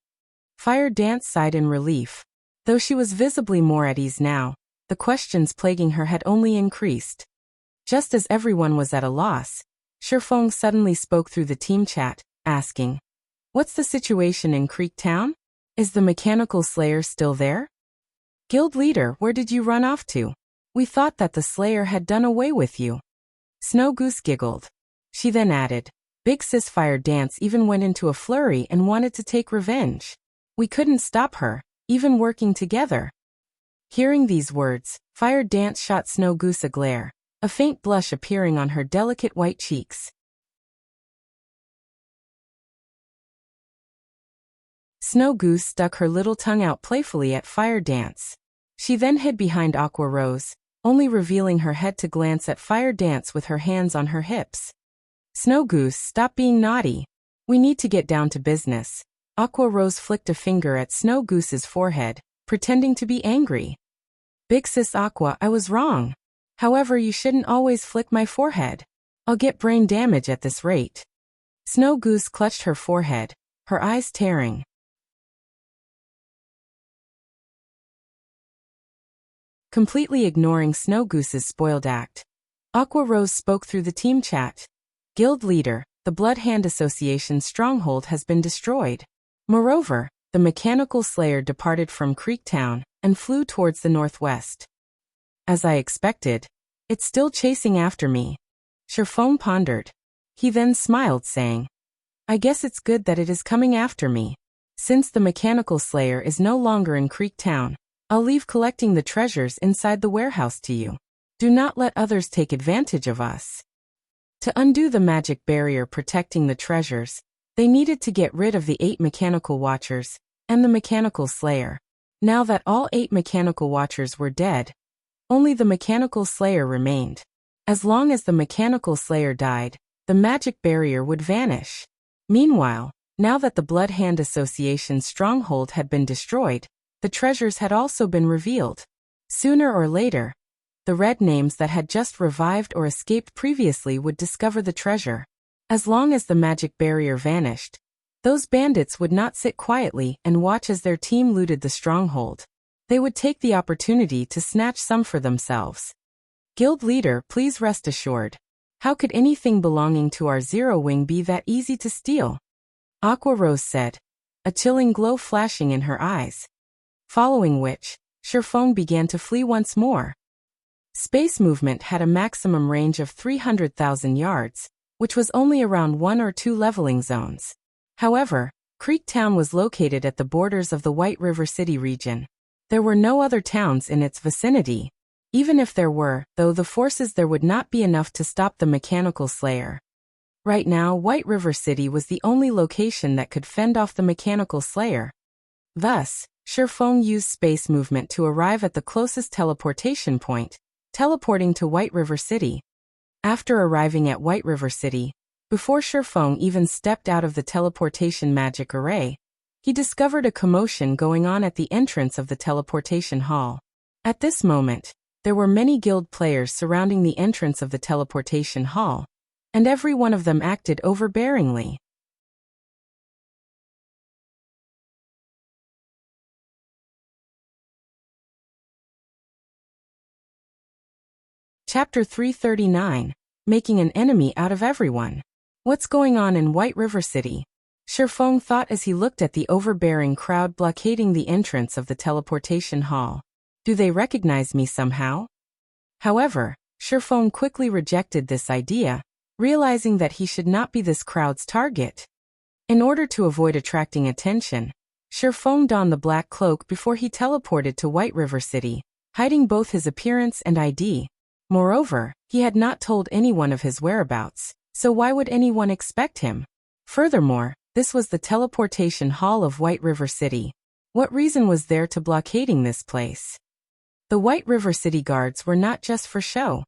Speaker 1: Fire Dance sighed in relief. Though she was visibly more at ease now, the questions plaguing her had only increased. Just as everyone was at a loss, Shifeng suddenly spoke through the team chat, asking, "What's the situation in Creek Town? Is the mechanical slayer still there? Guild leader, where did you run off to? We thought that the slayer had done away with you." Snow Goose giggled. She then added, "Big Sis Fire Dance even went into a flurry and wanted to take revenge. We couldn't stop her, even working together." Hearing these words, Fire Dance shot Snow Goose a glare, a faint blush appearing on her delicate white cheeks. Snow Goose stuck her little tongue out playfully at Fire Dance. She then hid behind Aqua Rose, only revealing her head to glance at Fire Dance with her hands on her hips. "Snow Goose, stop being naughty. We need to get down to business." Aqua Rose flicked a finger at Snow Goose's forehead, pretending to be angry. "Big Sis Aqua, I was wrong. However, you shouldn't always flick my forehead. I'll get brain damage at this rate." Snow Goose clutched her forehead, her eyes tearing. Completely ignoring Snow Goose's spoiled act, Aqua Rose spoke through the team chat. "Guild leader, the Blood Hand Association's stronghold has been destroyed. Moreover, the mechanical slayer departed from Creek Town and flew towards the northwest. As I expected, it's still chasing after me." Shifeng pondered. He then smiled, saying, "I guess it's good that it is coming after me. Since the mechanical slayer is no longer in Creek Town, I'll leave collecting the treasures inside the warehouse to you. Do not let others take advantage of us." To undo the magic barrier protecting the treasures, they needed to get rid of the 8 mechanical watchers and the mechanical slayer. Now that all 8 mechanical watchers were dead, only the mechanical slayer remained. As long as the mechanical slayer died, the magic barrier would vanish. Meanwhile, now that the Blood Hand Association's stronghold had been destroyed, the treasures had also been revealed. Sooner or later, the red names that had just revived or escaped previously would discover the treasure. As long as the magic barrier vanished, those bandits would not sit quietly and watch as their team looted the stronghold. They would take the opportunity to snatch some for themselves. Guild leader, please rest assured. How could anything belonging to our Zero Wing be that easy to steal? Aqua Rose said, a chilling glow flashing in her eyes. Following which, Sherfone began to flee once more. Space movement had a maximum range of 300,000 yards, which was only around 1 or 2 leveling zones. However, Creek Town was located at the borders of the White River City region. There were no other towns in its vicinity. Even if there were, though, the forces there would not be enough to stop the Mechanical Slayer. Right now, White River City was the only location that could fend off the Mechanical Slayer. Thus, Sherfone used space movement to arrive at the closest teleportation point, teleporting to White River City. After arriving at White River City, before Sherfone even stepped out of the teleportation magic array, he discovered a commotion going on at the entrance of the teleportation hall. At this moment, there were many guild players surrounding the entrance of the teleportation hall, and every one of them acted overbearingly. Chapter 339, Making an Enemy Out of Everyone. What's going on in White River City? Sherfone thought as he looked at the overbearing crowd blockading the entrance of the teleportation hall. Do they recognize me somehow? However, Sherfone quickly rejected this idea, realizing that he should not be this crowd's target. In order to avoid attracting attention, Sherfone donned the black cloak before he teleported to White River City, hiding both his appearance and ID. Moreover, he had not told anyone of his whereabouts, so why would anyone expect him? Furthermore, this was the teleportation hall of White River City. What reason was there to blockading this place? The White River City guards were not just for show.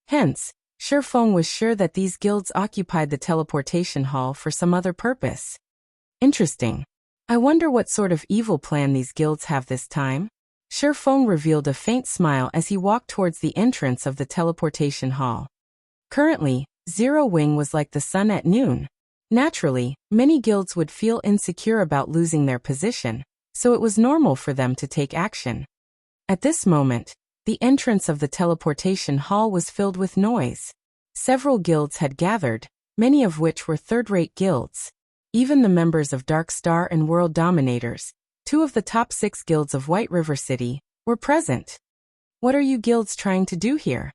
Speaker 1: Hence, Sherfone was sure that these guilds occupied the teleportation hall for some other purpose. Interesting. I wonder what sort of evil plan these guilds have this time? Sherfone revealed a faint smile as he walked towards the entrance of the teleportation hall. Currently, Zero Wing was like the sun at noon. Naturally, many guilds would feel insecure about losing their position, so it was normal for them to take action. At this moment, the entrance of the teleportation hall was filled with noise. Several guilds had gathered, many of which were third-rate guilds. Even the members of Dark Star and World Dominators, 2 of the top 6 guilds of White River City, were present. What are you guilds trying to do here?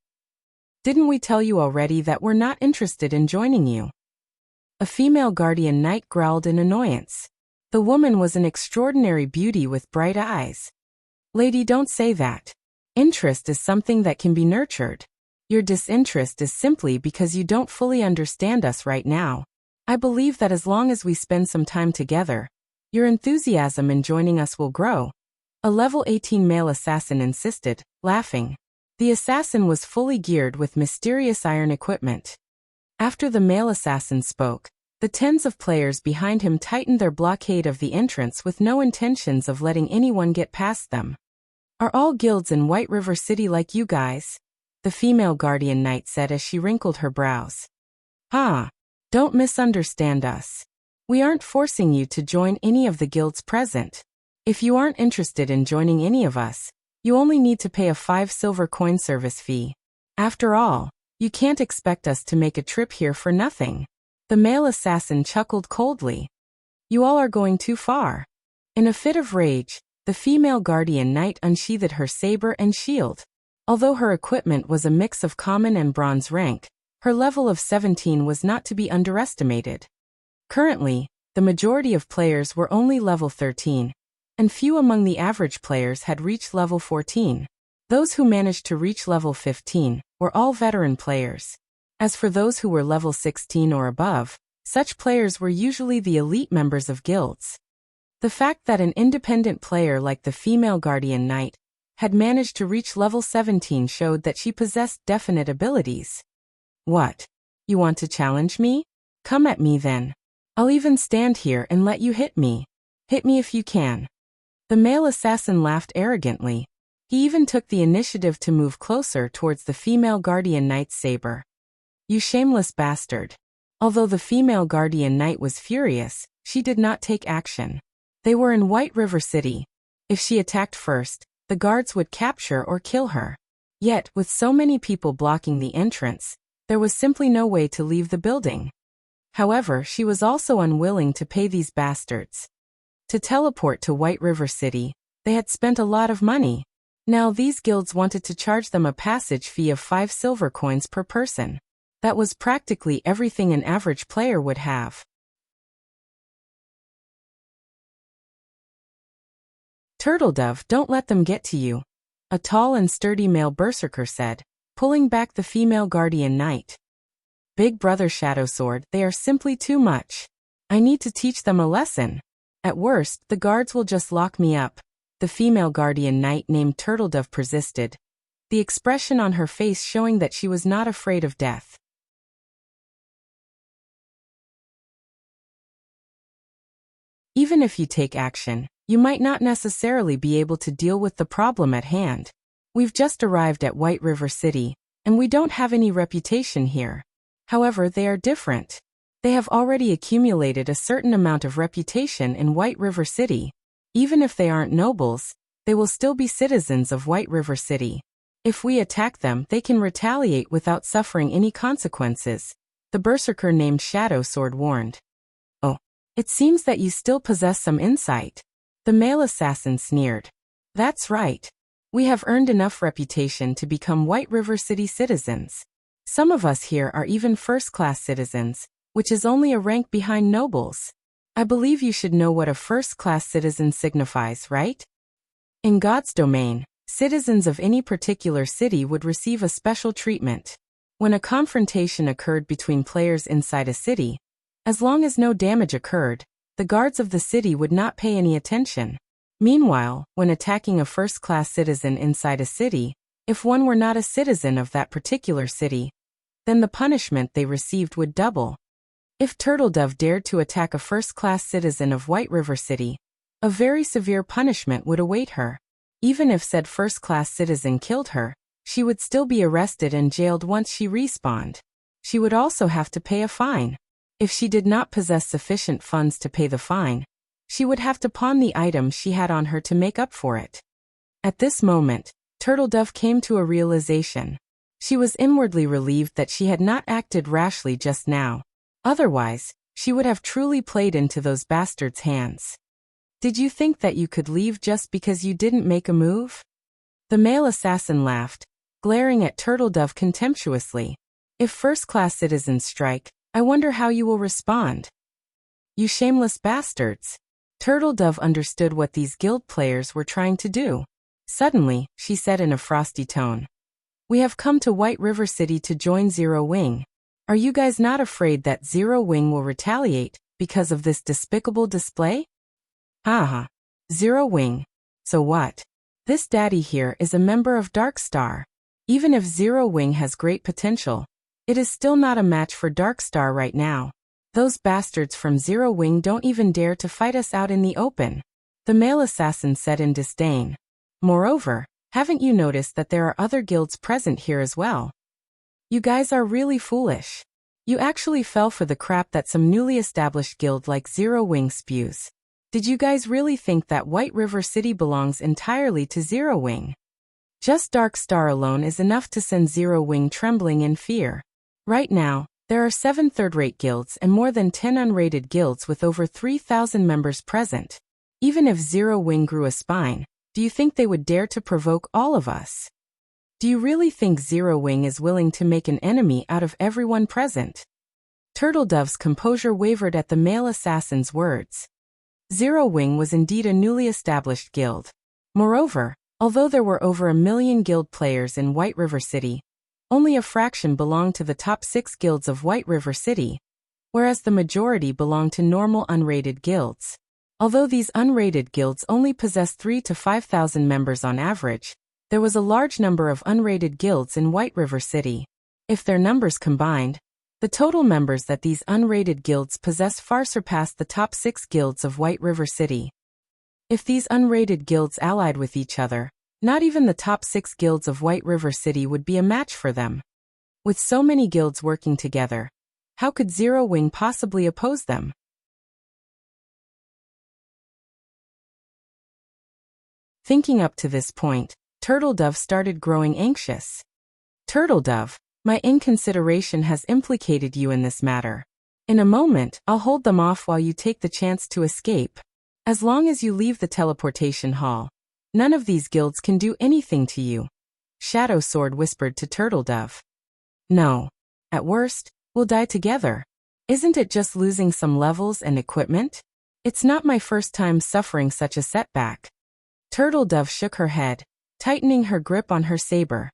Speaker 1: Didn't we tell you already that we're not interested in joining you? A female guardian knight growled in annoyance. The woman was an extraordinary beauty with bright eyes. Lady, don't say that. Interest is something that can be nurtured. Your disinterest is simply because you don't fully understand us right now. I believe that as long as we spend some time together, your enthusiasm in joining us will grow. A level 18 male assassin insisted, laughing. The assassin was fully geared with mysterious iron equipment. After the male assassin spoke, the tens of players behind him tightened their blockade of the entrance with no intentions of letting anyone get past them. Are all guilds in White River City like you guys? The female guardian knight said as she wrinkled her brows. Don't misunderstand us. We aren't forcing you to join any of the guilds present. If you aren't interested in joining any of us, you only need to pay a 5 silver coin service fee. After all, you can't expect us to make a trip here for nothing. The male assassin chuckled coldly. You all are going too far. In a fit of rage, the female guardian knight unsheathed her saber and shield. Although her equipment was a mix of common and bronze rank, her level of 17 was not to be underestimated. Currently, the majority of players were only level 13, and few among the average players had reached level 14. Those who managed to reach level 15 were all veteran players. As for those who were level 16 or above, such players were usually the elite members of guilds. The fact that an independent player like the female guardian knight had managed to reach level 17 showed that she possessed definite abilities. What? You want to challenge me? Come at me then. I'll even stand here and let you hit me. Hit me if you can. The male assassin laughed arrogantly. He even took the initiative to move closer towards the female guardian knight's saber. "You shameless bastard." Although the female guardian knight was furious, she did not take action. They were in White River City. If she attacked first, the guards would capture or kill her. Yet, with so many people blocking the entrance, there was simply no way to leave the building. However, she was also unwilling to pay these bastards. To teleport to White River City, they had spent a lot of money. Now these guilds wanted to charge them a passage fee of 5 silver coins per person. That was practically everything an average player would have. "Turtledove, don't let them get to you," a tall and sturdy male berserker said, pulling back the female guardian knight. "Big brother Shadowsword, they are simply too much. I need to teach them a lesson. At worst, the guards will just lock me up," the female guardian knight named Turtledove persisted, the expression on her face showing that she was not afraid of death. "Even if you take action, you might not necessarily be able to deal with the problem at hand. We've just arrived at White River City, and we don't have any reputation here. However, they are different. They have already accumulated a certain amount of reputation in White River City. Even if they aren't nobles, they will still be citizens of White River City. If we attack them, they can retaliate without suffering any consequences," the berserker named Shadowsword warned. "Oh, it seems that you still possess some insight," the male assassin sneered. "That's right. We have earned enough reputation to become White River City citizens. Some of us here are even first-class citizens, which is only a rank behind nobles. I believe you should know what a first-class citizen signifies, right? In God's domain, citizens of any particular city would receive a special treatment. When a confrontation occurred between players inside a city, as long as no damage occurred, the guards of the city would not pay any attention. Meanwhile, when attacking a first-class citizen inside a city, if one were not a citizen of that particular city, then the punishment they received would double. If Turtledove dared to attack a first-class citizen of White River City, a very severe punishment would await her. Even if said first-class citizen killed her, she would still be arrested and jailed once she respawned. She would also have to pay a fine. If she did not possess sufficient funds to pay the fine, she would have to pawn the items she had on her to make up for it. At this moment, Turtledove came to a realization. She was inwardly relieved that she had not acted rashly just now. Otherwise, she would have truly played into those bastards' hands. "Did you think that you could leave just because you didn't make a move?" The male assassin laughed, glaring at Turtledove contemptuously. "If first-class citizens strike, I wonder how you will respond." "You shameless bastards." Turtledove understood what these guild players were trying to do. Suddenly, she said in a frosty tone, "We have come to White River City to join Zero Wing. Are you guys not afraid that Zero Wing will retaliate because of this despicable display?" "Haha. Zero Wing. So what? This daddy here is a member of Dark Star. Even if Zero Wing has great potential, it is still not a match for Dark Star right now. Those bastards from Zero Wing don't even dare to fight us out in the open," the male assassin said in disdain. "Moreover, haven't you noticed that there are other guilds present here as well? You guys are really foolish. You actually fell for the crap that some newly established guild like Zero Wing spews. Did you guys really think that White River City belongs entirely to Zero Wing? Just Dark Star alone is enough to send Zero Wing trembling in fear. Right now, there are 7 third-rate guilds and more than 10 unrated guilds with over 3,000 members present. Even if Zero Wing grew a spine, do you think they would dare to provoke all of us? Do you really think Zero Wing is willing to make an enemy out of everyone present?" Turtledove's composure wavered at the male assassin's words. Zero Wing was indeed a newly established guild. Moreover, although there were over 1 million guild players in White River City, only a fraction belonged to the top 6 guilds of White River City, whereas the majority belonged to normal unrated guilds. Although these unrated guilds only possessed 3,000 to 5,000 members on average, there was a large number of unrated guilds in White River City. If their numbers combined, the total members that these unrated guilds possess far surpassed the top 6 guilds of White River City. If these unrated guilds allied with each other, not even the top 6 guilds of White River City would be a match for them. With so many guilds working together, how could Zero Wing possibly oppose them? Thinking up to this point, Turtledove started growing anxious. Turtledove, my inconsideration has implicated you in this matter. In a moment, I'll hold them off while you take the chance to escape. As long as you leave the teleportation hall, none of these guilds can do anything to you. Shadow Sword whispered to Turtledove. No. At worst, we'll die together. Isn't it just losing some levels and equipment? It's not my first time suffering such a setback. Turtledove shook her head, tightening her grip on her saber.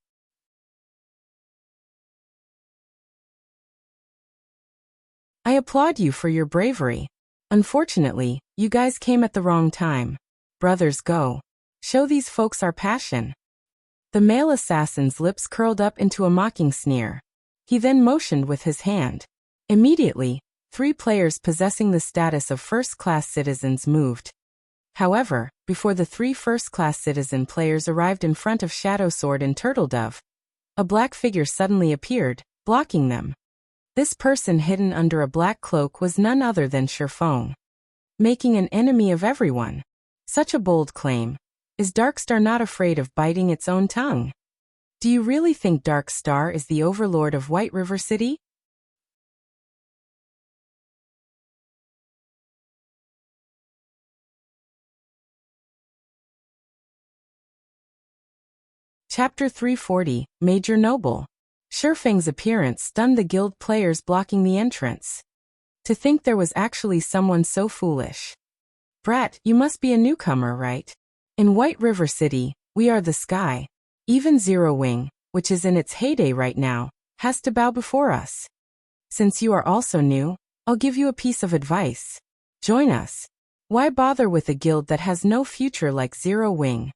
Speaker 1: I applaud you for your bravery. Unfortunately, you guys came at the wrong time. Brothers, go. Show these folks our passion. The male assassin's lips curled up into a mocking sneer. He then motioned with his hand. Immediately, 3 players possessing the status of first-class citizens moved. However, before the 3 first-class citizen players arrived in front of Shadow Sword and Turtledove, a black figure suddenly appeared, blocking them. This person hidden under a black cloak was none other than Shifeng. Making an enemy of everyone. Such a bold claim. Is Darkstar not afraid of biting its own tongue? Do you really think Darkstar is the overlord of White River City? Chapter 340, Major Noble. Shifeng's appearance stunned the guild players blocking the entrance. To think there was actually someone so foolish. Brat, you must be a newcomer, right? In White River City, we are the sky. Even Zero Wing, which is in its heyday right now, has to bow before us. Since you are also new, I'll give you a piece of advice. Join us. Why bother with a guild that has no future like Zero Wing?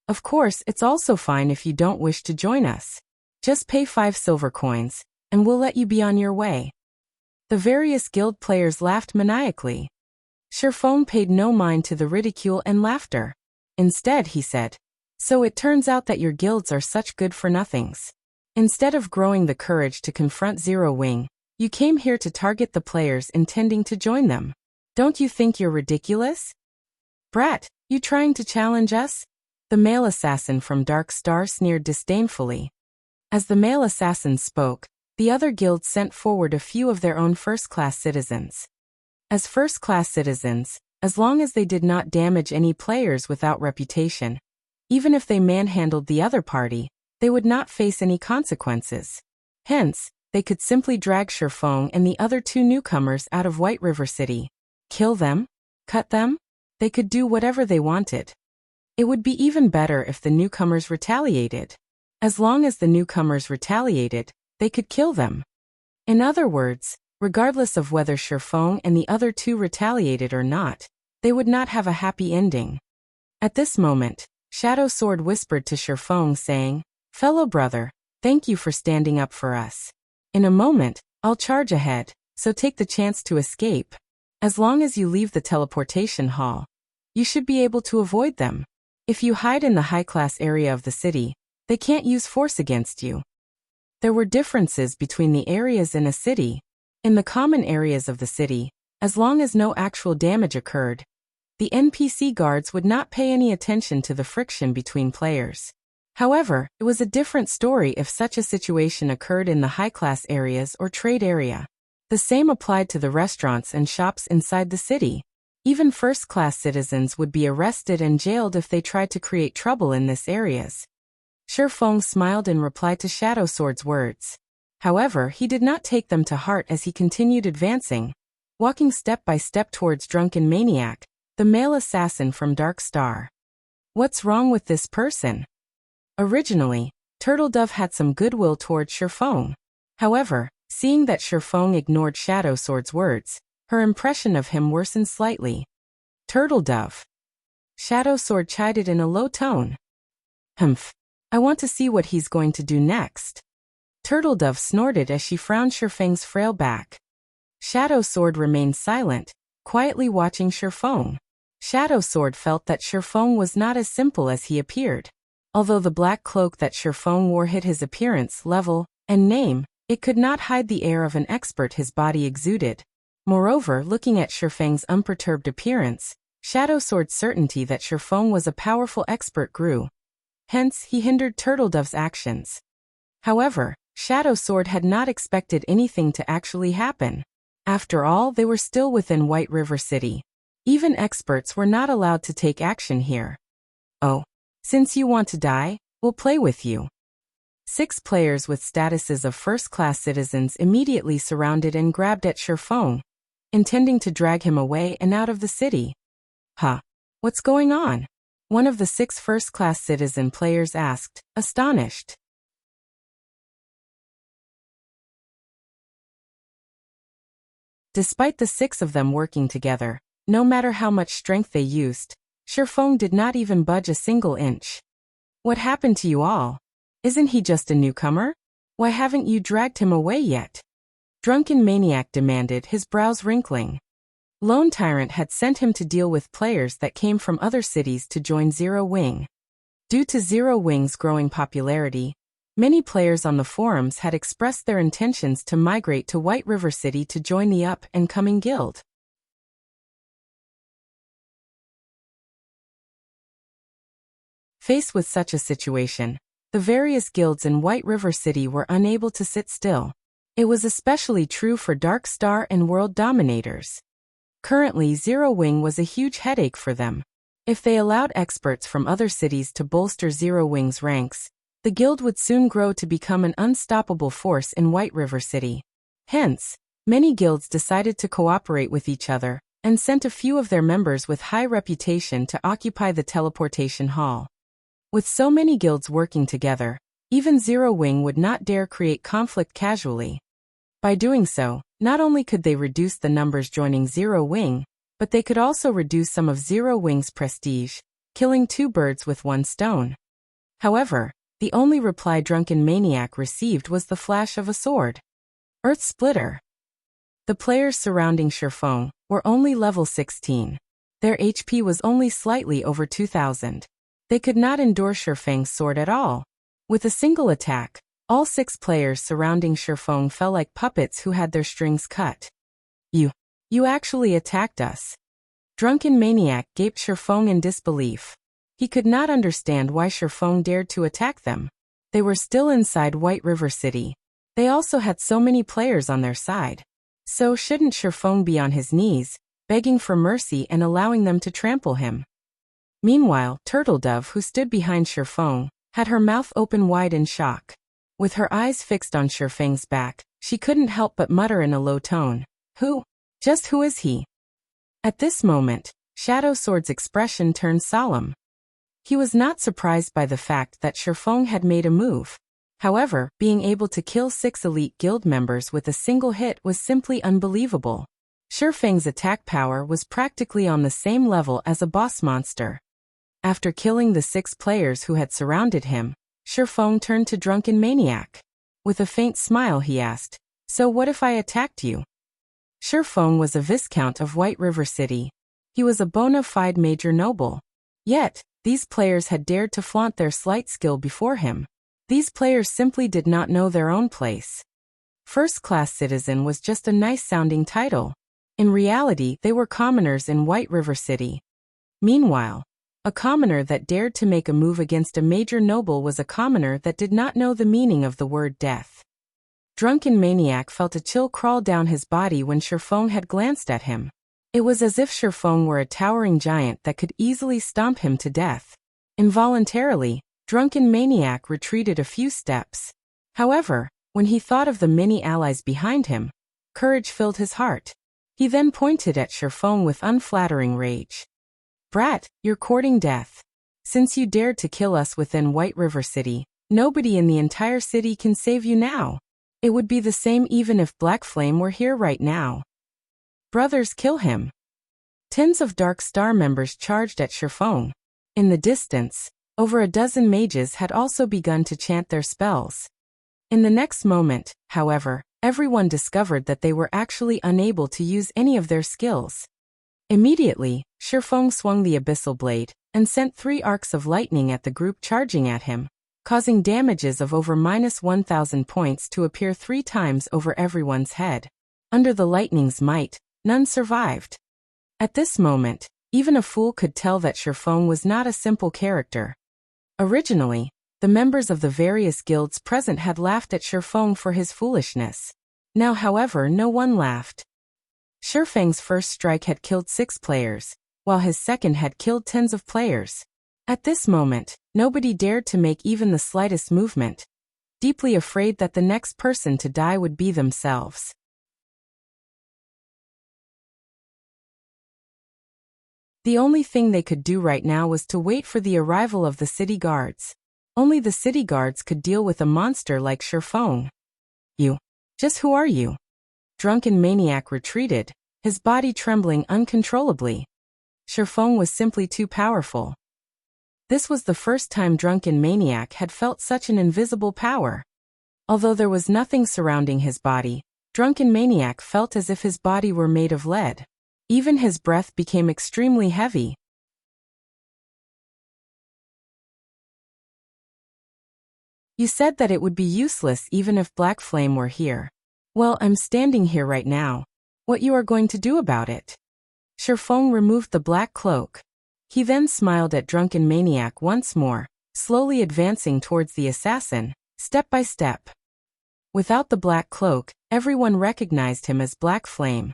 Speaker 1: Of course, it's also fine if you don't wish to join us. Just pay 5 silver coins, and we'll let you be on your way. The various guild players laughed maniacally. Shifeng paid no mind to the ridicule and laughter. Instead, he said, so it turns out that your guilds are such good-for-nothings. Instead of growing the courage to confront Zero Wing, you came here to target the players intending to join them. Don't you think you're ridiculous? Brat, you trying to challenge us? The male assassin from Darkstar sneered disdainfully. As the male assassin spoke, the other guilds sent forward a few of their own first-class citizens. As first-class citizens, as long as they did not damage any players without reputation, even if they manhandled the other party, they would not face any consequences. Hence, they could simply drag Shifeng and the other 2 newcomers out of White River City. Kill them? Cut them? They could do whatever they wanted. It would be even better if the newcomers retaliated. As long as the newcomers retaliated, they could kill them. In other words, regardless of whether Shifeng and the other 2 retaliated or not, they would not have a happy ending. At this moment, Shadow Sword whispered to Shifeng saying, Fellow brother, thank you for standing up for us. In a moment, I'll charge ahead, so take the chance to escape. As long as you leave the teleportation hall, you should be able to avoid them. If you hide in the high-class area of the city, they can't use force against you. There were differences between the areas in a city. In the common areas of the city, as long as no actual damage occurred, the NPC guards would not pay any attention to the friction between players. However, it was a different story if such a situation occurred in the high-class areas or trade area. The same applied to the restaurants and shops inside the city. Even first-class citizens would be arrested and jailed if they tried to create trouble in these areas. Shifeng smiled in reply to Shadow Sword's words. However, he did not take them to heart as he continued advancing, walking step by step towards Drunken Maniac, the male assassin from Darkstar. What's wrong with this person? Originally, Turtledove had some goodwill towards Shifeng. However, seeing that Shifeng ignored Shadow Sword's words, her impression of him worsened slightly. Turtledove. Shadow Sword chided in a low tone. Humph. I want to see what he's going to do next. Turtledove snorted as she frowned Shifeng's frail back. Shadow Sword remained silent, quietly watching Shifeng. Shadow Sword felt that Shifeng was not as simple as he appeared. Although the black cloak that Shifeng wore hid his appearance, level, and name, it could not hide the air of an expert his body exuded. Moreover, looking at Shifeng's unperturbed appearance, Shadow Sword's certainty that Shifeng was a powerful expert grew. Hence, he hindered Turtledove's actions. However, Shadow Sword had not expected anything to actually happen. After all, they were still within White River City. Even experts were not allowed to take action here. Oh, since you want to die, we'll play with you. 6 players with statuses of first-class citizens immediately surrounded and grabbed at Shifeng, intending to drag him away and out of the city. Huh? What's going on? One of the 6 first-class citizen players asked, astonished. Despite the 6 of them working together, no matter how much strength they used, Shifeng did not even budge a single inch. What happened to you all? Isn't he just a newcomer? Why haven't you dragged him away yet? Drunken Maniac demanded, his brows wrinkling. Lone Tyrant had sent him to deal with players that came from other cities to join Zero Wing. Due to Zero Wing's growing popularity, many players on the forums had expressed their intentions to migrate to White River City to join the up-and-coming guild. Faced with such a situation, the various guilds in White River City were unable to sit still. It was especially true for Dark Star and World Dominators. Currently, Zero Wing was a huge headache for them. If they allowed experts from other cities to bolster Zero Wing's ranks, the guild would soon grow to become an unstoppable force in White River City. Hence, many guilds decided to cooperate with each other, and sent a few of their members with high reputation to occupy the teleportation hall. With so many guilds working together, even Zero Wing would not dare create conflict casually. By doing so, not only could they reduce the numbers joining Zero Wing, but they could also reduce some of Zero Wing's prestige, killing 2 birds with 1 stone. However, the only reply Drunken Maniac received was the flash of a sword. Earth Splitter. The players surrounding Shifeng were only level 16. Their HP was only slightly over 2,000. They could not endure Shifeng's sword at all. With a single attack, all 6 players surrounding Shifeng fell like puppets who had their strings cut. You actually attacked us. Drunken Maniac gaped Shifeng in disbelief. He could not understand why Shifeng dared to attack them. They were still inside White River City. They also had so many players on their side. So shouldn't Shifeng be on his knees, begging for mercy and allowing them to trample him? Meanwhile, Turtledove, who stood behind Shifeng, had her mouth open wide in shock. With her eyes fixed on Shifeng's back, she couldn't help but mutter in a low tone, "Who? Just who is he?" At this moment, Shadow Sword's expression turned solemn. He was not surprised by the fact that Shifeng had made a move. However, being able to kill 6 elite guild members with a single hit was simply unbelievable. Shifeng's attack power was practically on the same level as a boss monster. After killing the 6 players who had surrounded him, Shifeng turned to Drunken Maniac. With a faint smile he asked, "So what if I attacked you?" Shifeng was a Viscount of White River City. He was a bona fide major noble. Yet, these players had dared to flaunt their slight skill before him. These players simply did not know their own place. First-class citizen was just a nice-sounding title. In reality, they were commoners in White River City. Meanwhile, a commoner that dared to make a move against a major noble was a commoner that did not know the meaning of the word death. Drunken Maniac felt a chill crawl down his body when Shifeng had glanced at him. It was as if Shifeng were a towering giant that could easily stomp him to death. Involuntarily, Drunken Maniac retreated a few steps. However, when he thought of the many allies behind him, courage filled his heart. He then pointed at Shifeng with unflattering rage. "Brat, you're courting death. Since you dared to kill us within White River City, nobody in the entire city can save you now. It would be the same even if Black Flame were here right now. Brothers, kill him." Tens of Dark Star members charged at Shifeng. In the distance, over a dozen mages had also begun to chant their spells. In the next moment, however, everyone discovered that they were actually unable to use any of their skills. Immediately, Shifeng swung the abyssal blade and sent 3 arcs of lightning at the group charging at him, causing damages of over -1,000 points to appear 3 times over everyone's head. Under the lightning's might, none survived. At this moment, even a fool could tell that Shifeng was not a simple character. Originally, the members of the various guilds present had laughed at Shifeng for his foolishness. Now, however, no one laughed. Shifeng's first strike had killed 6 players, while his second had killed tens of players. At this moment, nobody dared to make even the slightest movement, deeply afraid that the next person to die would be themselves. The only thing they could do right now was to wait for the arrival of the city guards. Only the city guards could deal with a monster like Shifeng. You. Just who are you? Drunken Maniac retreated, his body trembling uncontrollably. Shifeng was simply too powerful. This was the first time Drunken Maniac had felt such an invisible power. Although there was nothing surrounding his body, Drunken Maniac felt as if his body were made of lead. Even his breath became extremely heavy. You said that it would be useless even if Black Flame were here. Well, I'm standing here right now. What you are going to do about it? Shifeng removed the black cloak. He then smiled at Drunken Maniac once more, slowly advancing towards the assassin, step by step. Without the black cloak, everyone recognized him as Black Flame.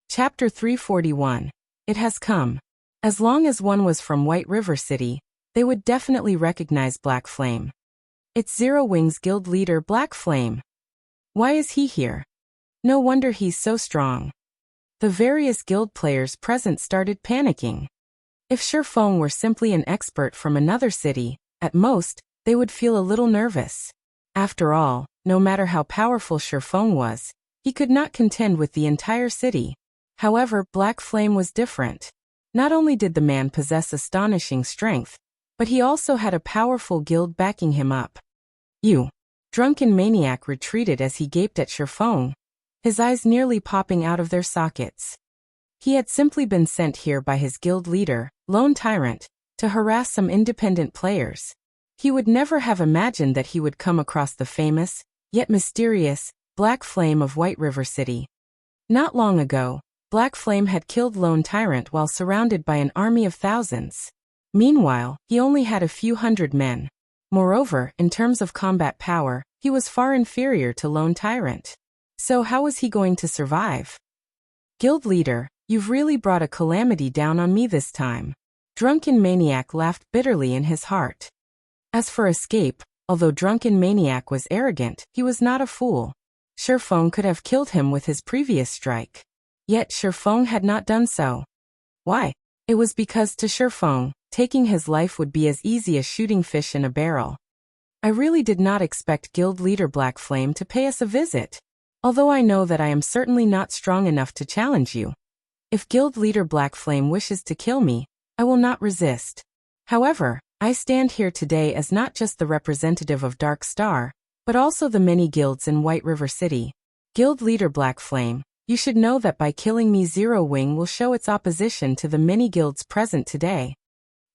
Speaker 1: Chapter 341. It has come. As long as one was from White River City, they would definitely recognize Black Flame. It's Zero Wing's guild leader Black Flame. Why is he here? No wonder he's so strong. The various guild players present started panicking. If Shifeng were simply an expert from another city, at most, they would feel a little nervous. After all, no matter how powerful Shifeng was, he could not contend with the entire city. However, Black Flame was different. Not only did the man possess astonishing strength, but he also had a powerful guild backing him up. You. Drunken Maniac retreated as he gaped at Shifeng, his eyes nearly popping out of their sockets. He had simply been sent here by his guild leader, Lone Tyrant, to harass some independent players. He would never have imagined that he would come across the famous, yet mysterious, Black Flame of White River City. Not long ago, Black Flame had killed Lone Tyrant while surrounded by an army of thousands. Meanwhile, he only had a few hundred men. Moreover, in terms of combat power, he was far inferior to Lone Tyrant. So how was he going to survive? Guild leader, you've really brought a calamity down on me this time. Drunken Maniac laughed bitterly in his heart. As for escape, although Drunken Maniac was arrogant, he was not a fool. Shifeng could have killed him with his previous strike. Yet Shifeng had not done so. Why? It was because to Shifeng, taking his life would be as easy as shooting fish in a barrel. I really did not expect guild leader Black Flame to pay us a visit. Although I know that I am certainly not strong enough to challenge you. If guild leader Black Flame wishes to kill me, I will not resist. However, I stand here today as not just the representative of Dark Star, but also the many guilds in White River City. Guild leader Black Flame, you should know that by killing me Zero Wing will show its opposition to the many guilds present today.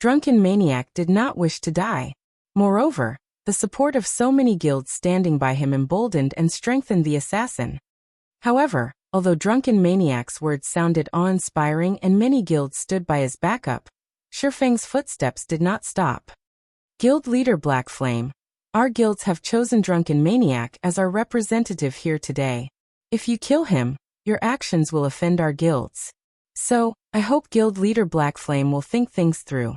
Speaker 1: Drunken Maniac did not wish to die. Moreover, the support of so many guilds standing by him emboldened and strengthened the assassin. However, although Drunken Maniac's words sounded awe-inspiring and many guilds stood by his backup, Shifeng's footsteps did not stop. Guild leader Black Flame, our guilds have chosen Drunken Maniac as our representative here today. If you kill him, your actions will offend our guilds. So, I hope guild leader Black Flame will think things through.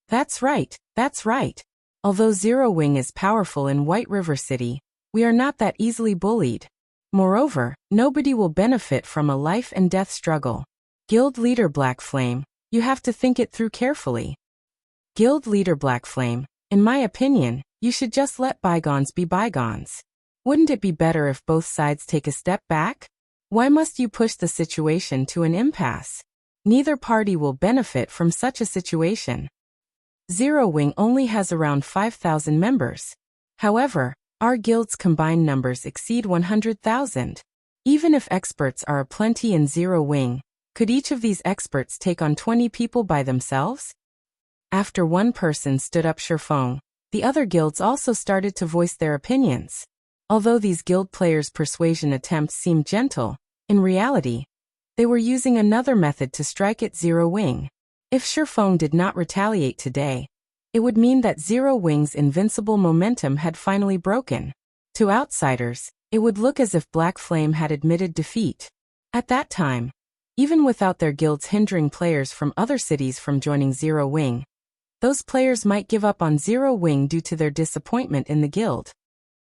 Speaker 1: That's right, that's right. Although Zero Wing is powerful in White River City, we are not that easily bullied. Moreover, nobody will benefit from a life and death struggle. Guild leader Black Flame, you have to think it through carefully. Guild leader Black Flame, in my opinion, you should just let bygones be bygones. Wouldn't it be better if both sides take a step back? Why must you push the situation to an impasse? Neither party will benefit from such a situation. Zero Wing only has around 5,000 members. However, our guild's combined numbers exceed 100,000. Even if experts are aplenty in Zero Wing, could each of these experts take on 20 people by themselves? After one person stood up Shifeng, the other guilds also started to voice their opinions. Although these guild players' persuasion attempts seemed gentle, in reality, they were using another method to strike at Zero Wing. If Shifeng did not retaliate today, it would mean that Zero Wing's invincible momentum had finally broken. To outsiders, it would look as if Black Flame had admitted defeat. At that time, even without their guilds hindering players from other cities from joining Zero Wing, those players might give up on Zero Wing due to their disappointment in the guild.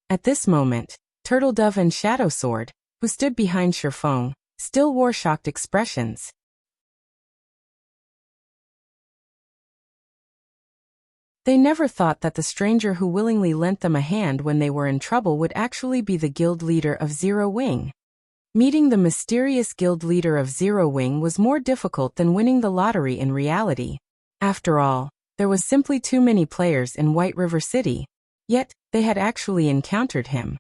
Speaker 1: At this moment, Turtle Dove and Shadow Sword, who stood behind Shifeng, still wore shocked expressions. They never thought that the stranger who willingly lent them a hand when they were in trouble would actually be the guild leader of Zero Wing. Meeting the mysterious guild leader of Zero Wing was more difficult than winning the lottery in reality. After all, there was simply too many players in White River City, yet they had actually encountered him.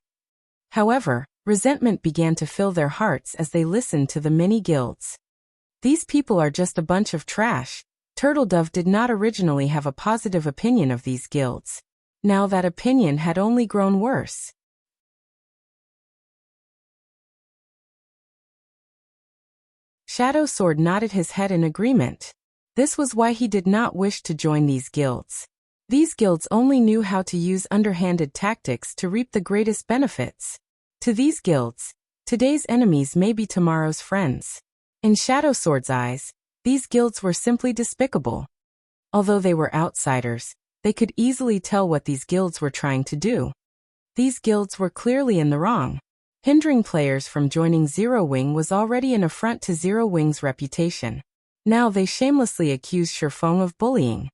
Speaker 1: However, resentment began to fill their hearts as they listened to the many guilds. These people are just a bunch of trash. Turtle Dove did not originally have a positive opinion of these guilds. Now that opinion had only grown worse. Shadow Sword nodded his head in agreement. This was why he did not wish to join these guilds. These guilds only knew how to use underhanded tactics to reap the greatest benefits. To these guilds, today's enemies may be tomorrow's friends. In Shadow Sword's eyes, these guilds were simply despicable. Although they were outsiders, they could easily tell what these guilds were trying to do. These guilds were clearly in the wrong. Hindering players from joining Zero Wing was already an affront to Zero Wing's reputation. Now they shamelessly accused Shifeng of bullying.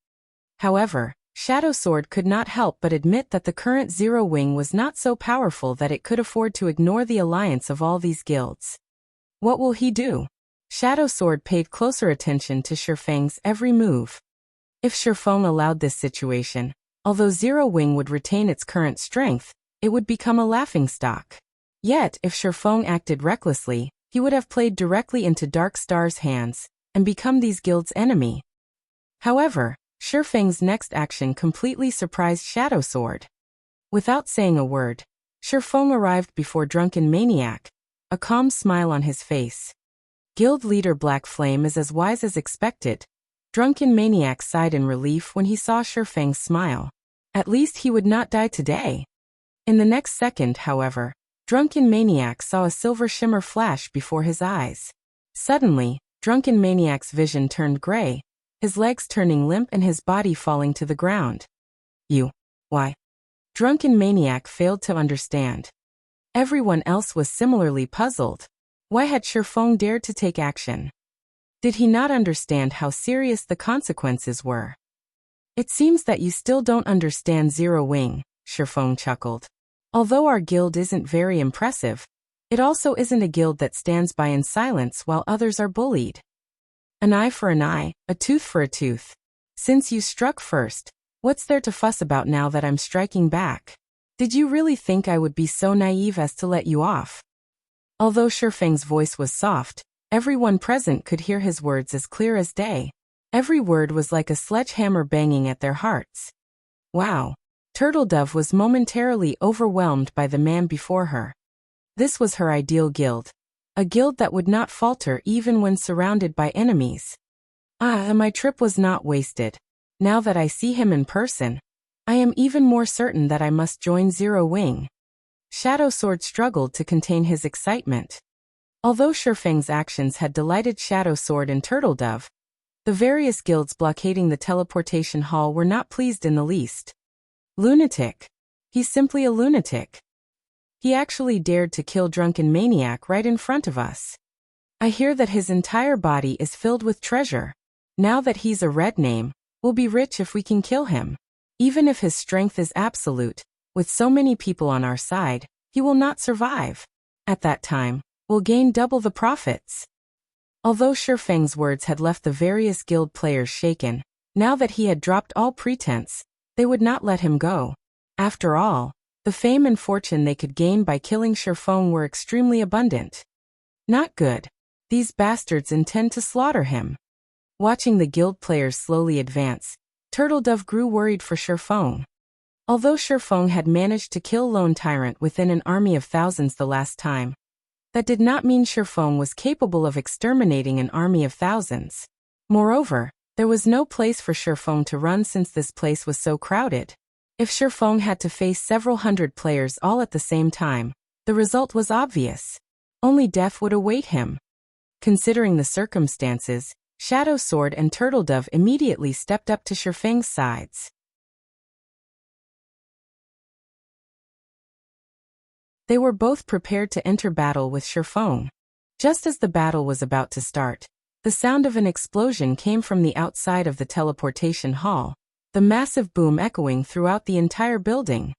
Speaker 1: However, Shadow Sword could not help but admit that the current Zero Wing was not so powerful that it could afford to ignore the alliance of all these guilds. What will he do? Shadow Sword paid closer attention to Shifeng's every move. If Shifeng allowed this situation, although Zero Wing would retain its current strength, it would become a laughingstock. Yet, if Shifeng acted recklessly, he would have played directly into Dark Star's hands and become these guilds' enemy. However, Shifeng's next action completely surprised Shadow Sword. Without saying a word, Shifeng arrived before Drunken Maniac, a calm smile on his face. Guild leader Black Flame is as wise as expected. Drunken Maniac sighed in relief when he saw Shifeng's smile. At least he would not die today. In the next second, however, Drunken Maniac saw a silver shimmer flash before his eyes. Suddenly, Drunken Maniac's vision turned gray, his legs turning limp and his body falling to the ground. Why? Drunken Maniac failed to understand. Everyone else was similarly puzzled. Why had Shifeng dared to take action? Did he not understand how serious the consequences were? It seems that you still don't understand Zero Wing, Shifeng chuckled. Although our guild isn't very impressive, it also isn't a guild that stands by in silence while others are bullied. An eye for an eye, a tooth for a tooth. Since you struck first, what's there to fuss about now that I'm striking back? Did you really think I would be so naive as to let you off? Although Shifeng's voice was soft, everyone present could hear his words as clear as day. Every word was like a sledgehammer banging at their hearts. Wow. Turtle Dove was momentarily overwhelmed by the man before her. This was her ideal guild. A guild that would not falter even when surrounded by enemies. My trip was not wasted. Now that I see him in person, I am even more certain that I must join Zero Wing. Shadow Sword struggled to contain his excitement. Although Shifeng's actions had delighted Shadow Sword and Turtle Dove, the various guilds blockading the teleportation hall were not pleased in the least. Lunatic. He's simply a lunatic. He actually dared to kill Drunken Maniac right in front of us. I hear that his entire body is filled with treasure. Now that he's a red name, we'll be rich if we can kill him. Even if his strength is absolute, with so many people on our side, he will not survive. At that time, we'll gain double the profits. Although Shifeng's words had left the various guild players shaken, Now that he had dropped all pretense, they would not let him go. After all, the fame and fortune they could gain by killing Shifeng were extremely abundant. Not good. These bastards intend to slaughter him. Watching the guild players slowly advance, Turtledove grew worried for Shifeng. Although Shifeng had managed to kill Lone Tyrant within an army of thousands the last time, that did not mean Shifeng was capable of exterminating an army of thousands. Moreover, there was no place for Shifeng to run since this place was so crowded. If Shifeng had to face several hundred players all at the same time, the result was obvious. Only death would await him. Considering the circumstances, Shadow Sword and Turtledove immediately stepped up to Shifeng's sides. They were both prepared to enter battle with Shifeng. Just as the battle was about to start, the sound of an explosion came from the outside of the teleportation hall, the massive boom echoing throughout the entire building.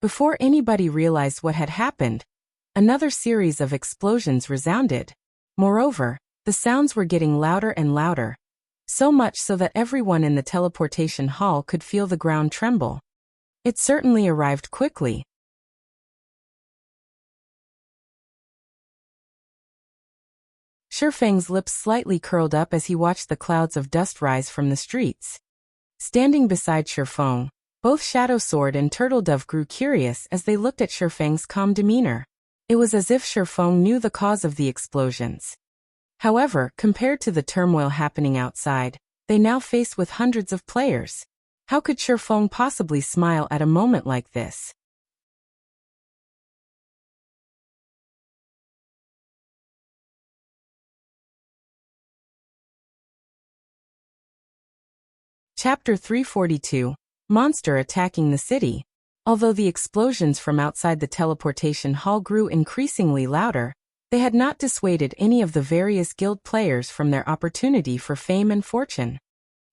Speaker 1: Before anybody realized what had happened, another series of explosions resounded. Moreover, the sounds were getting louder and louder, so much so that everyone in the teleportation hall could feel the ground tremble. It certainly arrived quickly. Shifeng's lips slightly curled up as he watched the clouds of dust rise from the streets. Standing beside Shifeng, both Shadow Sword and Turtledove grew curious as they looked at Shifeng's calm demeanor. It was as if Shifeng knew the cause of the explosions. However, compared to the turmoil happening outside, they now faced with hundreds of players. How could Shifeng possibly smile at a moment like this? Chapter 342, Monster Attacking the City. Although the explosions from outside the teleportation hall grew increasingly louder, they had not dissuaded any of the various guild players from their opportunity for fame and fortune.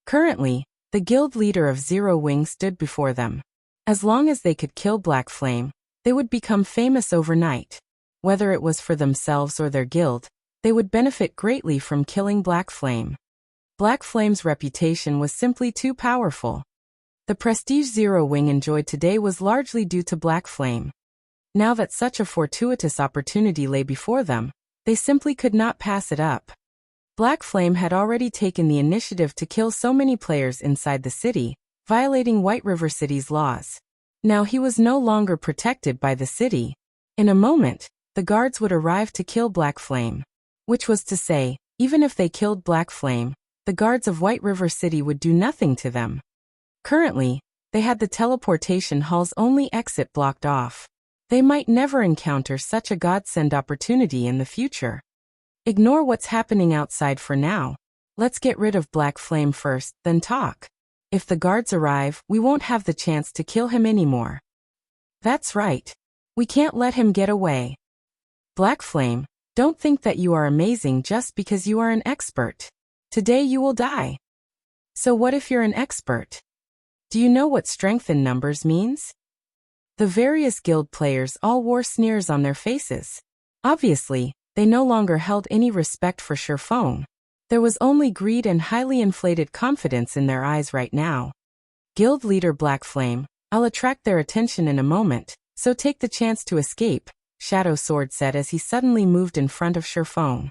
Speaker 1: Currently, the guild leader of Zero Wing stood before them. As long as they could kill Black Flame, they would become famous overnight. Whether it was for themselves or their guild, they would benefit greatly from killing Black Flame. Black Flame's reputation was simply too powerful. The prestige Zero Wing enjoyed today was largely due to Black Flame. Now that such a fortuitous opportunity lay before them, they simply could not pass it up. Black Flame had already taken the initiative to kill so many players inside the city, violating White River City's laws. Now he was no longer protected by the city. In a moment, the guards would arrive to kill Black Flame. Which was to say, even if they killed Black Flame, the guards of White River City would do nothing to them. Currently, they had the teleportation hall's only exit blocked off. They might never encounter such a godsend opportunity in the future. Ignore what's happening outside for now. Let's get rid of Black Flame first, then talk. If the guards arrive, we won't have the chance to kill him anymore. That's right. We can't let him get away. Black Flame, don't think that you are amazing just because you are an expert. Today you will die. So what if you're an expert? Do you know what strength in numbers means? The various guild players all wore sneers on their faces. Obviously, they no longer held any respect for Shifeng. There was only greed and highly inflated confidence in their eyes right now. Guild leader Black Flame, I'll attract their attention in a moment, so take the chance to escape, Shadow Sword said as he suddenly moved in front of Shifeng.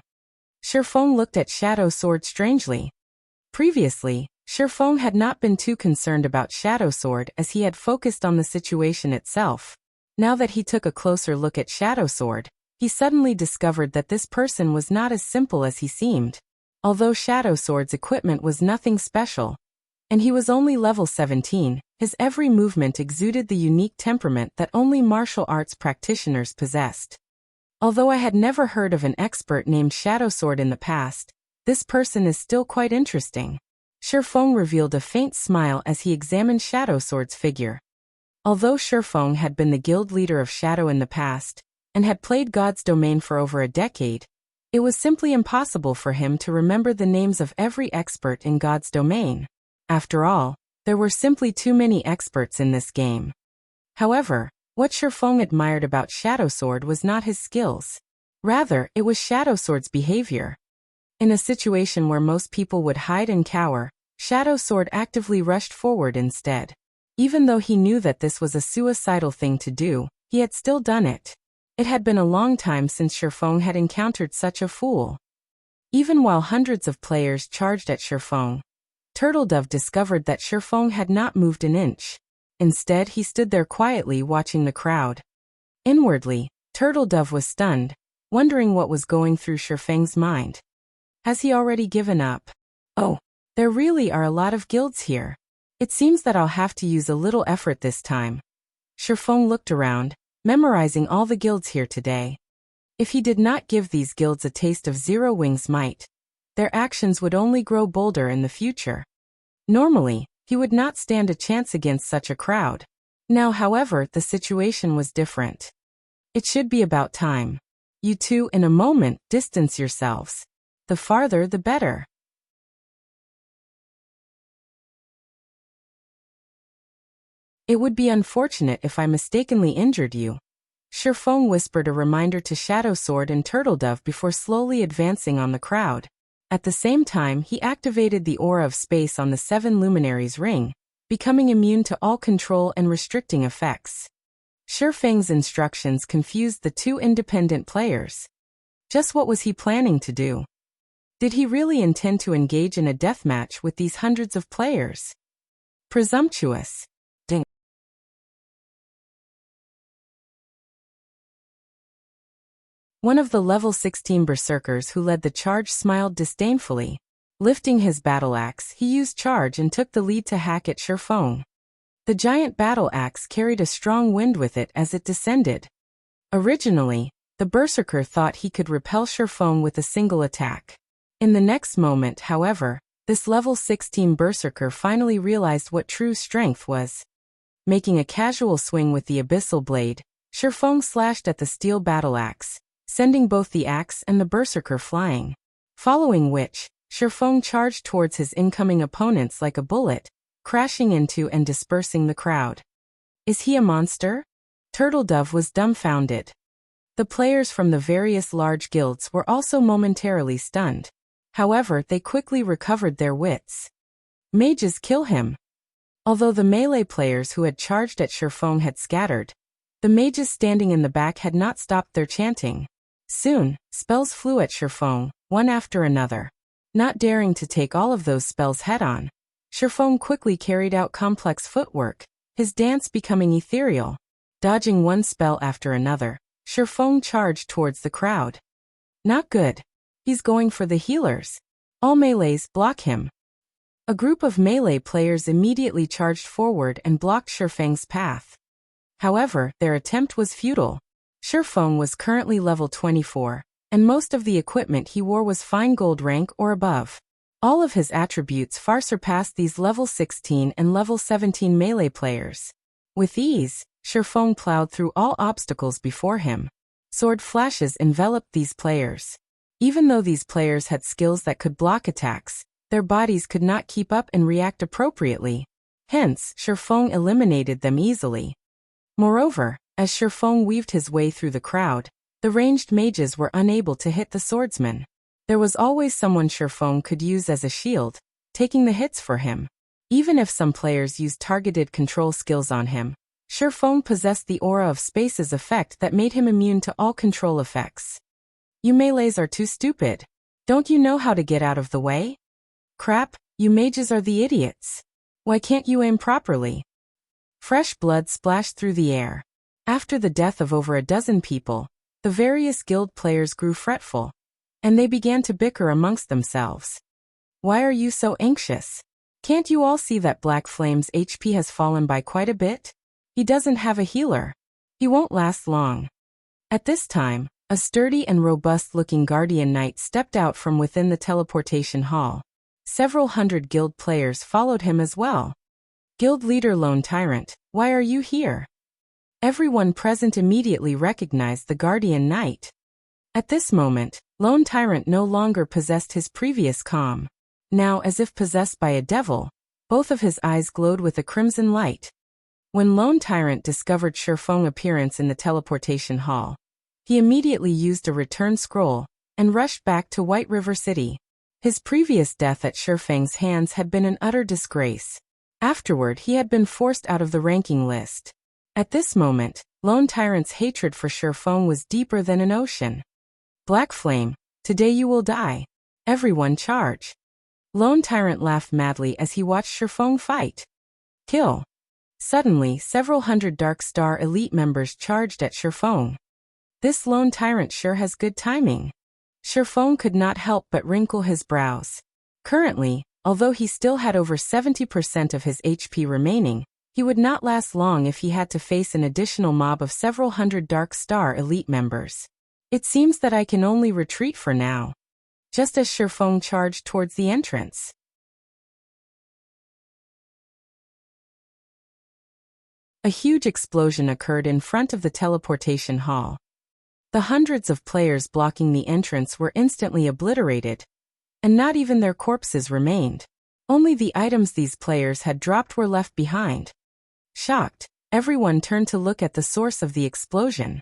Speaker 1: Shifeng looked at Shadow Sword strangely. Previously, Shifeng had not been too concerned about Shadow Sword as he had focused on the situation itself. Now that he took a closer look at Shadow Sword, he suddenly discovered that this person was not as simple as he seemed. Although Shadow Sword's equipment was nothing special, and he was only level 17, his every movement exuded the unique temperament that only martial arts practitioners possessed. Although I had never heard of an expert named Shadow Sword in the past, this person is still quite interesting. Shifeng revealed a faint smile as he examined Shadow Sword's figure. Although Shifeng had been the guild leader of Shadow in the past, and had played God's Domain for over a decade, it was simply impossible for him to remember the names of every expert in God's Domain. After all, there were simply too many experts in this game. However, what Shifeng admired about Shadow Sword was not his skills. Rather, it was Shadow Sword's behavior. In a situation where most people would hide and cower, Shadow Sword actively rushed forward instead. Even though he knew that this was a suicidal thing to do, he had still done it. It had been a long time since Shifeng had encountered such a fool. Even while hundreds of players charged at Shifeng, Turtledove discovered that Shifeng had not moved an inch. Instead, he stood there quietly watching the crowd. Inwardly, Turtledove was stunned, wondering what was going through Shifeng's mind. Has he already given up? Oh, there really are a lot of guilds here. It seems that I'll have to use a little effort this time. Shifeng looked around, memorizing all the guilds here today. If he did not give these guilds a taste of Zero Wing's might, their actions would only grow bolder in the future. Normally, he would not stand a chance against such a crowd. Now, however, the situation was different. It should be about time. You two, in a moment, distance yourselves. The farther, the better. It would be unfortunate if I mistakenly injured you. Shifeng whispered a reminder to Shadow Sword and Turtledove before slowly advancing on the crowd. At the same time, he activated the aura of space on the 7 luminaries ring, becoming immune to all control and restricting effects. Shifeng's instructions confused the two independent players. Just what was he planning to do? Did he really intend to engage in a deathmatch with these hundreds of players? Presumptuous. Ding. One of the level 16 berserkers who led the charge smiled disdainfully. Lifting his battle axe, he used charge and took the lead to hack at Shifeng. The giant battle axe carried a strong wind with it as it descended. Originally, the berserker thought he could repel Shifeng with a single attack. In the next moment, however, this level 16 berserker finally realized what true strength was. Making a casual swing with the abyssal blade, Shifeng slashed at the steel battle axe, sending both the axe and the berserker flying. Following which, Shifeng charged towards his incoming opponents like a bullet, crashing into and dispersing the crowd. Is he a monster? Turtledove was dumbfounded. The players from the various large guilds were also momentarily stunned. However, they quickly recovered their wits. Mages kill him. Although the melee players who had charged at Shifeng had scattered, the mages standing in the back had not stopped their chanting. Soon, spells flew at Shifeng, one after another. Not daring to take all of those spells head-on, Shifeng quickly carried out complex footwork, his dance becoming ethereal. Dodging one spell after another, Shifeng charged towards the crowd. Not good. He's going for the healers. All melees, block him. A group of melee players immediately charged forward and blocked Shifeng's path. However, their attempt was futile. Shifeng was currently level 24, and most of the equipment he wore was fine gold rank or above. All of his attributes far surpassed these level 16 and level 17 melee players. With ease, Shifeng plowed through all obstacles before him. Sword flashes enveloped these players. Even though these players had skills that could block attacks, their bodies could not keep up and react appropriately. Hence, Shifeng eliminated them easily. Moreover, as Shifeng weaved his way through the crowd, the ranged mages were unable to hit the swordsman. There was always someone Shifeng could use as a shield, taking the hits for him. Even if some players used targeted control skills on him, Shifeng possessed the aura of space's effect that made him immune to all control effects. You melees are too stupid. Don't you know how to get out of the way? Crap, you mages are the idiots. Why can't you aim properly? Fresh blood splashed through the air. After the death of over a dozen people, the various guild players grew fretful, and they began to bicker amongst themselves. Why are you so anxious? Can't you all see that Black Flame's HP has fallen by quite a bit? He doesn't have a healer. He won't last long. At this time, a sturdy and robust-looking guardian knight stepped out from within the teleportation hall. Several hundred guild players followed him as well. Guild leader Lone Tyrant, why are you here? Everyone present immediately recognized the guardian knight. At this moment, Lone Tyrant no longer possessed his previous calm. Now, as if possessed by a devil, both of his eyes glowed with a crimson light. When Lone Tyrant discovered Shifeng's appearance in the teleportation hall, he immediately used a return scroll and rushed back to White River City. His previous death at Shifeng's hands had been an utter disgrace. Afterward, he had been forced out of the ranking list. At this moment, Lone Tyrant's hatred for Shifeng was deeper than an ocean. Black Flame, today you will die. Everyone charge. Lone Tyrant laughed madly as he watched Shifeng fight. Kill. Suddenly, several hundred Dark Star elite members charged at Shifeng. This Lone Tyrant sure has good timing. Shifeng could not help but wrinkle his brows. Currently, although he still had over 70% of his HP remaining, he would not last long if he had to face an additional mob of several hundred Dark Star elite members. It seems that I can only retreat for now. Just as Shifeng charged towards the entrance. A huge explosion occurred in front of the teleportation hall. The hundreds of players blocking the entrance were instantly obliterated, and not even their corpses remained. Only the items these players had dropped were left behind. Shocked, everyone turned to look at the source of the explosion.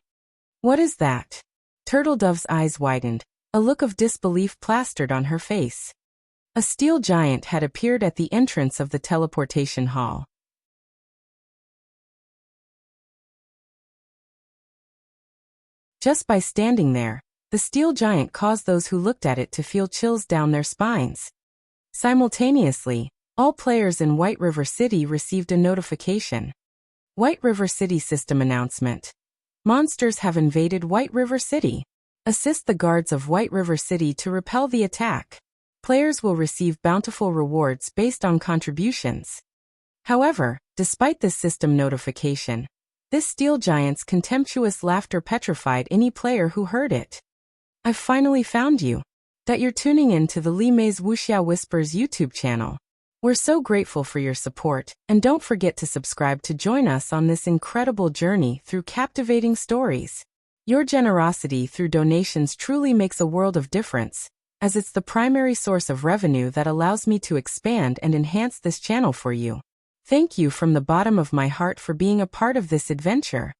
Speaker 1: What is that? Turtledove's eyes widened, a look of disbelief plastered on her face. A steel giant had appeared at the entrance of the teleportation hall. Just by standing there, the steel giant caused those who looked at it to feel chills down their spines. Simultaneously, all players in White River City received a notification. White River City system announcement. Monsters have invaded White River City. Assist the guards of White River City to repel the attack. Players will receive bountiful rewards based on contributions. However, despite this system notification, this steel giant's contemptuous laughter petrified any player who heard it. I've finally found you. That you're tuning in to the Li Mei's Wuxia Whispers YouTube channel. We're so grateful for your support, and don't forget to subscribe to join us on this incredible journey through captivating stories. Your generosity through donations truly makes a world of difference, as it's the primary source of revenue that allows me to expand and enhance this channel for you. Thank you from the bottom of my heart for being a part of this adventure.